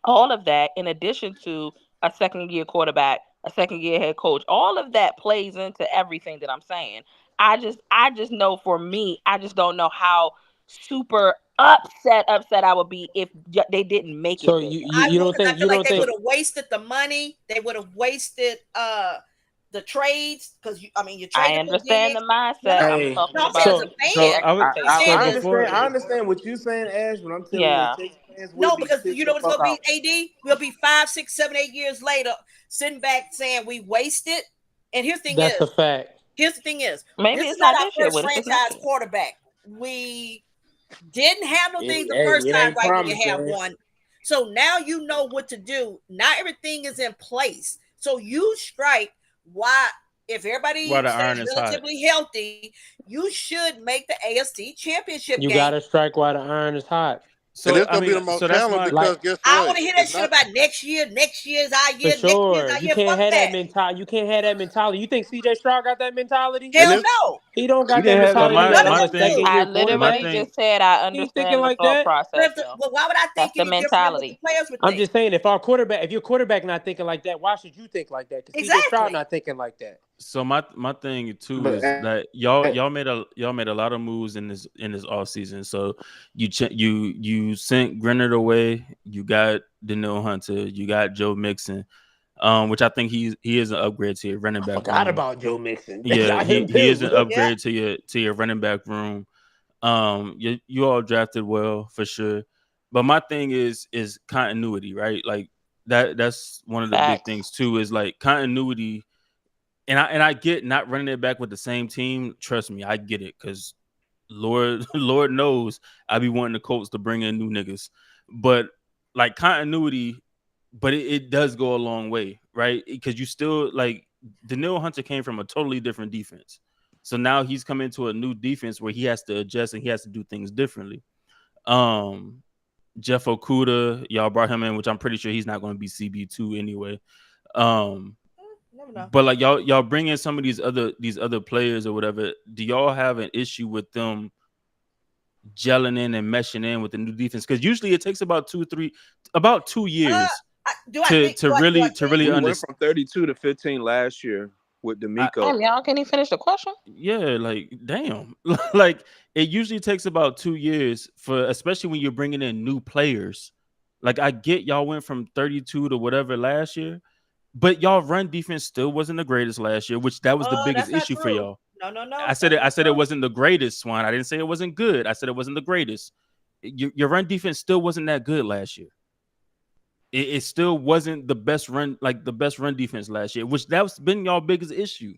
all of that, in addition to a second year quarterback, a second year head coach, all of that plays into everything that I'm saying. I just know for me, I just don't know how super upset I would be if they didn't make it So there. you don't I think feel like they think would have wasted the money. They would have wasted the trades because you I traded for understand the Diggs. mindset. I'm Hey, talking No, I'm saying about as a fan. I was so I before. understand. I understand what you're saying, Ash. But I'm telling you, Yeah. as Texas fans, we'll No, be because pissed you know the what it's fuck gonna be, out. AD? We'll be 5, 6, 7, 8 years later, sitting back saying we wasted. And that's a fact. Here's the thing is, Maybe this it's is not not our this year. first What if it's next franchise year? quarterback. We didn't handle things the Hey, first it time ain't right when you promised, have man. one. So now you know what to do. Not everything is in place. So you strike why if everybody While the stays iron is hot. relatively healthy, you should make the AFC championship You game. gotta strike while the iron is hot. And So it's gonna be the most that's challenge my because guess I what? want to hear that It's shit not. about next year. Next year's our For year. Next year's sure. our You year. can't Fuck have that that. mentality. You can't have that mentality. You think CJ Stroud got that mentality? And Hell it's no. He don't He got that didn't have so that mentality either. None as of my a them thing second do. year I my literally quarterback. thing just said I He ain't thinking understand the like thought that. process, yo. Well, why would I That's think the any different than what the mentality. players would I'm think? just saying, if your quarterback not thinking like that, why should you think like that? Because CJ Stroud Exactly. not thinking like that. so my thing too But is that y'all made a lot of moves in this off season. So you sent Grenard away. You got Danielle Hunter. You got Joe Mixon, which I think he is an upgrade to your running I back forgot room. about Joe Mixon. They Yeah, got him he is an too. Yeah. upgrade to your running back room. You all drafted well for sure, but my thing is continuity, right? Like that's one of the big Facts. things too. Is like continuity, and I get not running it back with the same team. Trust me, I get it because Lord knows I be wanting the Colts to bring in new niggas, but like continuity, but it does go a long way, right? Because you still like Danielle Hunter came from a totally different defense. So now he's come into a new defense where he has to adjust and he has to do things differently. Jeff Okuda, y'all brought him in, which I'm pretty sure he's not going to be CB2 anyway. Never know. But like y'all bring in some of these other players or whatever. Do y'all have an issue with them gelling in and meshing in with the new defense? Because usually it takes about 2 years to really We went understand. from 32 to 15 last year with D'Amico. Damn, y'all, can he finish the question? Yeah, like damn, like it usually takes about 2 years for, especially when you're bringing in new players. Like I get y'all went from 32 to whatever last year, but y'all run defense still wasn't the greatest last year, which that was the biggest That's not issue for true. y'all. No. I said it wasn't the greatest, Swan. I didn't say it wasn't good. I said it wasn't the greatest. Your run defense still wasn't that good last year. It still wasn't the best run defense last year, which that's been y'all biggest issue.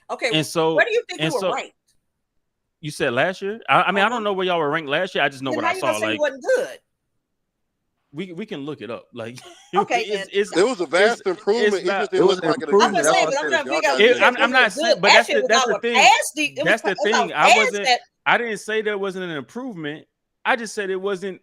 Okay, and so where do you think we were ranked? You said last year? I mean, I don't know where y'all were ranked last year. I just know Then what how I you saw. gonna say Like you wasn't good? we can look it up. Like Okay, there was a vast improvement. It just didn't look like it. I'm just saying, but I'm trying to figure out. I'm not saying, but that's the thing. That's the thing. I didn't say there wasn't an improvement. I just said it wasn't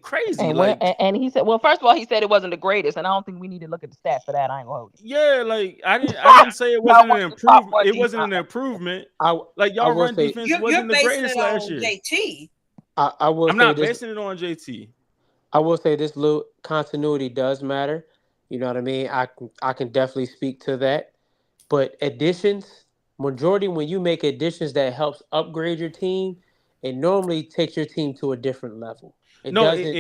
crazy. And he said, well, first of all, he said it wasn't the greatest, and I don't think we need to look at the stats for that. I ain't gonna hold you. Yeah, like I didn't say it wasn't an improvement. It wasn't an improvement. Like y'all run defense wasn't the greatest last year. JT. I'm not basing it on JT. I will say this little continuity does matter. You know what I mean? I can definitely speak to that. But additions, majority when you make additions that helps upgrade your team, it normally takes your team to a different level. It doesn't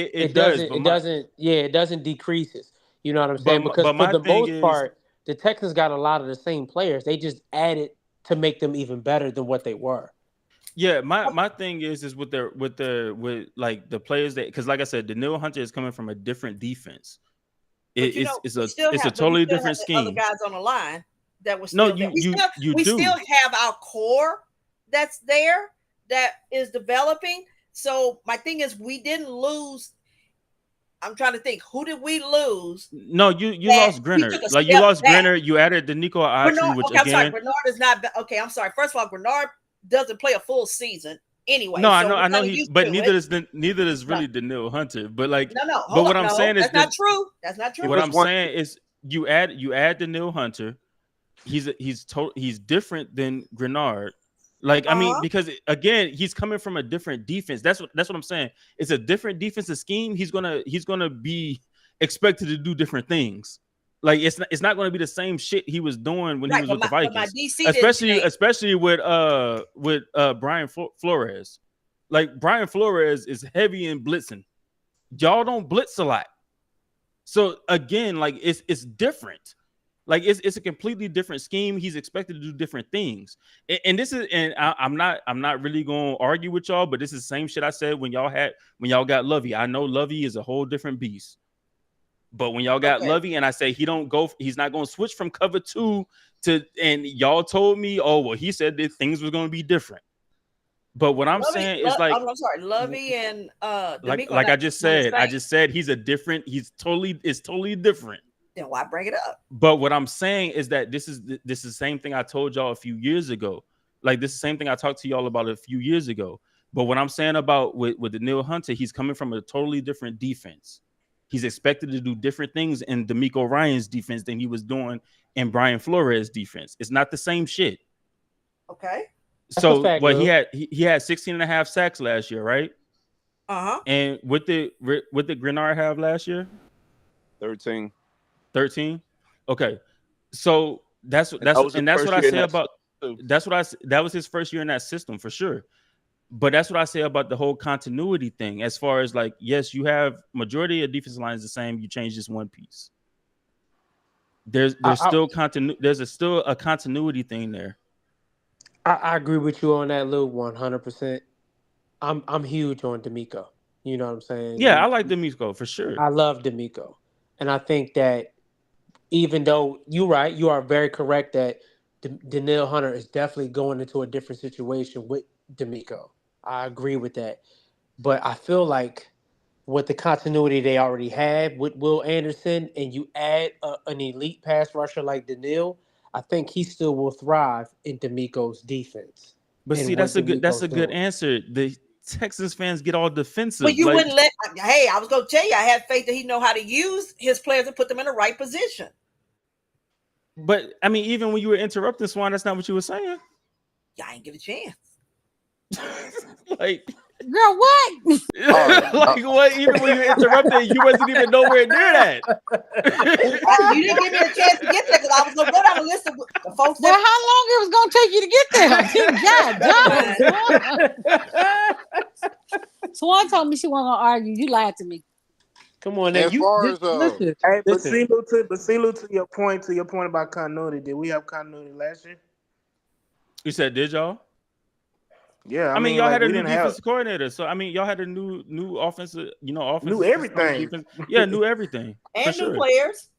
decreases. You know what I'm saying? Because for the most part, the Texans got a lot of the same players. They just added to make them even better than what they were. Yeah, my thing is with like the players that, because like I said, Daniil Hunter is coming from a different defense. It's a totally different scheme. Other guys on the line that was no, still there. We still have our core that's there that is developing. So my thing is, we didn't lose. I'm trying to think. Who did we lose? No, you lost Grenard. Like you lost Grenard. You added Danico Autry, which I'm sorry. Bernard is not. Okay, I'm sorry. First of all, Bernard doesn't play a full season anyway. No, I know he, but neither is really Daniil Hunter. But like, no. But what I'm saying is that's not true. That's not true. What I'm saying is you add Daniil Hunter. He's different than Grenard. Like, I mean, because again, he's coming from a different defense. That's what I'm saying. It's a different defensive scheme. He's gonna be expected to do different things. Like it's not going to be the same shit he was doing when he was with the Vikings, especially with Brian Flores. Like Brian Flores is heavy in blitzing. Y'all don't blitz a lot, so again, like it's different. Like it's a completely different scheme. He's expected to do different things, and this is. And I'm not really going to argue with y'all, but this is the same shit I said when y'all got Lovey. I know Lovey is a whole different beast, but when y'all got Lovey, and I say he's not going to switch from cover 2 to, and y'all told me, oh well, he said that things was going to be different. But what I'm saying is like, I'm sorry, Lovey and like I just said he's totally different. Then why bring it up? But what I'm saying is that this is the same thing I told y'all a few years ago. Like this is the same thing I talked to y'all about a few years ago. But what I'm saying about with Daniil Hunter, he's coming from a totally different defense. He's expected to do different things in D'Amico Ryan's defense than he was doing in Brian Flores' defense. It's not the same shit. Okay. So what he had 16 and a half sacks last year, right? And what did Grenard have last year? 13. Okay. So that's what I say about that was his first year in that system for sure. But that's what I say about the whole continuity thing. As far as like, yes, you have majority of defensive lines the same. You change just one piece. There's still a continuity thing there. I agree with you on that, Lou, 100%. I'm huge on D'Amico. You know what I'm saying? Yeah, I like D'Amico for sure. I love D'Amico, and I think that even though you are very correct that Daniil Hunter is definitely going into a different situation with D'Amico. I agree with that. But I feel like with the continuity they already have with Will Anderson, and you add an elite pass rusher like Daniil, I think he still will thrive in D'Amico's defense. But see, that's a good answer. The Texans fans get all defensive. But you wouldn't let. Hey, I was going to tell you, I had faith that he know how to use his players and put them in the right position. But I mean, even when you were interrupting Swan, that's not what you were saying. Yeah, I ain't get a chance. Like, girl, what? Like what? Even when you interrupted, you wasn't even nowhere near that. You didn't give me a chance to get there because I was going to go down the list of the folks. Well, how long it was going to take you to get there? Swan told me she wasn't going to argue. You lied to me. Come on, as far as but see, Lou, to your point about continuity, did we have continuity last year? You said, did y'all? Yeah, I mean y'all had a new defensive coordinator, so I mean y'all had a new offensive, knew everything. Yeah, knew everything and new players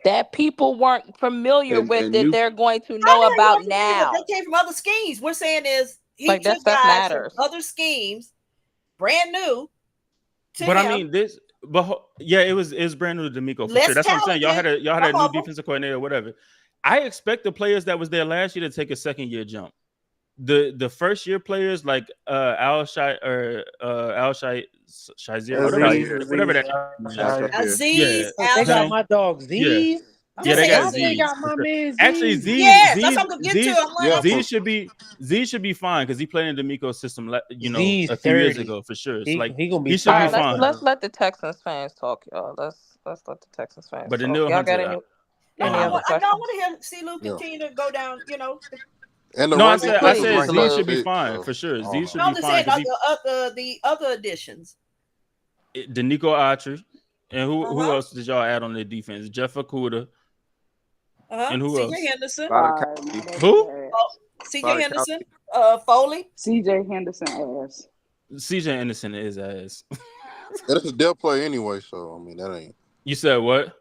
that people weren't familiar with that they're going to know about now. They came from other schemes. We're saying is he like took guys from other schemes, brand new. But I mean this. But yeah, it was brand new to D'Amico for sure. That's what I'm saying. Y'all had a new defensive coordinator, or whatever. I expect the players that was there last year to take a second year jump. The first year players like Al Shai or Al Shai Shazier, whatever that. Aziz, they got my dog Z. Yeah, they got Z. They got my man Z. Actually, Z. Yes, that's what I'm gonna get to. Z should be fine because he played in D'Amico's system, Z's a few years ago for sure. He gonna be he should be fine. Let's let the Texans fans talk, y'all. Let's let the Texans fans. But the talk. new Y'all got any I other questions? want to hear C. Lou continue to go down. And I said Z should be fine for sure. Z should be fine. The other additions. Danico Autry, and who else did y'all add on the defense? Jeff Okuda. And who else? C.J. Henderson. Who? C.J. Henderson. Foley? CJ Henderson ass. CJ Henderson is ass. That's a depth player anyway, so I mean that ain't. You said what?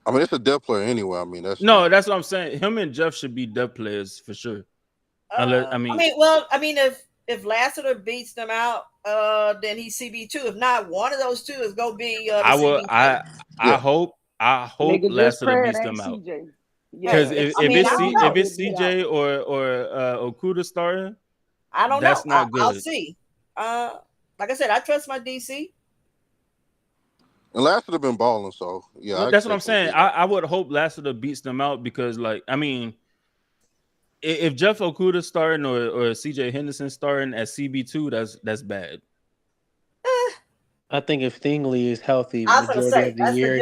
I mean, it's a depth player anyway. I mean, that's what I'm saying. Him and Jeff should be depth players for sure. I mean, if Lassiter beats them out, then he's CB2. If not, one of those two is gonna be. I hope Lassiter beats them out. Because if it's CJ or Okuda starting, I don't that's know. Not good. I'll see. Like I said, I trust my DC. And Lassiter been balling, so yeah. That's what I'm saying. I would hope Lassiter beats them out because, like, I mean, if Jeff Okuda starting or CJ Henderson starting at CB2, that's bad. I think if Stingley is healthy majority of the year,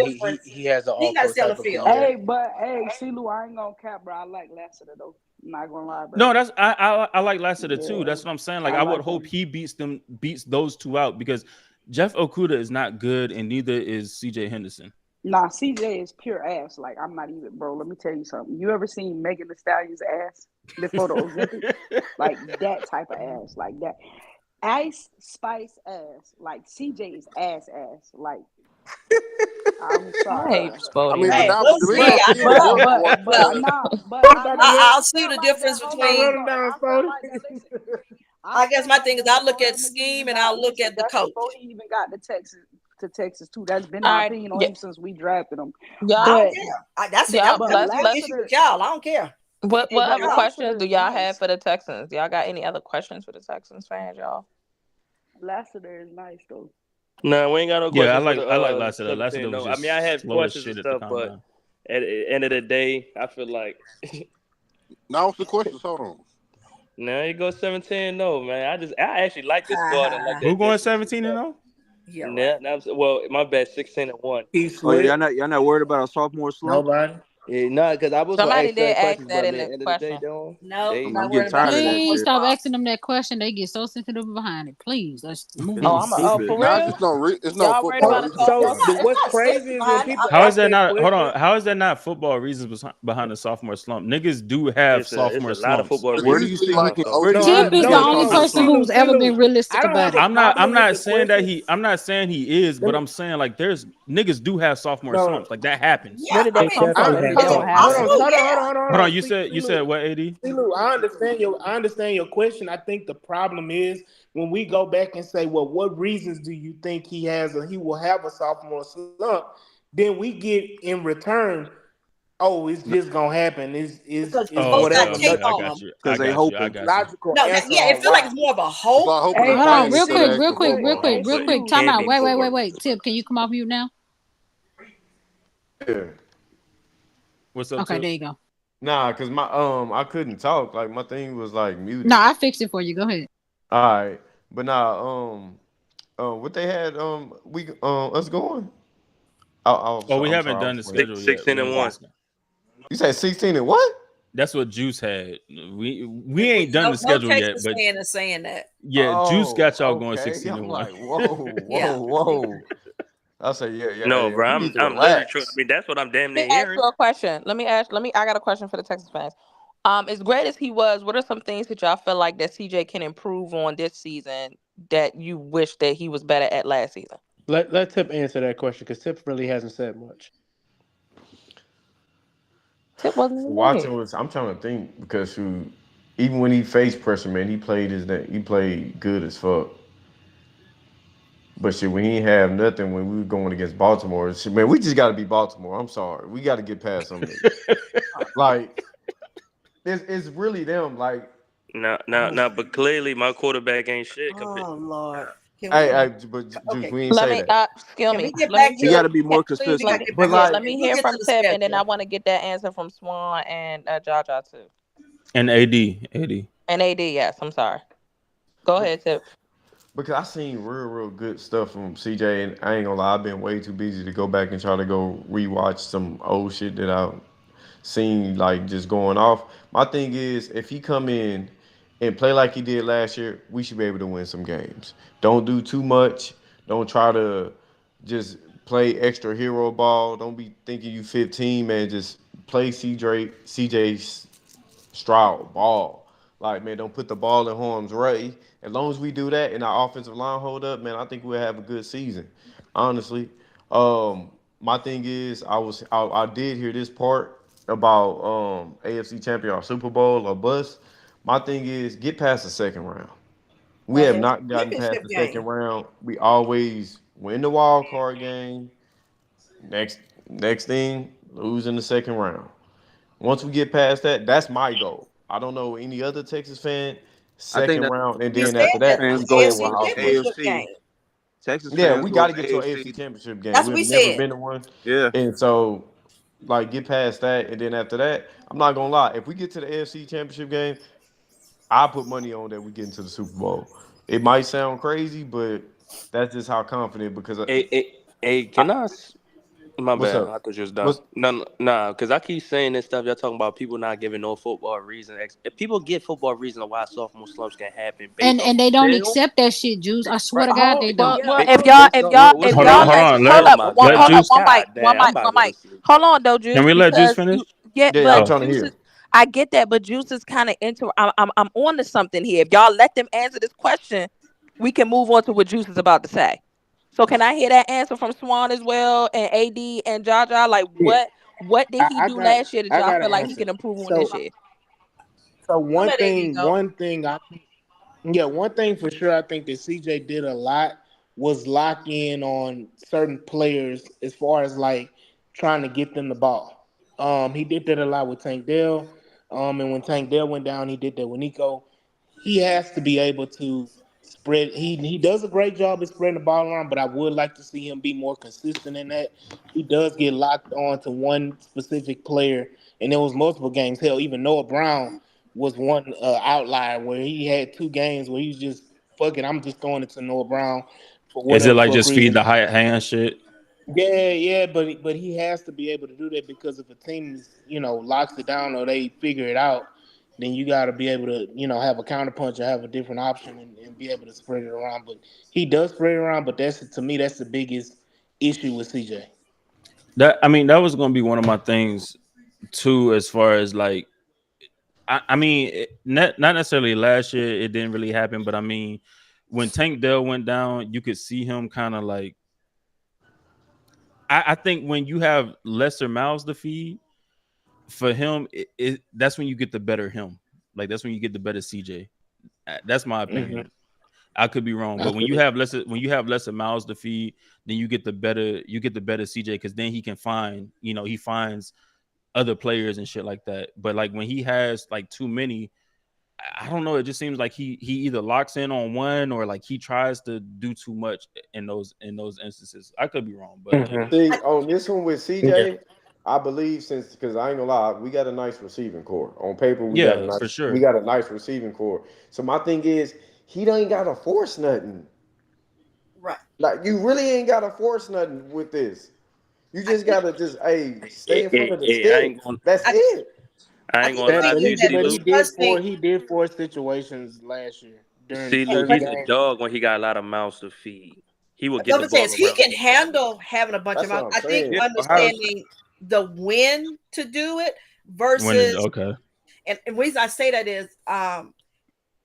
he has an all-pro type of field. Hey, CeeLo, I ain't gonna cap, bro. I like Lassiter though. I'm not gonna lie, bro. No, I like Lassiter too. That's what I'm saying. Like I would hope he beats those two out because Jeff Okuda is not good and neither is CJ Henderson. Nah, CJ is pure ass. Like I'm not even, bro. Let me tell you something. You ever seen Megan Thee Stallion's ass before the Olympics? Like that type of ass, like that. Ice Spice ass, like CJ is ass. Like I'm sorry. I mean, I'll see the difference between. I guess my thing is I look at scheme and I'll look at the coach. He even got to Texas too. That's been my opinion on him since we drafted him. That's issue with y'all. I don't care. What other questions do y'all have for the Texans? Y'all got any other questions for the Texans fans, y'all? Lassiter is nice though. No, we ain't got no questions. Yeah, I like Lassiter. Lassiter was just I had questions and stuff, but at the end of the day, I feel like. Now what's the questions? Hold on. Now you go 17-0, man. I actually like this squad. Who going 17-0? Yeah, well, my bad, 16-1. Oh, y'all not worried about a sophomore slump? Nobody. Yeah, no, because I was somebody gonna did ask ask that in the question. I'm getting tired of that. Please stop asking them that question. They get so sensitive behind it. Please, let's move on. For real? It's no football. So what's crazy is when people. How is that not? Hold on. How is that not football reasons behind the sophomore slump? Niggas do have sophomore slumps. Where do you see? Tip is the only person who's ever been realistic about it. I'm not saying that he. I'm not saying he is, but I'm saying like there's niggas do have sophomore slumps. Like that happens. Where did they come from? Hold on. You said what, AD? I understand your question. I think the problem is when we go back and say, well, what reasons do you think he will have a sophomore slump? Then we get in return, oh, it's just gonna happen. It's whatever. I got you. Because they hope logical. No, it feels like it's more of a hope. Hold on, real quick. Time out. Wait. Tip, can you come off mute now? Yeah. What's up? Okay, there you go. Nah, cause my I couldn't talk. Like my thing was like muted. No, I fixed it for you. Go ahead. All right, but nah, what they had us going. We haven't done the schedule yet. 16-1. You said 16 and what? That's what Juice had. We ain't done the schedule yet, but saying that. Yeah, Juice got y'all going 16 and 1. Like, whoa. I'll say yeah. No, bro, I'm literally true. I mean, that's what I'm damn near hearing. Let me ask you a question. I got a question for the Texas fans. As great as he was, what are some things that y'all feel like that CJ can improve on this season that you wish that he was better at last season? Let Tip answer that question because Tip really hasn't said much. Tip wasn't I'm trying to think because even when he faced pressure, man, he played good as fuck. But when he ain't have nothing when we were going against Baltimore, man, we just got to beat Baltimore. I'm sorry, we got to get past some of it. Like, it's really them. Like, no, but clearly my quarterback ain't shit. Oh Lord. But we ain't say that. Excuse me. You got to be more consistent. Let me hear from Tip, and then I want to get that answer from Swan and Jaja too. And AD. And AD, yes. I'm sorry. Go ahead, Tip. Because I seen real good stuff from CJ, and I ain't gonna lie, I've been way too busy to go back and try to go rewatch some old shit that I've seen like just going off. My thing is, if he come in and play like he did last year, we should be able to win some games. Don't do too much. Don't try to just play extra hero ball. Don't be thinking you 15, man. Just play CJ Stroud ball. Like, man, don't put the ball in harm's way. As long as we do that and our offensive line hold up, man, I think we'll have a good season. Honestly, my thing is, I did hear this part about AFC champion or Super Bowl or bust. My thing is, get past the second round. We have not gotten past Championship the second game. round. We always win the wild card game. Next, next thing, lose in the second round. Once we get past that, that's my goal. I don't know any other Texas fan. I think Second that round, and You then said after that that, fans we go ahead goal with AFC was house money. championship AFC. game. Texas Yeah, fans we got goal to was get to an AFC AFC. championship game. That's what We've we never said. been to one, Yeah. and so like get past that, and then after that, I'm not gonna lie. If we get to the AFC championship game, I put money on that we get into the Super Bowl. It might sound crazy, but that's just how confident. Because Hey, I can my what's bad. up? I thought you was done. What's No, nah, because I keep saying this stuff. Y'all talking about people not giving no football reason. If people give football reason why sophomore slumps can happen based off And of they don't film, accept that shit, Juice. I swear right? to God, Oh, they don't. well, Yeah. if y'all, Based off if Hold y'all on, hold let, on. hold oh Let up, my let hold up, God, Juice. one mic, God damn, I'm about to go to sleep. hold on, though, Can Juice, we let Juice because finish? you, yeah, yeah? I'm but Oh, trying to Juice is, hear. I get that, but Juice is kind of I'm on to something here. If y'all let them answer this question, we can move on to what Juice is about to say. So can I hear that answer from Swan as well and AD and Jaja? Like Yeah, what did he I do got last year that I y'all got feel an like he answer. can improve on this So year? so I'm one at AD thing go. one thing I Yeah, one thing for sure I think that CJ did a lot was lock in on certain players as far as like trying to get them the ball. He did that a lot with Tank Dell. And when Tank Dell went down, he did that with Nico. He has to be able to spread. He does a great job of spreading the ball around, but I would like to see him be more consistent in that. He does get locked on to one specific player, and there was multiple games. Hell, even Noah Brown was one outlier where he had 2 games where he was just fucking. I'm just throwing it to Noah Brown for is it whatever like fuck just feed reason. the high hand shit? Yeah, but he has to be able to do that because if a team is, locks it down or they figure it out, then you got to be able to have a counterpunch or have a different option and be able to spread it around. But he does spread it around, but that's to me that's the biggest issue with CJ. That was gonna be one of my things too, as far as like not necessarily last year. It didn't really happen, but I mean, when Tank Dell went down, you could see him kind of like. I think when you have lesser mouths to feed, for him, that's when you get the better him. Like that's when you get the better CJ. That's my Mm-hmm. opinion. I could be wrong, but when you have lesser mouths to feed, then you get the better CJ, because then he finds other players and shit like that. But like when he has like too many, I don't know. It just seems like he either locks in on one or like he tries to do too much in those instances. I could be wrong, but Mm-hmm. See, on this one with Yeah. CJ, I believe since because I ain't gonna lie, we got a nice receiving core. On paper, yeah, for we sure. got a nice receiving core. So my thing is, he ain't gotta force nothing. Right. Like you really ain't gotta force nothing with this. You just gotta just stay in front of the I stick. ain't gonna That's it. I I ain't think gonna the That, lie thing but to is you, he that C. but he Lou. did trusting. for he did force situations last year during C. Lou, certain he's a games. dog when he got a lot of mouths to feed. He will get What the I'm saying is ball he around can somebody. handle having a bunch of That's what mouths. I'm I think saying. Yeah, but how's understanding the when to do it When is versus, okay? and the reason I say that is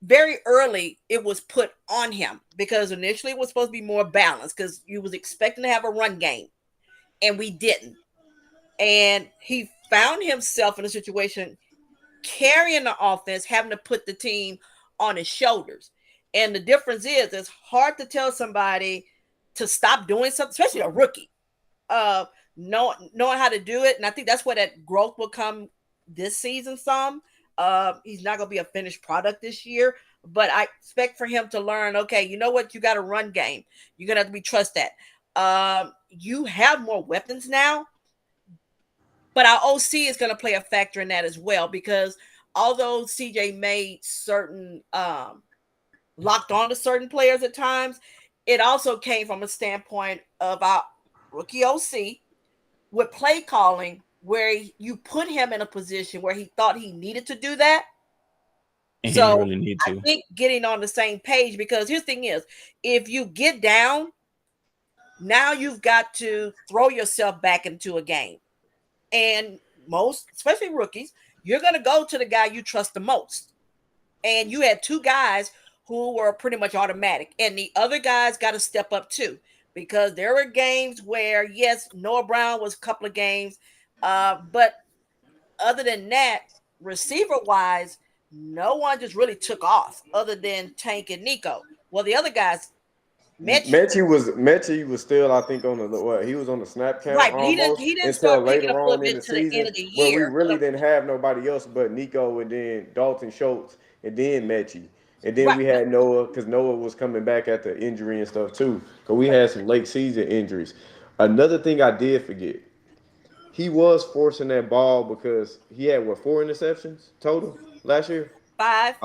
very early it was put on him because initially it was supposed to be more balanced because you was expecting to have a run game and we didn't. And he found himself in a situation carrying the offense, having to put the team on his shoulders. And the difference is it's hard to tell somebody to stop doing something, especially a rookie, knowing how to do it. And I think that's where that growth will come this season some. He's not going to be a finished product this year, but I expect for him to learn, okay, you know what? You got a run game. You're going to have to be trust that. You have more weapons now, but our OC is going to play a factor in that as well because although CJ made certain locked on to certain players at times, it also came from a standpoint of our rookie OC with play calling where you put him in a position where he thought he needed to do that. And he didn't So really need I to. think getting on the same page, because here's the thing is, if you get down, now you've got to throw yourself back into a game. And most, especially rookies, you're going to go to the guy you trust the most. and you had two guys who were pretty much automatic, and the other guys got to step up too, because there were games where, yes, Noah Brown was a couple of games, but other than that, receiver wise, no one just really took off other than Tank and Nico. Well, the other guys, Mechie was still, I think, on the he was on the snap count right, but almost he didn't until start picking up later a little on in bit the to the end season, of the where we year. really didn't have nobody else but Nico and then Dalton Schultz and then Mechie. And then we had Noah, because Noah was coming back after injury and stuff too, because we had some late season injuries. Another thing I did forget, he was forcing that ball because he had, 4 interceptions total last year? 5.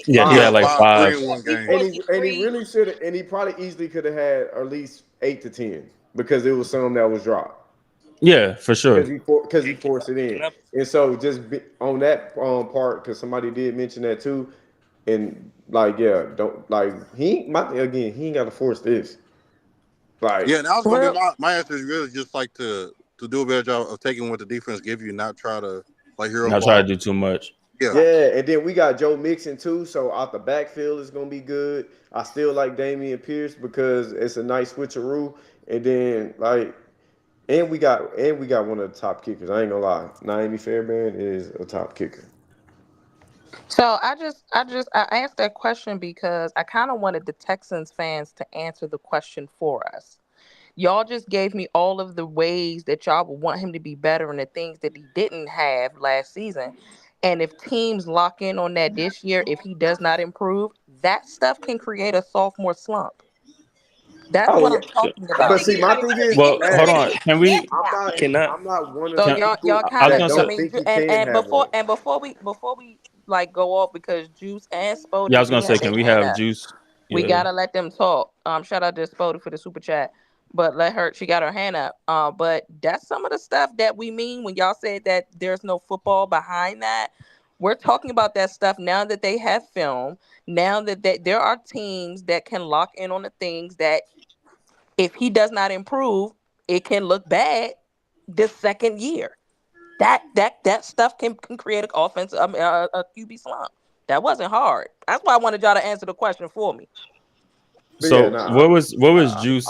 Yeah, he had like 5. And he really should have, and he probably easily could have had at least 8 to 10 because it was some that was dropped. Yeah, for sure. Because he forced it in, and so just on that part, because somebody did mention that too, and don't he ain't got to force this. Like, and I was gonna be my answer is really just like to do a better job of taking what the defense give you, not try to hero Not ball. try to do too much. Yeah, and then we got Joe Mixon too, so out the backfield is gonna be good. I still like Damian Pierce because it's a nice switcheroo, and then and we got one of the top kickers. I ain't gonna lie, Naomi Fairbairn is a top kicker. So I asked that question because I kind of wanted the Texans fans to answer the question for us. Y'all just gave me all of the ways that y'all would want him to be better and the things that he didn't have last season. And if teams lock in on that this year, if he does not improve, that stuff can create a sophomore slump. That's what I'm talking about. But see, my thing is, well, hold on. Can we? I'm not one of So the people y'all kind of, don't think he can have one. before we like go off, because Juice and Spody Yeah, I was gonna do say, have their can we hand have up. Juice? We Yeah. gotta let them talk. Shout out to Spody for the super chat, but she got her hand up. But that's some of the stuff that we mean when y'all say that there's no football behind that. We're talking about that stuff now that they have film. Now that there are teams that can lock in on the things that, if he does not improve, it can look bad this second year. That stuff can create an offense, a QB slump. That wasn't hard. That's why I wanted y'all to answer the question for me. So what was Juice?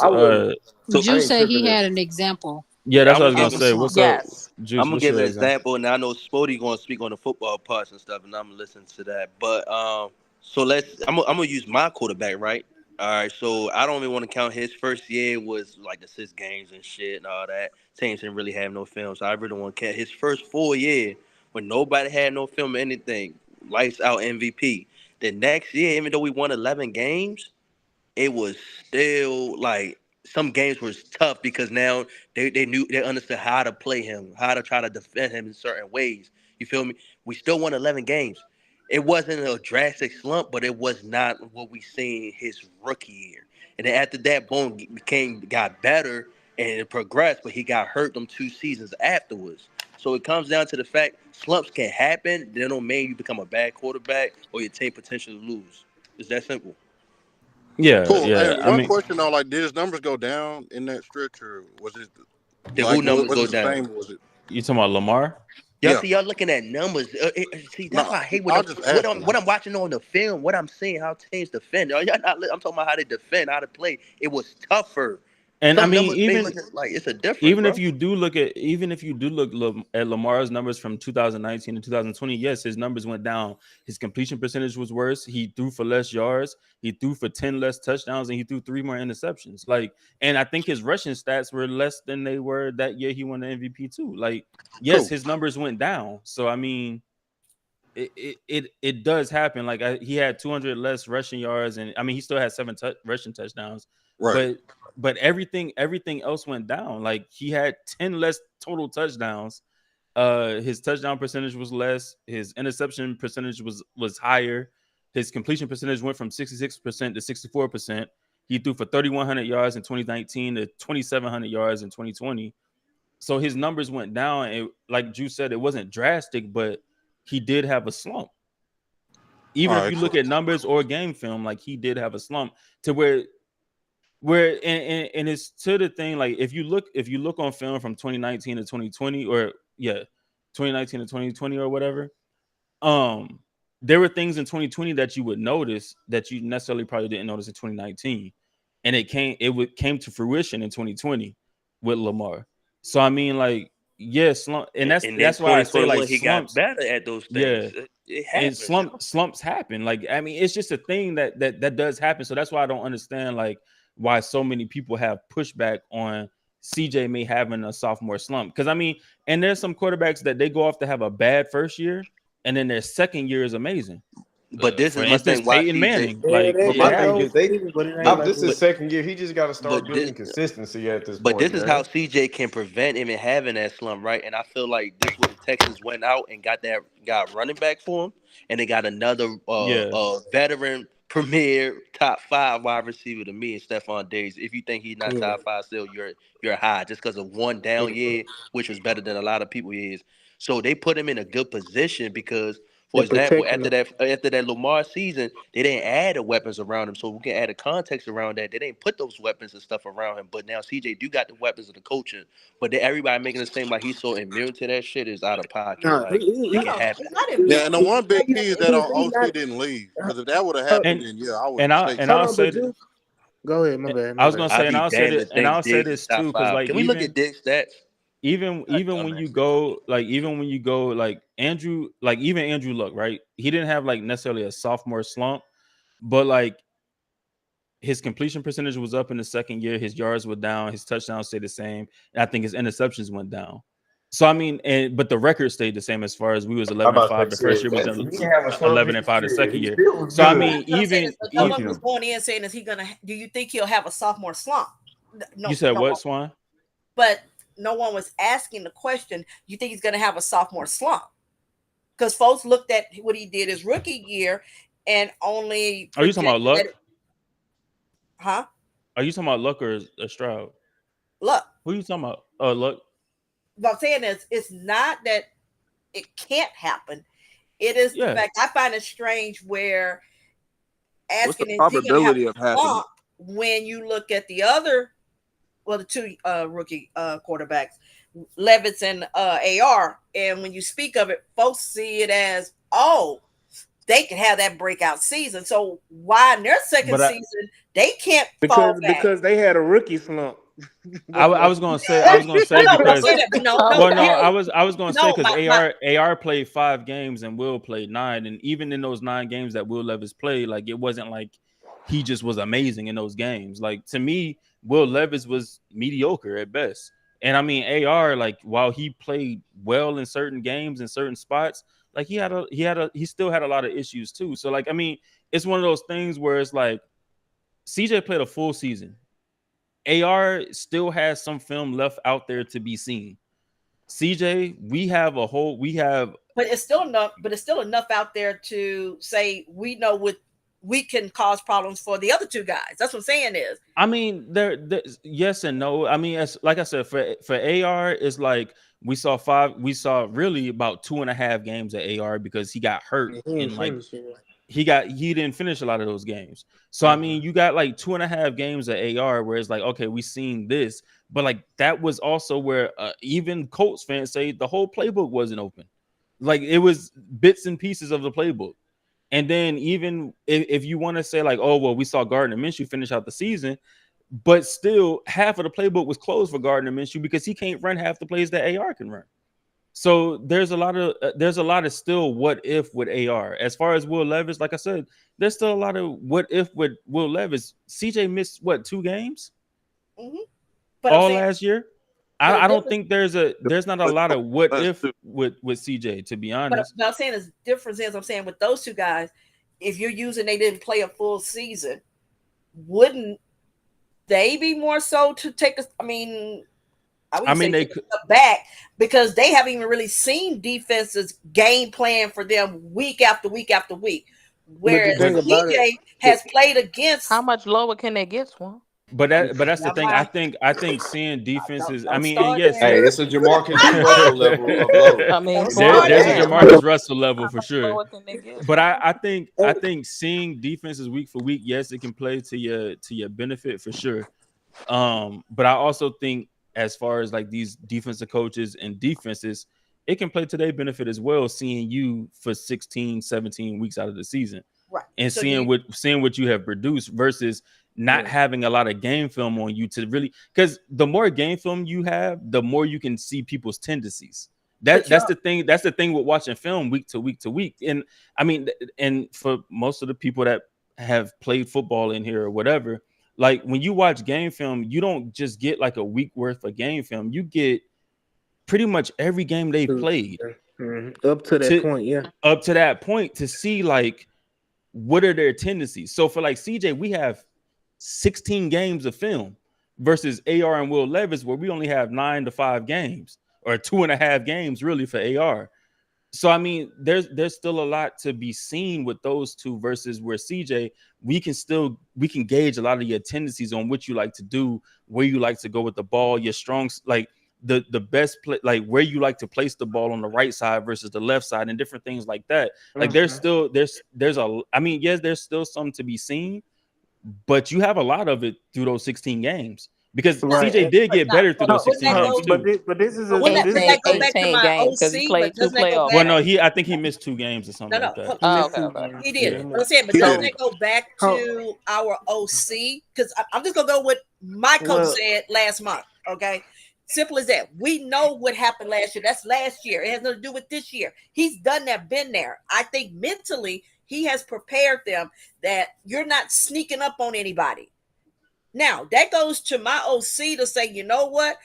Juice said he had an example. Yeah, that's what I was I'm gonna say. What's up, Juice? I'm gonna What's give your an example? example, and I know Spody gonna speak on the football parts and stuff, and I'm gonna listen to that. But so I'm gonna use my quarterback, right? All right, so I don't even want to count his first year was like the 6 games and shit and all that. Teams didn't really have no film, so I really don't want to count his first full year when nobody had no film or anything. Lights out MVP. The next year, even though we won 11 games, it was still like some games was tough because now they understood how to play him, how to try to defend him in certain ways. You feel me? We still won 11 games. It wasn't a drastic slump, but it was not what we seen his rookie year. And then after that, Boone got better and it progressed, but he got hurt them 2 seasons afterwards. So it comes down to the fact slumps can happen. They don't mean you become a bad quarterback or your team potentially lose. It's that simple. Yeah, Cool. yeah. Hey, one question though, like, did his numbers go down in that stretch, or was it who numbers go it the down? same? Was it? You talking about Lamar? Y'all see, y'all looking at numbers. See, that's why I hate what I'm watching on the film. What I'm seeing, how teams defend. Y'all not. I'm talking about how they defend, how to play. It was tougher. And Some I mean, numbers even like it's a difference, even bro. if you do look at at Lamar's numbers from 2019 and 2020, yes, his numbers went down. His completion percentage was worse. He threw for less yards. He threw for 10 less touchdowns, and he threw 3 more interceptions. And I think his rushing stats were less than they were that year he won the MVP too. Yes, his numbers went down. So I mean, it does happen. He had 200 less rushing yards, and I mean he still had 7 rushing touchdowns. Right. But everything else went down. He had 10 less total touchdowns. His touchdown percentage was less. His interception percentage was higher. His completion percentage went from 66% to 64%. He threw for 3,100 yards in 2019 to 2,700 yards in 2020. So his numbers went down. And like Drew said, it wasn't drastic, but he did have a slump. Even if you look at numbers or game film, he did have a slump to where and it's to the thing, if you look on film from 2019 to 2020 or 2019 to 2020 or whatever, there were things in 2020 that you would notice that you necessarily probably didn't notice in 2019, and it came to fruition in 2020 with Lamar. So I mean, like, yes, and And then that's why I say like 2021 he got slumps. better at those Yeah, things. It and happens. slumps happen. Like, I mean, it's just a thing that does happen. So that's why I don't understand like why so many people have pushback on CJ may having a sophomore slump. Because I mean, and there's some quarterbacks that they go off to have a bad first year, and then their second year is amazing. But this For is my instance, thing. Why Peyton CJ? Manning, like But it my thing happens. is this is But second year. He just got to start but this building consistency at this But point, this is how man. CJ can prevent him and having that slump, right? And I feel like this where the Texans went out and got running back for him, and they got another Yeah, veteran premier top 5 wide receiver to me and Stephon Diggs. If you think he's not Yeah. top 5 still, you're high just because of one down Yeah. year, which was better than a lot of people is. So they put him in a good position because, for They're example, protecting him. after that Lamar season, they didn't add the weapons around him, so we can add a context around that. They didn't put those weapons and stuff around him, but now CJ do got the weapons of the coaching. But everybody making it seem like he's so immune to that shit is out of pocket. No, Like it can happen. He's not Yeah, and the one big key is that our he's OC not. didn't leave. Because if that would have Uh, happened, and then yeah, I would and I say and hold I'll on, something. say but Juice. Go ahead. My bad. I My was gonna bad. I'd say, and be I'll say damned that, to and think I'll say Diggs is this top too, because 5. like Can we look at Diggs stats? even when you go like even when you go like even Andrew Luck, right? He didn't have like necessarily a sophomore slump, but like his completion percentage was up in the second year, his yards were down, his touchdowns stayed the same, and I think his interceptions went down. So I mean, but the record stayed the same as far as we was I'm about 11-5 to the say first year, shit. we He done didn't have a slump. 11-5 the second He year. still was So I good. mean, what I'm saying even is no one Fucking was him. going in saying, is he gonna? Do you think he'll have a sophomore slump? you said No what, one. Swan? But no one was asking the question. You think he's gonna have a sophomore slump? Because folks looked at what he did his rookie year and only Are you talking about projected Luck? that. Huh? Are you talking about Luck or Stroud? Look, Who are you talking about? Luck. what I'm saying is, it's not that it can't happen. It is the Yeah. fact I find it strange where What's the asking is he gonna have probability a of happening? slump when you look at the other, well, the two rookie quarterbacks, Levis and AR, and when you speak of it, folks see it as, oh, they can have that breakout season. So why in their second But season they can't fall back? Because they had a rookie slump. I was gonna say No, because but I'm saying that, but no, well, no, Harold, I was gonna say no, because my AR played 5 games and Will played 9, and even in those 9 games that Will Levis played, like it wasn't like he just was amazing in those games. Like to me, Will Levis was mediocre at best. And I mean AR, like while he played well in certain games in certain spots, like he still had a lot of issues too. So like I mean, it's one of those things where it's like CJ played a full season. AR still has some film left out there to be seen. CJ, we have but it's still enough. But it's still enough out there to say we know what we can cause problems for the other two guys. That's what I'm saying is. I mean, there yes and no. I mean, as like I said, for AR, it's like we saw really about 2.5 games at AR because he got hurt in like he didn't finish a lot of those games. So I mean, you got like 2.5 games at AR where it's like, okay, we seen this, but like that was also where even Colts fans say the whole playbook wasn't open. Like it was bits and pieces of the playbook. And then even if you want to say like, oh well, we saw Gardner Minshew finish out the season, but still half of the playbook was closed for Gardner Minshew because he can't run half the plays that AR can run. So there's a lot of still what if with AR. As far as Will Levis, like I said, there's still a lot of what if with Will Levis. CJ missed what 2 games But all last year. I don't think there's not a lot of what That's if with CJ, to be honest. But I'm saying the difference is, I'm saying with those two guys, if you're using they didn't play a full season, wouldn't they be more so to take I mean they could back because they haven't even really seen defenses game plan for them week after week after week. Whereas DJ has played against. How much lower can they get, Swan? But that's the thing. I think seeing defenses. I mean, and yes, Hey, it's a Jamarcus Russell level of low. I mean, there's a Jamarcus Russell level for sure. But I think seeing defenses week for week, yes, it can play to your benefit for sure. But I also think as far as like these defensive coaches and defenses, it can play to their benefit as well, seeing you for 16, 17 weeks out of the season. Right. And So seeing what you have produced versus not having a lot of game film on you to really, because the more game film you have, the more you can see people's tendencies. That's the thing. That's the thing with watching film week to week to week. And I mean, and for most of the people that have played football in here or whatever, like when you watch game film, you don't just get like a week worth of game film. You get pretty much every game they've played up to that point. Up to that point to see like what are their tendencies. So for like CJ, we have 16 games of film versus AR and Will Levis, where we only have 9 to 5 games or 2.5 games really for AR. So I mean, there's still a lot to be seen with those two versus where CJ, we can gauge a lot of your tendencies on what you like to do, where you like to go with the ball, your strong, like the best play, like where you like to place the ball on the right side versus the left side and different things like that. Like there's still there's a, I mean, yes, there's still some to be seen, but you have a lot of it through those 16 games. Because CJ did get better through those 16 games too. But this is wouldn't that go back to my OC? But doesn't that go back? Well, no, I think he missed 2 games or something like that. He did. But I'm saying, but doesn't that go back to our OC? Because I'm just gonna go with my coach said last month. Okay, simple as that. We know what happened last year. That's last year. It has nothing to do with this year. He's done that, been there. I think mentally he has prepared them that you're not sneaking up on anybody. Now, that goes to my OC to say, you know what?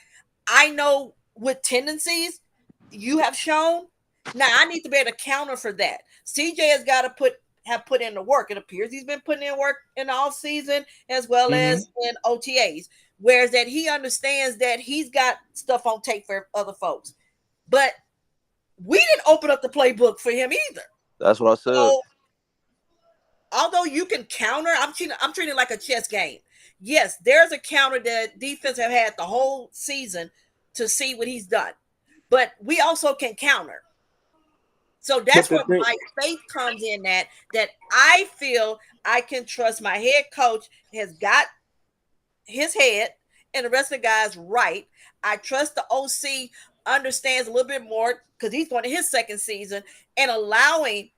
I know what tendencies you have shown. Now, I need to be able to counter for that. CJ has got to have put in the work. It appears he's been putting in work in the offseason as well as in OTAs, whereas that he understands that he's got stuff on tape for other folks. But we didn't open up the playbook for him either. That's what I said. So, although you can counter, I'm treating it like a chess game. Yes, there's a counter that defense have had the whole season to see what he's done, but we also can counter. So that's where my faith comes in, that I feel I can trust my head coach has got his head and the rest of the guys right. I trust the OC understands a little bit more because he's going to his second season and allowing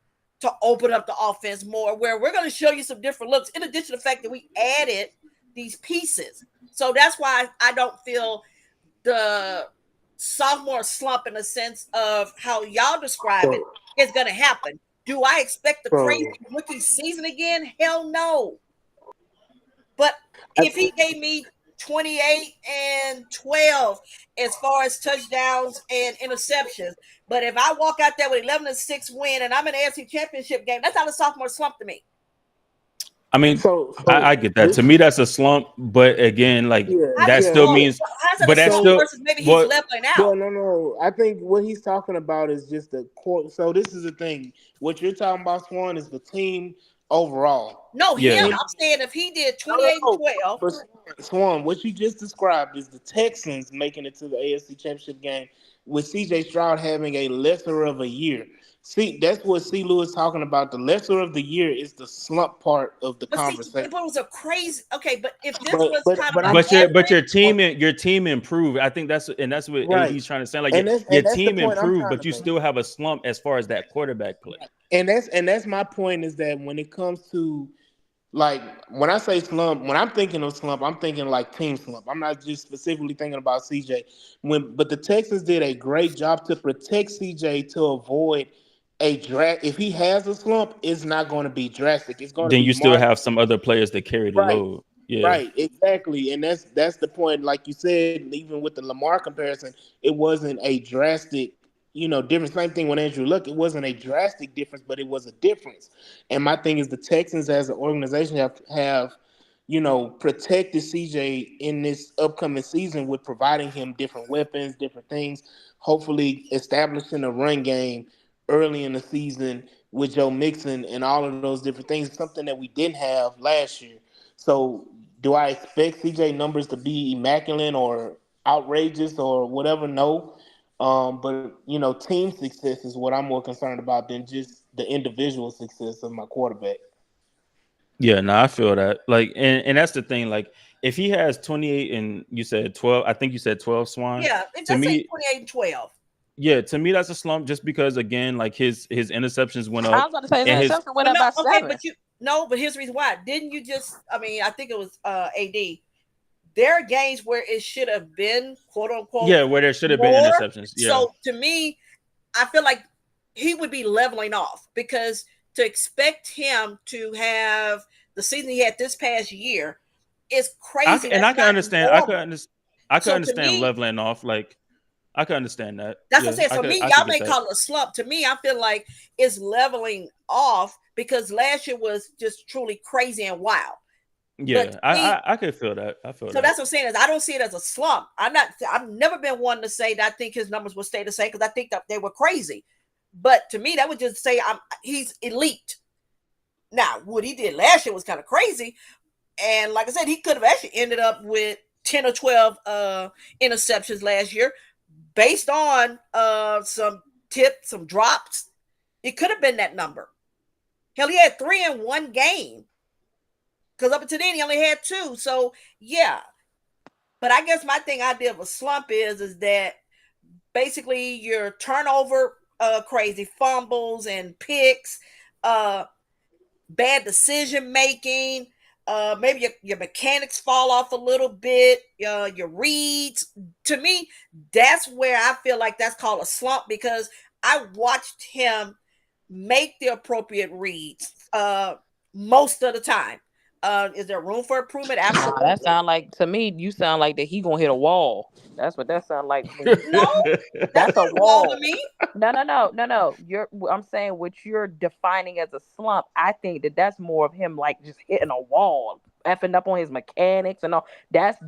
to open up the offense more, where we're going to show you some different looks in addition to the fact that we added these pieces. So that's why I don't feel the sophomore slump in the sense of how y'all describe it is going to happen. Do I expect the crazy rookie season again? Hell no. But if he gave me 28 and 12 as far as touchdowns and interceptions, but if I walk out there with 11-6 win and I'm in an AFC Championship game, that's not a sophomore slump to me. I mean, I get that. To me, that's a slump. But again, like that still means. But that's still. Maybe he's leveling out. Well, no. I think what he's talking about is just the court. So this is the thing. What you're talking about, Swan, is the team overall. No, him. I'm saying if he did 28 and 12. But Swan, what you just described is the Texans making it to the AFC Championship game with C.J. Stroud having a lesser of a year. See, that's what C. Lewis talking about. The lesser of the year is the slump part of the conversation. But it was a crazy. Okay, but if this was kind of, but your team improved. I think that's what AD's trying to say. Like your team improved, but you still have a slump as far as that quarterback play. And that's my point, is that when it comes to, like, when I say slump, when I'm thinking of slump, I'm thinking like team slump. I'm not just specifically thinking about CJ. But the Texans did a great job to protect CJ to avoid if he has a slump, it's not going to be drastic. It's going to. Then you still have some other players that carry the load. Yeah. Right, exactly, and that's the point. Like you said, even with the Lamar comparison, it wasn't a drastic, difference. Same thing with Andrew Luck. It wasn't a drastic difference, but it was a difference. And my thing is, the Texans as an organization have protected CJ in this upcoming season with providing him different weapons, different things. Hopefully, establishing a run game early in the season with Joe Mixon and all of those different things, something that we didn't have last year. So do I expect CJ numbers to be immaculate or outrageous or whatever? No. But team success is what I'm more concerned about than just the individual success of my quarterback. Yeah, no, I feel that. Like, and that's the thing. Like, if he has 28 and you said 12, I think you said 12, Swan. Yeah, it does say 28 and 12. Yeah, to me that's a slump just because again, like his interceptions went I up was about to say his and his interception went up by Okay, 7. but here's the reason why. Didn't you just? I mean, I think it was AD. There are games where it should have been quote unquote where there should have been more. interceptions. Yeah. So to me, I feel like he would be leveling off because to expect him to have the season he had this past year is crazy. I can understand. I could So to understand me, leveling off. Like I could understand that. that's Yeah, what I'm saying. So me, I y'all could may get that. call it a slump. To me, I feel like it's leveling off because last year was just truly crazy and wild. Yeah, I could feel that. I feel so that. that's what I'm saying is I don't see it as a slump. I've never been one to say that I think his numbers will stay the same because I think that they were crazy. But to me, that would just say he's elite. Now, what he did last year was kind of crazy. And like I said, he could have actually ended up with 10 or 12 interceptions last year based on some tips, some drops. It could have been that number. Hell, he had 3 in one game. Because up until then, he only had 2. So, yeah. But I guess my idea of a slump is that basically your turnover crazy fumbles and picks, bad decision making, maybe your mechanics fall off a little bit, your reads. To me, that's where I feel like that's called a slump because I watched him make the appropriate reads most of the time. Is there room for improvement? Absolutely. That sound like to me. You sound like that he gonna hit a wall. That's what that sound like. No, that's a wall wall to me. No. I'm saying what you're defining as a slump. I think that's more of him like just hitting a wall, effing up on his mechanics and all. That's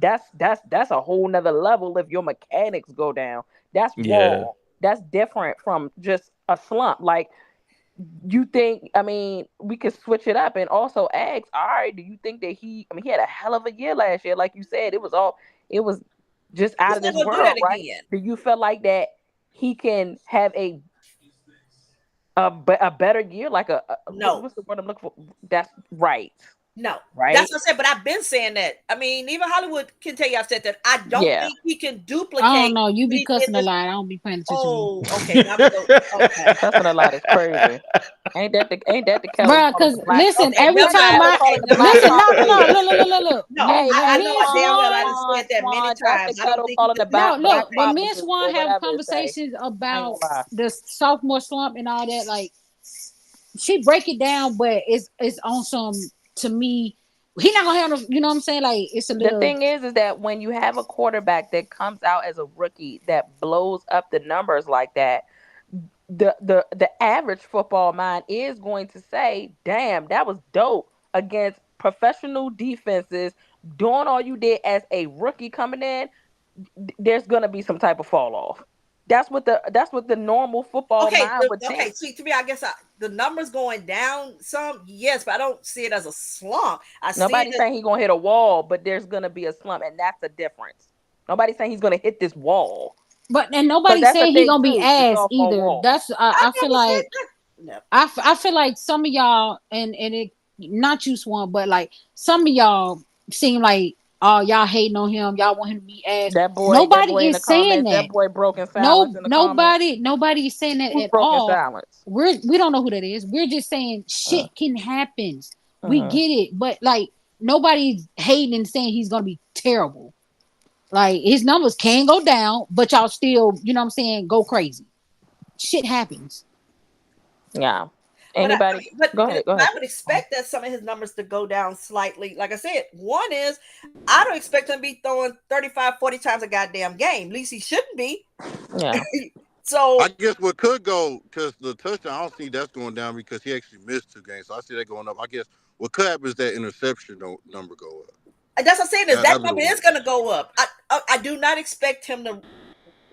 a whole nother level. If your mechanics go down, that's wall. That's different from just a slump. Like. You think, we could switch it up and also ask, all right, do you think that he had a hell of a year last year? Like you said, it was just out of this world, right? Again. Do you feel like that he can have a better year? Like no. What's the word I'm looking for? That's right. No, right. That's what I said. But I've been saying that. I mean, even Hollywood can tell you I've said that. I don't think he can duplicate. I don't know. You be cussing a lot. I don't be paying attention. Oh, okay. Okay. Cussing a lot is crazy. Ain't that the Kelly? Bro, because listen, every time listen, look. No, I know I damn well I just said that many times. I don't think look. When me and Swan have conversations about the sophomore slump and all that, like she break it down, but it's on some. To me, he not gonna have no, you know what I'm saying? Like it's a little. The thing is that when you have a quarterback that comes out as a rookie that blows up the numbers like that, the average football mind is going to say, "Damn, that was dope against professional defenses, doing all you did as a rookie coming in." There's gonna be some type of fall off. That's what the normal football mind would think. Okay, see, to me, I guess the numbers going down some, yes, but I don't see it as a slump. Nobody's saying he's gonna hit a wall, but there's gonna be a slump, and that's the difference. Nobody's saying he's gonna hit this wall. And nobody's saying he's gonna be ass either. That's I feel like I feel like some of y'all and it not you Swan, but like some of y'all seem like y'all hating on him. Y'all want him to be ass. Nobody is saying that. That boy broken silence. Nobody is saying that at all. Silence. We don't know who that is. We're just saying shit can happen. We get it, but like nobody's hating and saying he's gonna be terrible. Like his numbers can go down, but y'all still, you know what I'm saying, go crazy. Shit happens. Yeah. Anybody? Go ahead. I would expect that some of his numbers to go down slightly. Like I said, one is I don't expect him to be throwing 35, 40 times a goddamn game. At least he shouldn't be. Yeah. So I guess what could go, because the touchdown, I don't see that's going down because he actually missed 2 games. So I see that going up. I guess what could happen is that interception number go up. That's what I'm saying is that number is going to go up. I do not expect him to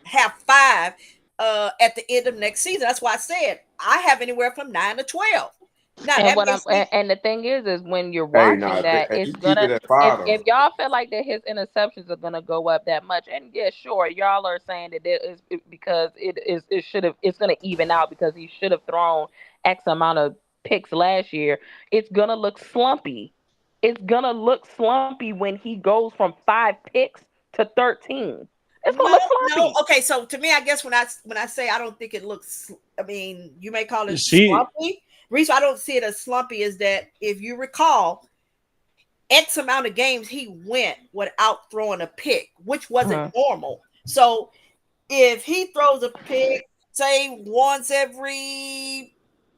have 5 at the end of next season. That's why I said I have anywhere from 9 to 12. Now, and the thing is when you're watching it's gonna. If y'all feel like that his interceptions are gonna go up that much, and yeah, sure, y'all are saying that it is because it's gonna even out because he should have thrown X amount of picks last year. It's gonna look slumpy. It's gonna look slumpy when he goes from 5 picks to 13. It's gonna look sloppy. No. Okay, so to me, I guess when I say I don't think it looks, I mean, you may call it She- slumpy. The reason I don't see it as slumpy is that if you recall, X amount of games he went without throwing a pick, which wasn't normal. So if he throws a pick, say once every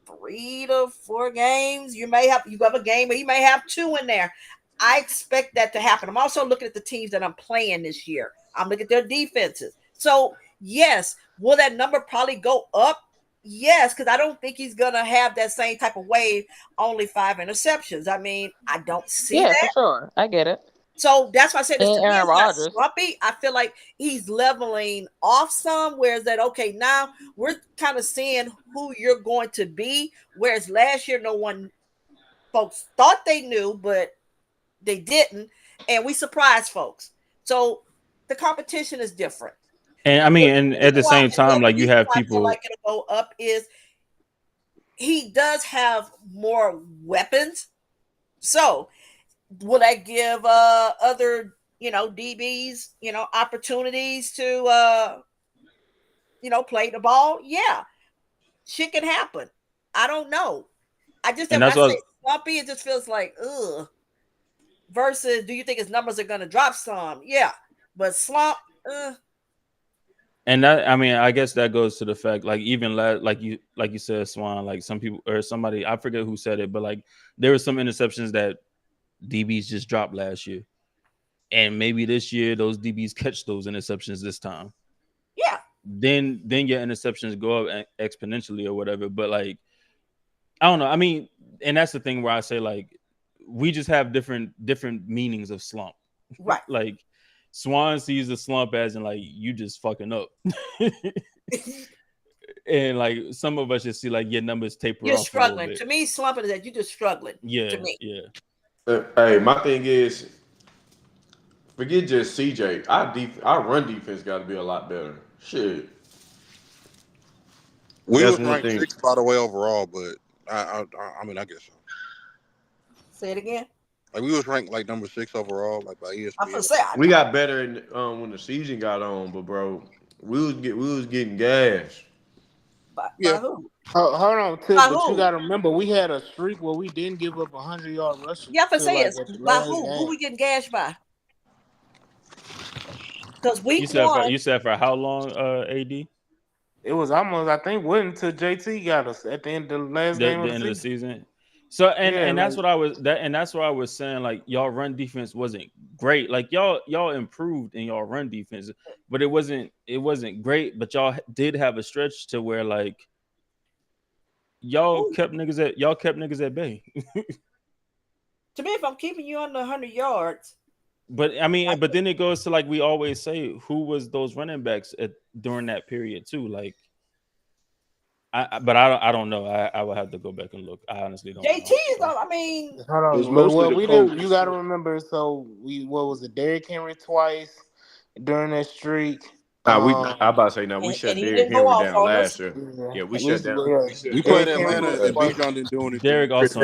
3 to 4 games, you have a game where you may have 2 in there. I expect that to happen. I'm also looking at the teams that I'm playing this year. I'm looking at their defenses. So yes, will that number probably go up? Yes, because I don't think he's gonna have that same type of wave. Only 5 interceptions. I mean, I don't see that. For sure. I get it. So that's why I said this to me. Aaron It's not Rodgers. sloppy. I feel like he's leveling off some. Whereas that, okay, now we're kind of seeing who you're going to be. Whereas last year, folks thought they knew, but they didn't, and we surprised folks. So the competition is different. And I mean, and at the same time, like you have people like it'll go up is he does have more weapons. So will that give other DBs opportunities to play the ball? Yeah, shit can happen. I don't know. I just when I say sloppy, it just feels like ugh. Versus, do you think his numbers are going to drop some? Yeah, but slump. And that, I mean, I guess that goes to the fact, like even like you said, Swan, like some people or somebody, I forget who said it, but like there were some interceptions that DBs just dropped last year, and maybe this year those DBs catch those interceptions this time. Yeah. Then your interceptions go up exponentially or whatever. But like, I don't know. I mean, and that's the thing where I say like we just have different meanings of slump. Right. Like Swan sees the slump as in like you just fucking up. And like some of us just see like your numbers taper off. You're struggling. To me, slumping is that you're just struggling. Yeah. To me. Yeah. Hey, my thing is, forget just CJ. Our run defense got to be a lot better. Shit. We was ranked 6th, by the way, overall, but I mean, I guess so. Say it again. Like we was ranked like number 6 overall, like by ESPN. I'm gonna say we got better when the season got on, but bro, we was getting gas. By who? Hold on, Tim, but you got to remember we had a streak where we didn't give up 100-yard rushes. Yeah, for say it's by who? Who we getting gashed by? Because you said for how long, AD? It was almost, I think, until JT got us at the end of the last game of the season. So that's what I was saying. Like y'all run defense wasn't great. Like y'all improved in y'all run defense, but it wasn't great. But y'all did have a stretch to where like y'all kept niggas at bay. To me, if I'm keeping you under 100 yards. But I mean, but then it goes to like we always say, who was those running backs during that period too? Like, I don't know. I will have to go back and look. I honestly don't. JT is, I mean, hold on. Well, we didn't. You got to remember. So what was it? Derrick Henry twice during that streak. I about to say we shut Derrick Henry down last year. Yeah, we shut down. We played Atlanta and Bijan didn't do anything. Derrick also.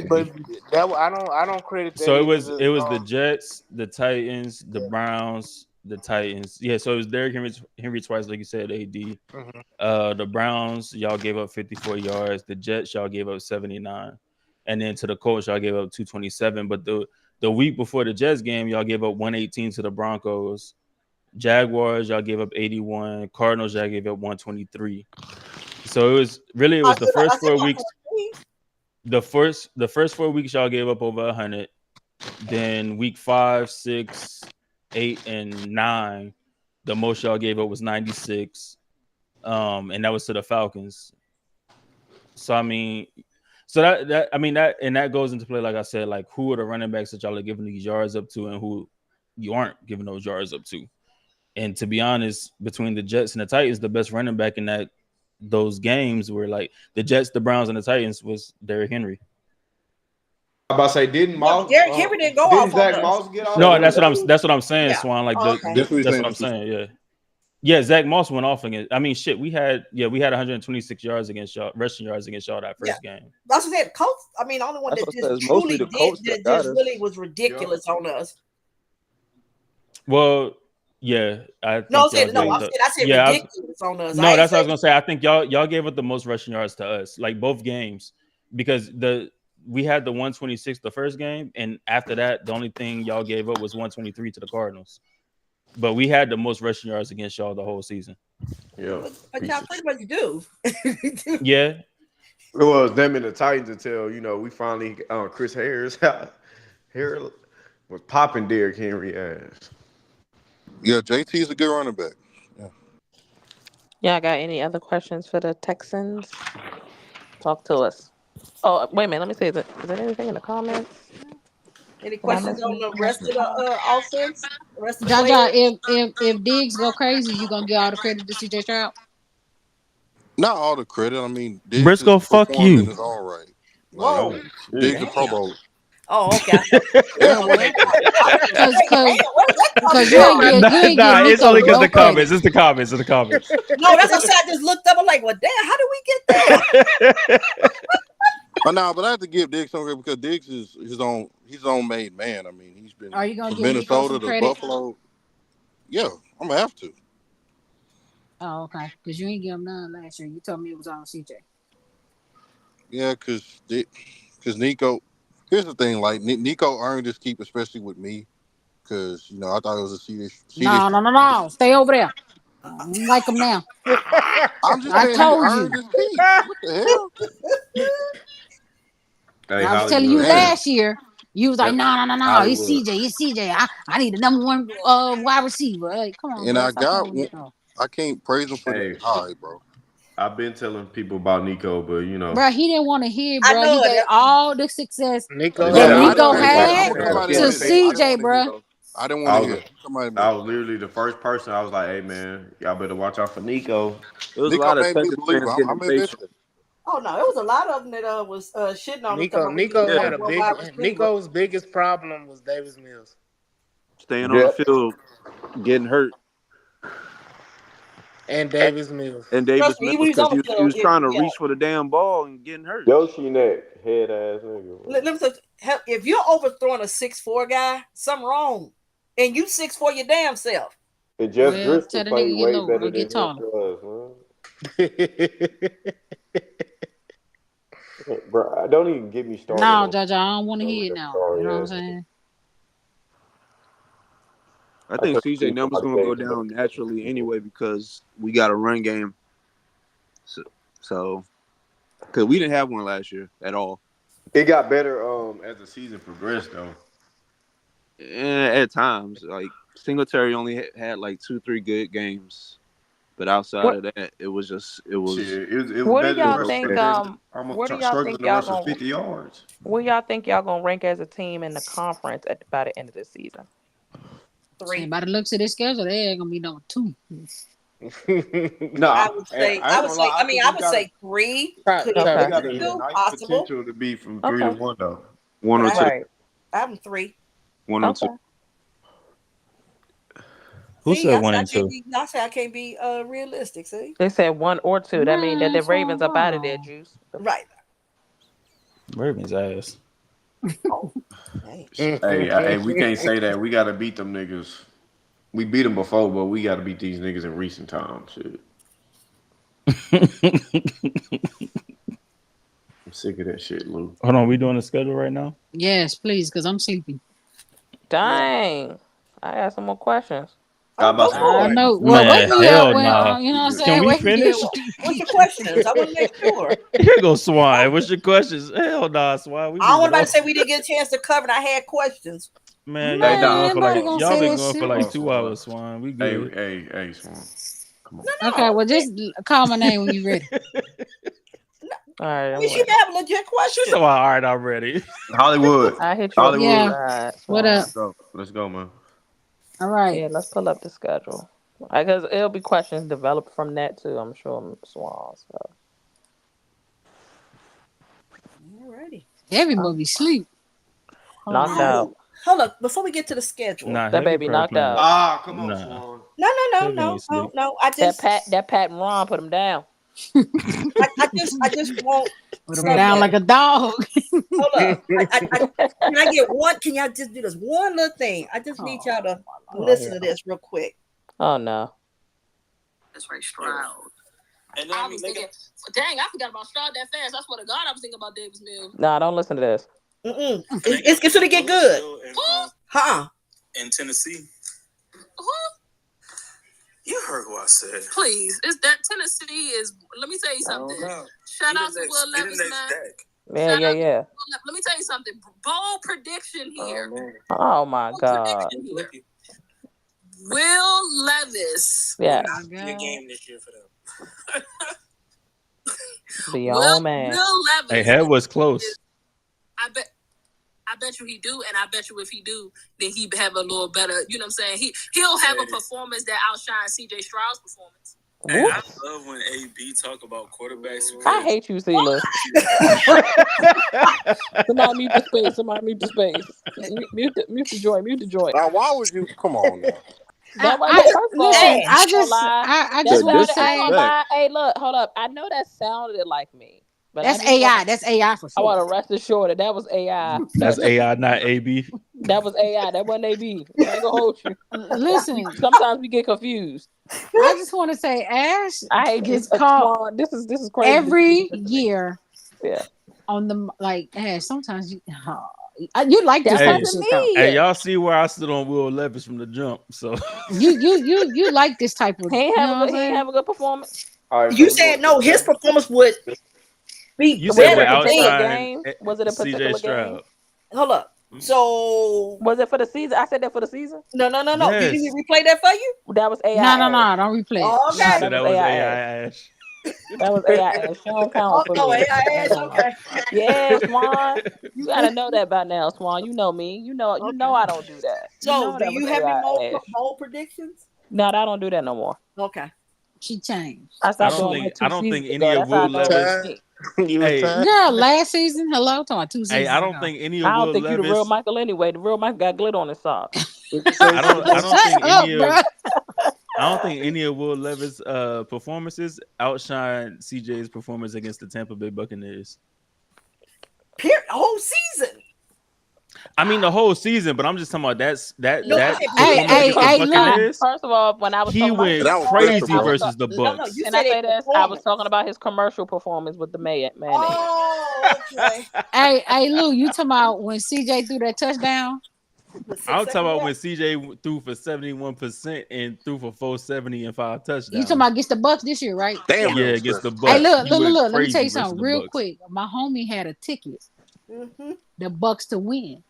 But I don't credit. So it was the Jets, the Titans, the Browns, the Titans. Yeah, so it was Derrick Henry twice, like you said, AD. Mm-hmm. The Browns, y'all gave up 54 yards. The Jets, y'all gave up 79, and then to the Colts, y'all gave up 227. But the week before the Jets game, y'all gave up 118 to the Broncos. Jaguars, y'all gave up 81. Cardinals, y'all gave up 123. So it was the first 4 weeks. The first 4 weeks y'all gave up over 100. Then week 5, 6, 8, and 9, the most y'all gave up was 96. And that was to the Falcons. So I mean, that goes into play, like I said, like who are the running backs that y'all are giving these yards up to and who you aren't giving those yards up to. And to be honest, between the Jets and the Titans, the best running back in those games were like the Jets, the Browns, and the Titans was Derrick Henry. I'm about to say, didn't Moss? Derrick Henry didn't go off. Zach Moss get off? No, that's what I'm saying, yeah. Swan. Like that's what I'm saying. Yeah. Zach Moss went off against. I mean, shit. We had 126 yards against y'all, rushing yards against y'all that first game. That's what I said. Colts. I mean, the only one that just truly did that just really was ridiculous on us. Well. Yeah, I think No, y'all I said yeah, ridiculous on us. no, that's what I was gonna say. I think y'all gave up the most rushing yards to us, like both games, because we had the 126 the first game, and after that, the only thing y'all gave up was 123 to the Cardinals. But we had the most rushing yards against y'all the whole season. Yeah, but y'all pretty much do. Yeah. It was them and the Titans until we finally Chris Harris was popping Derrick Henry ass. Yeah, JT is a good running back. Yeah. Y'all got any other questions for the Texans? Talk to us. Oh, wait a minute. Let me see. Is there anything in the comments? Any questions on the rest of the offense? The rest of the Jaja, players? if Diggs go crazy, you gonna give all the credit to CJ Stroud? Not all the credit. I mean, Diggs Briscoe, just fuck performed in you. his own right. Like, Whoa. Diggs a Pro Bowl. Oh, okay. Damn, what Because you ain't give it's Nico only because no the comments. credit. It's the comments. It's the comments. No, that's what I said. I just looked up. I'm like, well, damn, how did we get there? Oh, no, but I have to give Diggs some credit because Diggs is his own made man. I mean, he's been Are you gonna from give Nico Minnesota some to credit? Buffalo. Yeah, I'm gonna have to. Oh, okay. Because you ain't give him none last year. You told me it was on CJ. Yeah, because Nico. Here's the thing, like Nico earned his keep, especially with me, because I thought it was a CD. No. Stay over there. I don't like him now. I'm just I saying he told earned you. his keep. What the hell? Hey, I was telling you Hollywood. last year. You was like, no. It's Hollywood. CJ. I need the number one wide receiver. Hey, come on, And bro. I Stop got playing with Nico. I can't praise him for that. Hey, All right, bro. I've been telling people about Nico, but Bro, he didn't want to hear, I bro. know He gave it. all the success Nico that had all the Nico credit. had to CJ, bro. I didn't want to hear. Somebody I was literally the first person. I was like, "Hey, man, y'all better watch out for Nico." It was a Nico lot of made me Texas believe fans him. getting I'm impatient. invincible. Oh no, it was a lot of them that was shitting on him. Nico Yeah. had a big. Nico's biggest problem was Davis Mills. Staying on the field, getting hurt. And Davis Mills. And Davis Trust me, Mills he was because on the he field. was trying to Yeah. reach for the damn ball and getting hurt. Yoshi neck, head ass nigga. Let me say, if you're overthrowing a 6'4" guy, something wrong, and you 6'4" your damn self. And Jeff Well, Driscoll tell the played nigga get way low better or than get him taller. to us, man. Bro, don't even get me started. No, Jaja, I don't want to hear it now. You know what I'm saying? I think CJ numbers gonna go down naturally anyway because we got a run game. So because we didn't have one last year at all. It got better as the season progressed, though. At times, like Singletary only had like 2-3 good games, but outside of that, it was Shit, it was What do better y'all than think? Where do y'all struggling think to y'all rush for gonna? 50 yards. Where y'all think y'all gonna rank as a team in the conference by the end of the season? 3. By the looks of this schedule, they're gonna be number 2. No, I would say. I would say 3. Could We it got a be nice possible? potential to be from 3 to 1, though. 1 or 2. Right. I'm 3. 1 or 2. Who See, said 1 and 2? I say I can't be realistic. See, They said 1 or 2. That means that the Ravens up out of there, Juice. right? Ravens ass. Hey, we can't say that. We got to beat them niggas. We beat them before, but we got to beat these niggas in recent times. Shit. I'm sick of that shit, Lou. Hold on, we doing the schedule right now? Yes, please, because I'm sleepy. Dang. I got some more questions. I know. Well, wake me hell up when nah. you know what I'm saying. Can we Wake me up. finish? What's your questions? I want to make sure. Here goes Swan. What's your questions? Hell nah, Swan. We I don't want moving anybody on. to say we didn't get a chance to cover, and I had questions. Man, y'all been going for like 2 hours, Swan. We good. Hey, Swan. Come on. Okay, well, just call my name when you're ready. All right. We should have a legit question. So all right, I'm ready. Hollywood. I hit you. Hollywood. Yeah. What up? Let's go, man. All right. Yeah, let's pull up the schedule. Because it'll be questions developed from that too, I'm sure, Swan. So. Alrighty. Everybody be sleep. Knocked out. Hold up, before we get to the schedule. Nah, That baby knocked out. Ah, come on, Swan. No. I just that Pat and Ron put him down. I just want put him down like a dog. Hold up. Can I get one? Can y'all just do this one little thing? I just need y'all to listen to this real quick. Oh no. That's right, Stroud. And then I was thinking, dang, I forgot about Stroud that fast. I swear to God, I was thinking about Davis Mills. Nah, don't listen to this. It's gonna get good. Huh? In Tennessee. Who? You heard what I said. Please, is that Tennessee is? Let me tell you something. Shout out to Will Levis, man. Yeah. Let me tell you something. Bold prediction here. Oh my God. Will Levis. Yeah. Big game this year for them. The old man. Will Levis. Hey, head was close. I bet you he do, and I bet you if he do, then he have a little better. You know what I'm saying? He'll have a performance that outshines CJ Stroud's performance. Hey, I love when AB talk about quarterbacks. I hate you, Sela. Somebody mute the space. Mute the joint. Now, why would you? Come on now. I just want to say, hey, look, hold up. I know that sounded like me, but that's AI. That's AI for sure. I want to rest assured that was AI. That's AI, not AB. That was AI. That wasn't AB. I ain't gonna hold you. Listen, sometimes we get confused. I just want to say, Ash gets caught. This is crazy. Every year. Yeah. On the Ash. Sometimes you like this type of shit, though. Hey, y'all see where I stood on Will Levis from the jump. So you like this type of. He ain't have a good performance. You said no. His performance would be. You said a particular game? Was it a particular CJ Stroud? game? Hold up. So was it for the season? I said that for the season. No. Yes. Did he replay that for you? That was AI. No. Don't replay it. Oh, okay. So that was AI. That was AI. She don't count for me. AI. Okay. Yeah, Swan. You gotta know that by now, Swan. You know me. You know I don't do that. So do you have any more predictions? No, I don't do that no more. Okay. She changed. I don't think any of Will Levis. Girl, last season, hello, talking 2 seasons. Hey, I don't think any of I don't Will think Levis. you the real Michael anyway. The real Michael got glitter on his sock. I don't think any of Will Levis' performances outshine CJ's performance against the Tampa Bay Buccaneers. Whole season. I mean the whole season, but I'm just talking about that. First of all, when I was he went crazy versus the Bucs. And I say this, I was talking about his commercial performance with the man. Oh, okay. hey, Lou, you talking about when CJ threw that touchdown? I'm talking about when CJ threw for 71% and threw for 470 and 5 touchdowns. You talking about against the Bucs this year, right? Damn, yeah, against the Bucs. Hey, look. Let me tell you something real quick. My homie had a ticket. The Bucs to win.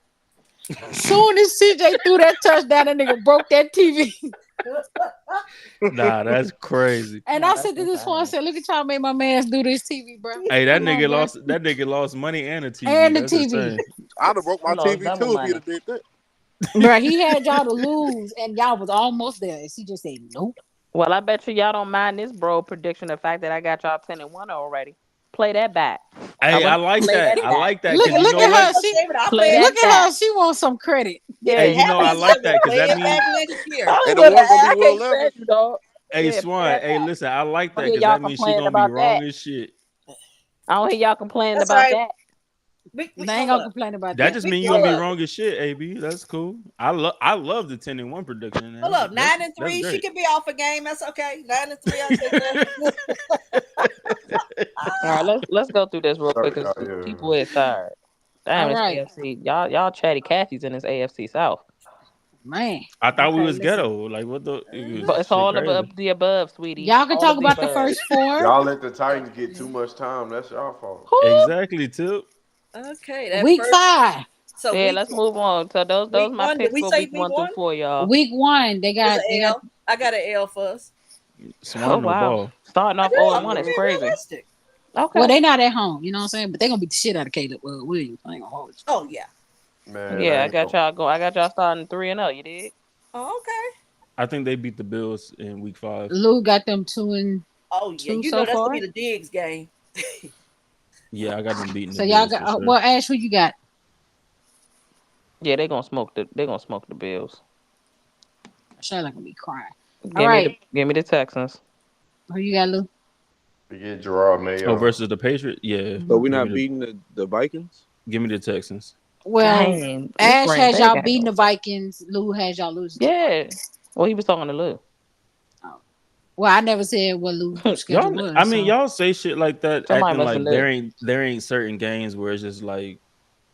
Soon as CJ threw that touchdown, that nigga broke that TV. Nah, that's crazy. And I said to this one, I said, "Look at y'all made my man do this TV, bro." Hey, that nigga lost money and a TV. And the TV. I'd have broke my TV too if he'd have did that. Bro, he had y'all to lose, and y'all was almost there. And she just said, "Nope." Well, I bet y'all don't mind this bro prediction. The fact that I got y'all 10-1 already. Play that back. Hey, I like that. I like that. Look at her. Look at her. She wants some credit. Yeah, hey, you know I like that because that means. And the one gonna be Will Levis. Hey, Swan. Hey, listen, I like that because that means she gonna be wrong as shit. I don't hear y'all complaining about that. They ain't gonna complain about that. That just means you gonna be wrong as shit, AB. That's cool. I love the 10-1 prediction. Hold up, 9-3. She can be off a game. That's okay. 9-3. All right, let's go through this real quick because people is tired. Damn, it's AFC. Y'all chatty Cathy's in this AFC South. Man, I thought we was ghetto. Like what the? But it's all of the above, sweetie. Y'all can talk about the first 4. Y'all let the Titans get too much time. That's y'all fault. Exactly, Tip. Okay, week 5. So yeah, let's move on. So those my picks for week 1 through 4, y'all. Week 1, they got L. I got an L first. Oh wow, starting off 0-1 is crazy. Realistic. Okay. Well, they not at home, you know what I'm saying, but they gonna beat the shit out of Caleb Williams. I ain't gonna hold you. Oh yeah. Man, yeah, I got y'all starting 3-0. You did. Oh, okay. I think they beat the Bills in week 5. Lou got them 2-2. Oh yeah, you know that's gonna be the Diggs game. Yeah, I got them beating. So y'all got well, Ash, who you got? Yeah, they gonna smoke the Bills. Charlotte gonna be crying. Give me the Texans. Who you got, Lou? We get Gerard Mayo. Oh, versus the Patriots. Yeah. So we're not beating the Vikings. Give me the Texans. Well, dang, Ash has y'all beating the Vikings. Lou has y'all losing. Yeah. Well, he was talking to Lou. Well, I never said what Lou's schedule Y'all, was. I mean, So. y'all say shit like that, Somebody acting must have like knew. there ain't certain games where it's just like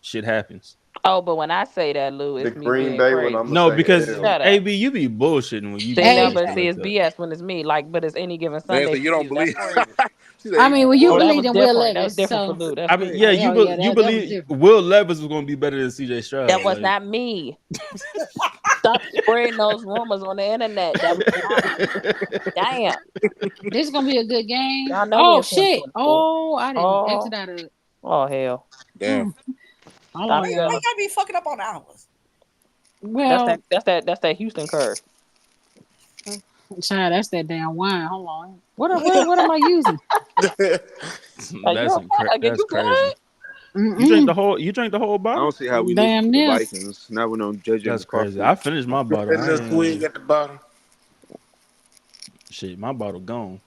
shit happens. Oh, but when I say that, Lou, The it's me Green being Bay one, crazy. I'm gonna No, say because L. Shut up. AB, you be bullshitting when you be See, no, saying Hey, but shit see, like it's that. BS when it's me. Like, but it's any given Man, so Sunday you for don't you. That's believe? crazy. She said I you mean, when you Oh, that believe was in Will different. That was Levis, different for so Lou. That's I mean, crazy. yeah, yeah, yeah, you that was believe different. Will Levis was gonna be better than CJ That Stroud. was Like, not me. Stop spreading those rumors on the internet. That was not me. Damn. This is gonna be a good game. Y'all know we Oh in shit! 2024. Oh, I didn't exit Oh, out of it. oh hell. damn. Hold Stop on, Why y'all. you telling. gotta be fucking up on hours? Well, That's that Houston curse. child, that's that damn wine. Hold on. What am I using? Are you okay? Like, are that's you crazy. good? Mm-mm. You drank the whole I bottle? don't see how we lose to Damn the near. Vikings. Now we know JJ That's crazy. McCarthy. I finished my bottle. That I little twig ain't at the bottom. shit. My bottle gone.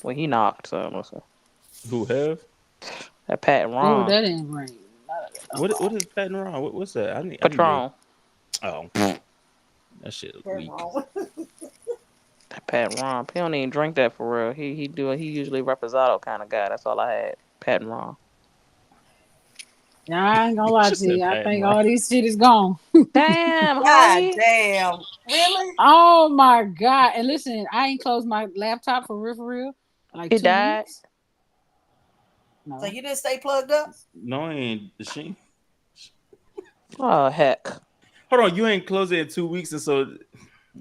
Well, he knocked. So listen. Who have? That Pat Oh, Ron. that ain't right. What is patting around? What's that? I need to. Patron. Oh, that shit weak. That Pat Ron. He don't even drink that for real. He usually reposado kind of guy. That's all I had. Pat and Ron. I ain't gonna lie She to you. said I patting think around. all this shit is gone. Damn, God Holly. damn. Really? Oh my god! And listen, I ain't closed my laptop for real. Like It 2 died. weeks. No. So you didn't stay plugged up? No, I ain't. She. Oh heck. Hold on, you ain't closed it in 2 weeks, and so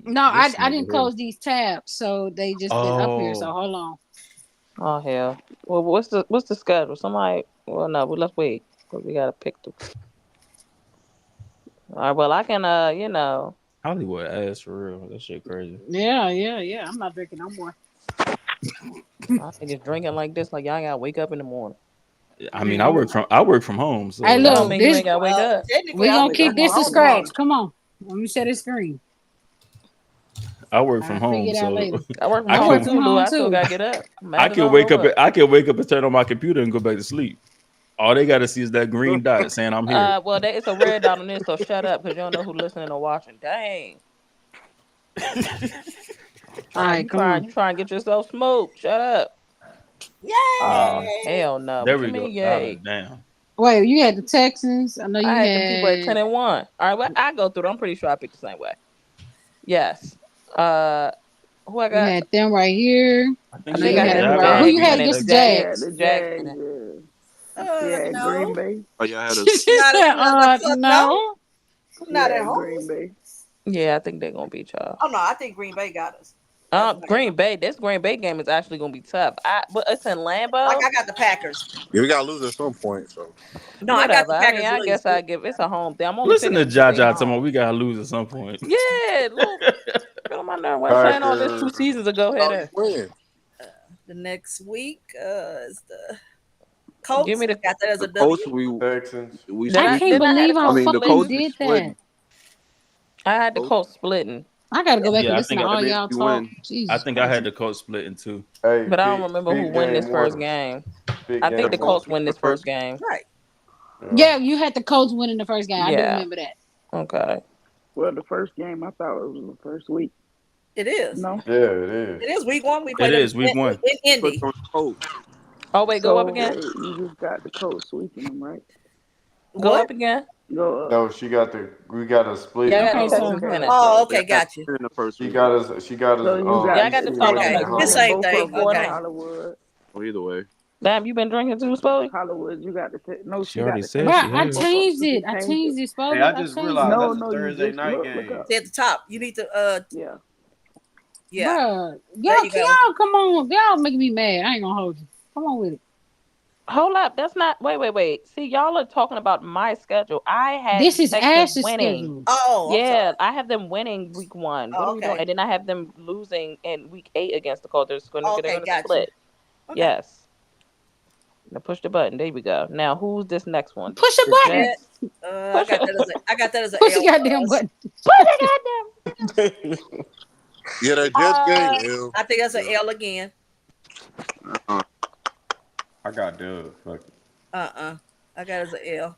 No, this I nigga didn't here. close these tabs, so they just been up here. So Oh, hold on. Oh hell. Well, what's the schedule? Somebody. Well, no. But let's wait. Cause we gotta pick the. All right. Well, I can. Hollywood ass for real. That shit crazy. Yeah. I'm not drinking no more. I think it's drinking like this. Like y'all gotta wake up in the morning. I mean, I work from home, Hey, so That don't look, mean you this ain't gotta wake Well, up. technically we I gonna wake up keep this to on home tomorrow. scratch. Come on, let me share the screen. I work from I'll home, figure it out so later. I work from I I home work can from too, Lou. home I still too. gotta get up. I Mad as I can don't know wake up. what. I can wake up and turn on my computer and go back to sleep. All they gotta see is that green dot saying I'm here. Well, it's a red dot on this, so shut up, because you don't know who listening or watching. Dang. All right, come on. You trying to get yourself smoked. Shut up. Oh, Yay! hell no. There What you we go. mean, Ah, yay? damn. Wait, you had the Texans. I know I you had them people at 10 had. and 1. All right, well, I go through. I'm pretty sure I picked the same way. Yes. Who I You got? had them right here. I I I think know you think you got I the had had the everybody. Who Jaguars you Jags had winning. winning. against The the Jags. Jags? Yeah, the Jags Jags. winning. She had Green No. Bay. Oh, y'all had She us. said, Not the fuck no. no. She Not at had home. Green Bay. Yeah, I think they're gonna beat y'all. Oh no, I think Green Bay got us. That's what I got. Green Bay. This Green Bay game is actually gonna be tough. But it's in Like Lambeau. I got the Packers. Yeah, we gotta lose at some point. So No, I got Whatever. the I mean, Packers I guess losing. I give it's a home thing. I'm only Listen picking to them because they Jaja talking home. about we gotta lose at some point. Yeah, look, get on my nerve. I was saying all this Packers. 2 seasons ago. how you Header. win? The next week is the Give Colts. me the. Got that as The a W. Colts, Texans. we Did I I? can't sweeping. Didn't I have the believe how I Colts mean, the fucking you Colts splitting? we did that. splitting. I had the Colts. Colts splitting, I gotta go back and Yeah, listen to That all means y'all we talk. win. I Jesus think I had Christ. the coach splitting too. Hey, but I don't remember who big won this game first one. game. Big I think The the game Colts one. Colts win win the this first. first game. Right. Yeah. Yeah, you had the Colts winning the first game. I do Yeah. remember that. Okay. Well, the first game, I thought it was the first week. It is. No. Yeah, it is. It is week one. We It play them is week one. in Put Indy. on the Colts. Oh wait, go up So, again. wait, you just got the Colts sweeping them, right? Go What? up again. Go up. No, we got a split Yeah, I in got the Okay, Oh, Texans so okay. winning. Oh, They okay, had got you. in the first She week. got us. She got us. So you got Yeah, I got the 18. Falcons you Okay, at winning just home. got same both of thing. them got Okay. quarter. Hollywood. Well, either way. Damn, you been drinking too, Spody? Hollywood, you got the no. She She got already the said but she Texans I winning has. both of them. changed She it. just I changed changed it. it, Hey, Spody. I I just changed it. realized No, that's a no, you Thursday just night look game. up. See at the top. You need to Yeah. yeah. Bruh. There Y'all you can go. y'all come on. Y'all making me mad. I ain't gonna hold you. Come on with it. Hold up. That's not. Wait. See, y'all are talking about my schedule. I had This the is Texans Ash's winning. schedule. Oh, I'm sorry. Yeah, I have them winning week 1. What Oh, are we doing? okay. And then I have them losing in week 8 against the Colts. They're Oh, okay, going to got you. split. Okay. Yes. Now push the button. There we go. Now who's this next one? Push a The button. Jets. Push it. I got that as a Push the L for goddamn us. button. Push it, goddamn. Yeah, that Jets game. L. I think that's an Yeah. L again. I got Dub. Fuck it. I got it as an L.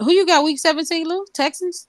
Who you got week 17, Lou? Texans?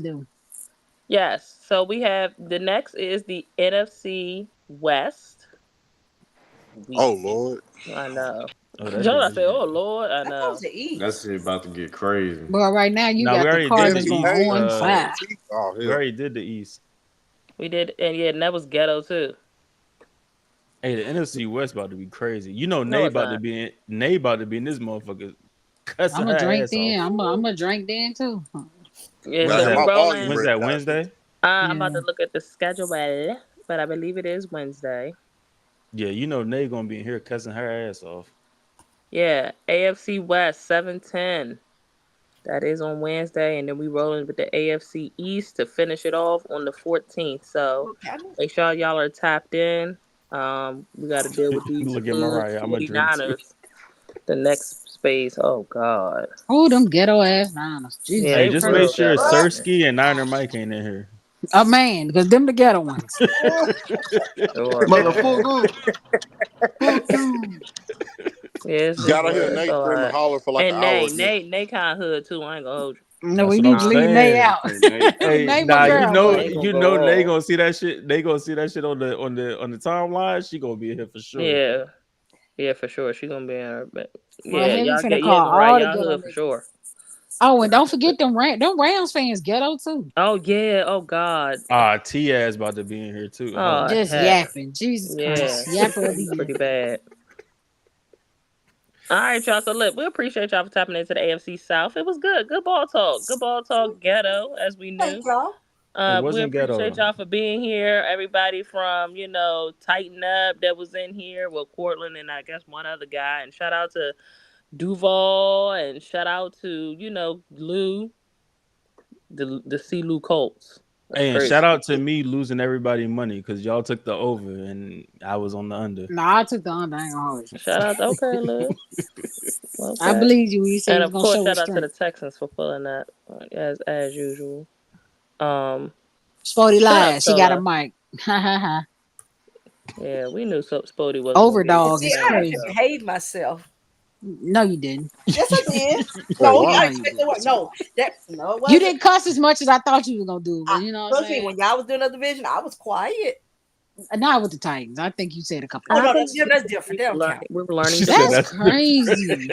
do. Yes. So we have the next is the NFC West. Oh Lord. I know. Oh, that John, shit I is say, oh Lord, I know. That shit about to get crazy. Well, right now you No, we got the already did the Cardinals NFC going East. 0-5. Oh We hell. already did the East. We did, and that was ghetto too. Hey, the NFC West about to be crazy. You know, No, Nate it's about to not. be in. Nate about to be in this motherfucker cussing I'm her gonna drink ass then. off. I'm gonna drink then too. Yeah, When's so Gotta have we my that? volume rolling. When's ready that? now. Wednesday? I'm about Yeah. to look at the schedule, but I believe it is Wednesday. Yeah, you know Nate gonna be in here cussing her ass off. Yeah, AFC West 7-10. That is on Wednesday, and then we rolling with the AFC East to finish it off on the 14th. So Okay. make sure y'all are tapped in. We got to deal with these Look at good Mariah. I'm gonna drink too. 49ers. The next space. Oh God. Oh, them ghetto ass Niners. Jesus Yeah, Hey, they just Christ. make real sure ghetto. Sirski and Niner Mike ain't in here. Oh man, because them the ghetto ones. Sure, man. Motherfucker. Fuck you. Yeah, it's just Gotta hear it's Nate all scream and right. holler for like an And hour Nate, again. Nate, Nate kind of hood too. I ain't gonna hold you. No, That's we what need I'm to leave Nate saying. out. Hey, Nate. Hey, Nate my nah, Yeah, you girl, know, boy. Nate gonna you go know, they off. gonna see that shit. They gonna see that shit on the timeline. She gonna be here for sure. Yeah, yeah, for sure. She gonna be in her, but Well, yeah, Heavy y'all finna get yeah, call Mariah, all the y'all ghetto hood for niggas. sure. Oh, and don't forget them Rams fans ghetto too. Oh yeah, oh God, T ass about to be in here too. Hold oh on. Just heck, yapping. Jesus yeah, Christ. it's Yapper of gonna the be year. pretty bad. All right, y'all. So look, we appreciate y'all for tapping into the AFC South. It was good, good ball talk, ghetto as we Thank knew. y'all. It We wasn't appreciate ghetto. y'all for being here. Everybody from Tighten Up that was in here, well, Cortland and I guess one other guy, and shout out to Duval and shout out to Lou, the C Lou Colts. That's Hey, and crazy. shout out to me losing everybody money because y'all took the over and I was on the under. Nah, I took the under. I ain't gonna hold you. Shout out to okay, Lou. I Okay. believe you when you say And you was of gonna course, show shout out to the restraint. Texans for pulling that as usual. Um, Spody shut up, lied. She got a Solo. mic. Ha ha ha. Yeah, we knew Spody wasn't gonna be able to Overdog See, is I defend had to crazy. himself. behave myself. No, you didn't. Yes, I did. Wait, No, you what? No, gotta you expect the didn't. word. No, it You wasn't. didn't cuss as much as I thought you were gonna do, but you know what I'm Trust me, saying? when y'all was doing the division, I was quiet. Not with the Titans. I think you said a couple Oh I no, times. think that's different. They don't count. we were learning She to said That's listen. that's crazy.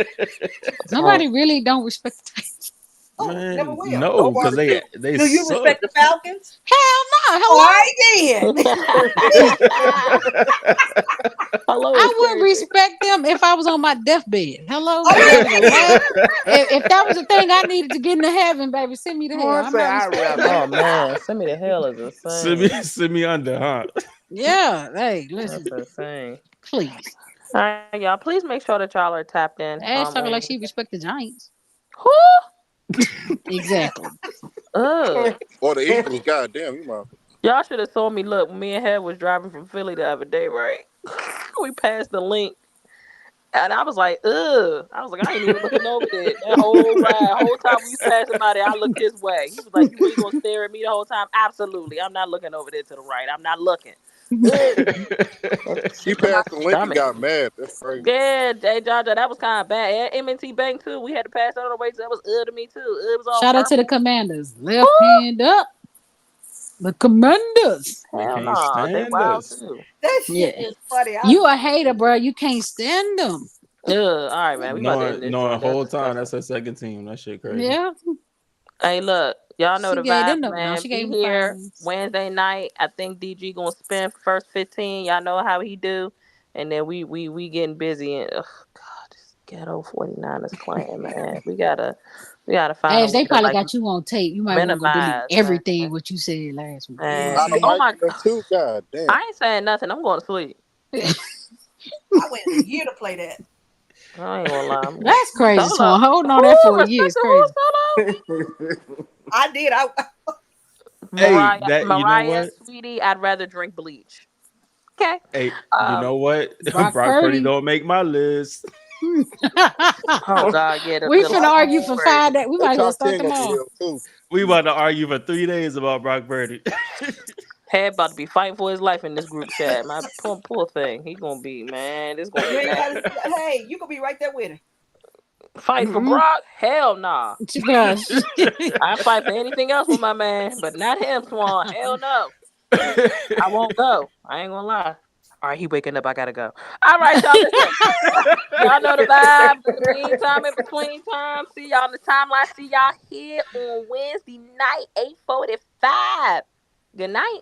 Um, Somebody really don't respect the Titans. Oh, never man, will. no, because Nobody do. they Do you suck. respect the Falcons? Hell no. All Hello? right then. Hello is I wouldn't crazy. respect them if I was on my deathbed. Hello? Oh If yeah, that was a last, if that was the thing I needed to get into heaven, baby, send me to hell. One I'm say not I respecting rather. them. Oh man, send me to hell is send insane. me send me under, huh? Yeah, hey, listen, That's insane. please. All right, y'all. Please make sure that y'all are tapped in Ash talking like on she respect the Giants. who? Exactly. Ugh. Or the Eagles, goddamn, you motherfucker. Y'all should have saw me look. Me and Head was driving from Philly the other day, right? We passed the link. And I was like, ugh. I was like, I ain't even looking over there. That whole ride, whole time we was passing by there, I looked his way. He was like, you really gonna stare at me the whole time? Absolutely. I'm not looking over there to the right. I'm not looking. Ugh. He Sick to my passed the link and stomach. got mad. That's crazy. Yeah, Jay John, that was kind of bad. And M&T Bank too. We had to pass that on the way. So that was to me too. It was all Shout out to the purple. Commanders. Who? Left hand up. The Commanders. They Hell can't no, they stand wild us. too. that shit Yeah. is funny. You a hater, bro. You can't stand them. Ugh. All right, man. We about to end Knowing this knowing the joint. That's whole time disgusting. that's her second team. That shit crazy. Yeah. Hey, look, y'all know She the gave them vibes, the no, man. she Be gave them 5 here wins. Wednesday night. I think DG gonna spend first 15. Y'all know how he do, and then we getting busy. And God, this ghetto 49ers playing, man. We gotta find a Ash, way they to probably like got you on tape. You might want to go delete minimize, man. everything what you said last week. You know what I'm Not the Oh saying? mic my, in too, god damn. I ain't saying nothing. I'm going to sleep. I waited a year to play that. I ain't gonna lie. I'm going. That's crazy, Solo. Swan. Holding on Who that for a year respect is the who crazy. solo? I did. Hey, Mariah, that you know Mariah, what? sweetie, I'd rather drink bleach. Okay. Hey, you know what? Brock Brock Purdy Purdy. don't make my list. Oh God, yeah, We the finna last one argue was for crazy. 5 days. We They might as well top start 10 gonna be tomorrow. hell too. We about to argue for 3 days about Brock Purdy. Head about to be fighting for his life in this group chat. My poor thing. He gonna be, man. This gonna You get ain't nasty. gotta. Hey, you could be right there with him. Fight for Mm-mm. Brock? Hell nah. Gosh. I fight for anything else with my man, but not him, Swan. Hell no. I won't go. I ain't gonna lie. All right, he waking up. I gotta go. All right, y'all. Listen. Y'all know the vibes. In the meantime, in between time, see y'all on the timeline. See y'all here on Wednesday night, 8:45. Good night.